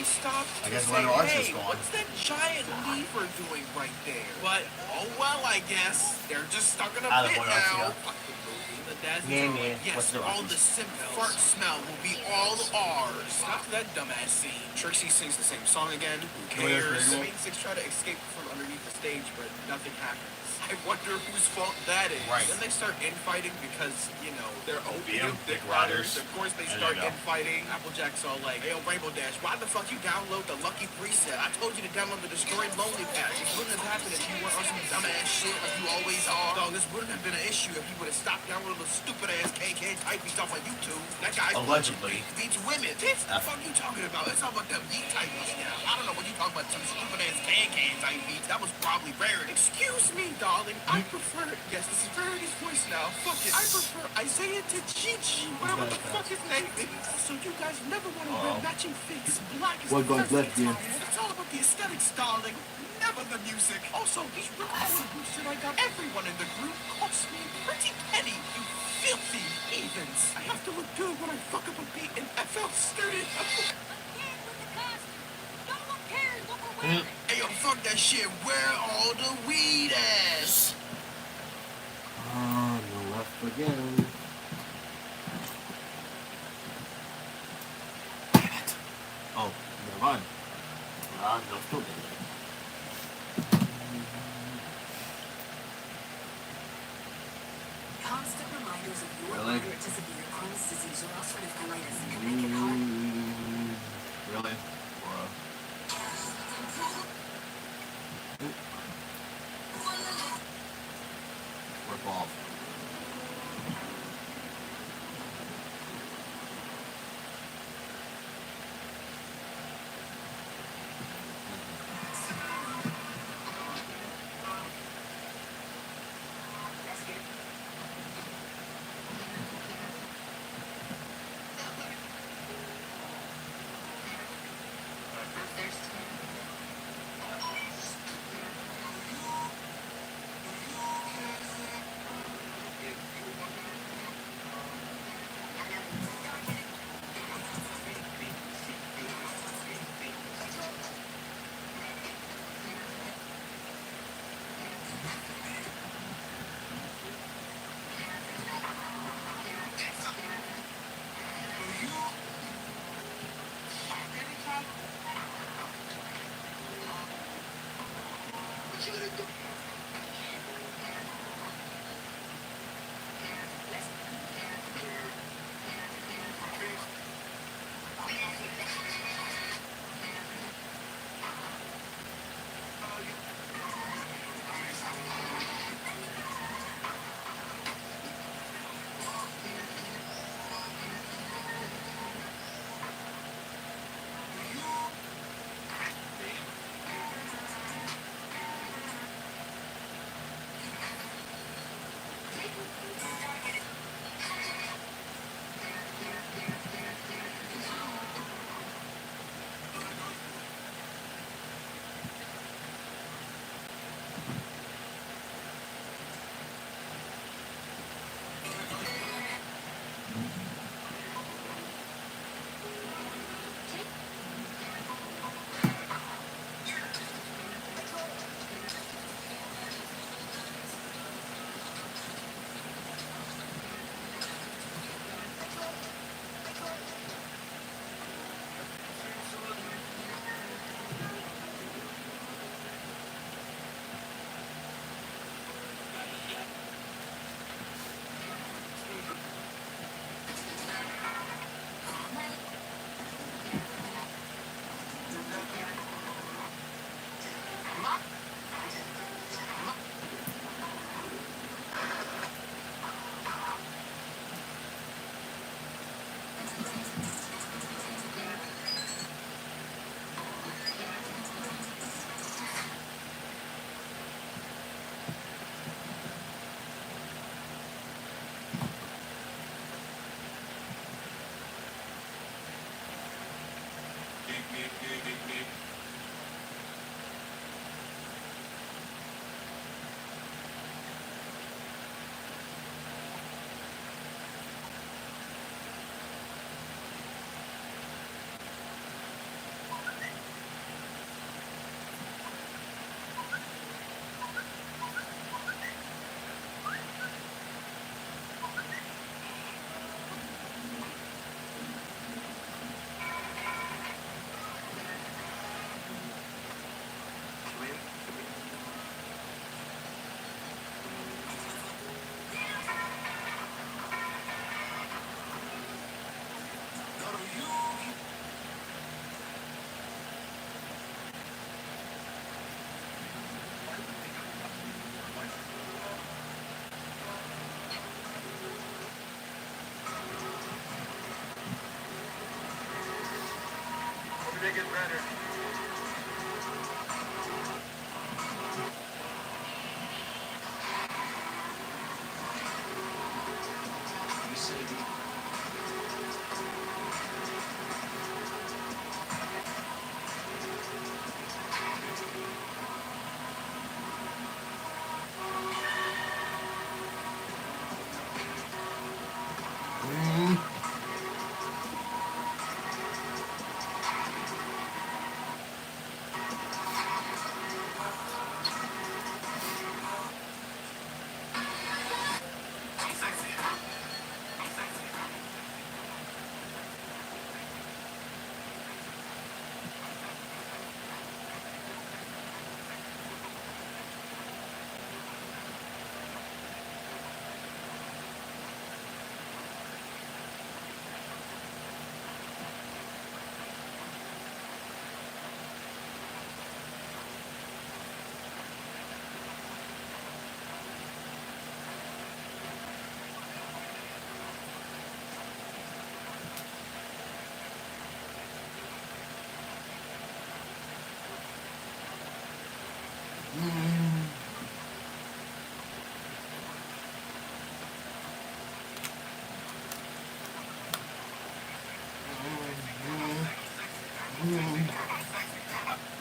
stopped to say, hey, what's that giant lever doing right there? But, oh well, I guess. They're just stuck in a pit now. Fuck the movie. The Dazzlings are like, yes, all the simp fart smell will be all ours. After that dumbass scene, Trixie sings the same song again. Who cares? The main six try to escape from underneath the stage, but nothing happens. I wonder whose fault that is. Right. Then they start infighting because, you know, they're opium dick riders. Of course they start infighting. Applejack's all like, hey, yo, Rainbow Dash, why the fuck you download the Lucky preset? I told you to download the Destroy Lonely patch. This wouldn't have happened if you weren't on some dumbass shit like you always are. Dog, this wouldn't have been an issue if you would have stopped downloading those stupid ass KK type stuff on YouTube. That guy's allegedly beats women. What the fuck you talking about? It's all about them yeet type beats now. I don't know what you talking about, some stupid ass KK type beats. That was probably rare. Excuse me, darling. I prefer, yes, this is Verity's voice now. Fuck it. I prefer Isaiah to Gigi, whatever the fuck his name is. So you guys never want to wear matching fits. Black is the perfect time. It's all about the aesthetics, darling. Never the music. Also, these recording groups that I got everyone in the group cost me a pretty penny. You filthy heathens. I have to look good when I fuck up a beat in FL Studio. Hey, yo, fuck that shit. Where all the weed ass? No left again. Damn it. Oh, never mind. No, still did it. Constant reminders of your moderate to severe Crohn's disease or ulcerative colitis can make it hard. Really? Rip off.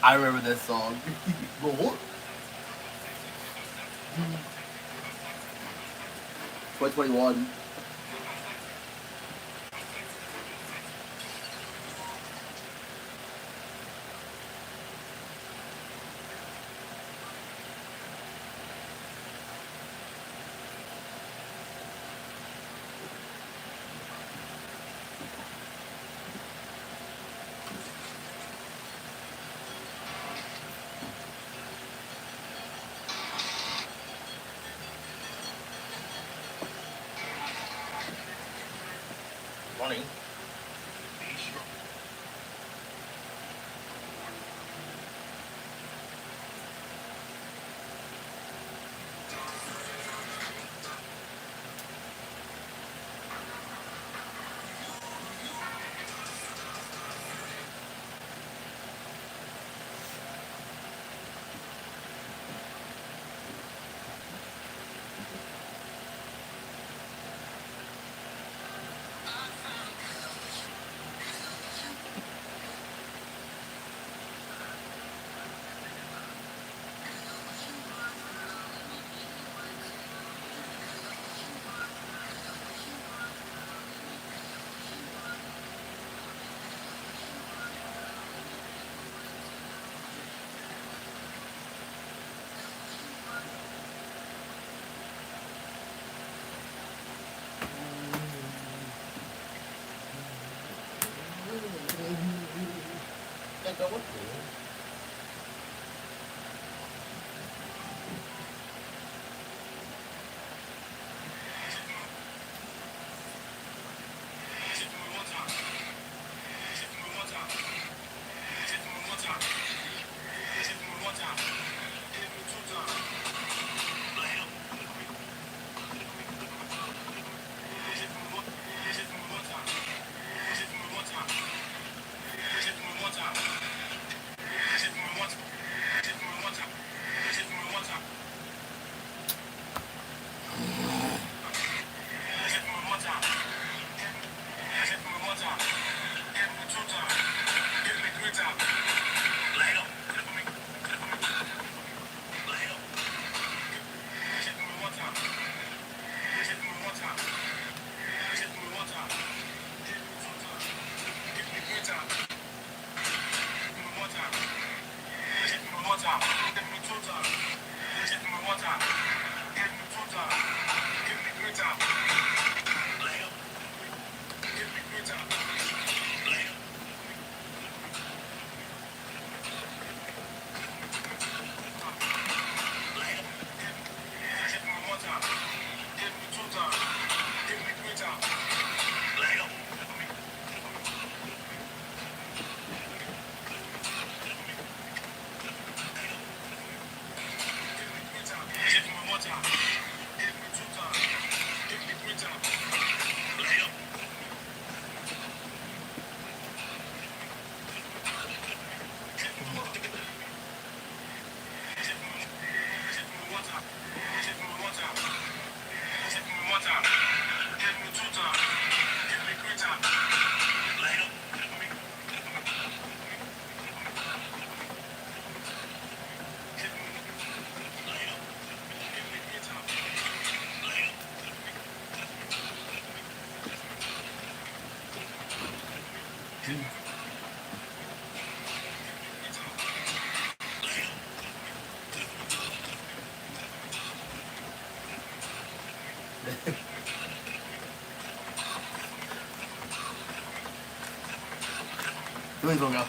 I remember this song. What? 2021. Funny. Please don't go.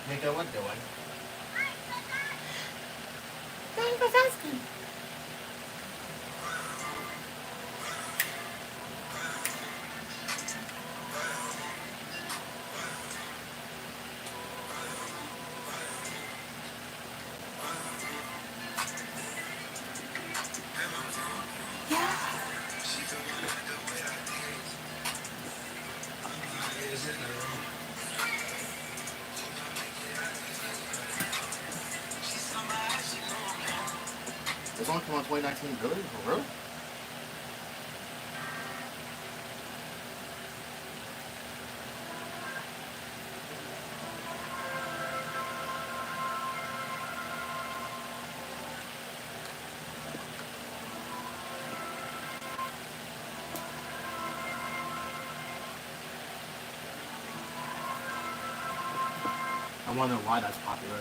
Nico, what doing? Thank you for asking. This song came out in 2019, really? For real? I wonder why that's popular.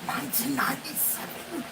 $1997.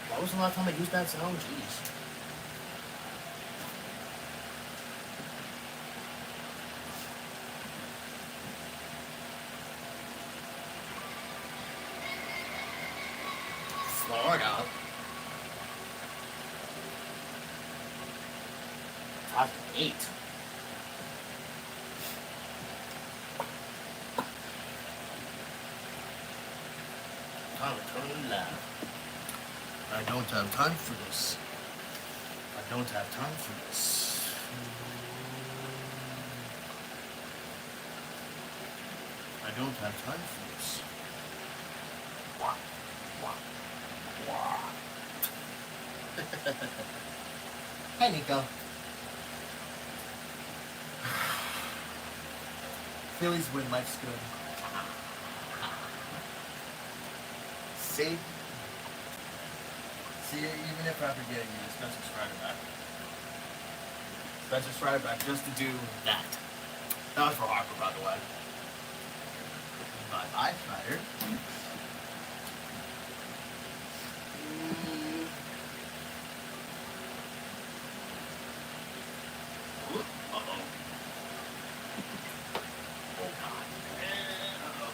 When was the last time I used that sound? Jeez. Florida. 2008. Time to turn left. I don't have time for this. I don't have time for this. I don't have time for this. Hi, Nico. Phillies win, life's good. See? See, even if after getting you, Spencer Strider back. Spencer Strider back just to do that. That was for Harper, by the way. Bye-bye, Strider. Uh-oh. Oh, God. Uh-oh.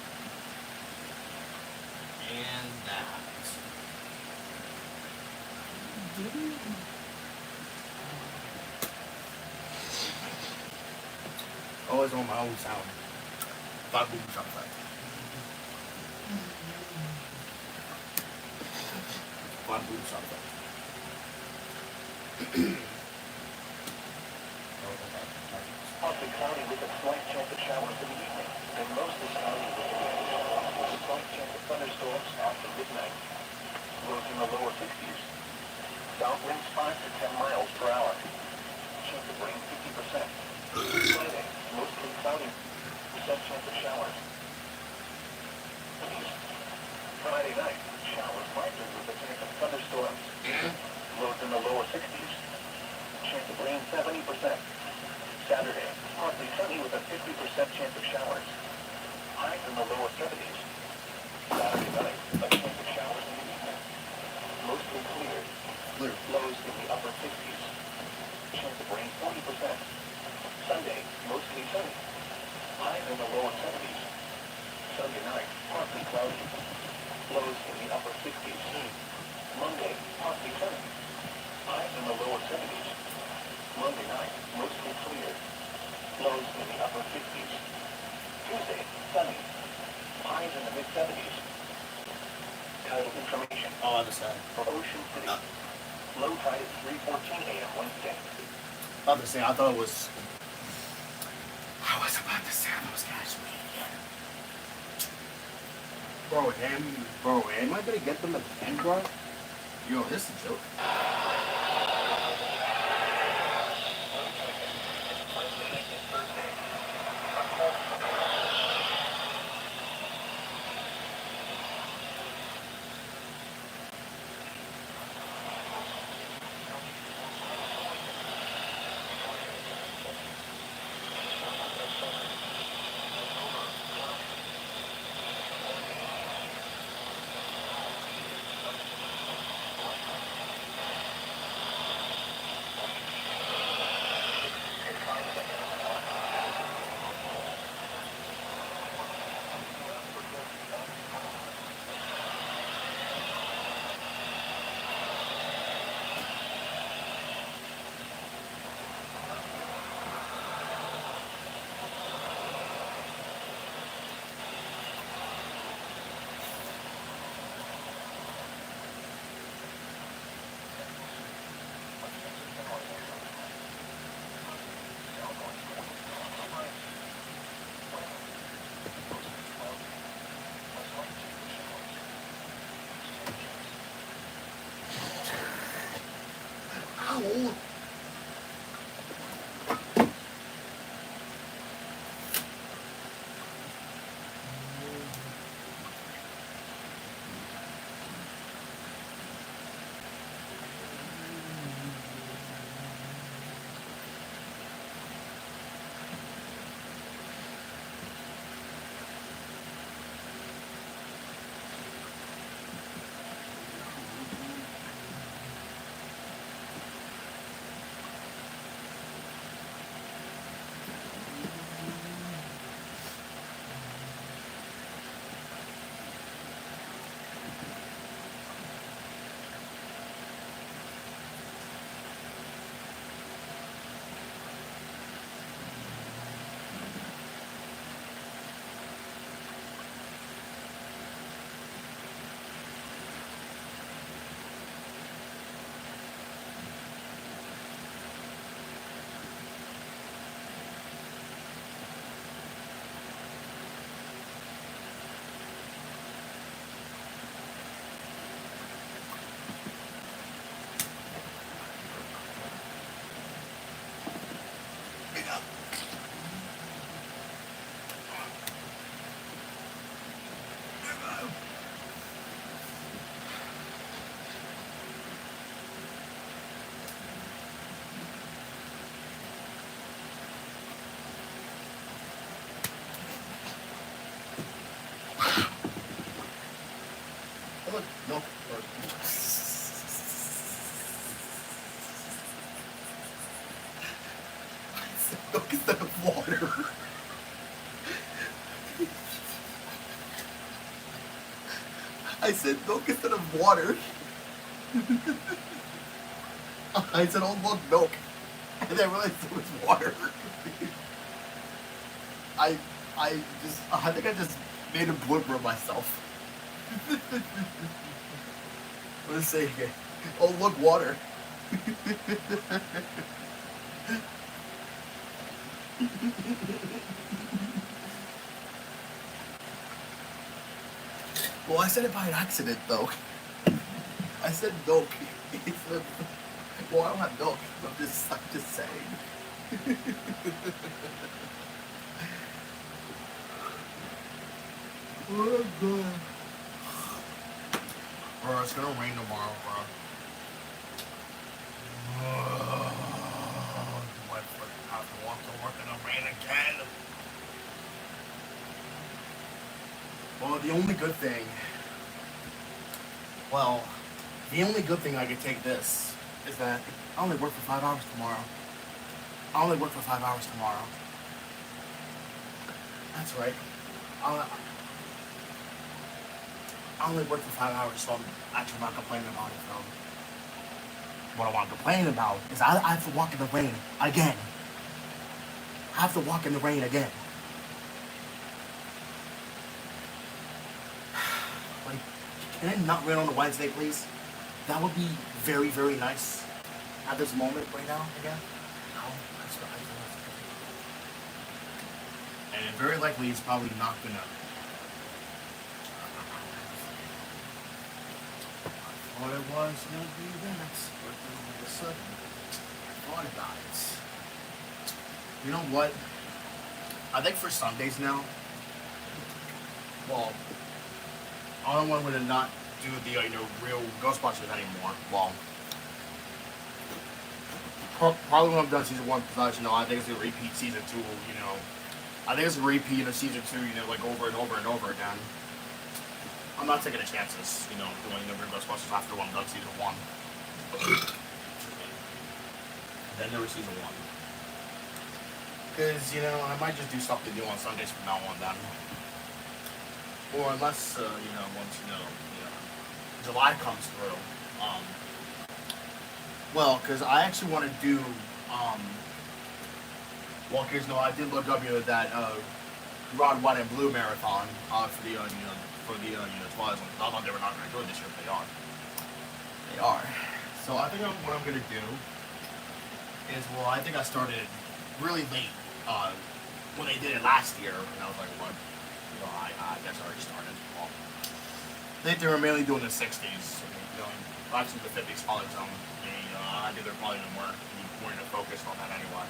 And that. Always on my own sound. 5 boom sound effect. 5 boom sound effect. Partly cloudy with a slight chance of showers in the evening, and mostly cloudy with a slight chance of thunderstorms after midnight. Lows in the lower 60s. South winds 5 to 10 miles per hour. Chance of rain 50%. Friday, mostly cloudy. Percent chance of showers. Friday night, showers likely with a chance of thunderstorms. Lows in the lower 60s. Chance of rain 70%. Saturday, partly sunny with a 50% chance of showers. Highs in the lower 70s. Saturday night, a chance of showers in the evening. Mostly clear. Lows in the upper 50s. Chance of rain 40%. Sunday, mostly sunny. Highs in the lower 70s. Sunday night, partly cloudy. Lows in the upper 60s. Monday, partly sunny. Highs in the lower 70s. Monday night, mostly clear. Lows in the upper 50s. Tuesday, sunny. Highs in the mid-70s. Tidal information. Oh, I understand. For Ocean City. Low tide is 3:14 a.m. Wednesday. About to say, I thought it was. I was about to say those guys were idiot. Bro, am I gonna get them at the end, bro? Yo, this is a joke. Ow. Look, no. Look instead of water. I said milk instead of water. I said, oh look, milk. And I realized it was water. I think I just made a blooper of myself. Let's say again. Oh look, water. Well, I said it by accident, though. I said milk. Well, I don't have milk. I'm just saying. Oh, God. Bro, it's gonna rain tomorrow, bro. Do I freaking have to walk to work in the rain again? Well, the only good thing I could take this is that I only work for 5 hours tomorrow. That's right. I only work for 5 hours, so I'm actually not complaining about it, though. What I want to complain about is I have to walk in the rain again. I have to walk in the rain again. Like, can it not rain on a Wednesday, please? That would be very, very nice at this moment right now, again. No, that's what I feel. And very likely it's probably not gonna. What it was gonna be that, but then all of a sudden, I thought about it. You know what? I think for Sundays now, well, I don't want to not do the real Ghostbusters anymore. Well, probably when I'm done season 1, because I think it's gonna repeat season 2. I think it's a repeat of season 2. Like over and over and over again. I'm not taking any chances, doing the real Ghostbusters after I'm done season 1. Then there was season 1. Because, I might just do something new on Sundays from now on then. Or unless, once, July comes through. Well, because I actually want to do, well, because, I did look up, that, Red, White, and Blue marathon, for the, Twilight Zone. I thought they were not going to do it this year, but they are. They are. So I think what I'm going to do is, I think I started really late, when they did it last year, and I was like, what? I guess I already started. Well, I think they were mainly doing the 60s, actually the 50s Twilight Zone. I think they're probably more focused on that anyway.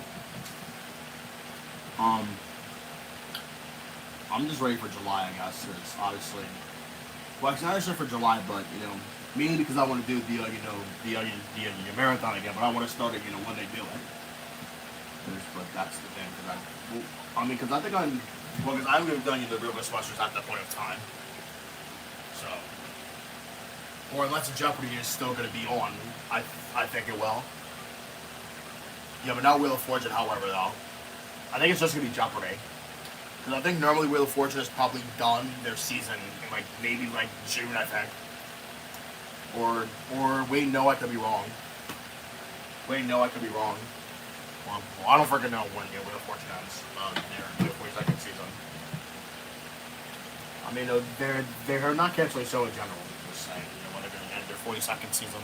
I'm just ready for July, I guess. It's obviously, well, it's not necessarily for July, but mainly because I want to do the marathon again. But I want to start it, when they do it. But that's the thing, because I think because I haven't done the real Ghostbusters at that point of time. So, or unless the Jeopardy is still going to be on, I think it will. Yeah, but not Wheel of Fortune, however, though. I think it's just going to be Jeopardy. Because I think normally Wheel of Fortune is probably done their season in maybe June, I think. Or wait, no, I could be wrong. Well, I don't freaking know when Wheel of Fortune ends. Their 42nd season. I mean, they're not canceling the show in general. Just saying, when they're going to end their 42nd season.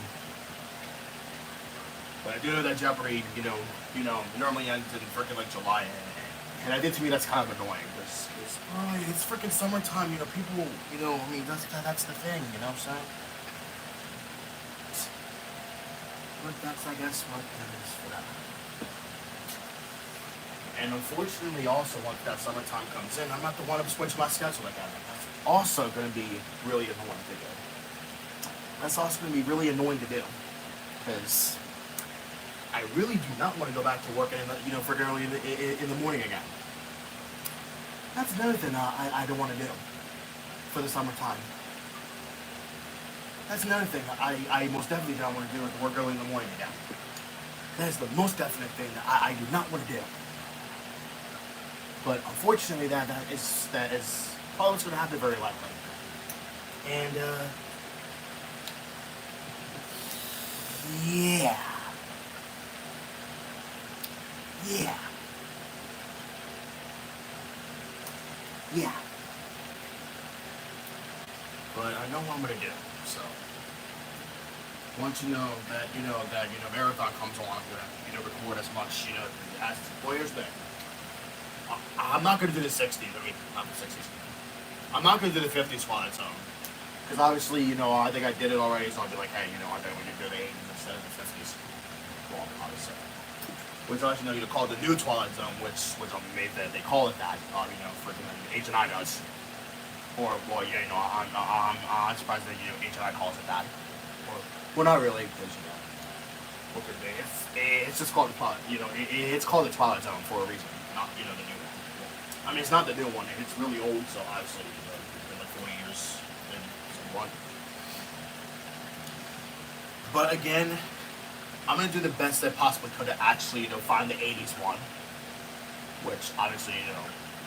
But I do know that Jeopardy, normally ends in freaking July, and I think to me that's kind of annoying because it's freaking summertime. People, that's the thing. You know what I'm saying? But that's, I guess, what it is for that. And unfortunately, also, once that summertime comes in, I'm not the one to switch my schedule again. That's also going to be really annoying to do. That's also going to be really annoying to do. Because I really do not want to go back to working, freaking early in the morning again. That's another thing I don't want to do for the summertime. That's another thing I most definitely don't want to do is work early in the morning again. That is the most definite thing that I do not want to do. But unfortunately, that is probably what's going to happen very likely. And yeah. But I know what I'm going to do. So once marathon comes along, I'm going to record as much as Warriors Day. I'm not gonna do the 60s. I mean, not the 60s. I'm not gonna do the 50s Twilight Zone because obviously, I think I did it already. So I'll be like, hey, I think we can do the 80s instead of the 50s. Well, obviously. Which actually, call it the new Twilight Zone, which I'm amazed that they call it that. Freaking H&I does. Or, well, yeah, I'm surprised that H&I calls it that. Well, not really, because what could it be? It's just called the Twilight. It's called the Twilight Zone for a reason, not the new one. I mean, it's not the new one. It's really old, so obviously, it's been like 40 years in some one. But again, I'm gonna do the best I possibly could to actually, find the 80s one, which obviously,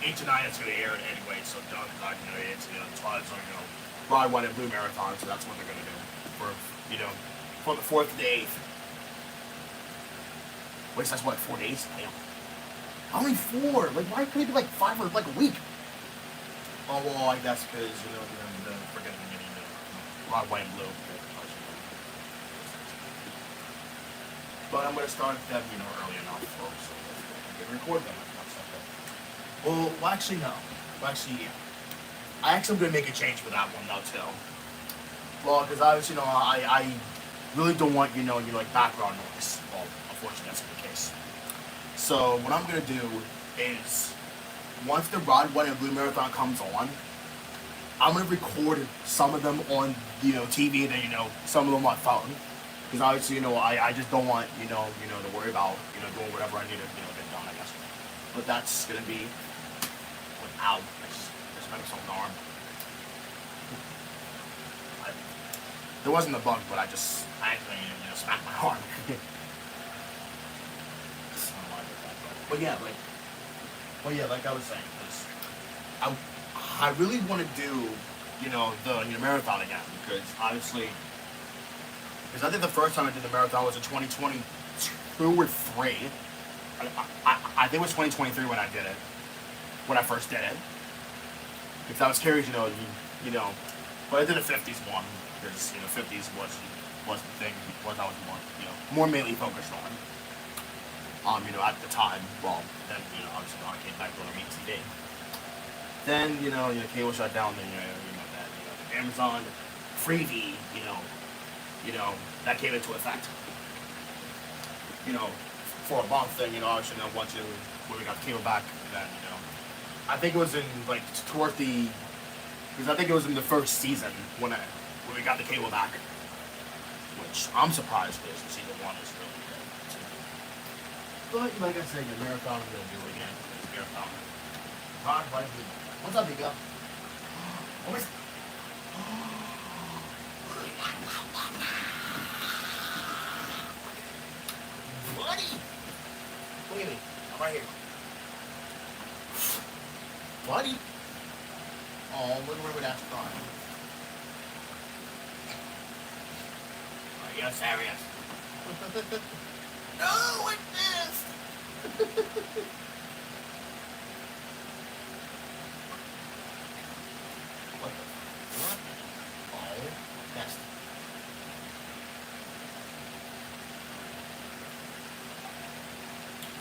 H&I is gonna air it anyway, so done. It's Twilight Zone, Broad, White, and Blue marathon, so that's what they're gonna do for the 4th to the 8th. Wait, so that's what, 4 days? Damn. Only 4. Like, why couldn't it be like 5 or like a week? Oh well, I guess because the freaking Broad, White, and Blue. But I'm gonna start them, early enough, so I can record them. Well, actually, no. Well, actually, yeah. I actually am gonna make a change for that one though too. Well, because obviously, I really don't want like background noise. Well, unfortunately, that's the case. So what I'm gonna do is once the Broad, White, and Blue marathon comes on, I'm gonna record some of them on TV, and then some of them on phone. Because obviously, I just don't want, to worry about, doing whatever I need to, get done, I guess. But that's going to be without, this makes so darn. There wasn't a bug, but I actually, smacked my arm. But yeah, like I was saying, I really want to do, the marathon again, because obviously, because I think the first time I did the marathon was in 2022 or 3. I think it was 2023 when I did it. When I first did it. Because I was curious, but I did a 50s one. Because, 50s was the thing, was I was more mainly focused on. At the time. Well, then, obviously when I came back to TV. Then, cable shut down, then, that, Amazon freebie, that came into effect. For a month, then, obviously, once when we got the cable back, then, I think it was in, like, toward the, because I think it was in the first season when we got the cable back. Which, I'm surprised, because season 1 is really good. But, like I said, the marathon, I'm going to do it again. Marathon. What's up, Mika? Oh, my... Buddy! Look at me. I'm right here. Buddy! Oh, look where that's crying. Are you serious? No, I missed! What? Oh, next.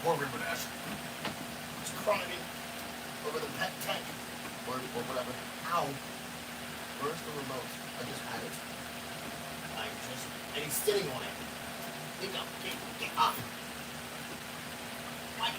Poor River Dash. It's crying over the pet tank. Or whatever. Ow. Where's the remote? I just had it. And he's sitting on it. Get up. Mike,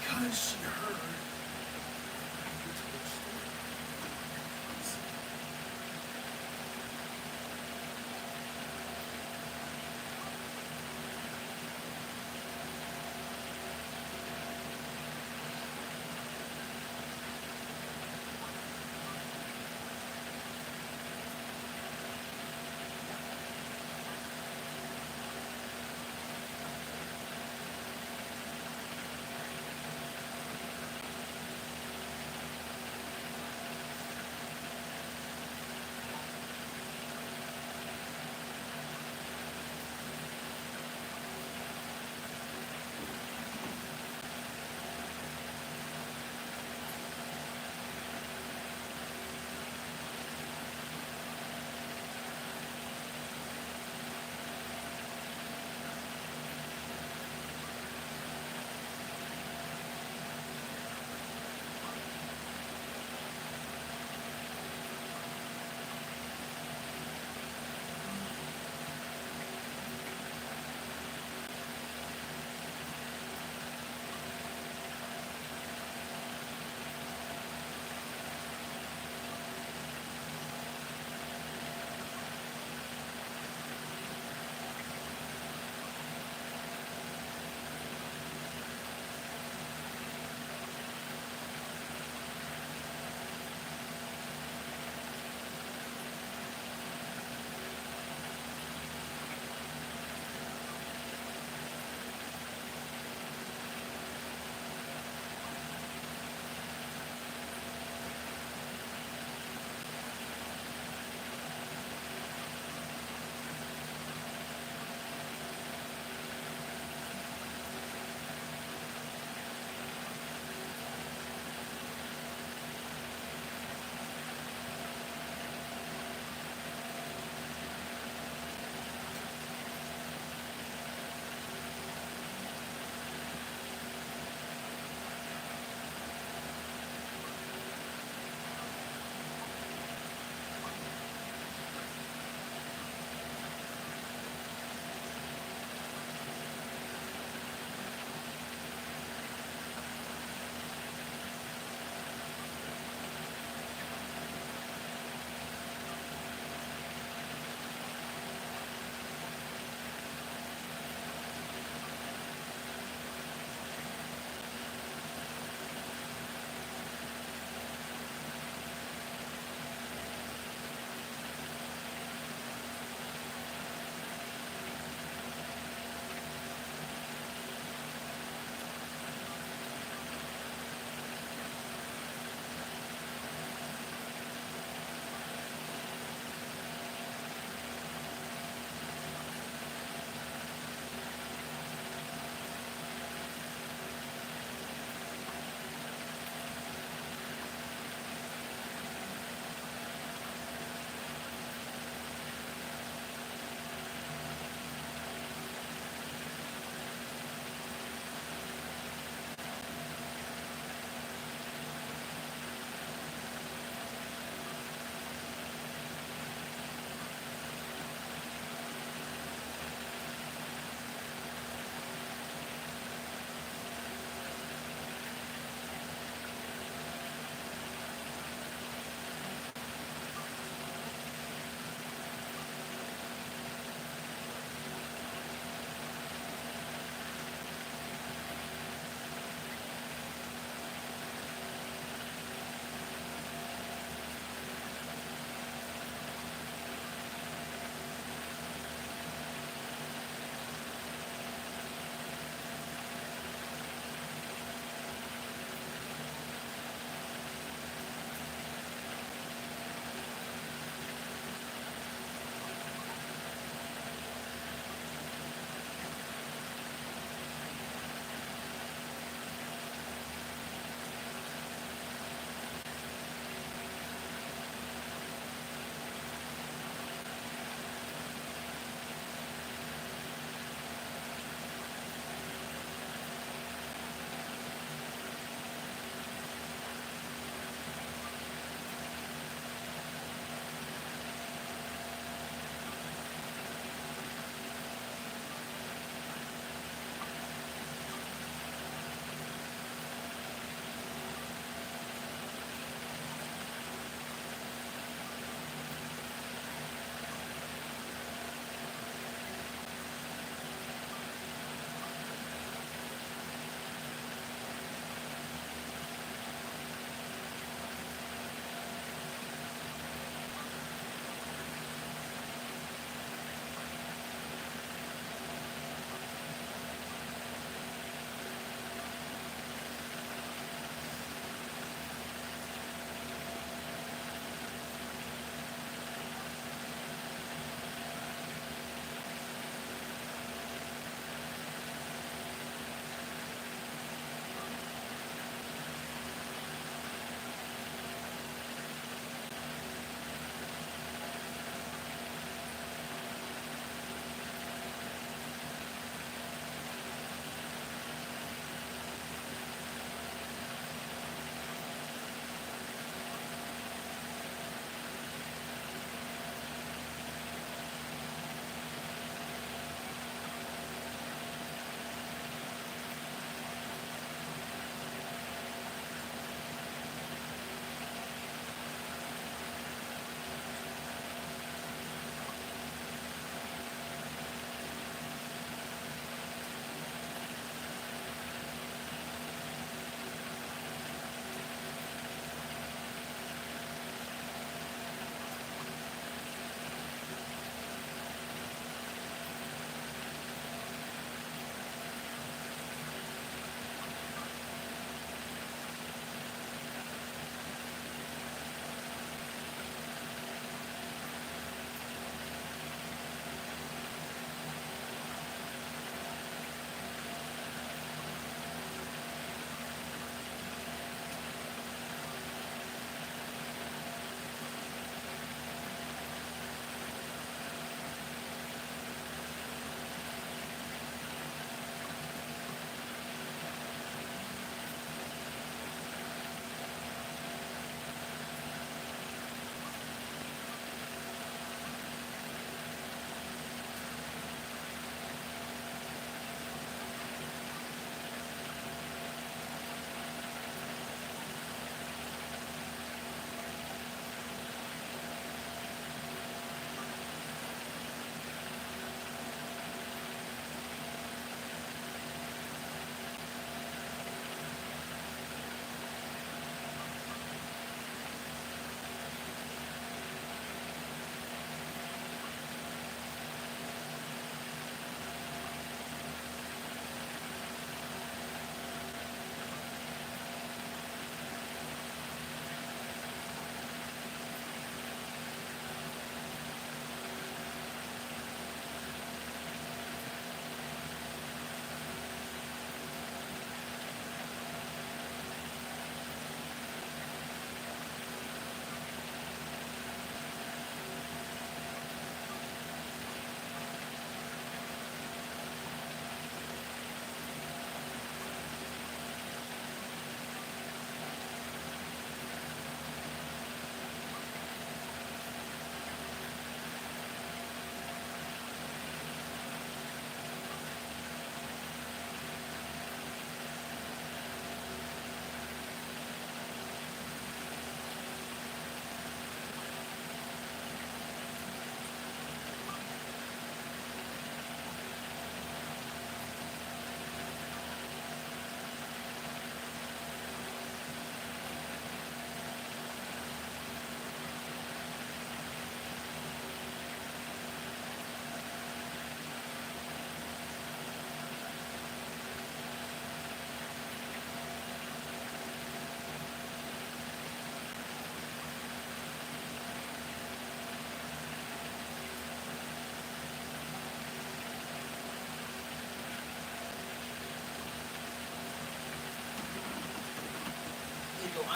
because she heard.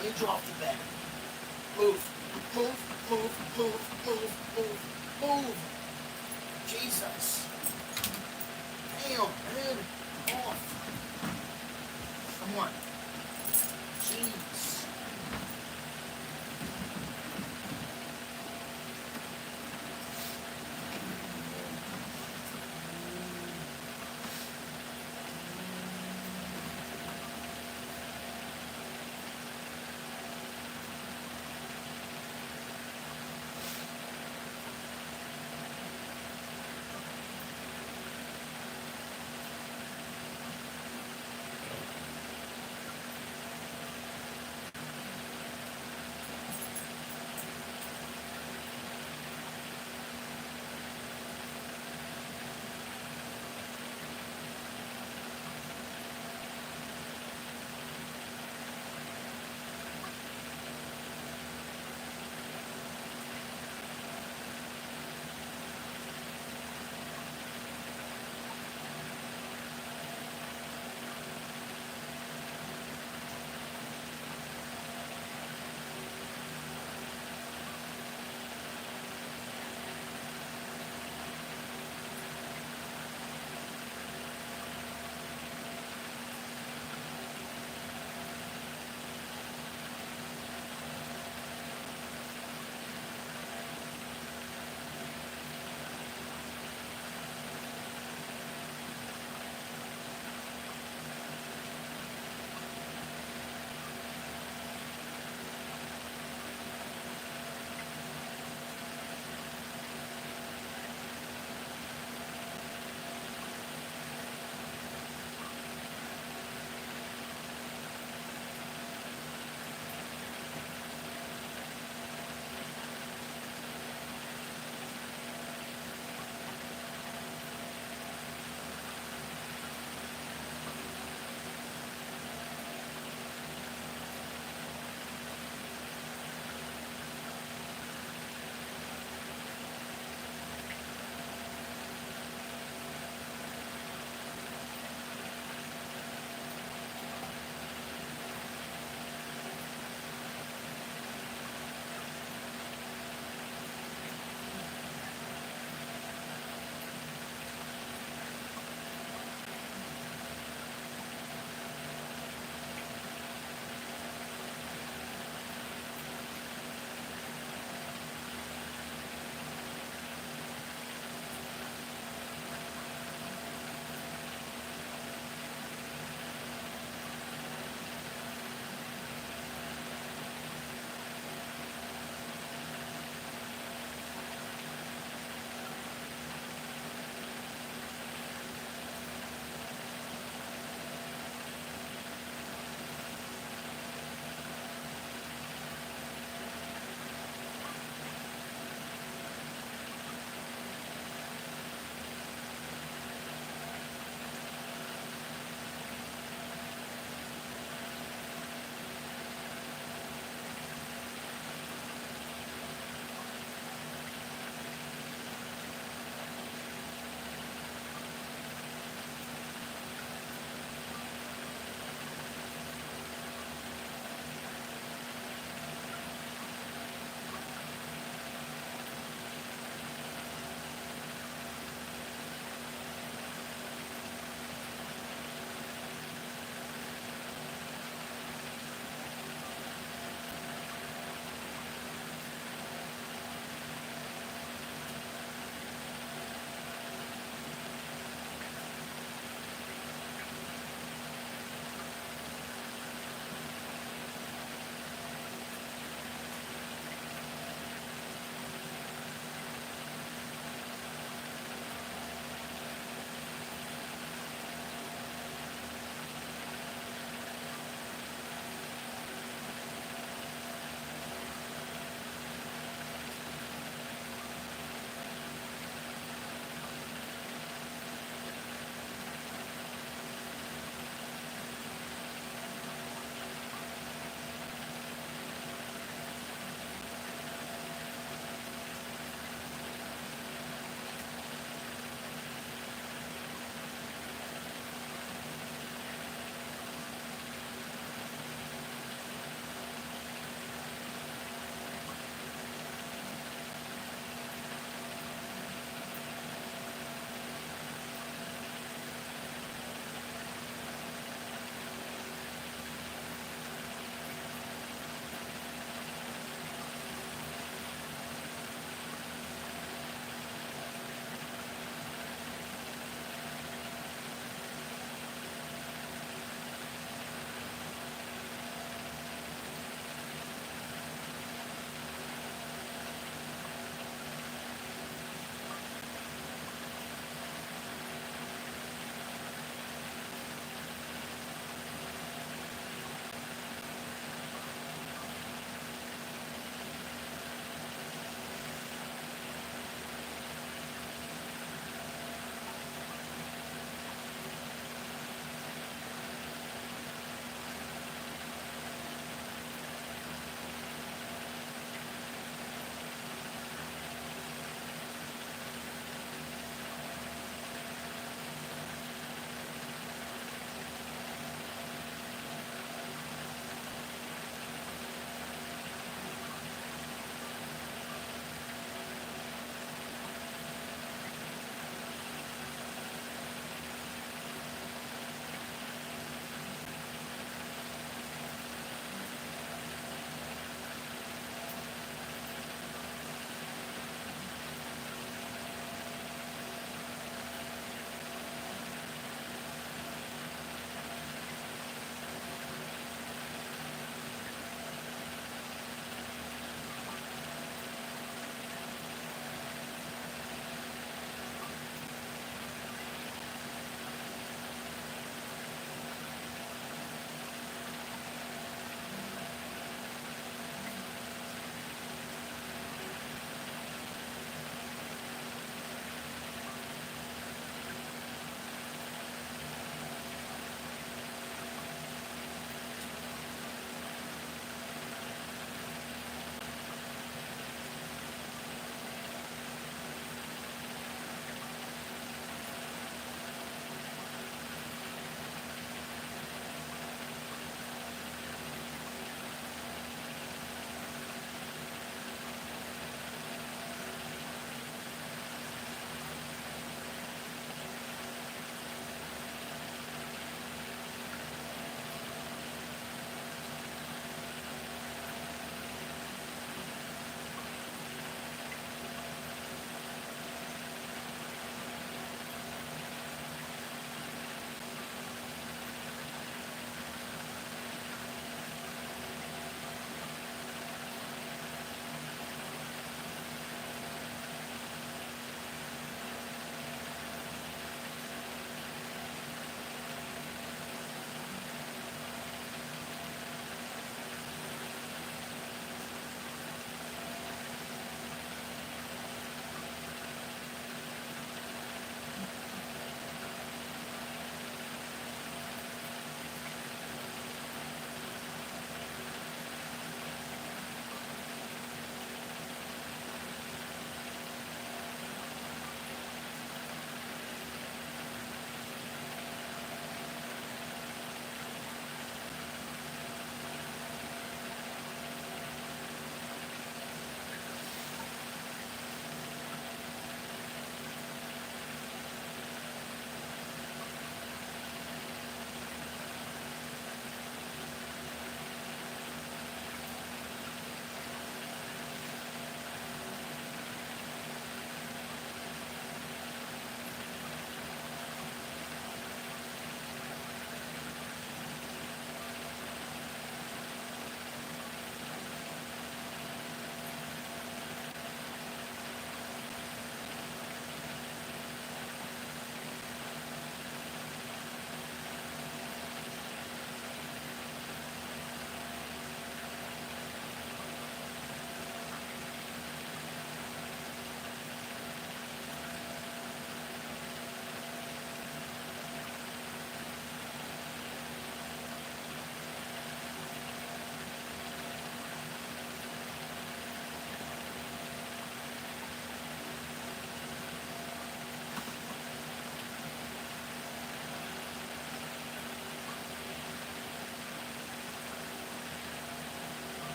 I need you off the bed. Move. Move. Move. Move. Move. Move. Move. Jesus. Damn, man. Off. Come on. Jeez.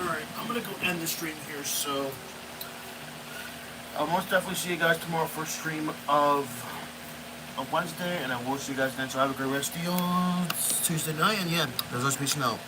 Alright, I'm gonna go end the stream here, so I'll most definitely see you guys tomorrow for a stream of Wednesday, and I will see you guys then. So have a great rest of your Tuesday night, and yeah, there's us peace out.